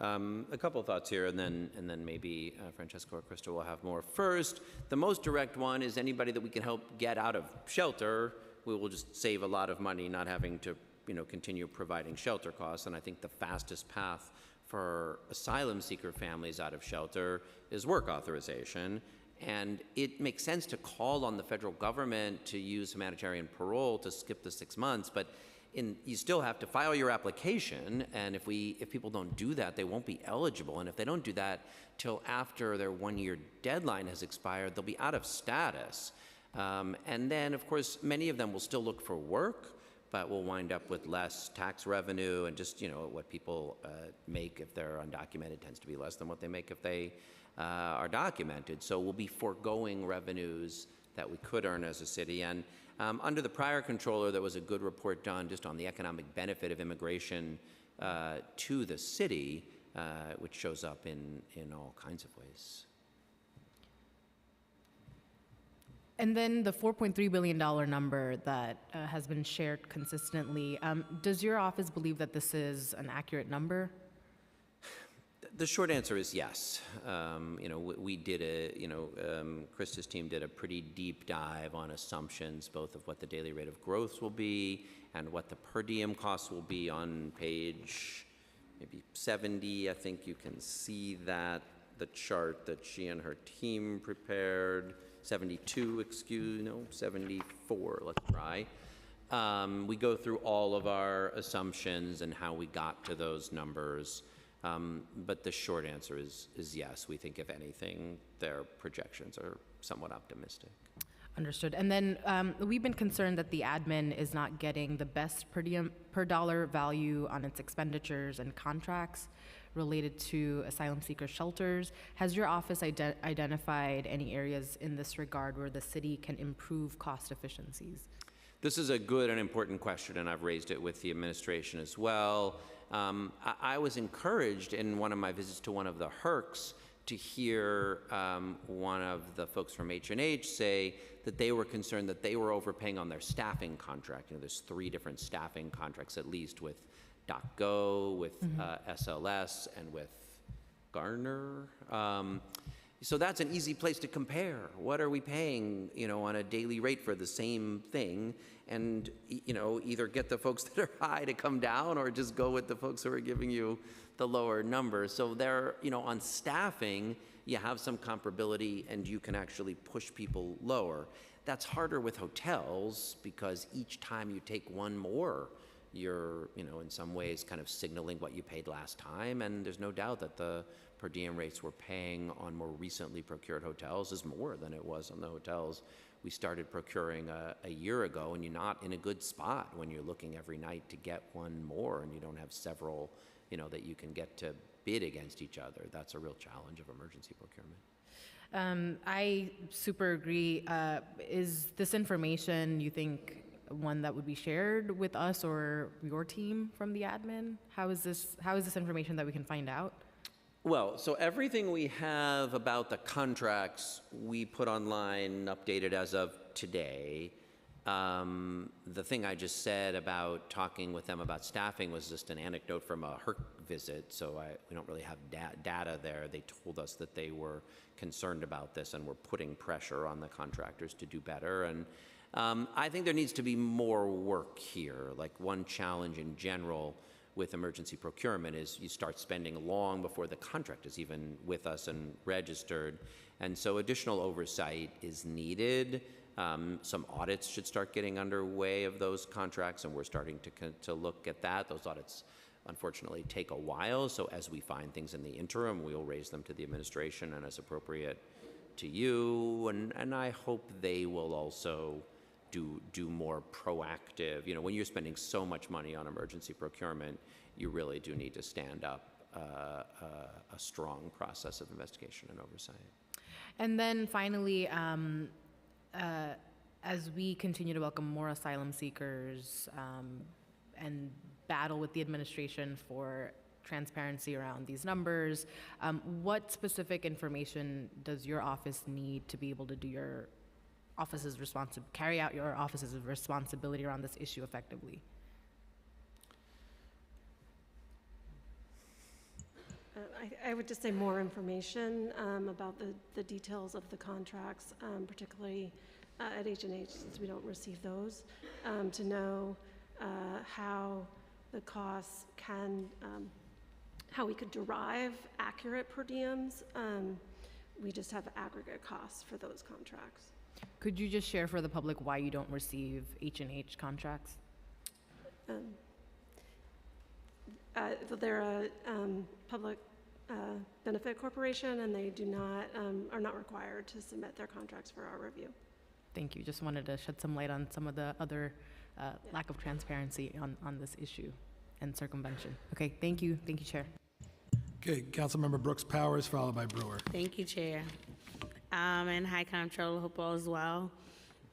A couple of thoughts here, and then maybe Francesco or Krista will have more. First, the most direct one is anybody that we can help get out of shelter, we will just save a lot of money not having to, you know, continue providing shelter costs. And I think the fastest path for asylum seeker families out of shelter is work authorization. And it makes sense to call on the federal government to use humanitarian parole to skip the 6 months, but you still have to file your application, and if people don't do that, they won't be eligible. And if they don't do that till after their 1-year deadline has expired, they'll be out of status. And then, of course, many of them will still look for work, but will wind up with less tax revenue, and just, you know, what people make if they're undocumented tends to be less than what they make if they are documented. So we'll be foregoing revenues that we could earn as a city. And under the prior controller, there was a good report done just on the economic benefit of immigration to the city, which shows up in all kinds of ways. And then the $4.3 billion number that has been shared consistently, does your office believe that this is an accurate number? The short answer is yes. You know, we did Krista's team did a pretty deep dive on assumptions, both of what the daily rate of growth will be and what the per diem costs will be on page maybe 70. I think you can see that, the chart that she and her team prepared. 72, 74, let's try. We go through all of our assumptions and how we got to those numbers. But the short answer is yes. We think, if anything, their projections are somewhat optimistic. Understood. And then we've been concerned that the admin is not getting the best per dollar value on its expenditures and contracts related to asylum seeker shelters. Has your office identified any areas in this regard where the city can improve cost efficiencies? This is a good and important question, and I've raised it with the administration as well. I was encouraged in one of my visits to one of the HERCs to hear one of the folks from H&H say that they were concerned that they were overpaying on their staffing contract. You know, there's 3 different staffing contracts at least, with DocGo, with SLS, and with Garner. So that's an easy place to compare. What are we paying, you know, on a daily rate for the same thing? And, you know, either get the folks that are high to come down, or just go with the folks who are giving you the lower numbers. So there, you know, on staffing, you have some comparability and you can actually push people lower. That's harder with hotels, because each time you take one more, you're, you know, in some ways kind of signaling what you paid last time. And there's no doubt that the per diem rates we're paying on more recently procured hotels is more than it was on the hotels we started procuring a year ago. And you're not in a good spot when you're looking every night to get one more, and you don't have several, you know, that you can get to bid against each other. That's a real challenge of emergency procurement. I super agree. Is this information, you think, one that would be shared with us or your team from the admin? How is this information that we can find out? Well, so everything we have about the contracts we put online, updated as of today. The thing I just said about talking with them about staffing was just an anecdote from a HERC visit, so we don't really have data there. They told us that they were concerned about this and were putting pressure on the contractors to do better. And I think there needs to be more work here. Like, one challenge in general with emergency procurement is you start spending long before the contract is even with us and registered. And so additional oversight is needed. Some audits should start getting underway of those contracts, and we're starting to look at that. Those audits, unfortunately, take a while, so as we find things in the interim, we'll raise them to the administration and as appropriate to you, and I hope they will also do more proactive. You know, when you're spending so much money on emergency procurement, you really do need to stand up a strong process of investigation and oversight. And then finally, as we continue to welcome more asylum seekers and battle with the administration for transparency around these numbers, what specific information does your office need to be able to do your office's carry out your office's responsibility around this issue effectively? I would just say more information about the details of the contracts, particularly at H&H, since we don't receive those, to know how the costs can, how we could derive accurate per diems. We just have aggregate costs for those contracts. Could you just share for the public why you don't receive H&H contracts? They're a public benefit corporation, and they do not are not required to submit their contracts for our review. Thank you. Just wanted to shed some light on some of the other lack of transparency on this issue and circumvention. Okay, thank you. Thank you, Chair. Okay, Councilmember Brooks Powers, followed by Brewer. Thank you, Chair. And hi, Comptroller, hope all is well.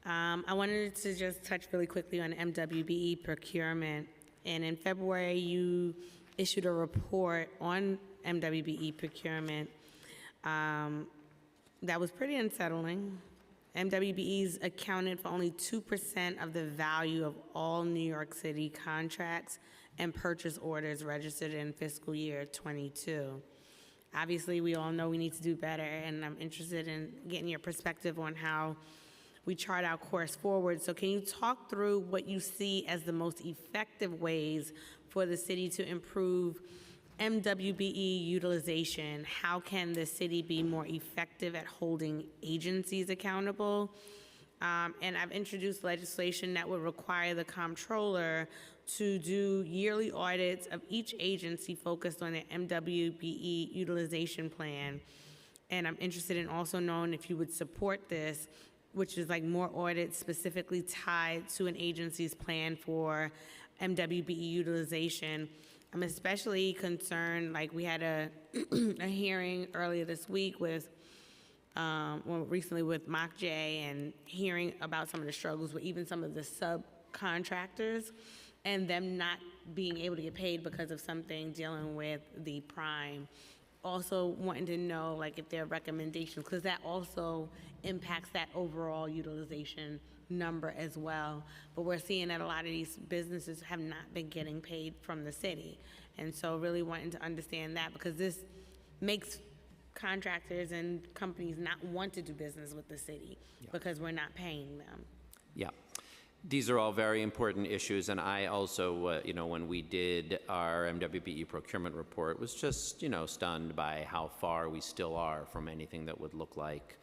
I wanted to just touch really quickly on MWBE procurement. And in February, you issued a report on MWBE procurement that was pretty unsettling. MWBE's accounted for only 2% of the value of all New York City contracts and purchase orders registered in fiscal year 22. Obviously, we all know we need to do better, and I'm interested in getting your perspective on how we chart our course forward. So can you talk through what you see as the most effective ways for the city to improve MWBE utilization? How can the city be more effective at holding agencies accountable? And I've introduced legislation that would require the Comptroller to do yearly audits of each agency focused on the MWBE utilization plan. And I'm interested in also knowing if you would support this, which is like more audits specifically tied to an agency's plan for MWBE utilization. I'm especially concerned, like we had a hearing earlier this week with, recently with MOCJ, and hearing about some of the struggles with even some of the subcontractors and them not being able to get paid because of something dealing with the prime. Also wanting to know, like, if there are recommendations, because that also impacts that overall utilization number as well. But we're seeing that a lot of these businesses have not been getting paid from the city. And so really wanting to understand that, because this makes contractors and companies not want to do business with the city because we're not paying them. Yeah. These are all very important issues, and I also, when we did our MWBE procurement report, was just, stunned by how far we still are from anything that would look like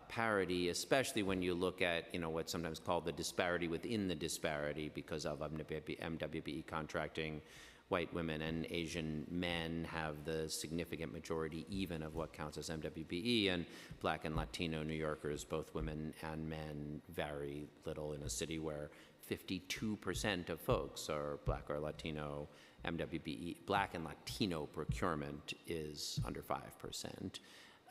parity, especially when you look at, what's sometimes called the disparity within the disparity because of MWBE contracting. White women and Asian men have the significant majority even of what counts as MWBE, and Black and Latino New Yorkers, both women and men, very little in a city where 52% of folks are Black or Latino. MWBE, Black and Latino procurement is under 5%.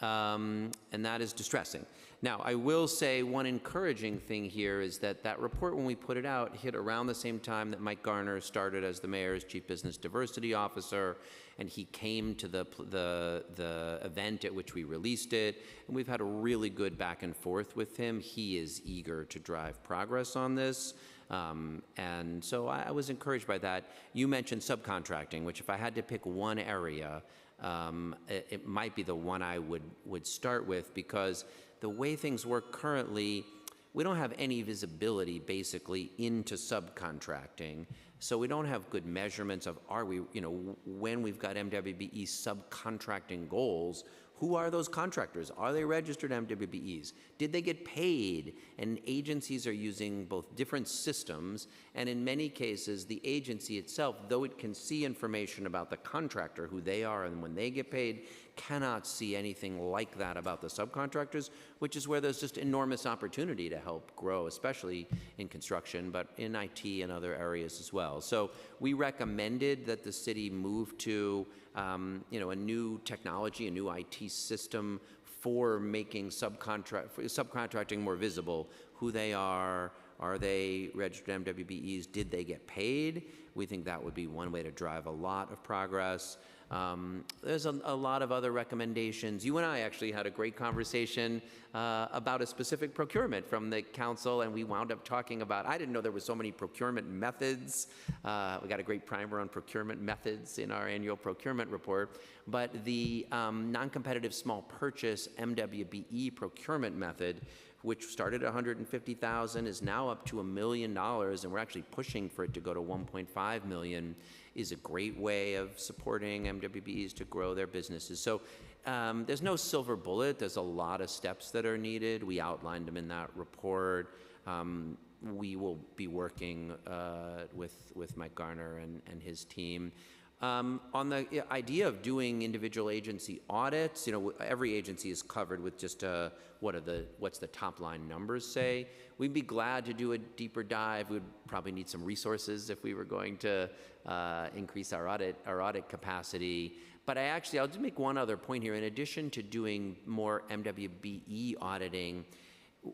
and that is distressing. Now, I will say one encouraging thing here is that that report, when we put it out, hit around the same time that Mike Garner started as the mayor's chief business diversity officer, and he came to the event at which we released it, and we've had a really good back and forth with him. He is eager to drive progress on this. And so I was encouraged by that. You mentioned subcontracting, which if I had to pick one area, it might be the one I would start with, because the way things work currently, we don't have any visibility basically into subcontracting. So we don't have good measurements of when we've got MWBE subcontracting goals, who are those contractors? Are they registered MWBEs? Did they get paid? And agencies are using both different systems, and in many cases, the agency itself, though it can see information about the contractor, who they are and when they get paid, cannot see anything like that about the subcontractors, which is where there's just enormous opportunity to help grow, especially in construction, but in IT and other areas as well. So we recommended that the city move to a new technology, a new IT system for making subcontracting more visible. Who they are they registered MWBEs? Did they get paid? We think that would be one way to drive a lot of progress. There's a lot of other recommendations. You and I actually had a great conversation about a specific procurement from the council, and we wound up talking about, I didn't know there were so many procurement methods. We got a great primer on procurement methods in our annual procurement report, but the non-competitive small purchase MWBE procurement method, which started at $150,000, is now up to $1 million, and we're actually pushing for it to go to $1.5 million, is a great way of supporting MWBEs to grow their businesses. So there's no silver bullet. There's a lot of steps that are needed. We outlined them in that report. We will be working with Mike Garner and his team. On the idea of doing individual agency audits, every agency is covered with just what's the top line numbers say. We'd be glad to do a deeper dive. We'd probably need some resources if we were going to increase our audit capacity. But I'll just make one other point here. In addition to doing more MWBE auditing,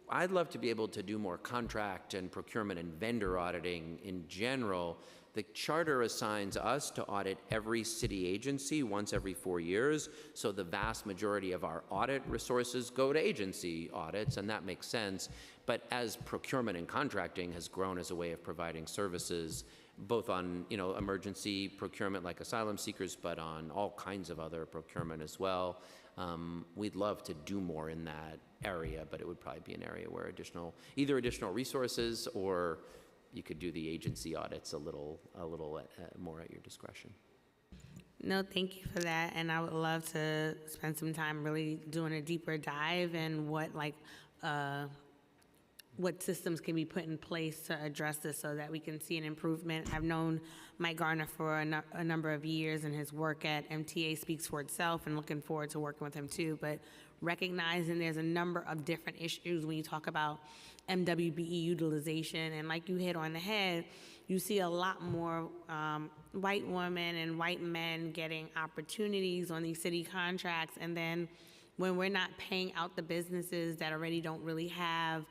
I'd love to be able to do more contract and procurement and vendor auditing in general. The charter assigns us to audit every city agency once every 4 years, so the vast majority of our audit resources go to agency audits, and that makes sense. But as procurement and contracting has grown as a way of providing services, both on emergency procurement like asylum seekers, but on all kinds of other procurement as well, we'd love to do more in that area, but it would probably be an area where either additional resources, or you could do the agency audits a little more at your discretion. No, thank you for that. And I would love to spend some time really doing a deeper dive in what systems can be put in place to address this so that we can see an improvement. I've known Mike Garner for a number of years, and his work at MTA speaks for itself, and looking forward to working with him too. But recognizing there's a number of different issues when you talk about MWBE utilization, and like you hit on the head, you see a lot more white women and white men getting opportunities on these city contracts, and then when we're not paying out the businesses that already don't really have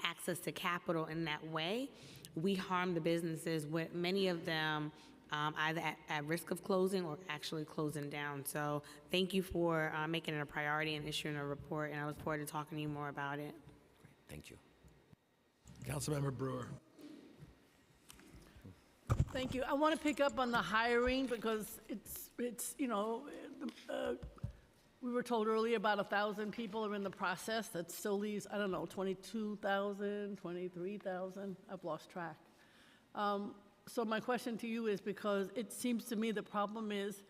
access to capital in that way, we harm the businesses, with many of them either at risk of closing or actually closing down. So thank you for making it a priority and issuing a report, and I look forward to talking to you more about it. Thank you. Councilmember Brewer. Thank you. I want to pick up on the hiring, because it's we were told earlier about 1,000 people are in the process. That still leaves, 22,000, 23,000. I've lost track. So my question to you is, because it seems to me the problem is,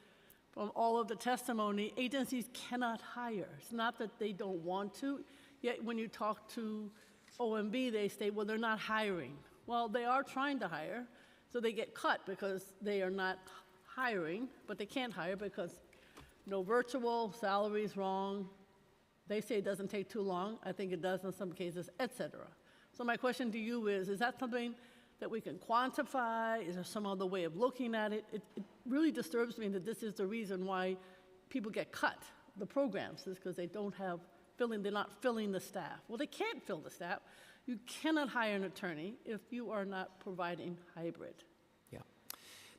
from all of the testimony, agencies cannot hire. It's not that they don't want to, yet when you talk to OMB, they say, well, they're not hiring. Well, they are trying to hire, so they get cut because they are not hiring, but they can't hire because no virtual, salary's wrong. They say it doesn't take too long. I think it does in some cases, et cetera. So my question to you is that something that we can quantify? Is there some other way of looking at it? It really disturbs me that this is the reason why people get cut the programs is because they don't have they're not filling the staff. Well, they can't fill the staff. You cannot hire an attorney if you are not providing hybrid. Yeah.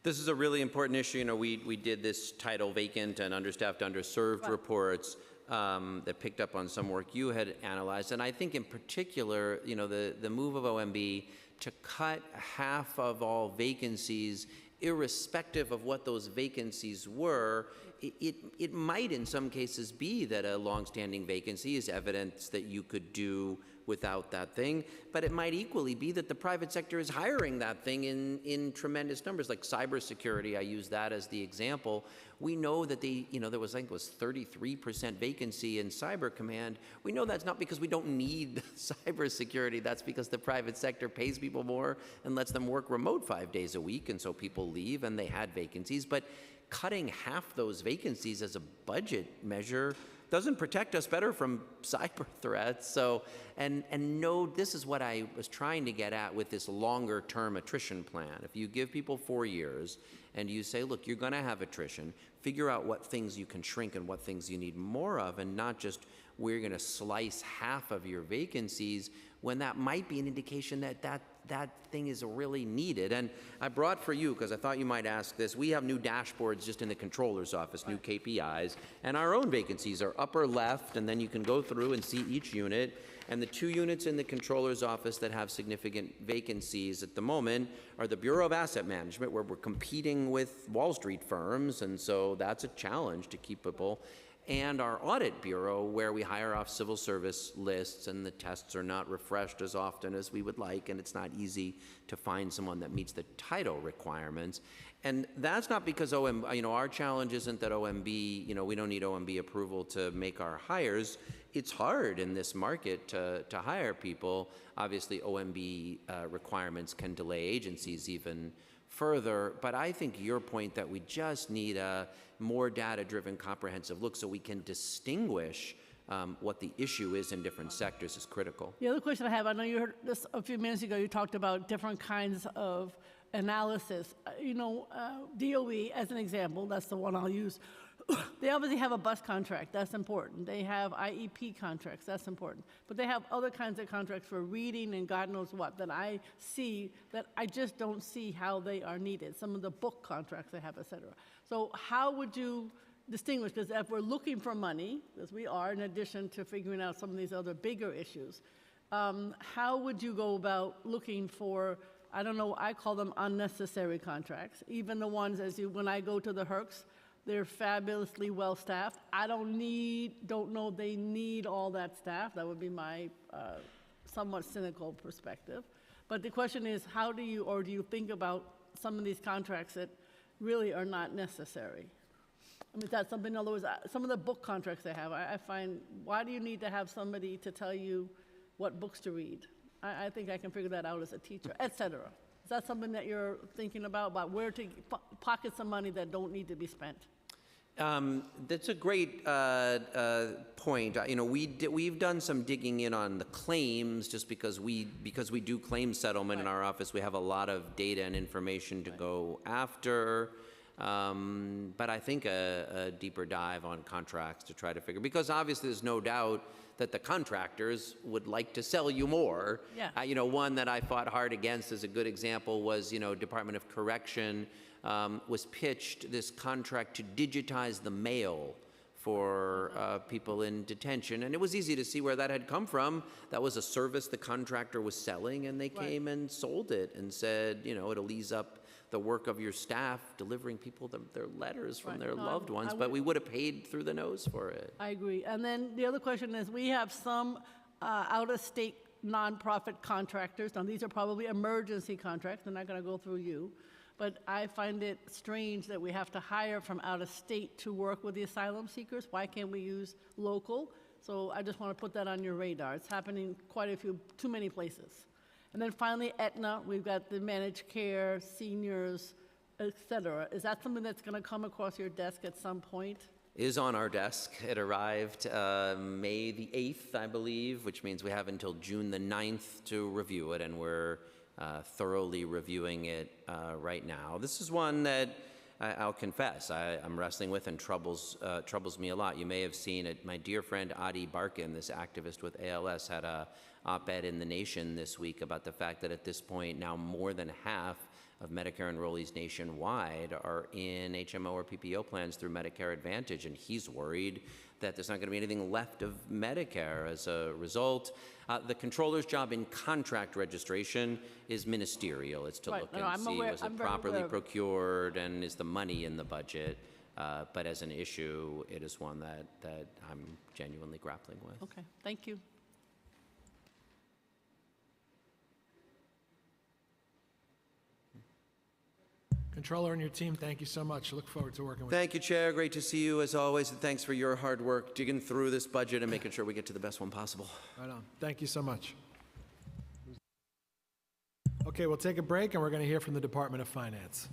This is a really important issue. You know, we did this title vacant and understaffed, underserved reports that picked up on some work you had analyzed. And I think in particular, you know, the move of OMB to cut half of all vacancies, irrespective of what those vacancies were, it might in some cases be that a longstanding vacancy is evidence that you could do without that thing, but it might equally be that the private sector is hiring that thing in tremendous numbers, like cybersecurity. I use that as the example. We know that there was, I think it was 33% vacancy in Cyber Command. We know that's not because we don't need cybersecurity. That's because the private sector pays people more and lets them work remote 5 days a week, and so people leave and they had vacancies. But cutting half those vacancies as a budget measure doesn't protect us better from cyber threats. So, and no, this is what I was trying to get at with this longer term attrition plan. If you give people 4 years and you say, look, you're gonna have attrition, figure out what things you can shrink and what things you need more of, and not just we're gonna slice half of your vacancies, when that might be an indication that thing is really needed. And I brought for you, because I thought you might ask this, we have new dashboards just in the Comptroller's office, new KPIs, and our own vacancies are upper left, and then you can go through and see each unit. And the 2 units in the Comptroller's office that have significant vacancies at the moment are the Bureau of Asset Management, where we're competing with Wall Street firms, and so that's a challenge to keep people, and our Audit Bureau, where we hire off civil service lists and the tests are not refreshed as often as we would like, and it's not easy to find someone that meets the title requirements. And that's not because our challenge isn't that OMB, we don't need OMB approval to make our hires. It's hard in this market to hire people. Obviously, OMB requirements can delay agencies even further, but I think your point that we just need a more data-driven, comprehensive look so we can distinguish what the issue is in different sectors is critical. The other question I have, I know you heard this a few minutes ago, you talked about different kinds of analysis. DOE, as an example, that's the one I'll use. They obviously have a bus contract, that's important. They have IEP contracts, that's important. But they have other kinds of contracts for reading and God knows what that I see that I just don't see how they are needed. Some of the book contracts they have, et cetera. So how would you distinguish? Because if we're looking for money, as we are, in addition to figuring out some of these other bigger issues, how would you go about looking for, I don't know, I call them unnecessary contracts, even the ones when I go to the HERCs, they're fabulously well-staffed. I don't know they need all that staff. That would be my somewhat cynical perspective. But the question is, how do you think about some of these contracts that really are not necessary? I mean, that's something, in other words, some of the book contracts they have, I find, why do you need to have somebody to tell you what books to read? I think I can figure that out as a teacher, et cetera. Is that something that you're thinking about where to pocket some money that don't need to be spent? That's a great point. We've done some digging in on the claims just because we do claim settlement in our office. We have a lot of data and information to go after. But I think a deeper dive on contracts to try to figure, because obviously there's no doubt that the contractors would like to sell you more. Yeah. One that I fought hard against as a good example was, Department of Correction was pitched this contract to digitize the mail for people in detention. And it was easy to see where that had come from. That was a service the contractor was selling, and they came and sold it and said, it'll ease up the work of your staff delivering people their letters from their loved ones, but we would have paid through the nose for it. I agree. And then the other question is, we have some out-of-state nonprofit contractors. Now, these are probably emergency contracts. They're not going to go through you. But I find it strange that we have to hire from out of state to work with the asylum seekers. Why can't we use local? So I just want to put that on your radar. It's happening too many places. And then finally, Aetna, we've got the managed care, seniors, et cetera. Is that something that's going to come across your desk at some point? Is on our desk. It arrived May the 8th, I believe, which means we have until June the 9th to review it, and we're thoroughly reviewing it right now. This is one that I'll confess, I'm wrestling with and troubles me a lot. You may have seen it. My dear friend Adi Barkin, this activist with ALS, had a op-ed in The Nation this week about the fact that at this point now more than half of Medicare enrollees nationwide are in HMO or PPO plans through Medicare Advantage, and he's worried that there's not going to be anything left of Medicare as a result. The controller's job in contract registration is ministerial. It's to Right. look No, and I'm see aware- was I'm it very properly aware of it. procured and is the money in the budget. But as an issue, it is one that I'm genuinely grappling with. Okay, thank you. Controller and your team, thank you so much. Look forward to working with you. Thank you, Chair. Great to see you as always, and thanks for your hard work digging through this budget and making sure we get to the best one possible. Right on. Thank you so much. Okay, we'll take a break, and we're going to hear from the Department of Finance.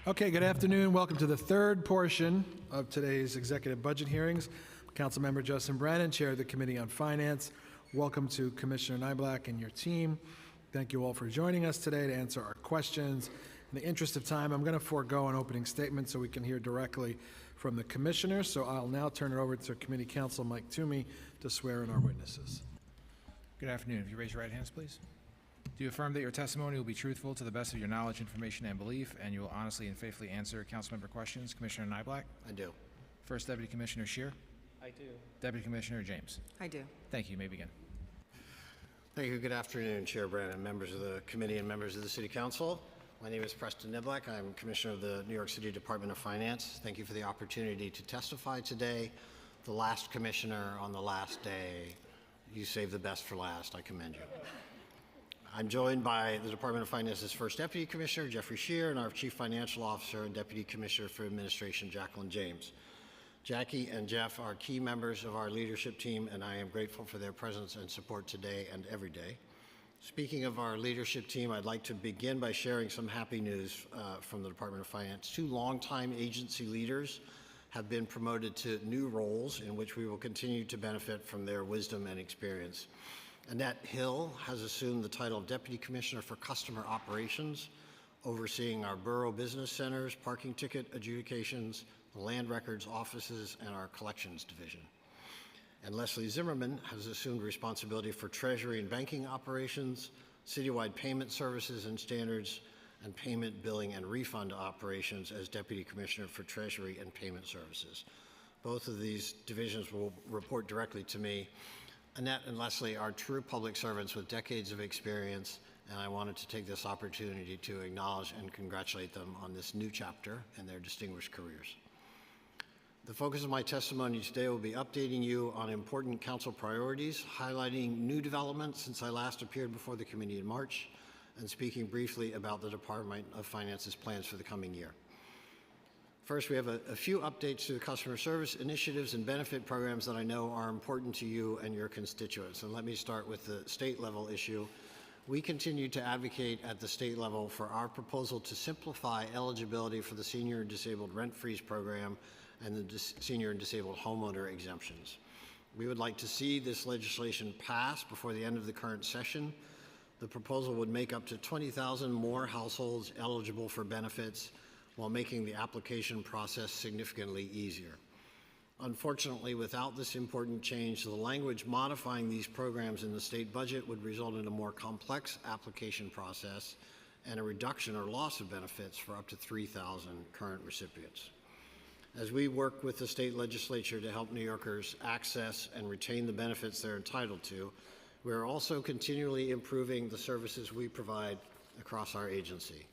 Okay, good afternoon. Welcome to the third portion of today's executive budget hearings. Councilmember Justin Brannan, Chair of the Committee on Finance. Welcome to Commissioner Nyblack and your team. Thank you all for joining us today to answer our questions. In the interest of time, I'm going to forego an opening statement so we can hear directly from the commissioners. So I'll now turn it over to Committee Counsel Mike Toomey to swear in our witnesses. Good afternoon. If you raise your right hands, please. Do you affirm that your testimony will be truthful to the best of your knowledge, information, and belief, and you will honestly and faithfully answer councilmember questions? Commissioner Nyblack? I do. First Deputy Commissioner Scheer? I do. Deputy Commissioner James? I do. Thank you. You may begin. Thank you. Good afternoon, Chair Brannan, members of the committee, and members of the City Council. My name is Preston Niblack. I'm Commissioner of the New York City Department of Finance. Thank you for the opportunity to testify today. The last commissioner on the last day. You saved the best for last. I commend you. I'm joined by the Department of Finance's First Deputy Commissioner, Jeffrey Scheer, and our Chief Financial Officer and Deputy Commissioner for Administration, Jacqueline James. Jackie and Jeff are key members of our leadership team, and I am grateful for their presence and support today and every day. Speaking of our leadership team, I'd like to begin by sharing some happy news from the Department of Finance. 2 longtime agency leaders have been promoted to new roles in which we will continue to benefit from their wisdom and experience. Annette Hill has assumed the title of Deputy Commissioner for Customer Operations, overseeing our borough business centers, parking ticket adjudications, the land records offices, and our collections division. And Leslie Zimmerman has assumed responsibility for treasury and banking operations, citywide payment services and standards, and payment, billing, and refund operations as Deputy Commissioner for Treasury and Payment Services. Both of these divisions will report directly to me. Annette and Leslie are true public servants with decades of experience, and I wanted to take this opportunity to acknowledge and congratulate them on this new chapter in their distinguished careers. The focus of my testimony today will be updating you on important council priorities, highlighting new developments since I last appeared before the committee in March, and speaking briefly about the Department of Finance's plans for the coming year. First, we have a few updates to the customer service initiatives and benefit programs that I know are important to you and your constituents. And let me start with the state level issue. We continue to advocate at the state level for our proposal to simplify eligibility for the Senior and Disabled Rent Freeze program and the Senior and Disabled Homeowner exemptions. We would like to see this legislation pass before the end of the current session. The proposal would make up to 20,000 more households eligible for benefits while making the application process significantly easier. Unfortunately, without this important change, the language modifying these programs in the state budget would result in a more complex application process and a reduction or loss of benefits for up to 3,000 current recipients. As we work with the state legislature to help New Yorkers access and retain the benefits they're entitled to, we are also continually improving the services we provide across our agency.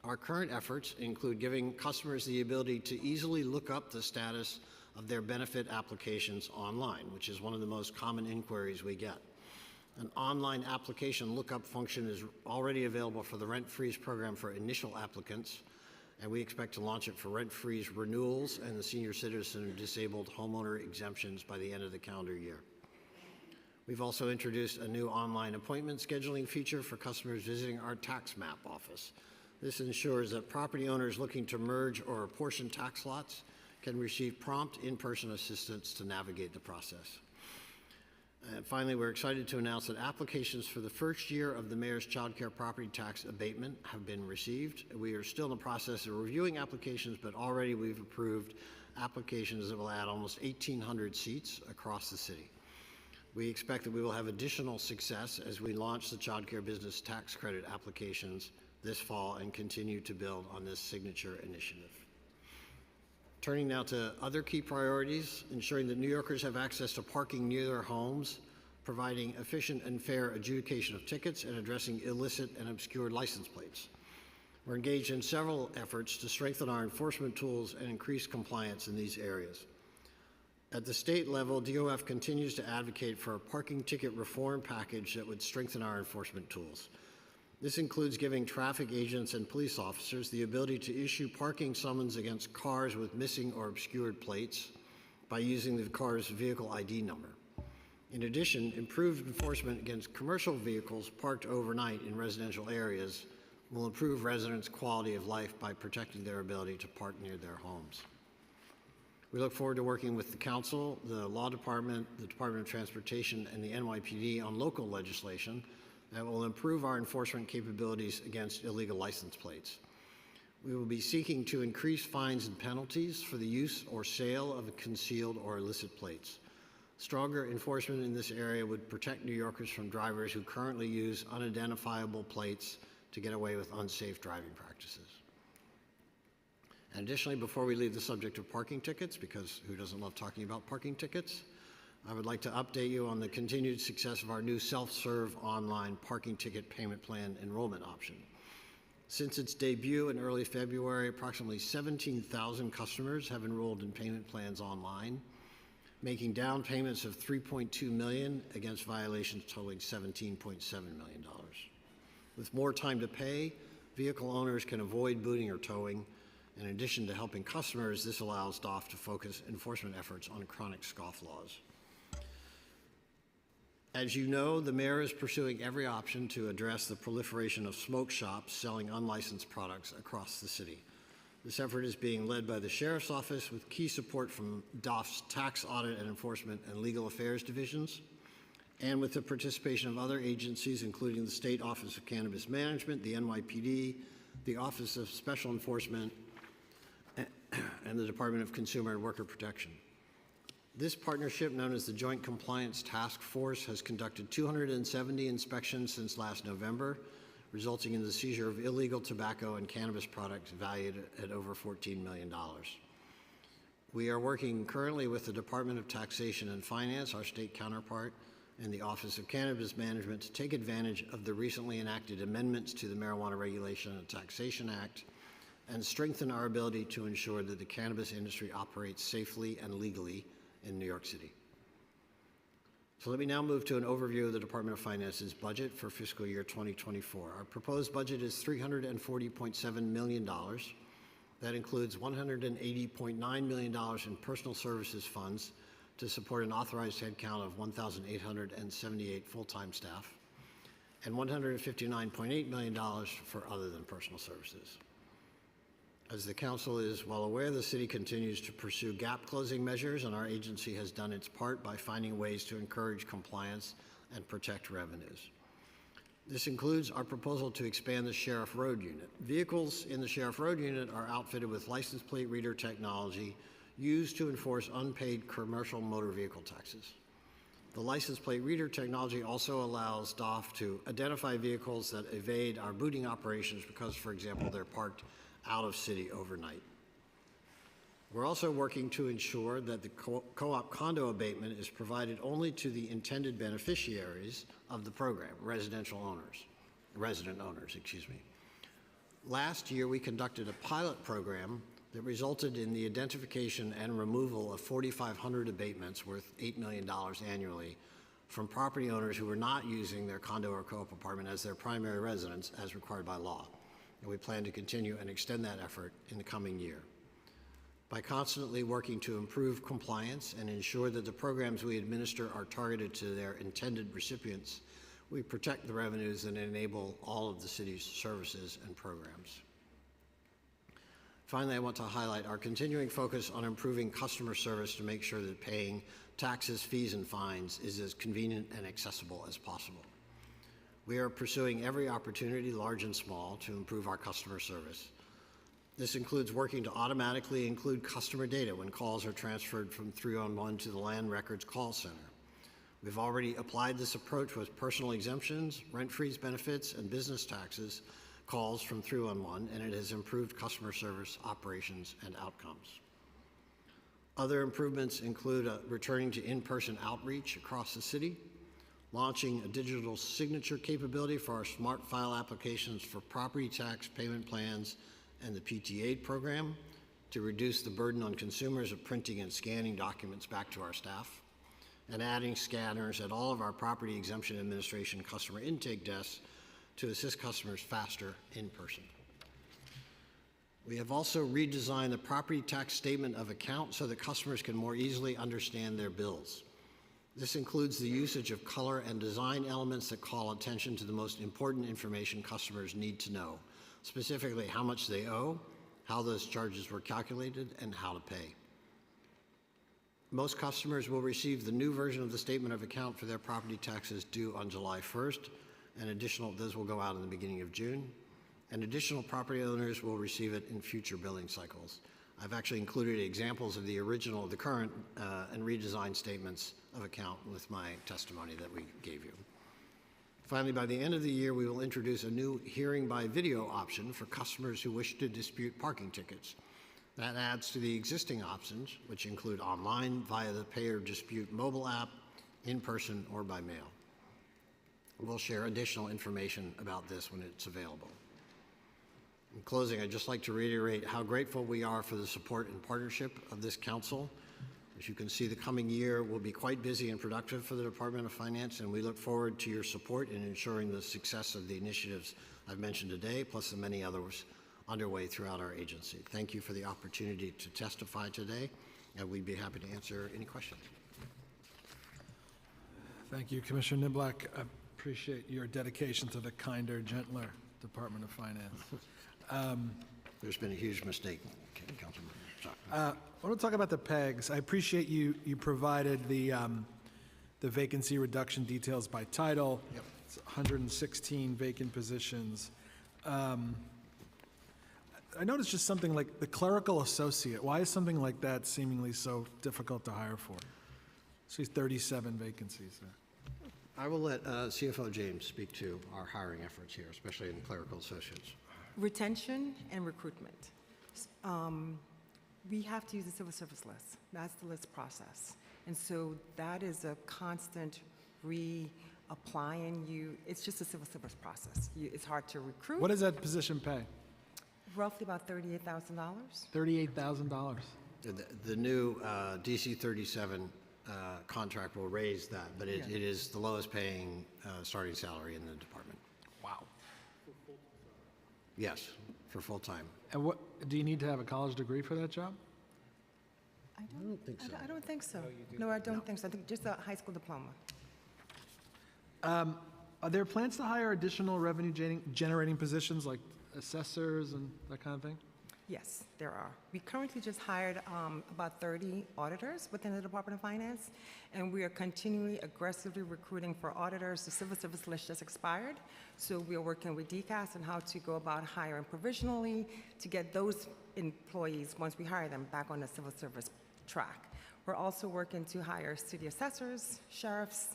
Our current efforts include giving customers the ability to easily look up the status of their benefit applications online, which is one of the most common inquiries we get. An online application lookup function is already available for the rent freeze program for initial applicants, and we expect to launch it for rent freeze renewals and the senior citizen and disabled homeowner exemptions by the end of the calendar year. We've also introduced a new online appointment scheduling feature for customers visiting our tax map office. This ensures that property owners looking to merge or apportion tax lots can receive prompt in-person assistance to navigate the process. And finally, we're excited to announce that applications for the first year of the Mayor's Child Care Property Tax Abatement have been received. We are still in the process of reviewing applications, but already we've approved applications that will add almost 1,800 seats across the city. We expect that we will have additional success as we launch the Child Care Business Tax Credit applications this fall and continue to build on this signature initiative. Turning now to other key priorities, ensuring that New Yorkers have access to parking near their homes, providing efficient and fair adjudication of tickets, and addressing illicit and obscured license plates. We're engaged in several efforts to strengthen our enforcement tools and increase compliance in these areas. At the state level, DOF continues to advocate for a parking ticket reform package that would strengthen our enforcement tools. This includes giving traffic agents and police officers the ability to issue parking summons against cars with missing or obscured plates by using the car's vehicle ID number. In addition, improved enforcement against commercial vehicles parked overnight in residential areas will improve residents' quality of life by protecting their ability to park near their homes. We look forward to working with the Council, the Law Department, the Department of Transportation, and the NYPD on local legislation that will improve our enforcement capabilities against illegal license plates. We will be seeking to increase fines and penalties for the use or sale of concealed or illicit plates. Stronger enforcement in this area would protect New Yorkers from drivers who currently use unidentifiable plates to get away with unsafe driving practices. And additionally, before we leave the subject of parking tickets, because who doesn't love talking about parking tickets, I would like to update you on the continued success of our new self-serve online parking ticket payment plan enrollment option. Since its debut in early February, approximately 17,000 customers have enrolled in payment plans online, making down payments of $3.2 million against violations totaling $17.7 million. With more time to pay, vehicle owners can avoid booting or towing. In addition to helping customers, this allows DOF to focus enforcement efforts on chronic scofflaws. As you know, the mayor is pursuing every option to address the proliferation of smoke shops selling unlicensed products across the city. This effort is being led by the Sheriff's Office with key support from DOF's Tax, Audit and Enforcement and Legal Affairs divisions, and with the participation of other agencies, including the State Office of Cannabis Management, the NYPD, the Office of Special Enforcement, and the Department of Consumer and Worker Protection. This partnership, known as the Joint Compliance Task Force, has conducted 270 inspections since last November, resulting in the seizure of illegal tobacco and cannabis products valued at over $14 million. We are working currently with the Department of Taxation and Finance, our state counterpart, and the Office of Cannabis Management to take advantage of the recently enacted amendments to the Marijuana Regulation and Taxation Act and strengthen our ability to ensure that the cannabis industry operates safely and legally in New York City. So let me now move to an overview of the Department of Finance's budget for fiscal year 2024. Our proposed budget is $340.7 million. That includes $180.9 million in personal services funds to support an authorized headcount of 1,878 full-time staff and $159.8 million for other than personal services. As the Council is well aware, the City continues to pursue gap closing measures, and our agency has done its part by finding ways to encourage compliance and protect revenues. This includes our proposal to expand the Sheriff Road Unit. Vehicles in the Sheriff Road Unit are outfitted with license plate reader technology used to enforce unpaid commercial motor vehicle taxes. The license plate reader technology also allows DOF to identify vehicles that evade our booting operations because, for example, they're parked out of city overnight. We're also working to ensure that the co-op condo abatement is provided only to the intended beneficiaries of the program, resident owners, excuse me. Last year, we conducted a pilot program that resulted in the identification and removal of 4,500 abatements worth $8 million annually from property owners who were not using their condo or co-op apartment as their primary residence as required by law. And we plan to continue and extend that effort in the coming year. By constantly working to improve compliance and ensure that the programs we administer are targeted to their intended recipients, we protect the revenues and enable all of the city's services and programs. Finally, I want to highlight our continuing focus on improving customer service to make sure that paying taxes, fees, and fines is as convenient and accessible as possible. We are pursuing every opportunity, large and small, to improve our customer service. This includes working to automatically include customer data when calls are transferred from 311 to the Land Records Call Center. We've already applied this approach with personal exemptions, rent-freeze benefits, and business taxes calls from 311, and it has improved customer service, operations, and outcomes. Other improvements include returning to in-person outreach across the city, launching a digital signature capability for our smart file applications for property tax payment plans and the PTA program to reduce the burden on consumers of printing and scanning documents back to our staff, and adding scanners at all of our property exemption administration customer intake desks to assist customers faster in person. We have also redesigned the property tax statement of account so that customers can more easily understand their bills. This includes the usage of color and design elements that call attention to the most important information customers need to know, specifically how much they owe, how those charges were calculated, and how to pay. Most customers will receive the new version of the statement of account for their property taxes due on July 1st, and those will go out in the beginning of June, and additional property owners will receive it in future billing cycles. I've actually included examples of the current and redesigned statements of account with my testimony that we gave you. Finally, by the end of the year, we will introduce a new hearing by video option for customers who wish to dispute parking tickets. That adds to the existing options, which include online via the Pay or Dispute mobile app, in person, or by mail. We'll share additional information about this when it's available. In closing, I'd just like to reiterate how grateful we are for the support and partnership of this council. As you can see, the coming year will be quite busy and productive for the Department of Finance, and we look forward to your support in ensuring the success of the initiatives I've mentioned today, plus the many others underway throughout our agency. Thank you for the opportunity to testify today, and we'd be happy to answer any questions. Thank you, Commissioner Niblack. I appreciate your dedication to the kinder, gentler Department of Finance. There's been a huge mistake, Councilman. I want to talk about the PEGs. I appreciate you provided the vacancy reduction details by title. Yep. It's 116 vacant positions. I noticed just something like the clerical associate. Why is something like that seemingly so difficult to hire for? So he's 37 vacancies there. I will let CFO James speak to our hiring efforts here, especially in clerical associates. Retention and recruitment. We have to use the civil service list. That's the list process. And so that is a constant reapplying you. It's just a civil service process. It's hard to recruit. What does that position pay? Roughly about $38,000. $38,000. The new DC 37 contract will raise that, but it is the lowest paying starting salary in the department. Wow. Yes, for full time. And what do you need to have a college degree for that job? I don't think so. I don't think so. No, I don't think so. I think just a high school diploma. Are there plans to hire additional revenue generating positions like assessors and that kind of thing? Yes, there are. We currently just hired about 30 auditors within the Department of Finance, and we are continually aggressively recruiting for auditors. The civil service list just expired, so we are working with DCAS on how to go about hiring provisionally to get those employees, once we hire them, back on the civil service track. We're also working to hire city assessors, sheriffs,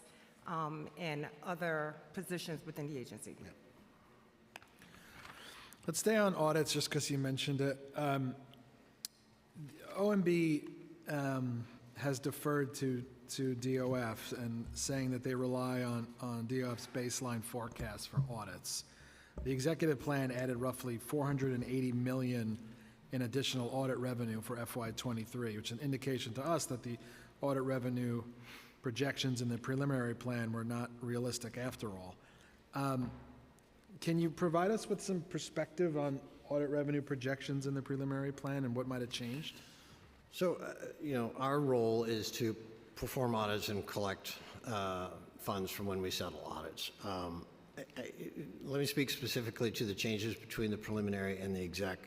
and other positions within the agency. Yeah. Let's stay on audits just because you mentioned it. OMB has deferred to DOF and saying that they rely on DOF's baseline forecast for audits. The executive plan added roughly $480 million in additional audit revenue for FY23, which is an indication to us that the audit revenue projections in the preliminary plan were not realistic after all. Can you provide us with some perspective on audit revenue projections in the preliminary plan and what might have changed? So, our role is to perform audits and collect funds from when we settle audits. Let me speak specifically to the changes between the preliminary and the exec.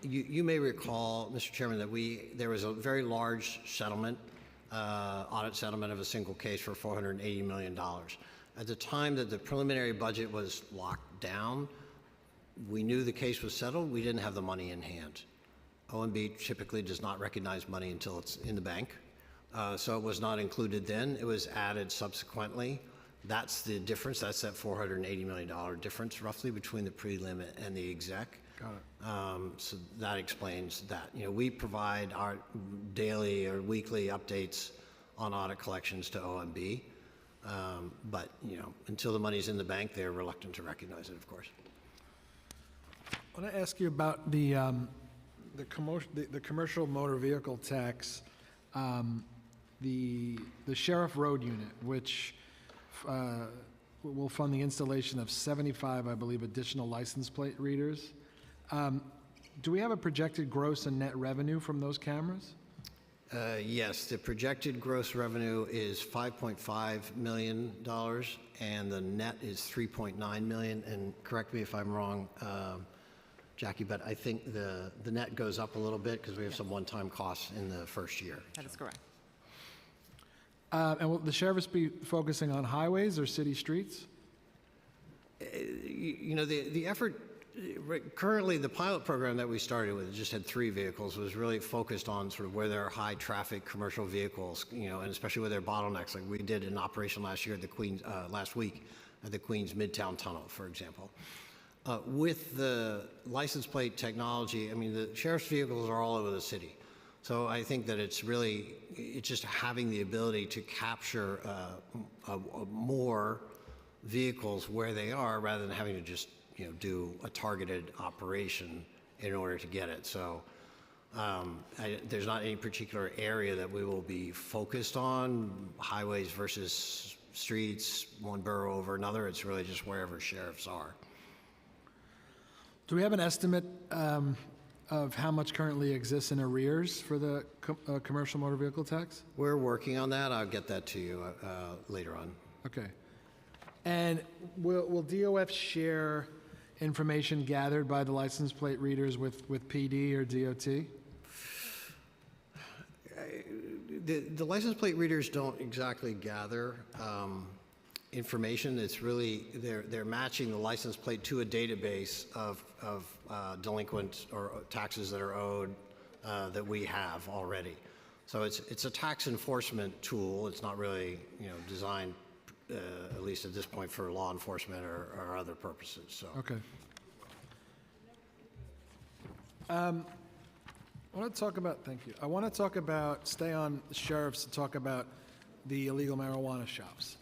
You may recall, Mr. Chairman, that there was a very large settlement, audit settlement of a single case for $480 million. At the time that the preliminary budget was locked down, we knew the case was settled. We didn't have the money in hand. OMB typically does not recognize money until it's in the bank. So it was not included then. It was added subsequently. That's the difference. That's that $480 million difference roughly between the prelim and the exec. Got it. So that explains that. We provide our daily or weekly updates on audit collections to OMB. But until the money's in the bank, they're reluctant to recognize it, of course. I want to ask you about the commercial motor vehicle tax, the Sheriff Road Unit, which will fund the installation of 75, I believe, additional license plate readers. Do we have a projected gross and net revenue from those cameras? Yes, the projected gross revenue is $5.5 million, and the net is $3.9 million. And correct me if I'm wrong, Jackie, but I think the net goes up a little bit because we have some one-time costs in the first year. That is correct. And will the sheriffs be focusing on highways or city streets? You know, the effort, currently the pilot program that we started with just had 3 vehicles, was really focused on sort of where there are high traffic commercial vehicles, you know, and especially where there are bottlenecks. Like we did an operation last year at the Queens, last week at the Queens Midtown Tunnel, for example. With the license plate technology, I mean, the sheriff's vehicles are all over the city. So I think that it's just having the ability to capture more vehicles where they are rather than having to just, you know, do a targeted operation in order to get it. So there's not any particular area that we will be focused on, highways versus streets, one borough over another. It's really just wherever sheriffs are. Do we have an estimate of how much currently exists in arrears for the commercial motor vehicle tax? We're working on that. I'll get that to you later on. Okay. And will DOF share information gathered by the license plate readers with PD or DOT? The license plate readers don't exactly gather information. It's really, they're matching the license plate to a database of delinquent or taxes that are owed that we have already. So it's a tax enforcement tool. It's not really, you know, designed at least at this point for law enforcement or other purposes. So. Okay. I want to talk about, thank you. I want to talk about, stay on the sheriffs to talk about the illegal marijuana shops.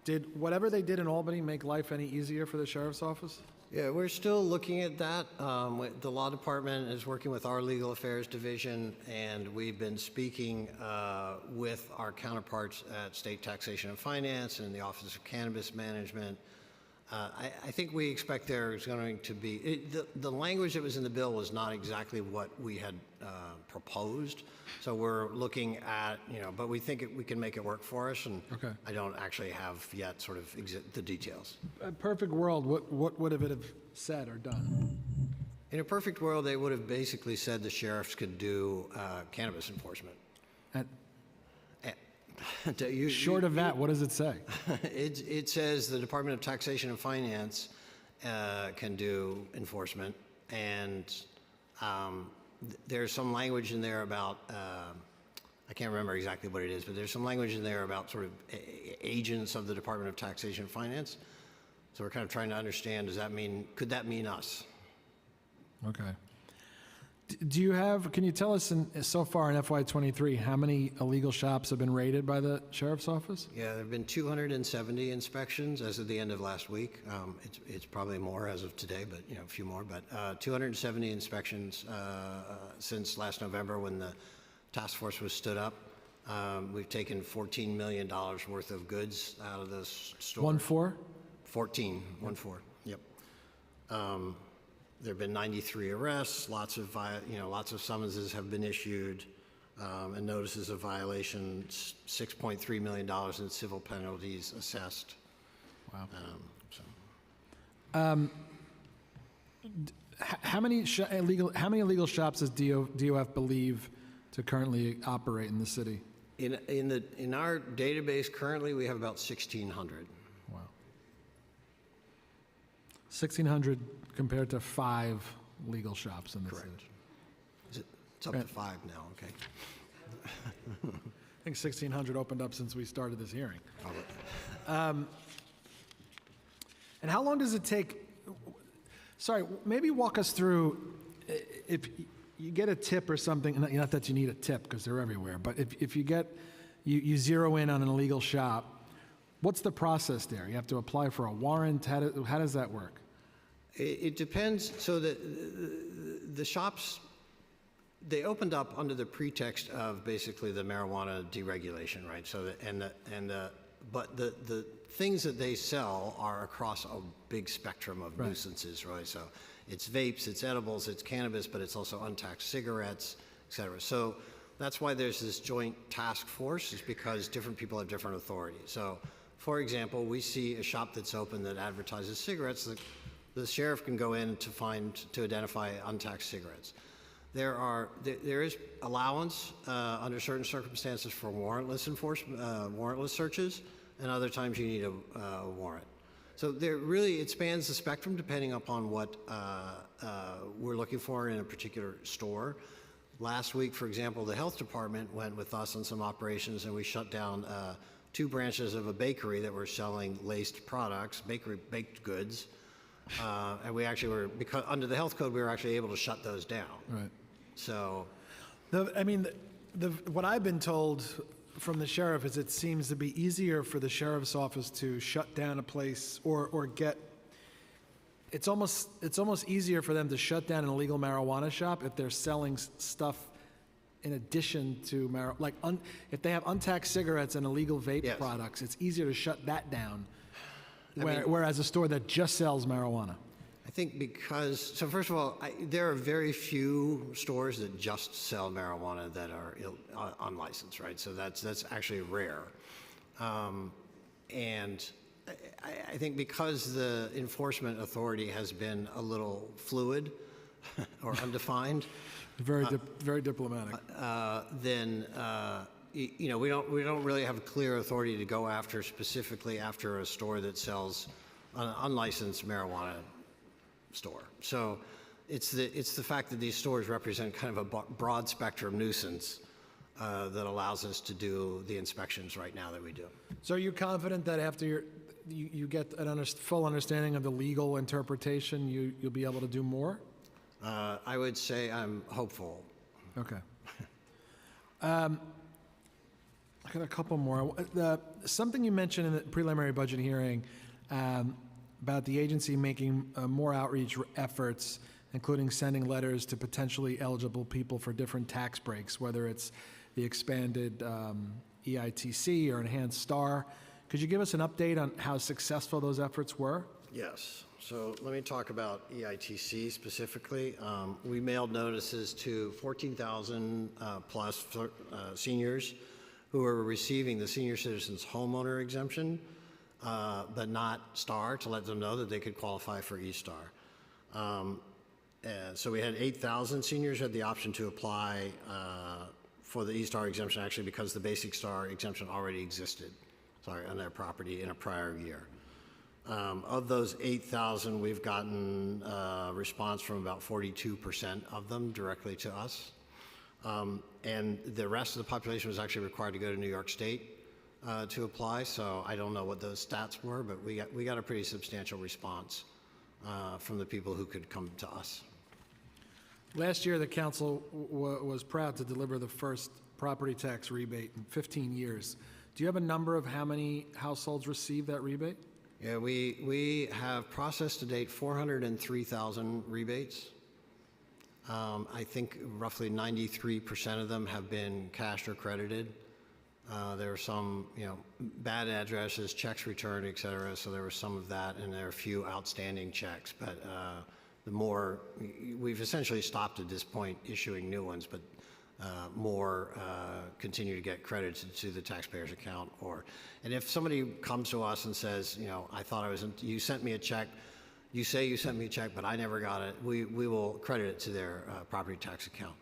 Did whatever they did in Albany make life any easier for the sheriff's office? Yeah, we're still looking at that. The law department is working with our legal affairs division, and we've been speaking with our counterparts at State Taxation and Finance and the Office of Cannabis Management. I think we expect there's going to be, the language that was in the bill was not exactly what we had proposed. So we're looking at, you know, but we think we can make it work for us, and okay. I don't actually have yet sort of the details. A perfect world, what would it have said or done? In a perfect world, they would have basically said the sheriffs could do cannabis enforcement. Short of that, what does it say? It says the Department of Taxation and Finance can do enforcement, and there's some language in there about, I can't remember exactly what it is, but there's some language in there about sort of agents of the Department of Taxation and Finance. So we're kind of trying to understand, could that mean us? Okay. Do you have, can you tell us so far in FY23, how many illegal shops have been raided by the sheriff's office? Yeah, there have been 270 inspections as of the end of last week. It's probably more as of today, but you know, a few more. But 270 inspections since last November when the task force was stood up. We've taken $14 million worth of goods out of those stores. 1-4? 14, 1-4. Yep. There have been 93 arrests. Lots of summonses have been issued, and notices of violations. $6.3 million in civil penalties assessed. Wow. How many illegal shops does DOF believe to currently operate in the city? In our database currently, we have about 1,600. Wow. 1,600 compared to 5 legal shops in the city. It's up to 5 now. Okay. I think 1,600 opened up since we started this hearing. And how long does it take? Sorry, maybe walk us through if you get a tip or something. Not that you need a tip because they're everywhere, but if you zero in on an illegal shop, what's the process there? You have to apply for a warrant. How does that work? It depends. So the shops, they opened up under the pretext of basically the marijuana deregulation, right? So but the things that they sell are across a big spectrum of nuisances, right? So it's vapes, it's edibles, it's cannabis, but it's also untaxed cigarettes, et cetera. So That's why there's this joint task force, is because different people have different authorities. So, for example, we see a shop that's open that advertises cigarettes. The sheriff can go in to identify untaxed cigarettes. There is allowance under certain circumstances for warrantless searches, and other times you need a warrant. So it spans the spectrum depending upon what we're looking for in a particular store. Last week, for example, the health department went with us on some operations, and we shut down 2 branches of a bakery that were selling laced products, baked goods. And we actually were, because under the health code, we were actually able to shut those down. Right. So, what I've been told from the sheriff is it seems to be easier for the sheriff's office to shut down a place or get. It's almost easier for them to shut down an illegal marijuana shop if they're selling stuff in addition to marijuana. If they have untaxed cigarettes and illegal vape products, it's easier to shut that down. Whereas a store that just sells marijuana. I think so first of all, there are very few stores that just sell marijuana that are unlicensed, right? So that's actually rare. And I think because the enforcement authority has been a little fluid or undefined. Very diplomatic. Then we don't really have a clear authority to go specifically after a store that sells an unlicensed marijuana store. So it's the fact that these stores represent kind of a broad spectrum nuisance that allows us to do the inspections right now that we do. So are you confident that after you get a full understanding of the legal interpretation, you'll be able to do more? I would say I'm hopeful. Okay. I got a couple more. Something you mentioned in the preliminary budget hearing about the agency making more outreach efforts, including sending letters to potentially eligible people for different tax breaks, whether it's the expanded EITC or enhanced STAR. Could you give us an update on how successful those efforts were? Yes. So let me talk about EITC specifically. We mailed notices to 14,000 plus seniors who are receiving the Senior Citizens Homeowner Exemption, but not STAR, to let them know that they could qualify for E-STAR. So we had 8,000 seniors who had the option to apply for the E-STAR exemption, actually because the basic STAR exemption already existed, on their property in a prior year. Of those 8,000, we've gotten a response from about 42% of them directly to us. And the rest of the population was actually required to go to New York State to apply, so I don't know what those stats were, but we got a pretty substantial response from the people who could come to us. Last year, the council was proud to deliver the first property tax rebate in 15 years. Do you have a number of how many households received that rebate? Yeah, we have processed to date 403,000 rebates. I think roughly 93% of them have been cashed or credited. There were some, bad addresses, checks returned, et cetera, so there was some of that, and there are a few outstanding checks, but we've essentially stopped at this point issuing new ones, but more continue to get credited to the taxpayer's account. And if somebody comes to us and says, I thought you sent me a check, you say you sent me a check, but I never got it, we will credit it to their property tax account.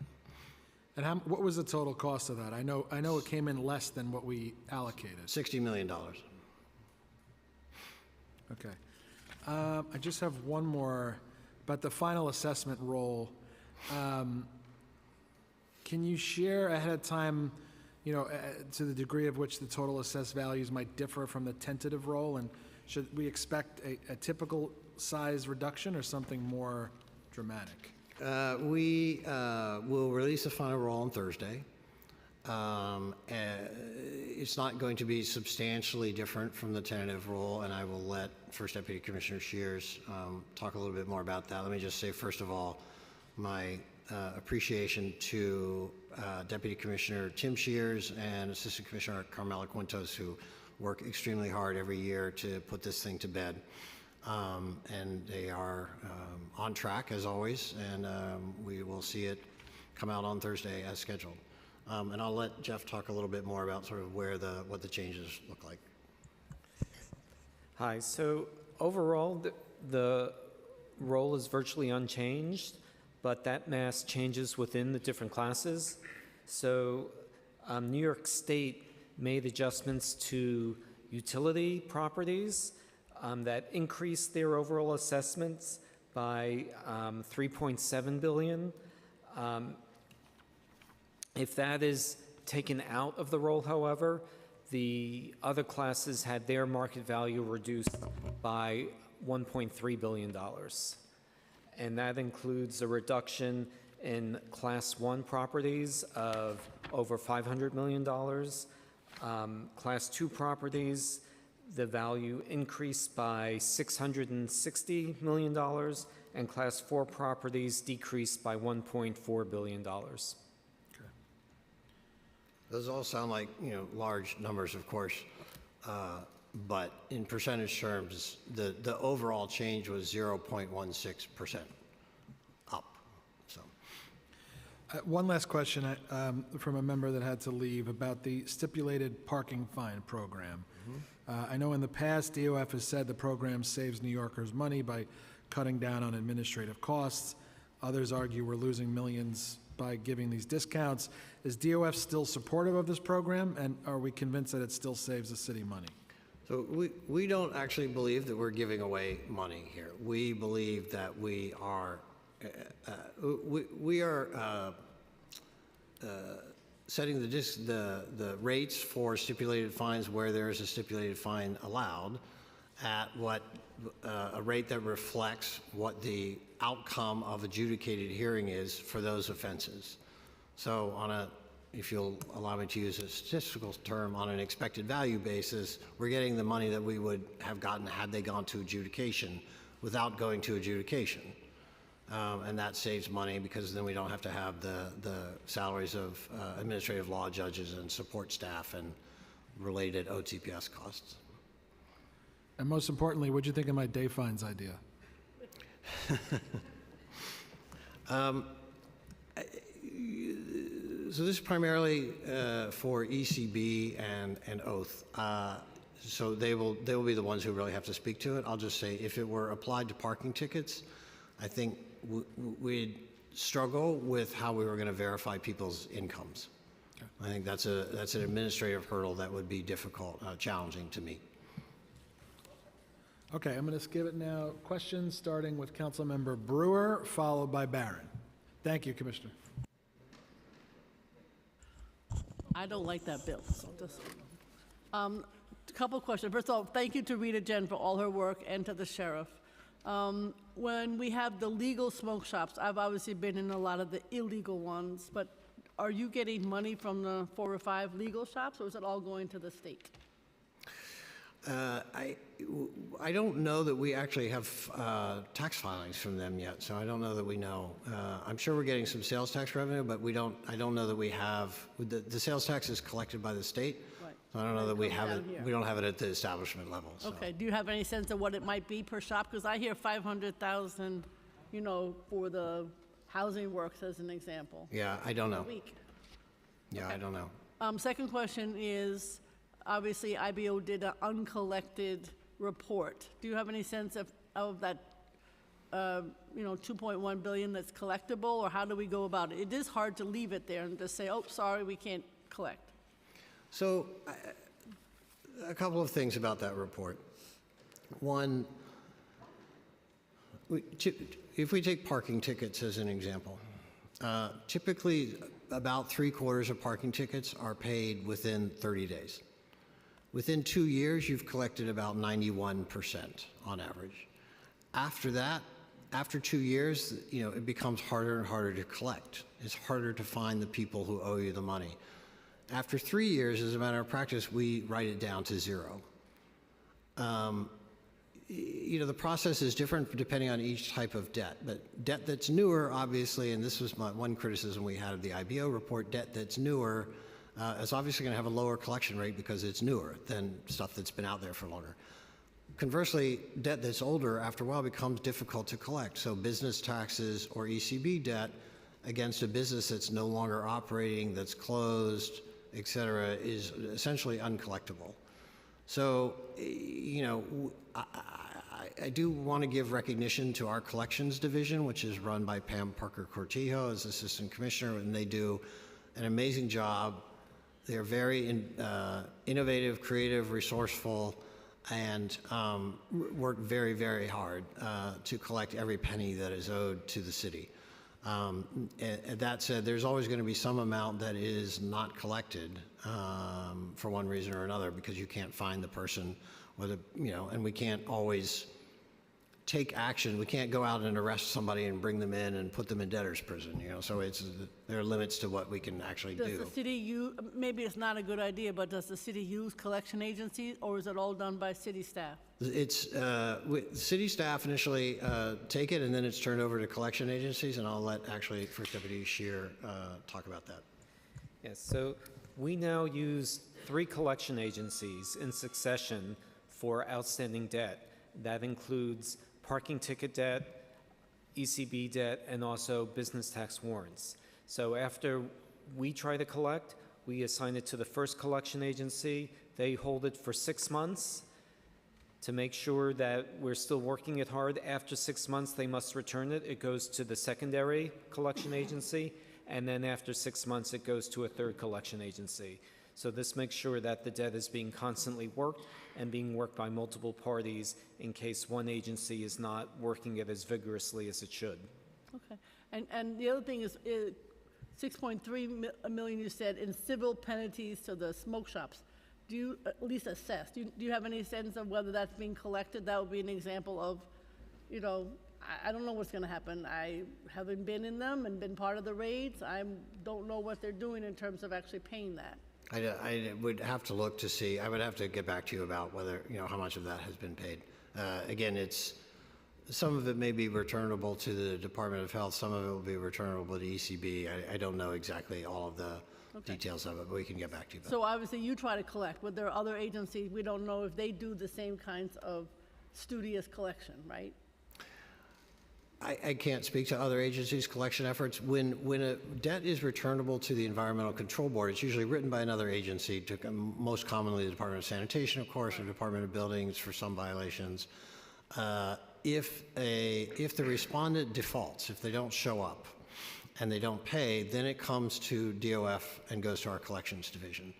And what was the total cost of that? I know it came in less than what we allocated. $60 million. Okay. I just have one more about the final assessment roll. Can you share ahead of time, to the degree of which the total assessed values might differ from the tentative roll? And should we expect a typical size reduction or something more dramatic? We will release the final roll on Thursday. It's not going to be substantially different from the tentative roll, and I will let First Deputy Commissioner Shears talk a little bit more about that. Let me just say, first of all, my appreciation to Deputy Commissioner Tim Shears and Assistant Commissioner Carmela Quintos, who work extremely hard every year to put this thing to bed. And they are on track, as always, and we will see it come out on Thursday as scheduled. And I'll let Jeff talk a little bit more about sort of what the changes look like. Hi. So overall, the role is virtually unchanged, but that mass changes within the different classes. So New York State made adjustments to utility properties that increased their overall assessments by $3.7 billion. If that is taken out of the roll, however, the other classes had their market value reduced by $1.3 billion. And that includes a reduction in Class 1 properties of over $500 million. Class 2 properties, the value increased by $660 million, and Class 4 properties decreased by $1.4 billion. Those all sound like, large numbers, of course, but in percentage terms, the overall change was 0.16% up. So, one last question from a member that had to leave about the stipulated parking fine program. I know in the past, DOF has said the program saves New Yorkers money by cutting down on administrative costs. Others argue we're losing millions by giving these discounts. Is DOF still supportive of this program, and are we convinced that it still saves the city money? So we don't actually believe that we're giving away money here. We believe that we are setting the rates for stipulated fines where there is a stipulated fine allowed at what a rate that reflects what the outcome of adjudicated hearing is for those offenses. So if you'll allow me to use a statistical term, on an expected value basis, we're getting the money that we would have gotten had they gone to adjudication without going to adjudication. And that saves money because then we don't have to have the salaries of administrative law judges and support staff and related OTPS costs. And most importantly, what'd you think of my day fines idea? So this is primarily for ECB and Oath. So they will be the ones who really have to speak to it. I'll just say if it were applied to parking tickets, I think we'd struggle with how we were going to verify people's incomes. Okay. I think that's an administrative hurdle that would be difficult, challenging to meet. Okay, I'm going to give it now. Questions starting with Councilmember Brewer, followed by Barron. Thank you, Commissioner. I don't like that bill, so just, a couple questions. First of all, thank you to Rita Jen for all her work and to the sheriff. When we have the legal smoke shops, I've obviously been in a lot of the illegal ones, but are you getting money from the 4 or 5 legal shops, or is it all going to the state? I don't know that we actually have tax filings from them yet, so I don't know that we know. I'm sure we're getting some sales tax revenue, but I don't know that we have. The sales tax is collected by the state, right. So I don't know that we have it. Here. We don't have it at the establishment level. So. Okay. Do you have any sense of what it might be per shop? Because I hear 500,000, for the housing works as an example. Yeah, I don't know. A week. Yeah, okay. I don't know. Second question is. Obviously, IBO did an uncollected report. Do you have any sense of that, $2.1 billion that's collectible, or how do we go about it? It is hard to leave it there and just say, oh, sorry, we can't collect. So, a couple of things about that report. One, if we take parking tickets as an example, typically about 3/4 of parking tickets are paid within 30 days. Within 2 years, you've collected about 91% on average. After that, after 2 years, it becomes harder and harder to collect. It's harder to find the people who owe you the money. After 3 years, as a matter of practice, we write it down to 0. The process is different depending on each type of debt. But debt that's newer, obviously, and this was one criticism we had of the IBO report, debt that's newer is obviously going to have a lower collection rate because it's newer than stuff that's been out there for longer. Conversely, debt that's older after a while becomes difficult to collect. So business taxes or ECB debt against a business that's no longer operating, that's closed, et cetera, is essentially uncollectible. So, you know, I do want to give recognition to our collections division, which is run by Pam Parker Cortijo as Assistant Commissioner, and they do an amazing job. They're very innovative, creative, resourceful, and work very, very hard to collect every penny that is owed to the city. And that said, there's always going to be some amount that is not collected for one reason or another because you can't find the person, whether, you know, and we can't always take action. We can't go out and arrest somebody and bring them in and put them in debtor's prison, you know, so there are limits to what we can actually do. Does the city use, maybe it's not a good idea, but does the city use collection agencies, or is it all done by city staff? It's city staff initially take it, and then it's turned over to collection agencies, and I'll let actually First Deputy Scheer talk about that. Yes, so we now use 3 collection agencies in succession for outstanding debt. That includes parking ticket debt, ECB debt, and also business tax warrants. So after we try to collect, we assign it to the first collection agency. They hold it for 6 months to make sure that we're still working it hard. After 6 months, they must return it. It goes to the secondary collection agency, and then after 6 months, it goes to a third collection agency. So this makes sure that the debt is being constantly worked and being worked by multiple parties in case one agency is not working it as vigorously as it should. Okay. And the other thing is 6.3 million, you said, in civil penalties to the smoke shops. Do you at least assess? Do you have any sense of whether that's being collected? That would be an example of, you know, I don't know what's going to happen. I haven't been in them and been part of the raids. I don't know what they're doing in terms of actually paying that. I would have to look to see. I would have to get back to you about whether, you know, how much of that has been paid. Again, some of it may be returnable to the Department of Health. Some of it will be returnable to ECB. I don't know exactly all of the details of it, but we can get back to you about So obviously you try to collect, but there are other agencies, we don't know if they do the same kinds of studious collection, right? I can't speak to other agencies' collection efforts. When a debt is returnable to the Environmental Control Board, it's usually written by another agency, most commonly the Department of Sanitation, of course, or Department of Buildings for some violations. If the respondent defaults, if they don't show up and they don't pay, then it comes to DOF and goes to our collections division.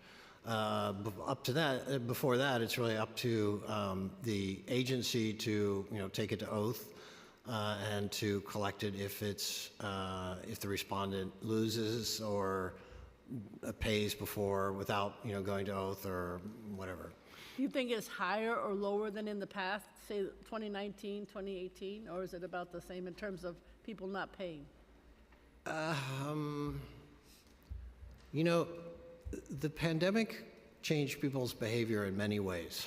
Up to that, before that, it's really up to the agency to, you know, take it to oath. And to collect it if the respondent loses or pays before without, you know, going to oath or whatever. Do you think it's higher or lower than in the past, say 2019, 2018, or is it about the same in terms of people not paying? You know, the pandemic changed people's behavior in many ways.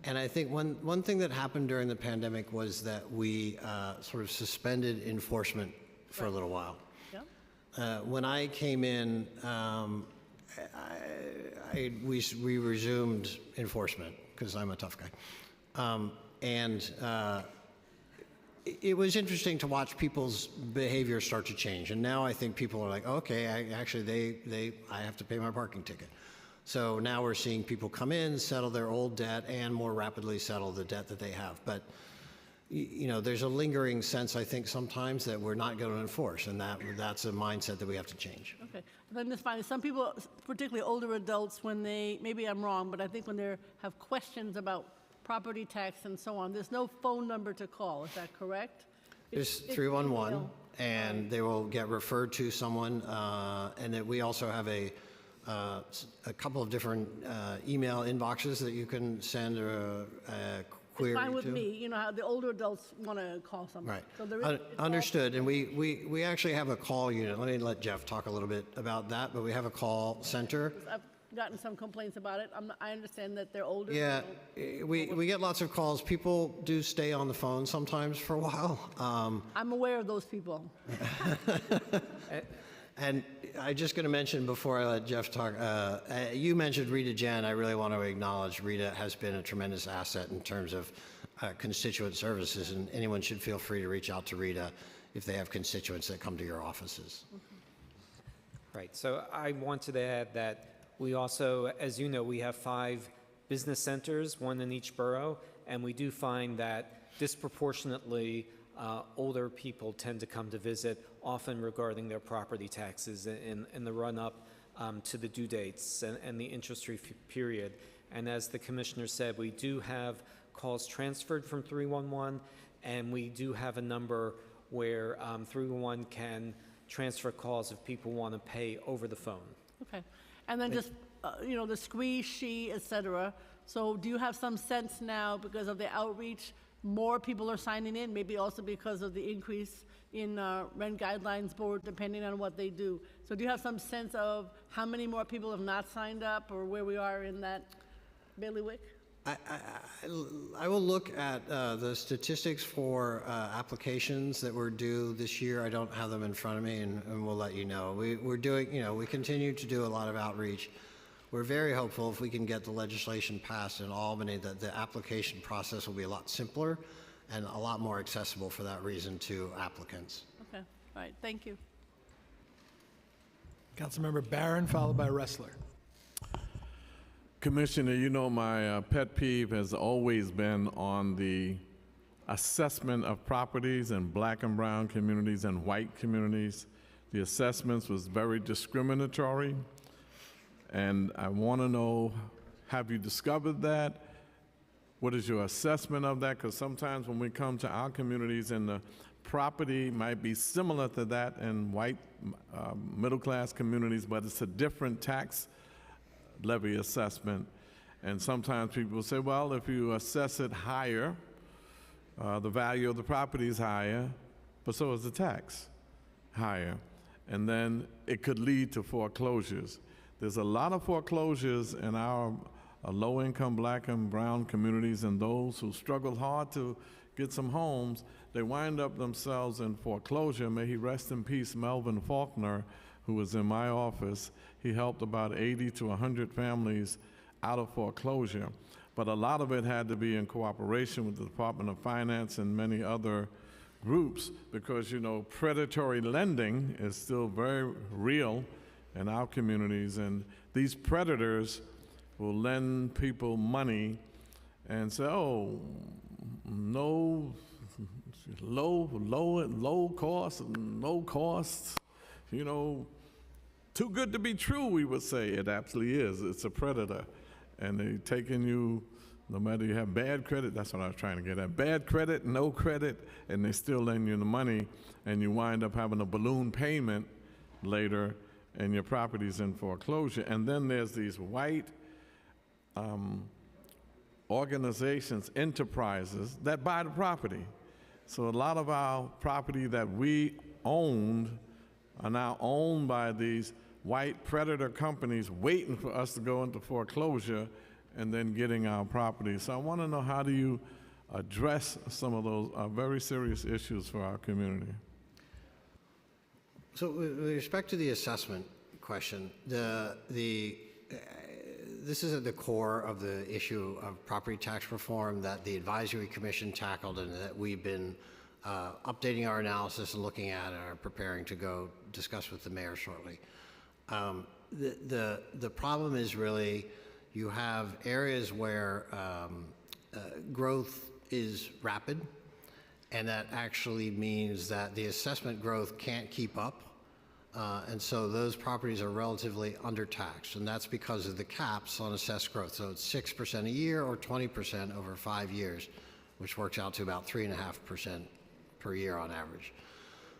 And I think one thing that happened during the pandemic was that we sort of suspended enforcement for a little while. Yeah. When I came in, we resumed enforcement because I'm a tough guy. It was interesting to watch people's behavior start to change. And now I think people are like, okay, I have to pay my parking ticket. So now we're seeing people come in, settle their old debt, and more rapidly settle the debt that they have. But, you know, there's a lingering sense, I think, sometimes that we're not going to enforce, and that's a mindset that we have to change. Okay. And then finally, some people, particularly older adults, when they, maybe I'm wrong, but I think when they have questions about property tax and so on, there's no phone number to call. Is that correct? There's 311, and they will get referred to someone, and then we also have a couple of different email inboxes that you can send a query to. It's fine with me. You know how the older adults want to call someone. Right. So there is, understood. And we actually have a call unit. Let me let Jeff talk a little bit about that. But we have a call center. I've gotten some complaints about it. I understand that they're older. Yeah, we get lots of calls. People do stay on the phone sometimes for a while. I'm aware of those people. And I'm just going to mention before I let Jeff talk, you mentioned Rita Jen. I really want to acknowledge Rita has been a tremendous asset in terms of constituent services, and anyone should feel free to reach out to Rita if they have constituents that come to your offices. Right, so I wanted to add that we also, as you know, we have 5 business centers, 1 in each borough, and we do find that disproportionately older people tend to come to visit, often regarding their property taxes in the run-up to the due dates and the interest-free period. And as the commissioner said, we do have calls transferred from 311, and we do have a number where 311 can transfer calls if people want to pay over the phone. Okay. And then just, you know, the squeeze, she, et cetera. So do you have some sense now, because of the outreach, more people are signing in, maybe also because of the increase in rent guidelines board, depending on what they do? So do you have some sense of how many more people have not signed up, or where we are in that bailiwick? I will look at the statistics for applications that were due this year. I don't have them in front of me, and we'll let you know. We're doing, you know, we continue to do a lot of outreach. We're very hopeful if we can get the legislation passed in Albany that the application process will be a lot simpler and a lot more accessible for that reason to applicants. Okay, all right, thank you. Councilmember Barron, followed by Ressler. Commissioner, you know my pet peeve has always been on the assessment of properties in black and brown communities and white communities. The assessments was very discriminatory, and I want to know, have you discovered that? What is your assessment of that? Because sometimes when we come to our communities and the property might be similar to that in white middle-class communities, but it's a different tax levy assessment. And sometimes people say, well, if you assess it higher, the value of the property is higher, but so is the tax higher. And then it could lead to foreclosures. There's a lot of foreclosures in our low-income black and brown communities, and those who struggle hard to get some homes, they wind up themselves in foreclosure. May he rest in peace, Melvin Faulkner, who was in my office. He helped about 80 to 100 families out of foreclosure. But a lot of it had to be in cooperation with the Department of Finance and many other groups, because, you know, predatory lending is still very real in our communities, and these predators will lend people money and say, oh, no, low cost, you know, too good to be true, we would say. It absolutely is. It's a predator. And they're taking you, no matter you have bad credit, that's what I was trying to get at, bad credit, no credit, and they still lend you the money, and you wind up having a balloon payment later, and your property's in foreclosure. And then there's these white organizations, enterprises, that buy the property. So a lot of our property that we owned are now owned by these white predator companies waiting for us to go into foreclosure and then getting our property. So I want to know, how do you address some of those very serious issues for our community? So with respect to the assessment question, this is at the core of the issue of property tax reform that the Advisory Commission tackled, and that we've been updating our analysis and looking at and are preparing to go discuss with the mayor shortly. The problem is really you have areas where growth is rapid, and that actually means that the assessment growth can't keep up. And so those properties are relatively undertaxed, and that's because of the caps on assessed growth. So it's 6% a year or 20% over 5 years, which works out to about 3.5% per year on average.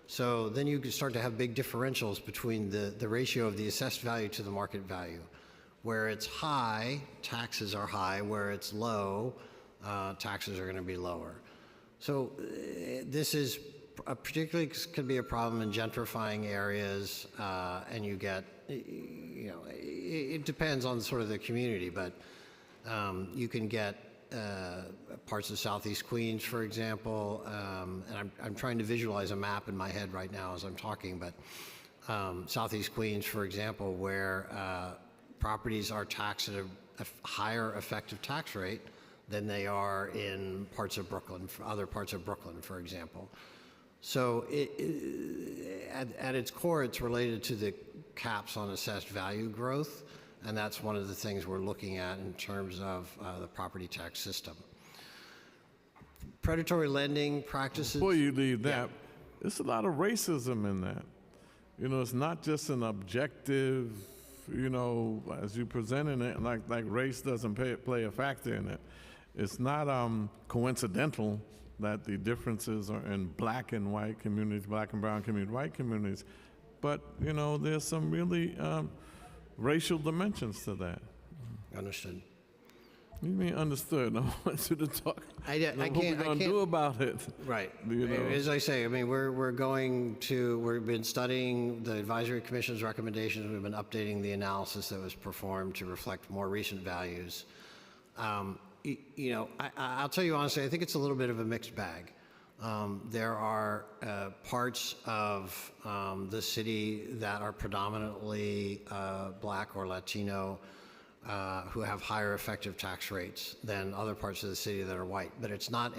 So then you can start to have big differentials between the ratio of the assessed value to the market value. Where it's high, taxes are high. Where it's low, taxes are going to be lower. So this is particularly can be a problem in gentrifying areas, and you get, you know, it depends on sort of the community, but you can get parts of Southeast Queens, for example, and I'm trying to visualize a map in my head right now as I'm talking, but Southeast Queens, for example, where properties are taxed at a higher effective tax rate than they are in parts of Brooklyn, other parts of Brooklyn, for example. So at its core, it's related to the caps on assessed value growth, and that's one of the things we're looking at in terms of the property tax system. Predatory lending practices. Before you leave that, there's a lot of racism in that. You know, it's not just an objective, you know, as you presenting it, like race doesn't play a factor in it. It's not coincidental that the differences are in black and white communities, black and brown communities, white communities. But, you know, there's some really racial dimensions to that. Understood. You mean understood? I want you to talk. I can't. What we're going to do about it? Right. You know? As I say, I mean, we've been studying the advisory commission's recommendations. We've been updating the analysis that was performed to reflect more recent values. You know, I'll tell you honestly, I think it's a little bit of a mixed bag. There are parts of the city that are predominantly black or Latino who have higher effective tax rates than other parts of the city that are white. But it's not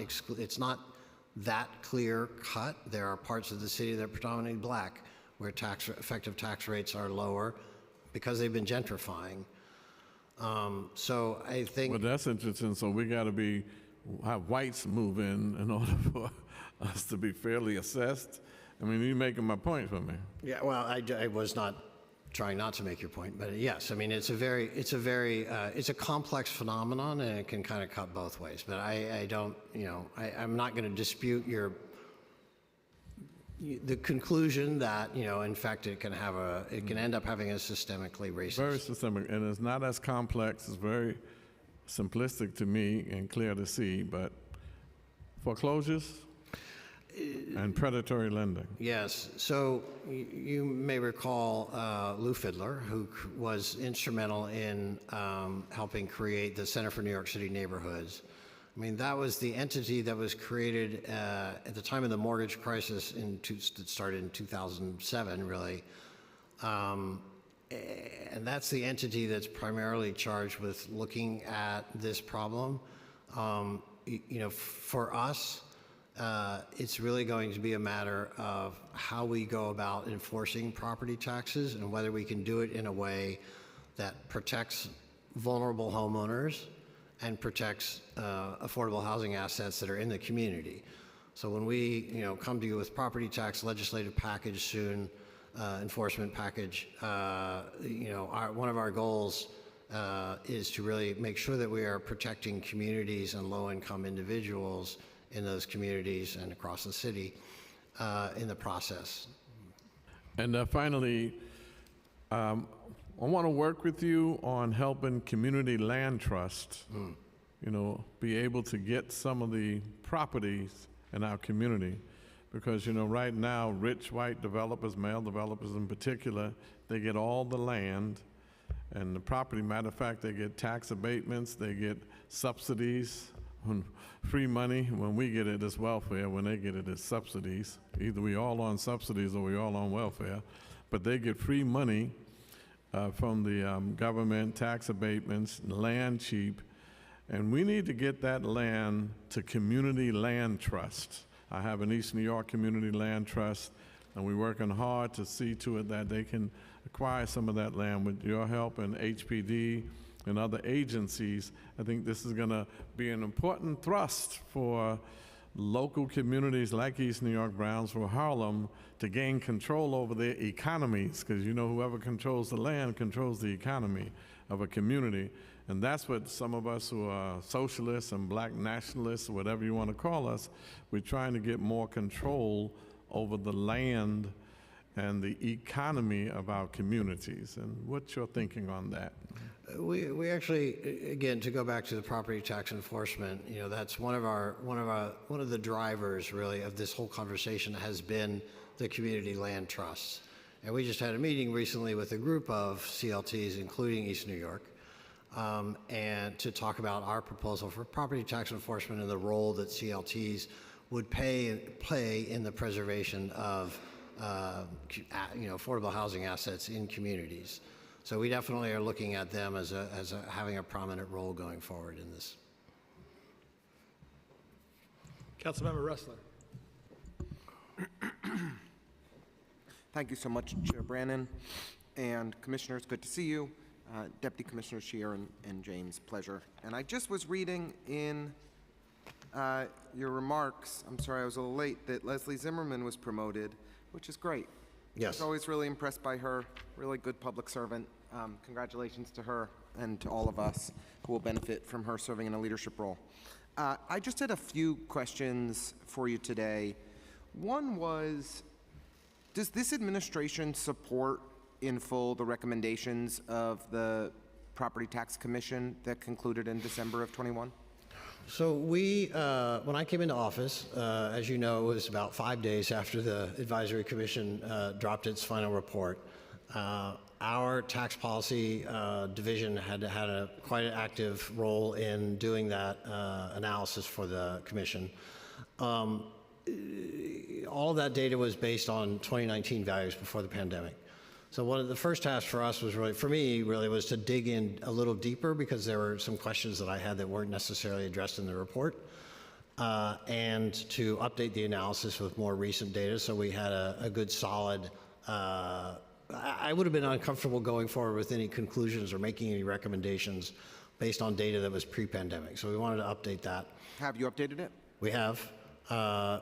that clear cut. There are parts of the city that are predominantly black where effective tax rates are lower because they've been gentrifying. So I think. Well, that's interesting. So we got to have whites move in order for us to be fairly assessed. I mean, you're making my point for me. Yeah. Well, I was not trying not to make your point, but yes, I mean, it's a complex phenomenon, and it can kind of cut both ways. But I don't, you know, I'm not going to dispute the conclusion that, you know, in fact, it can end up having a systemically racist. Very systemic, and it's not as complex. It's very simplistic to me and clear to see. But foreclosures and predatory lending. Yes. So you may recall Lou Fidler, who was instrumental in helping create the Center for New York City Neighborhoods. I mean, that was the entity that was created at the time of the mortgage crisis that started in 2007, really. And that's the entity that's primarily charged with looking at this problem. You know, for us, it's really going to be a matter of how we go about enforcing property taxes and whether we can do it in a way that protects vulnerable homeowners and protects affordable housing assets that are in the community. So when we, you know, come to you with property tax legislative package soon, enforcement package, you know, one of our goals is to really make sure that we are protecting communities and low-income individuals in those communities and across the city in the process. And finally, I want to work with you on helping community land trusts, you know, be able to get some of the properties in our community. Because, you know, right now, rich white developers, male developers in particular, they get all the land and the property. Matter of fact, they get tax abatements, they get subsidies, free money. When we get it, it's welfare. When they get it, it's subsidies. Either we all on subsidies or we all on welfare. But they get free money from the government, tax abatements, land cheap, and we need to get that land to community land trusts. I have an East New York Community Land Trust, and we're working hard to see to it that they can acquire some of that land with your help and HPD and other agencies. I think this is going to be an important thrust for local communities like East New York, Brownsville, Harlem, to gain control over their economies, because you know whoever controls the land controls the economy of a community. And that's what some of us who are socialists and black nationalists, whatever you want to call us, we're trying to get more control over the land and the economy of our communities. And what's your thinking on that? We actually, again, to go back to the property tax enforcement, you know, that's one of the drivers really of this whole conversation has been the community land trusts. And we just had a meeting recently with a group of CLTs, including East New York, and to talk about our proposal for property tax enforcement and the role that CLTs would play in the preservation of you know, affordable housing assets in communities. So we definitely are looking at them as having a prominent role going forward in this. Councilmember Ressler. Thank you so much, Chair Brannon and Commissioners. Good to see you. Deputy Commissioner Scheer and James, pleasure. And I just was reading in your remarks, I'm sorry I was a little late, that Leslie Zimmerman was promoted, which is great. Yes. I was always really impressed by her, really good public servant. Congratulations to her and to all of us who will benefit from her serving in a leadership role. I just had a few questions for you today. One was, does this administration support in full the recommendations of the Property Tax Commission that concluded in December of 21? So we, when I came into office, as you know, it was about 5 days after the Advisory Commission dropped its final report. Our tax policy division had quite an active role in doing that analysis for the commission. All of that data was based on 2019 values before the pandemic. So one of the first tasks for us was really, for me, really was to dig in a little deeper because there were some questions that I had that weren't necessarily addressed in the report, and to update the analysis with more recent data so we had a good solid, I would have been uncomfortable going forward with any conclusions or making any recommendations based on data that was pre-pandemic. So we wanted to update that. Have you updated it? We have.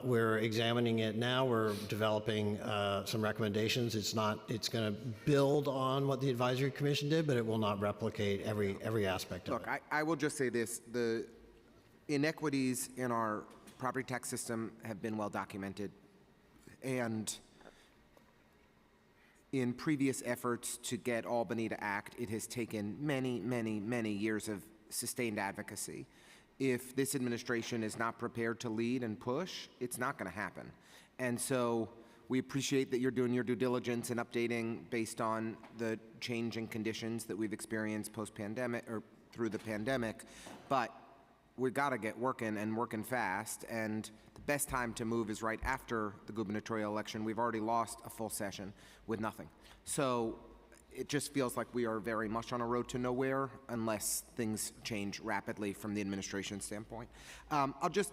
We're examining it now. We're developing some recommendations. It's going to build on what the Advisory Commission did, but it will not replicate every aspect of it. Look, I will just say this. The inequities in our property tax system have been well documented. And in previous efforts to get Albany to act, it has taken many, many, many years of sustained advocacy. If this administration is not prepared to lead and push, it's not going to happen. And so we appreciate that you're doing your due diligence and updating based on the changing conditions that we've experienced post-pandemic or through the pandemic. But we've got to get working and working fast. And the best time to move is right after the gubernatorial election. We've already lost a full session with nothing. So it just feels like we are very much on a road to nowhere unless things change rapidly from the administration standpoint. I'll just,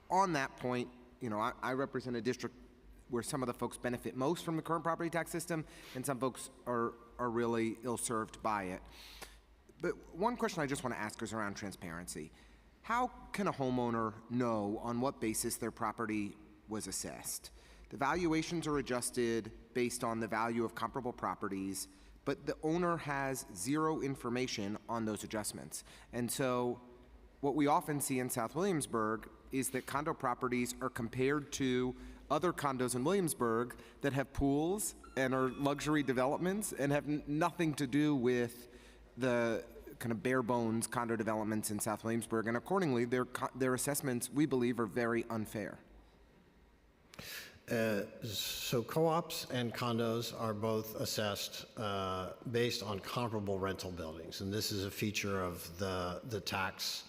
on that point, you know, I represent a district where some of the folks benefit most from the current property tax system, and some folks are really ill-served by it. But one question I just want to ask is around transparency. How can a homeowner know on what basis their property was assessed? The valuations are adjusted based on the value of comparable properties, but the owner has zero information on those adjustments. And so what we often see in South Williamsburg is that condo properties are compared to other condos in Williamsburg that have pools and are luxury developments and have nothing to do with the kind of bare bones condo developments in South Williamsburg. And accordingly, their assessments, we believe, are very unfair. So co-ops and condos are both assessed based on comparable rental buildings, and this is a feature of the tax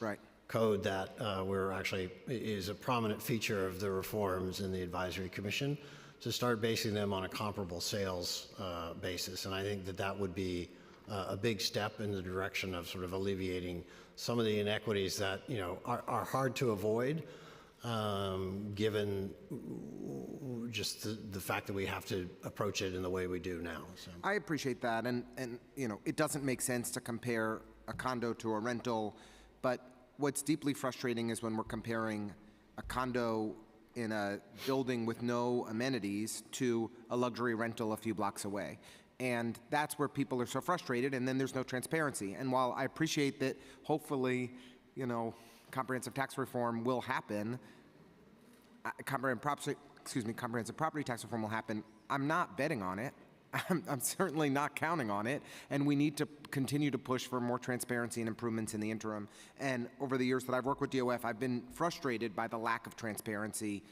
code that we're actually is a prominent feature of the reforms in the Advisory Commission to start basing them on a comparable sales basis, and I think that would be a big step in the direction of sort of alleviating some of the inequities that are hard to avoid. Given just the fact that we have to approach it in the way we do now. So. I appreciate that, and it doesn't make sense to compare a condo to a rental, but what's deeply frustrating is when we're comparing a condo in a building with no amenities to a luxury rental a few blocks away. And that's where people are so frustrated, and then there's no transparency. And while I appreciate that hopefully, comprehensive tax reform will happen, comprehensive property tax reform will happen, I'm not betting on it. I'm certainly not counting on it, and we need to continue to push for more transparency and improvements in the interim. And over the years that I've worked with DOF, I've been frustrated by the lack of transparency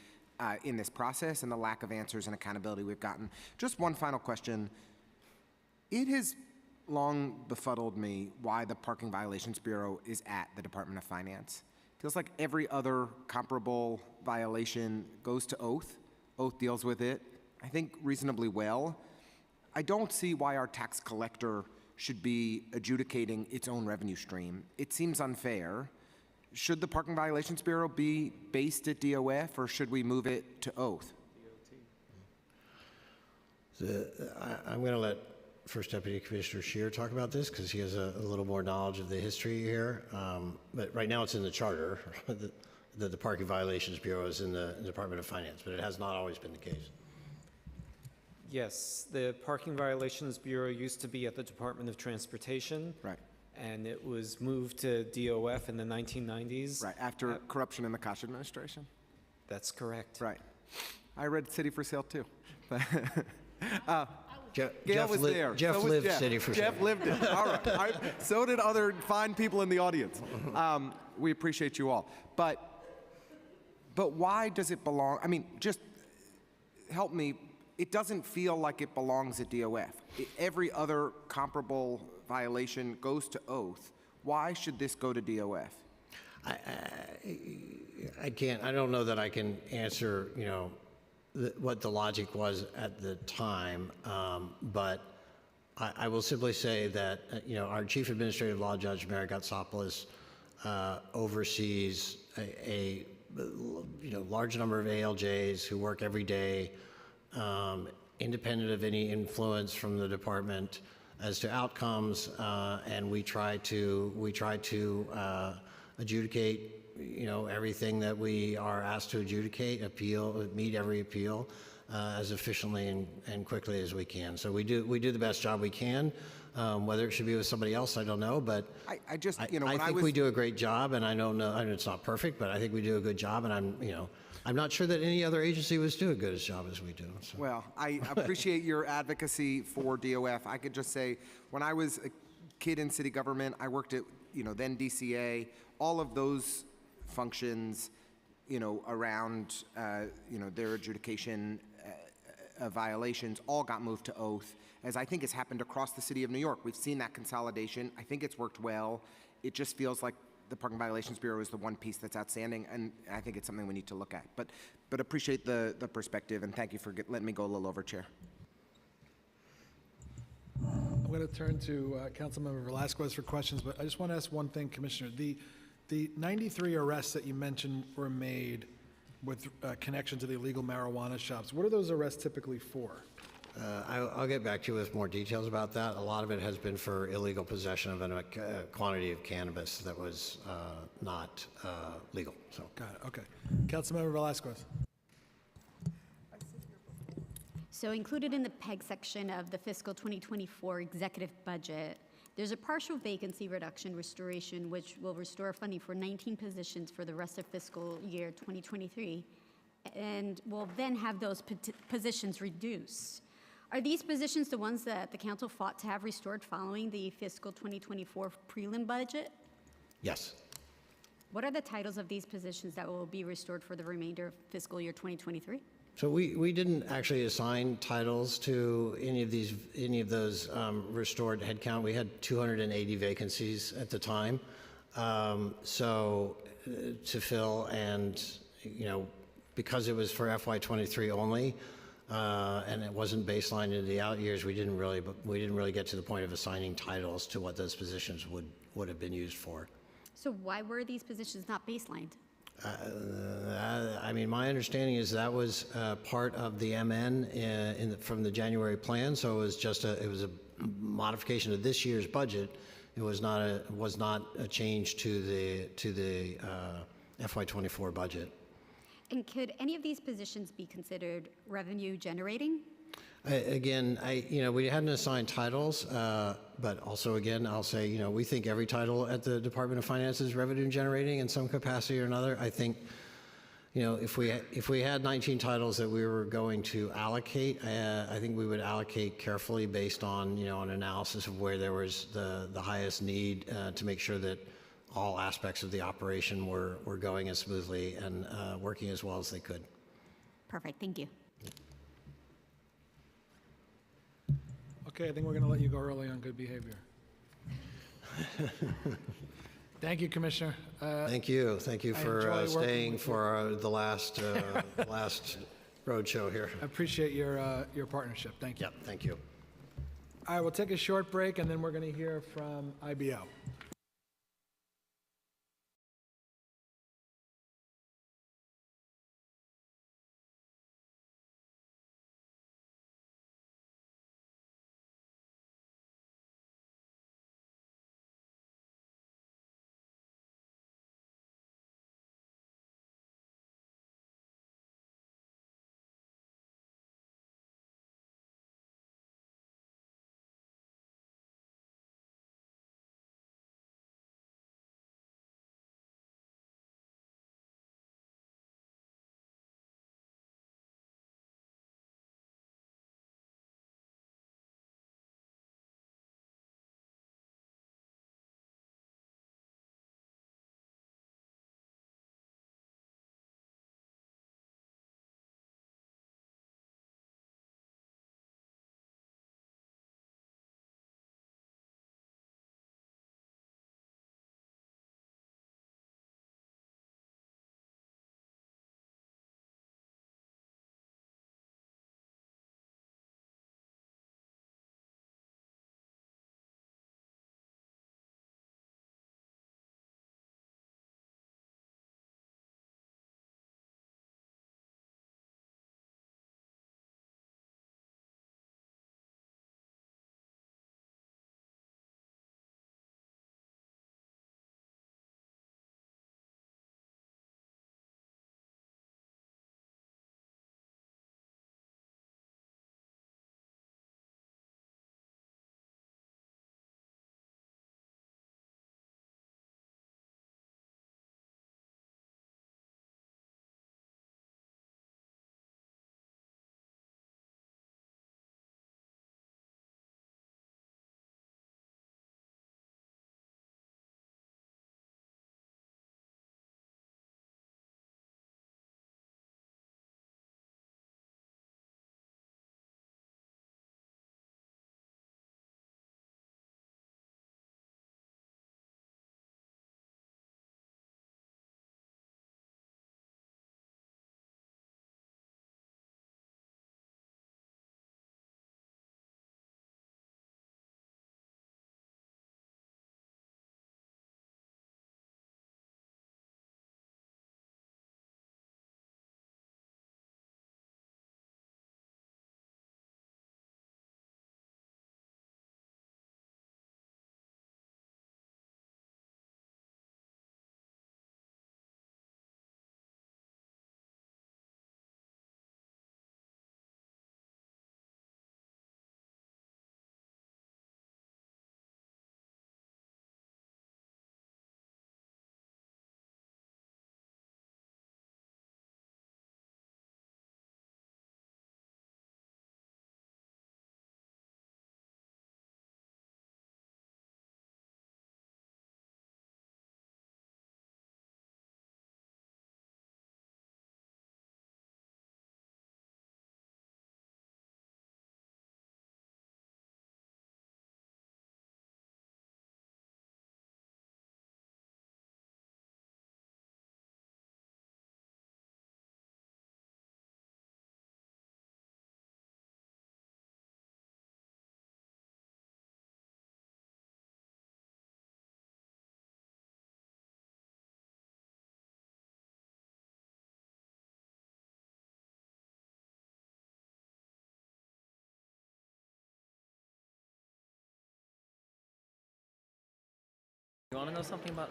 in this process and the lack of answers and accountability we've gotten. Just one final question. It has long befuddled me why the Parking Violations Bureau is at the Department of Finance. Feels like every other comparable violation goes to Oath. Oath deals with it, I think, reasonably well. I don't see why our tax collector should be adjudicating its own revenue stream. It seems unfair. Should the Parking Violations Bureau be based at DOF, or should we move it to Oath? I'm going to let First Deputy Commissioner Scheer talk about this because he has a little more knowledge of the history here. But right now it's in the charter that the Parking Violations Bureau is in the Department of Finance, but it has not always been the case. Yes, the Parking Violations Bureau used to be at the Department of Transportation. Right. And it was moved to DOF in the 1990s. Right, after corruption in the Koch administration. That's correct. Right. I read City for Sale too. Gail Jeff was there. Jeff So was lived Jeff. City for Jeff Sale. lived it. All right. So did other fine people in the audience. We appreciate you all. But why does it belong? I mean, just help me. It doesn't feel like it belongs at DOF. Every other comparable violation goes to oath. Why should this go to DOF? I can't. I don't know that I can answer. What the logic was at the time, but I will simply say that our Chief Administrative Law Judge Mary Gatsopoulos oversees a large number of ALJs who work every day, independent of any influence from the department as to outcomes, and we try to adjudicate everything that we are asked to adjudicate, meet every appeal as efficiently and quickly as we can. So we do the best job we can. Whether it should be with somebody else, I don't know, but I think we do a great job, and I don't know, and it's not perfect, but I think we do a good job, and I'm not sure that any other agency was doing as good a job as we do. So. Well, I appreciate your advocacy for DOF. I could just say, when I was a kid in city government, I worked at, then DCA, all of those functions, around, their adjudication of violations all got moved to oath, as I think has happened across the city of New York. We've seen that consolidation. I think it's worked well. It just feels like the Parking Violations Bureau is the one piece that's outstanding, and I think it's something we need to look at. But appreciate the perspective, and thank you for letting me go a little over, Chair. I'm going to turn to Councilmember Velasquez for questions, but I just want to ask one thing, Commissioner. The 93 arrests that you mentioned were made with connection to the illegal marijuana shops. What are those arrests typically for? I'll get back to you with more details about that. A lot of it has been for illegal possession of a quantity of cannabis that was not legal. So. Got it. Okay. Councilmember Velasquez. So included in the PEG section of the fiscal 2024 executive budget, there's a partial vacancy reduction restoration, which will restore funding for 19 positions for the rest of fiscal year 2023, and will then have those positions reduced. Are these positions the ones that the council fought to have restored following the fiscal 2024 prelim budget? Yes. What are the titles of these positions that will be restored for the remainder of fiscal year 2023? So we didn't actually assign titles to any of those restored headcount. We had 280 vacancies at the time, to fill, and because it was for FY23 only, and it wasn't baselined into the out years, we didn't really get to the point of assigning titles to what those positions would have been used for. So why were these positions not baselined? I mean, my understanding is that was part of the MN from the January plan. So it was a modification of this year's budget. It was not a change to the FY24 budget. And could any of these positions be considered revenue generating? Again, we hadn't assigned titles, but also, again, I'll say, we think every title at the Department of Finance is revenue generating in some capacity or another. I think, if we had 19 titles that we were going to allocate, I think we would allocate carefully based on, an analysis of where there was the highest need to make sure that all aspects of the operation were going as smoothly and working as well as they could. Perfect, thank you. Okay, I think we're going to let you go early on good behavior. Thank you, Commissioner. Thank you for staying for the last roadshow here. I appreciate your partnership. Thank you. Yep, thank you. All right, we'll take a short break, and then we're going to hear from IBO. You want to know something about?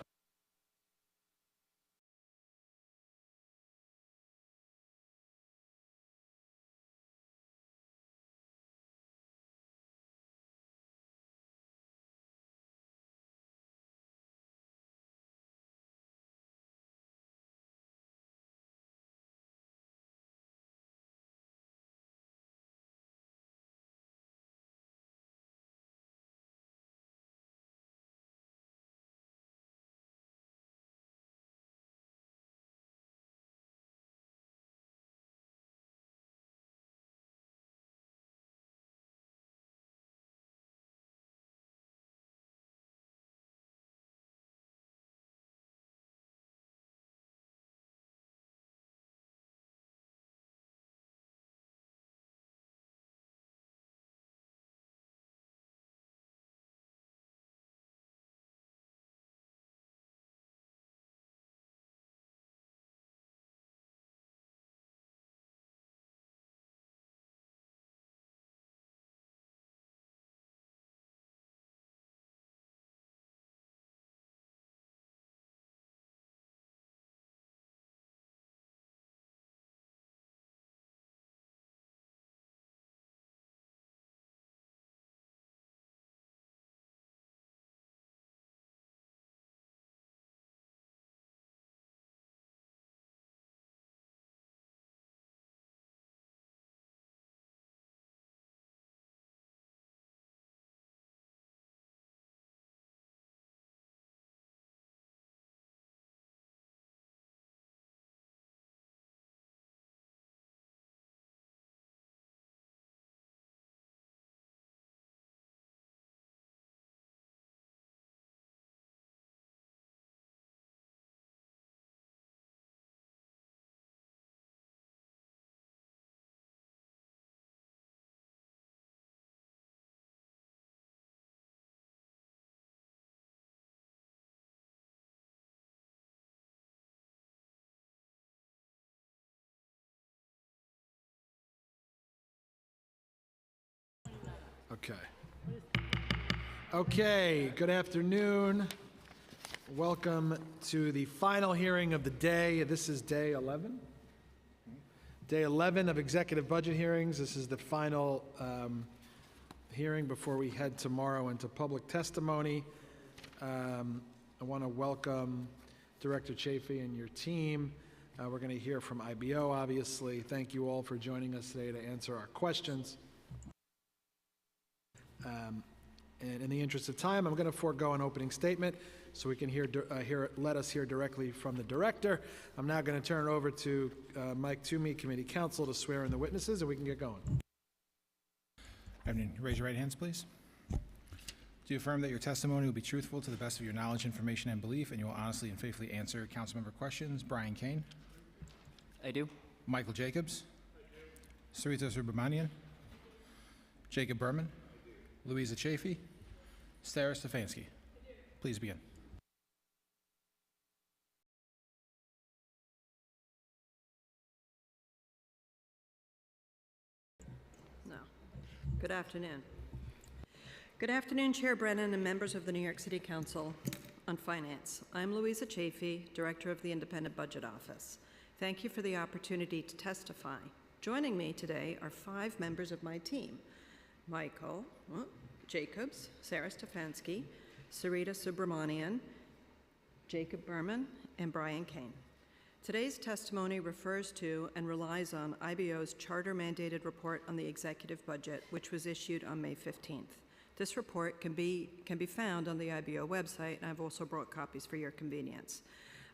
Okay. Okay, good afternoon. Welcome to the final hearing of the day. This is day 11? Day 11 of executive budget hearings. This is the final hearing before we head tomorrow into public testimony. I want to welcome Director Chafee and your team. We're going to hear from IBO, obviously. Thank you all for joining us today to answer our questions. And in the interest of time, I'm going to forego an opening statement so we can let us hear directly from the director. I'm now going to turn it over to Mike Toomey, Committee Counsel, to swear in the witnesses, and we can get going. Raise your right hands, please. Do you affirm that your testimony will be truthful to the best of your knowledge, information, and belief, and you will honestly and faithfully answer councilmember questions? Brian Kane? I do. Michael Jacobs? Sarita Subramanian? Jacob Berman? Louisa Chafee? Sarah Stefanski? Please begin. No. Good afternoon. Good afternoon, Chair Brennan and members of the New York City Council on Finance. I'm Louisa Chafee, Director of the Independent Budget Office. Thank you for the opportunity to testify. Joining me today are 5 members of my team: Michael Jacobs, Sarah Stefanski, Sarita Subramanian, Jacob Berman, and Brian Kane. Today's testimony refers to and relies on IBO's charter-mandated report on the executive budget, which was issued on May 15th. This report can be found on the IBO website, and I've also brought copies for your convenience.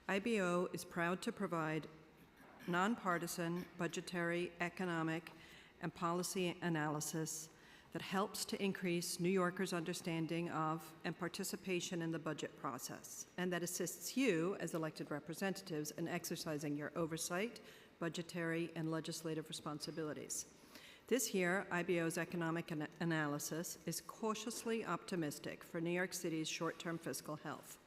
IBO is proud to provide nonpartisan budgetary, economic, and policy analysis that helps to increase New Yorkers' understanding of and participation in the budget process, and that assists you as elected representatives in exercising your oversight, budgetary, and legislative responsibilities. This year, IBO's economic analysis is cautiously optimistic for New York City's short-term fiscal health.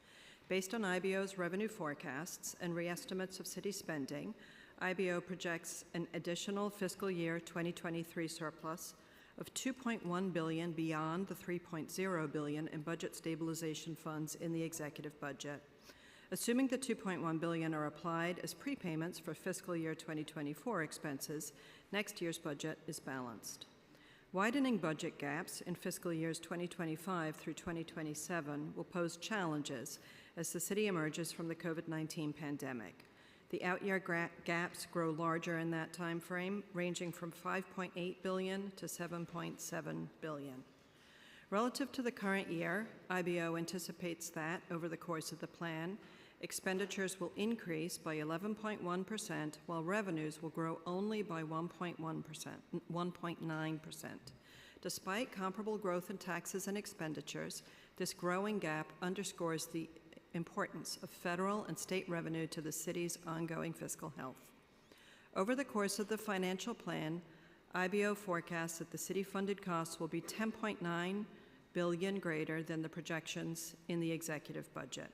Based on IBO's revenue forecasts and reestimates of city spending, IBO projects an additional fiscal year 2023 surplus of $2.1 billion beyond the $3.0 billion in budget stabilization funds in the executive budget. Assuming the $2.1 billion are applied as prepayments for fiscal year 2024 expenses, next year's budget is balanced. Widening budget gaps in fiscal years 2025 through 2027 will pose challenges as the city emerges from the COVID-19 pandemic. The out-year gaps grow larger in that time frame, ranging from $5.8 billion to $7.7 billion. Relative to the current year, IBO anticipates that, over the course of the plan, expenditures will increase by 11.1%, while revenues will grow only by 1.9%. Despite comparable growth in taxes and expenditures, this growing gap underscores the importance of federal and state revenue to the city's ongoing fiscal health. Over the course of the financial plan, IBO forecasts that the city-funded costs will be $10.9 billion greater than the projections in the executive budget.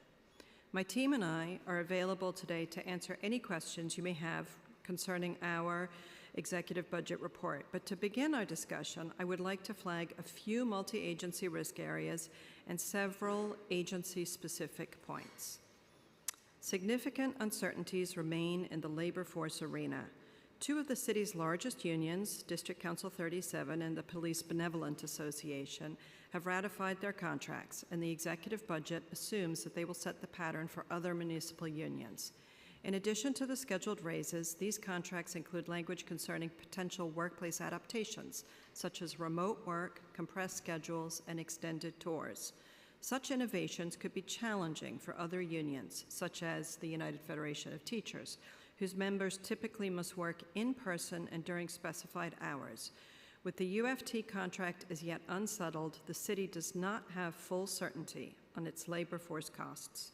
My team and I are available today to answer any questions you may have concerning our executive budget report. But to begin our discussion, I would like to flag a few multi-agency risk areas and several agency-specific points. Significant uncertainties remain in the labor force arena. Two of the city's largest unions, District Council 37 and the Police Benevolent Association, have ratified their contracts, and the executive budget assumes that they will set the pattern for other municipal unions. In addition to the scheduled raises, these contracts include language concerning potential workplace adaptations, such as remote work, compressed schedules, and extended tours. Such innovations could be challenging for other unions, such as the United Federation of Teachers, whose members typically must work in person and during specified hours. With the UFT contract as yet unsettled, the city does not have full certainty on its labor force costs.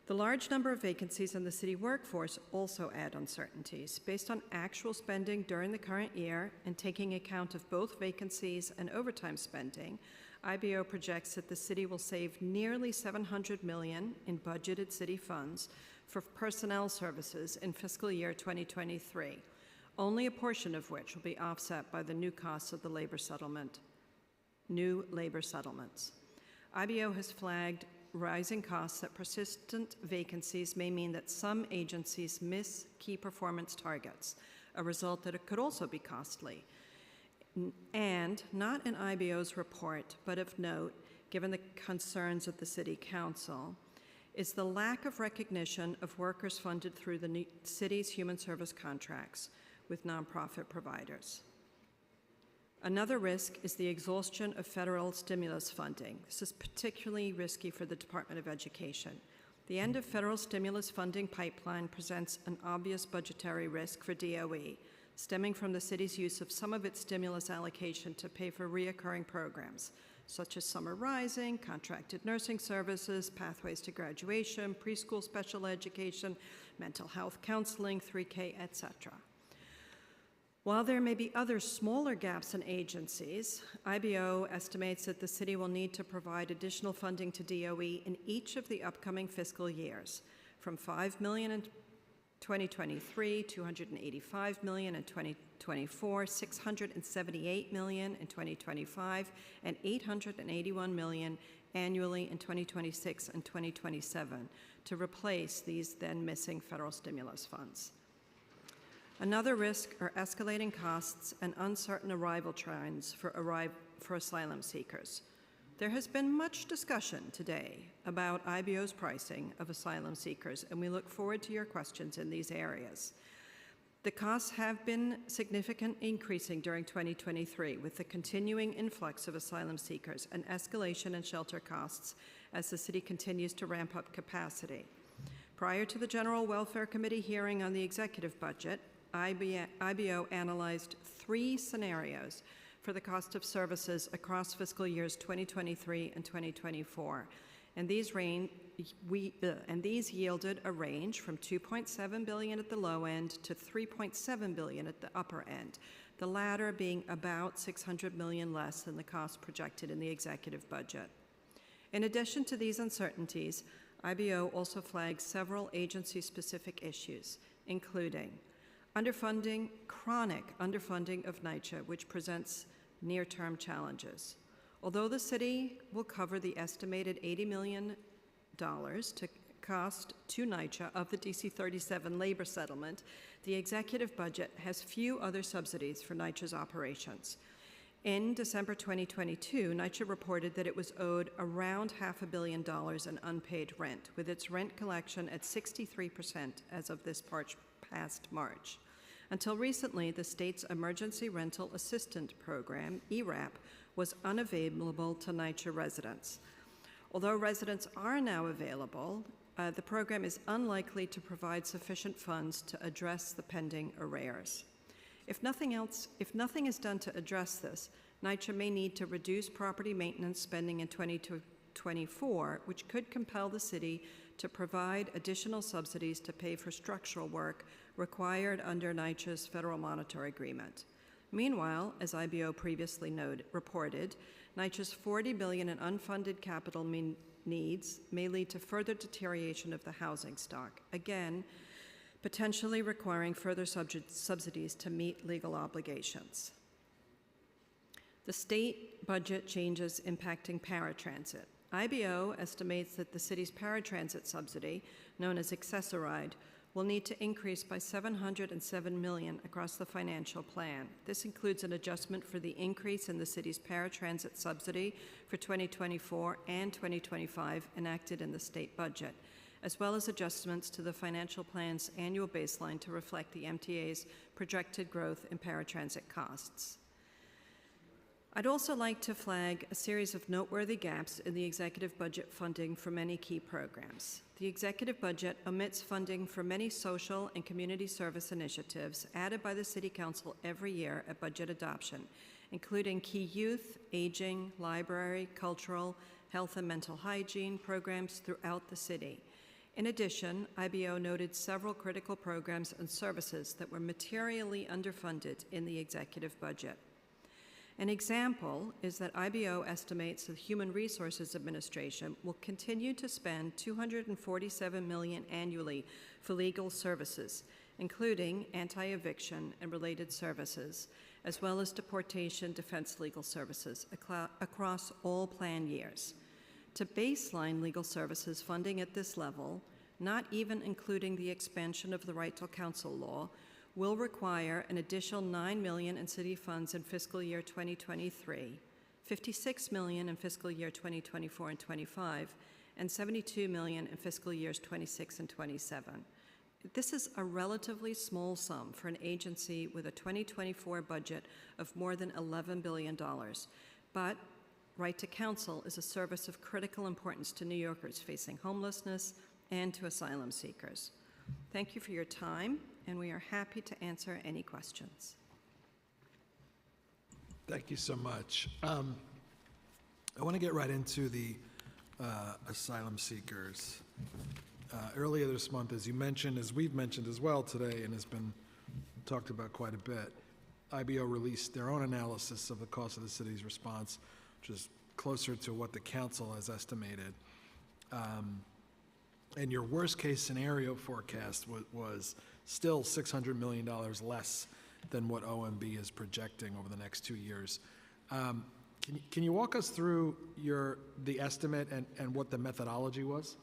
The large number of vacancies in the city workforce also add uncertainties. Based on actual spending during the current year and taking account of both vacancies and overtime spending, IBO projects that the city will save nearly $700 million in budgeted city funds for personnel services in fiscal year 2023, only a portion of which will be offset by the new costs of the new labor settlements. IBO has flagged rising costs that persistent vacancies may mean that some agencies miss key performance targets, a result that it could also be costly. And not in IBO's report, but of note, given the concerns of the City Council, is the lack of recognition of workers funded through the city's human service contracts with nonprofit providers. Another risk is the exhaustion of federal stimulus funding. This is particularly risky for the Department of Education. The end of federal stimulus funding pipeline presents an obvious budgetary risk for DOE, stemming from the city's use of some of its stimulus allocation to pay for reoccurring programs, such as Summer Rising, contracted nursing services, pathways to graduation, preschool special education, mental health counseling, 3K, etc. While there may be other smaller gaps in agencies, IBO estimates that the city will need to provide additional funding to DOE in each of the upcoming fiscal years, from $5 million in 2023, $285 million in 2024, $678 million in 2025, and $881 million annually in 2026 and 2027 to replace these then missing federal stimulus funds. Another risk are escalating costs and uncertain arrival trends for asylum seekers. There has been much discussion today about IBO's pricing of asylum seekers, and we look forward to your questions in these areas. The costs have been significantly increasing during 2023 with the continuing influx of asylum seekers and escalation in shelter costs as the city continues to ramp up capacity. Prior to the General Welfare Committee hearing on the executive budget, IBO analyzed 3 scenarios for the cost of services across fiscal years 2023 and 2024, and these yielded a range from $2.7 billion at the low end to $3.7 billion at the upper end, the latter being about $600 million less than the cost projected in the executive budget. In addition to these uncertainties, IBO also flagged several agency-specific issues, including chronic underfunding of NYCHA, which presents near-term challenges. Although the city will cover the estimated $80 million to cost to NYCHA of the DC 37 labor settlement, the executive budget has few other subsidies for NYCHA's operations. In December 2022, NYCHA reported that it was owed around $500 million in unpaid rent, with its rent collection at 63% as of this past March. Until recently, the state's Emergency Rental Assistance Program, ERAP, was unavailable to NYCHA residents. Although residents are now available, the program is unlikely to provide sufficient funds to address the pending arrears. If nothing is done to address this, NYCHA may need to reduce property maintenance spending in 2024, which could compel the city to provide additional subsidies to pay for structural work required under NYCHA's federal monetary agreement. Meanwhile, as IBO previously reported, NYCHA's $40 billion in unfunded capital needs may lead to further deterioration of the housing stock, again, potentially requiring further subsidies to meet legal obligations. The state budget changes impacting paratransit. IBO estimates that the city's paratransit subsidy, known as Accessoride, will need to increase by $707 million across the financial plan. This includes an adjustment for the increase in the city's paratransit subsidy for 2024 and 2025 enacted in the state budget, as well as adjustments to the financial plan's annual baseline to reflect the MTA's projected growth in paratransit costs. I'd also like to flag a series of noteworthy gaps in the executive budget funding for many key programs. The executive budget omits funding for many social and community service initiatives added by the City Council every year at budget adoption, including key youth, aging, library, cultural, health and mental hygiene programs throughout the city. In addition, IBO noted several critical programs and services that were materially underfunded in the executive budget. An example is that IBO estimates the Human Resources Administration will continue to spend $247 million annually for legal services, including anti-eviction and related services, as well as deportation defense legal services across all plan years. To baseline legal services funding at this level, not even including the expansion of the right to counsel law, will require an additional $9 million in city funds in fiscal year 2023, $56 million in fiscal year 2024 and 25, and $72 million in fiscal years 26 and 27. This is a relatively small sum for an agency with a 2024 budget of more than $11 billion, but right to counsel is a service of critical importance to New Yorkers facing homelessness and to asylum seekers. Thank you for your time, and we are happy to answer any questions. Thank you so much. I want to get right into the asylum seekers. Earlier this month, as you mentioned, as we've mentioned as well today, and has been talked about quite a bit, IBO released their own analysis of the cost of the city's response, which is closer to what the council has estimated. And your worst case scenario forecast was still $600 million less than what OMB is projecting over the next 2 years. Can you walk us through the estimate and what the methodology was?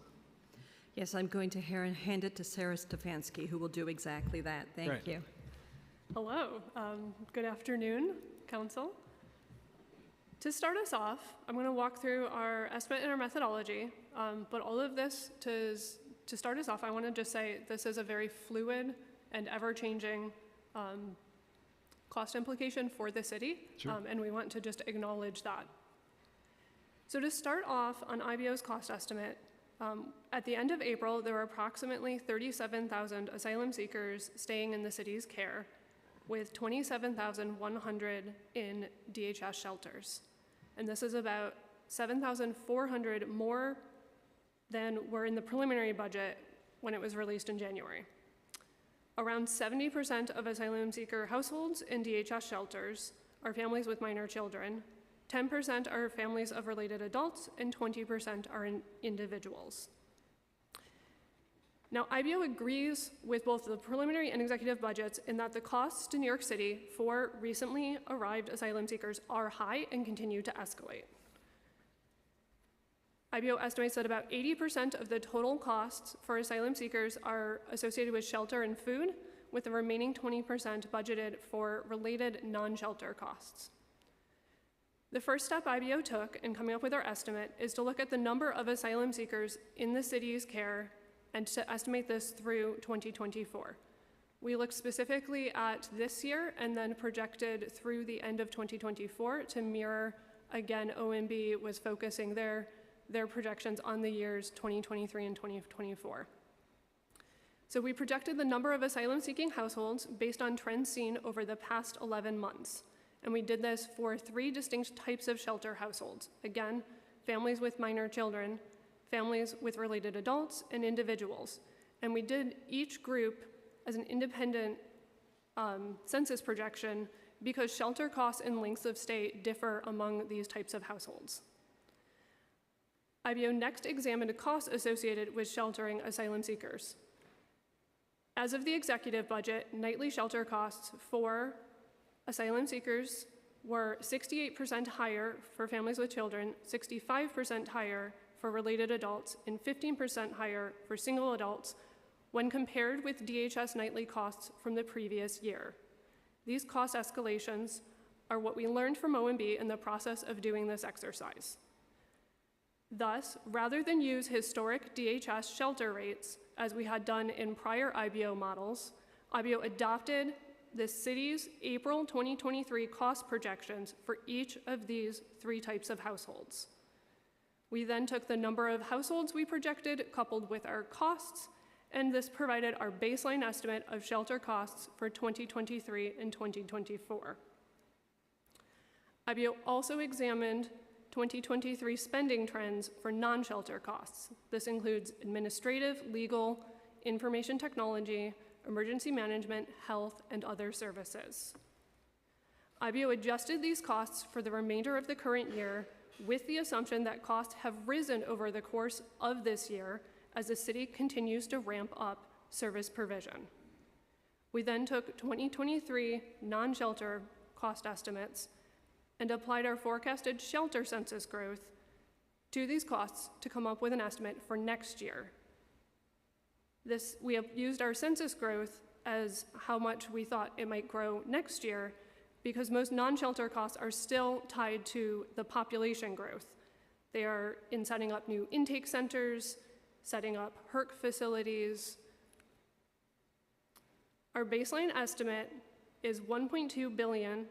Yes, I'm going to hand it to Sarah Stefanski, who will do exactly that. Thank you. Hello. Good afternoon, Council. To start us off, I'm going to walk through our estimate and our methodology, but all of this, to start us off, I want to just say this is a very fluid and ever-changing cost implication for the city, and we want to just acknowledge that. So to start off on IBO's cost estimate, at the end of April, there were approximately 37,000 asylum seekers staying in the city's care, with 27,100 in DHS shelters. And this is about 7,400 more than were in the preliminary budget when it was released in January. Around 70% of asylum seeker households in DHS shelters are families with minor children, 10% are families of related adults, and 20% are individuals. Now, IBO agrees with both the preliminary and executive budgets in that the costs to New York City for recently arrived asylum seekers are high and continue to escalate. IBO estimates that about 80% of the total costs for asylum seekers are associated with shelter and food, with the remaining 20% budgeted for related non-shelter costs. The first step IBO took in coming up with our estimate is to look at the number of asylum seekers in the city's care and to estimate this through 2024. We looked specifically at this year and then projected through the end of 2024 to mirror, again, OMB was focusing their projections on the years 2023 and 2024. So we projected the number of asylum-seeking households based on trends seen over the past 11 months. And we did this for 3 distinct types of shelter households. Again, families with minor children, families with related adults, and individuals. And we did each group as an independent census projection because shelter costs and lengths of stay differ among these types of households. IBO next examined costs associated with sheltering asylum seekers. As of the executive budget, nightly shelter costs for asylum seekers were 68% higher for families with children, 65% higher for related adults, and 15% higher for single adults when compared with DHS nightly costs from the previous year. These cost escalations are what we learned from OMB in the process of doing this exercise. Thus, rather than use historic DHS shelter rates, as we had done in prior IBO models, IBO adopted the city's April 2023 cost projections for each of these 3 types of households. We then took the number of households we projected coupled with our costs, and this provided our baseline estimate of shelter costs for 2023 and 2024. IBO also examined 2023 spending trends for non-shelter costs. This includes administrative, legal, information technology, emergency management, health, and other services. IBO adjusted these costs for the remainder of the current year with the assumption that costs have risen over the course of this year as the city continues to ramp up service provision. We then took 2023 non-shelter cost estimates and applied our forecasted shelter census growth to these costs to come up with an estimate for next year. We have used our census growth as how much we thought it might grow next year because most non-shelter costs are still tied to the population growth. They are in setting up new intake centers, setting up HERC facilities. Our baseline estimate is $1.2 billion,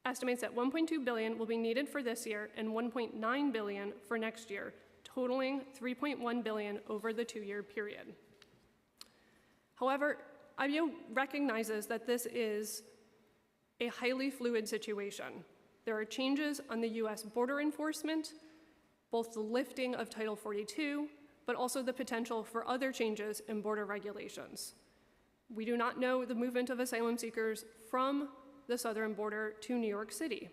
estimates that $1.2 billion will be needed for this year and $1.9 billion for next year, totaling $3.1 billion over the 2-year period. However, IBO recognizes that this is a highly fluid situation. There are changes on the US border enforcement, both the lifting of Title 42, but also the potential for other changes in border regulations. We do not know the movement of asylum seekers from the southern border to New York City.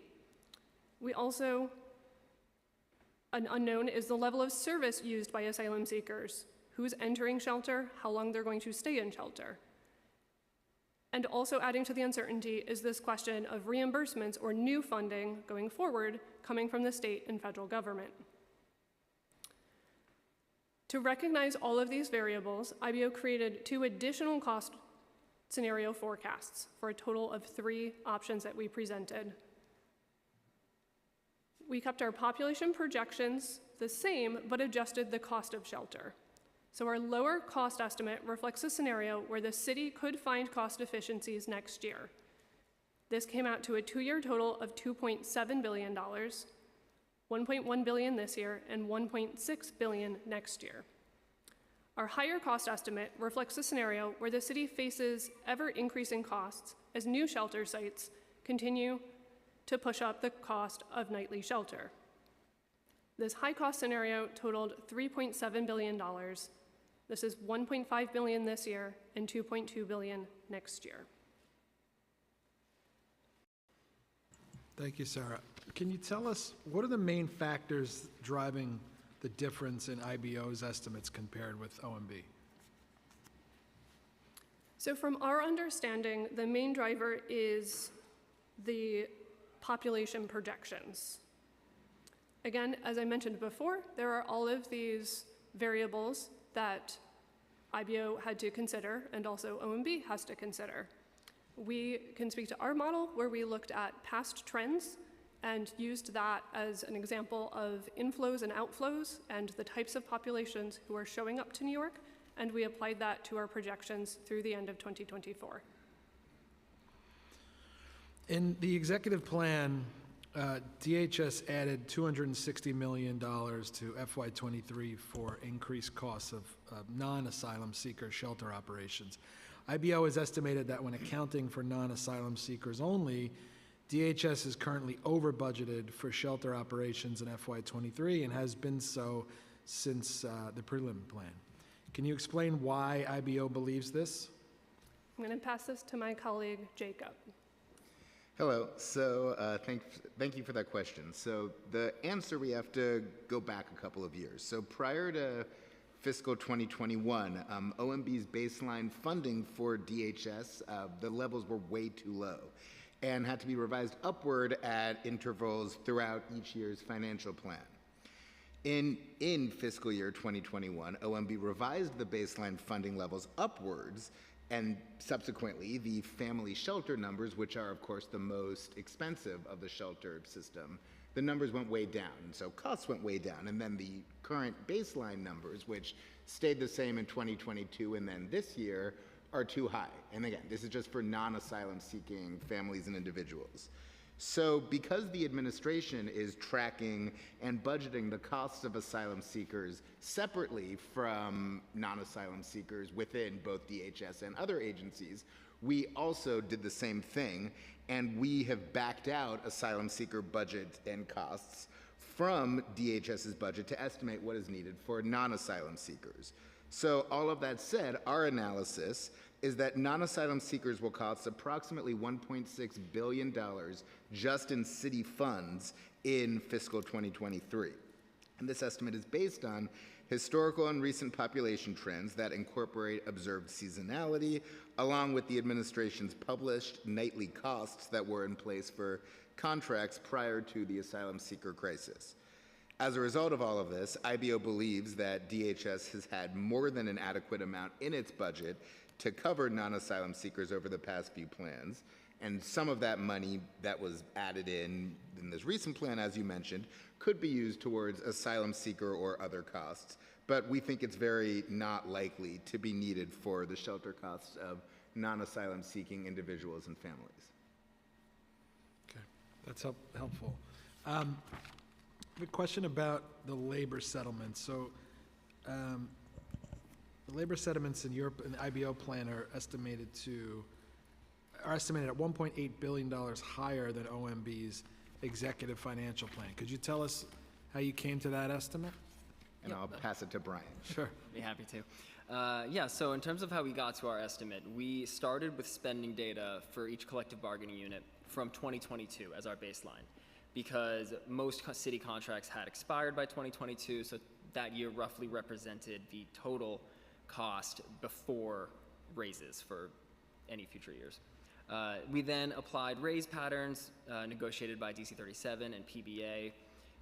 An unknown is the level of service used by asylum seekers, who's entering shelter, how long they're going to stay in shelter. And also adding to the uncertainty is this question of reimbursements or new funding going forward coming from the state and federal government. To recognize all of these variables, IBO created 2 additional cost scenario forecasts for a total of 3 options that we presented. We kept our population projections the same, but adjusted the cost of shelter. So our lower cost estimate reflects a scenario where the city could find cost efficiencies next year. This came out to a 2-year total of $2.7 billion, $1.1 billion this year, and $1.6 billion next year. Our higher cost estimate reflects a scenario where the city faces ever-increasing costs as new shelter sites continue to push up the cost of nightly shelter. This high-cost scenario totaled $3.7 billion. This is $1.5 billion this year and $2.2 billion next year. Thank you, Sarah. Can you tell us what are the main factors driving the difference in IBO's estimates compared with OMB? So from our understanding, the main driver is the population projections. Again, as I mentioned before, there are all of these variables that IBO had to consider and also OMB has to consider. We can speak to our model where we looked at past trends and used that as an example of inflows and outflows and the types of populations who are showing up to New York, and we applied that to our projections through the end of 2024. In the executive plan, DHS added $260 million to FY23 for increased costs of non-asylum seeker shelter operations. IBO has estimated that when accounting for non-asylum seekers only, DHS is currently over budgeted for shelter operations in FY23 and has been so since the prelim plan. Can you explain why IBO believes this? I'm going to pass this to my colleague, Jacob. Hello. So thank you for that question. So the answer, we have to go back a couple of years. So prior to fiscal 2021, OMB's baseline funding for DHS, the levels were way too low and had to be revised upward at intervals throughout each year's financial plan. In fiscal year 2021, OMB revised the baseline funding levels upwards, and subsequently the family shelter numbers, which are of course the most expensive of the shelter system, the numbers went way down, and so costs went way down. And then the current baseline numbers, which stayed the same in 2022 and then this year, are too high. And again, this is just for non-asylum seeking families and individuals. So because the administration is tracking and budgeting the costs of asylum seekers separately from non-asylum seekers within both DHS and other agencies, we also did the same thing, and we have backed out asylum seeker budget and costs from DHS's budget to estimate what is needed for non-asylum seekers. So all of that said, our analysis is that non-asylum seekers will cost approximately $1.6 billion just in city funds in fiscal 2023. And this estimate is based on historical and recent population trends that incorporate observed seasonality, along with the administration's published nightly costs that were in place for contracts prior to the asylum seeker crisis. As a result of all of this, IBO believes that DHS has had more than an adequate amount in its budget to cover non-asylum seekers over the past few plans, and some of that money that was added in this recent plan, as you mentioned, could be used towards asylum seeker or other costs, but we think it's very not likely to be needed for the shelter costs of non-asylum seeking individuals and families. Okay, that's helpful. I have a question about the labor settlements. So the labor settlements in Europe and the IBO plan are estimated at $1.8 billion higher than OMB's executive financial plan. Could you tell us how you came to that estimate? And I'll pass it to Brian. Sure. Be happy to. Yeah, so in terms of how we got to our estimate, we started with spending data for each collective bargaining unit from 2022 as our baseline, because most city contracts had expired by 2022, so that year roughly represented the total cost before raises for any future years. We then applied raise patterns negotiated by DC 37 and PBA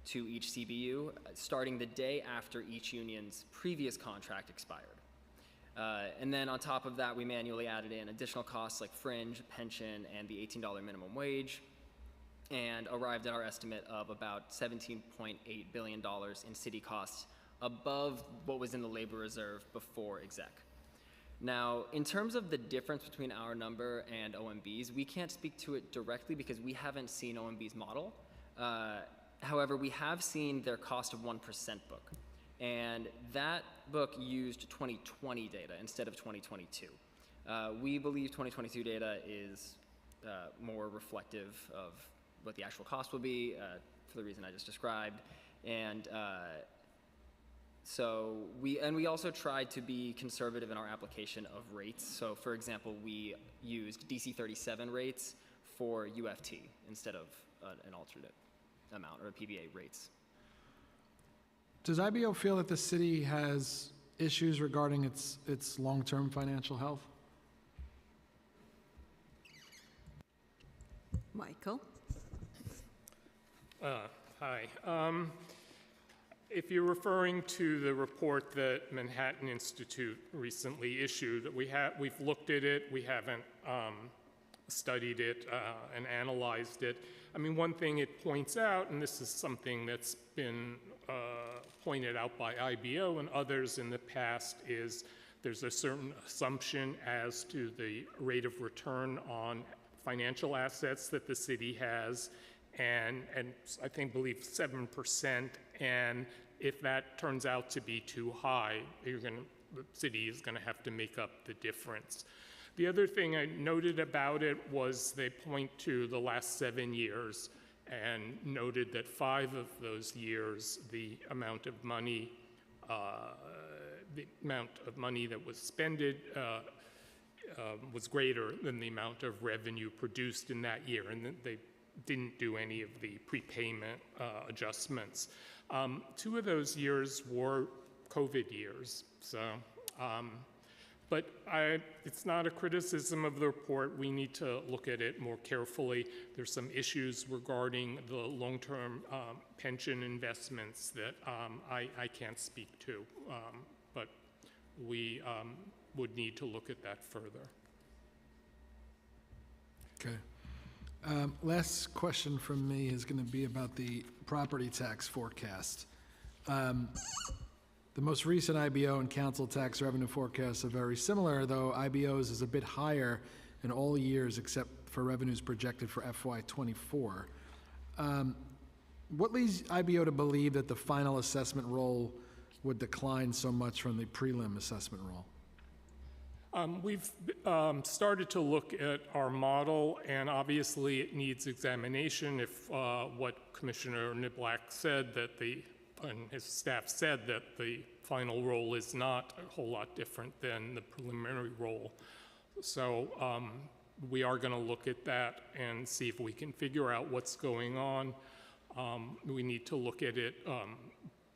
to each CBU, starting the day after each union's previous contract expired. And then on top of that, we manually added in additional costs like fringe, pension, and the $18 minimum wage, and arrived at our estimate of about $17.8 billion in city costs above what was in the labor reserve before exec. Now, in terms of the difference between our number and OMB's, we can't speak to it directly because we haven't seen OMB's model. However, we have seen their cost of 1% book, and that book used 2020 data instead of 2022. We believe 2022 data is more reflective of what the actual cost will be for the reason I just described, and so we also tried to be conservative in our application of rates. So for example, we used DC 37 rates for UFT instead of an alternate amount or PBA rates. Does IBO feel that the city has issues regarding its long-term financial health? Michael? Hi. If you're referring to the report that Manhattan Institute recently issued, we've looked at it. We haven't studied it and analyzed it. I mean, one thing it points out, and this is something that's been pointed out by IBO and others in the past, is there's a certain assumption as to the rate of return on financial assets that the city has, and I believe 7%. And if that turns out to be too high, the city is going to have to make up the difference. The other thing I noted about it was they point to the last 7 years and noted that 5 of those years, the amount of money that was spended was greater than the amount of revenue produced in that year, and they didn't do any of the prepayment adjustments. 2 of those years were COVID years, so. But it's not a criticism of the report. We need to look at it more carefully. There's some issues regarding the long-term pension investments that I can't speak to, but we would need to look at that further. Okay. Last question from me is going to be about the property tax forecast. The most recent IBO and council tax revenue forecasts are very similar, though IBO's is a bit higher in all years except for revenues projected for FY24. What leads IBO to believe that the final assessment roll would decline so much from the prelim assessment roll? We've started to look at our model, and obviously it needs examination. If what Commissioner Niblack said, and his staff said, that the final roll is not a whole lot different than the preliminary roll. So we are going to look at that and see if we can figure out what's going on. We need to look at it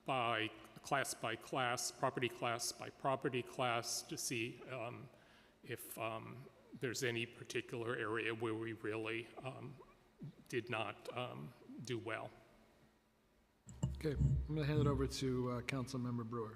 by class, property class by property class, to see if there's any particular area where we really did not do well. Okay, I'm going to hand it over to Councilmember Brewer.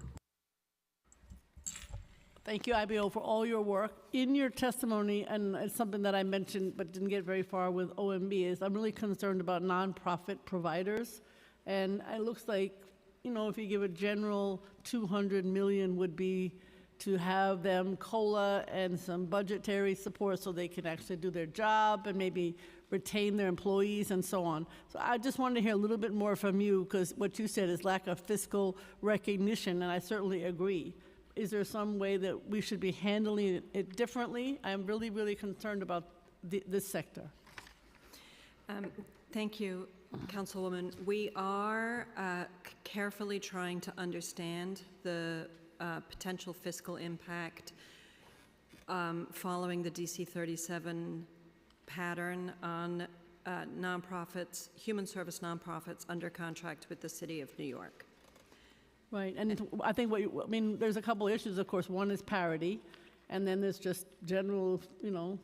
Thank you, IBO, for all your work. In your testimony, and it's something that I mentioned but didn't get very far with OMB, is I'm really concerned about nonprofit providers. And it looks like, if you give a general $200 million would be to have them COLA and some budgetary support so they can actually do their job and maybe retain their employees and so on. So I just wanted to hear a little bit more from you, because what you said is lack of fiscal recognition, and I certainly agree. Is there some way that we should be handling it differently? I'm really, really concerned about this sector. Thank you, Councilwoman. We are carefully trying to understand the potential fiscal impact following the DC 37 pattern on nonprofits, human service nonprofits under contract with the City of New York. Right, and I think there's a couple of issues, of course. One is parity, and then there's just general,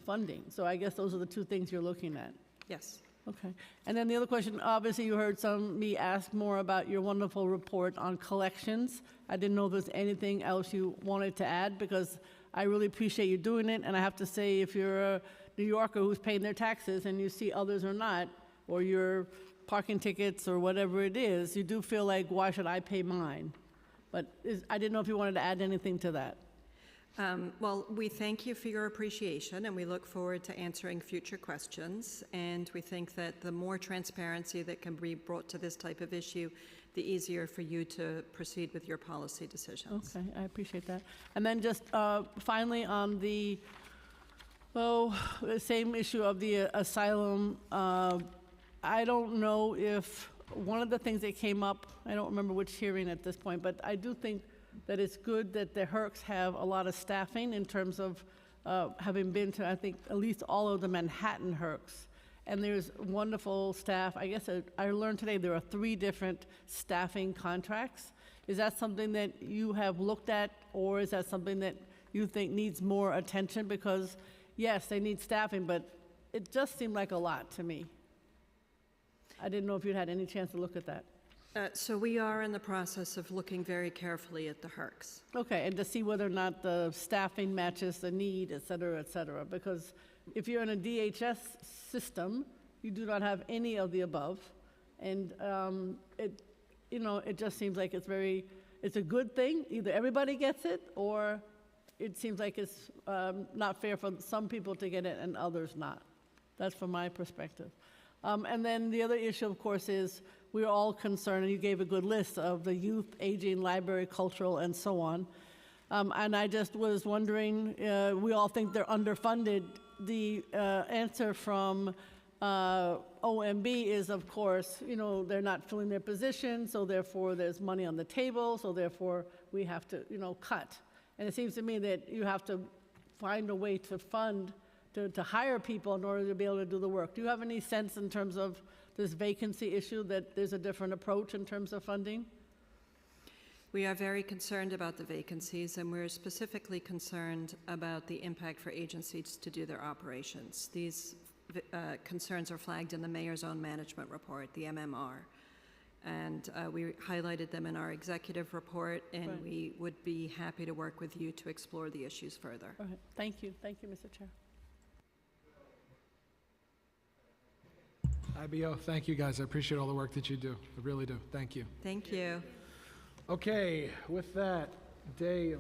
funding. So I guess those are the 2 things you're looking at. Yes. Okay. And then the other question, obviously you heard me ask more about your wonderful report on collections. I didn't know if there's anything else you wanted to add, because I really appreciate you doing it. And I have to say, if you're a New Yorker who's paying their taxes and you see others are not, or your parking tickets or whatever it is, you do feel like, why should I pay mine? But I didn't know if you wanted to add anything to that. Well, we thank you for your appreciation, and we look forward to answering future questions. And we think that the more transparency that can be brought to this type of issue, the easier for you to proceed with your policy decisions. Okay, I appreciate that. And then just finally on the same issue of the asylum, I don't know if one of the things that came up, I don't remember which hearing at this point, but I do think that it's good that the HERCs have a lot of staffing in terms of having been to, I think, at least all of the Manhattan HERCs. And there's wonderful staff. I guess I learned today there are 3 different staffing contracts. Is that something that you have looked at, or is that something that you think needs more attention? Because yes, they need staffing, but it just seemed like a lot to me. I didn't know if you'd had any chance to look at that. So we are in the process of looking very carefully at the HERCs. Okay, and to see whether or not the staffing matches the need, et cetera, because if you're in a DHS system, you do not have any of the above, and it just seems like it's a good thing. Either everybody gets it, or it seems like it's not fair for some people to get it and others not. That's from my perspective. And then the other issue, of course, is we're all concerned, and you gave a good list of the youth, aging, library, cultural, and so on. And I just was wondering, we all think they're underfunded. The answer from OMB is, of course, they're not filling their position, so therefore there's money on the table, so therefore we have to, cut. And it seems to me that you have to find a way to fund, to hire people in order to be able to do the work. Do you have any sense in terms of this vacancy issue that there's a different approach in terms of funding? We are very concerned about the vacancies, and we're specifically concerned about the impact for agencies to do their operations. These concerns are flagged in the Mayor's Own Management Report, the MMR. And we highlighted them in our executive report, and Right. we would be happy to work with you to explore the issues further. All right. Thank you, Mr. Chair. IBO, thank you guys. I appreciate all the work that you do. I really do. Thank you. Thank you. Okay, with that, day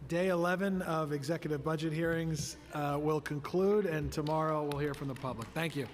11 of executive budget hearings will conclude, and tomorrow we'll hear from the public. Thank you.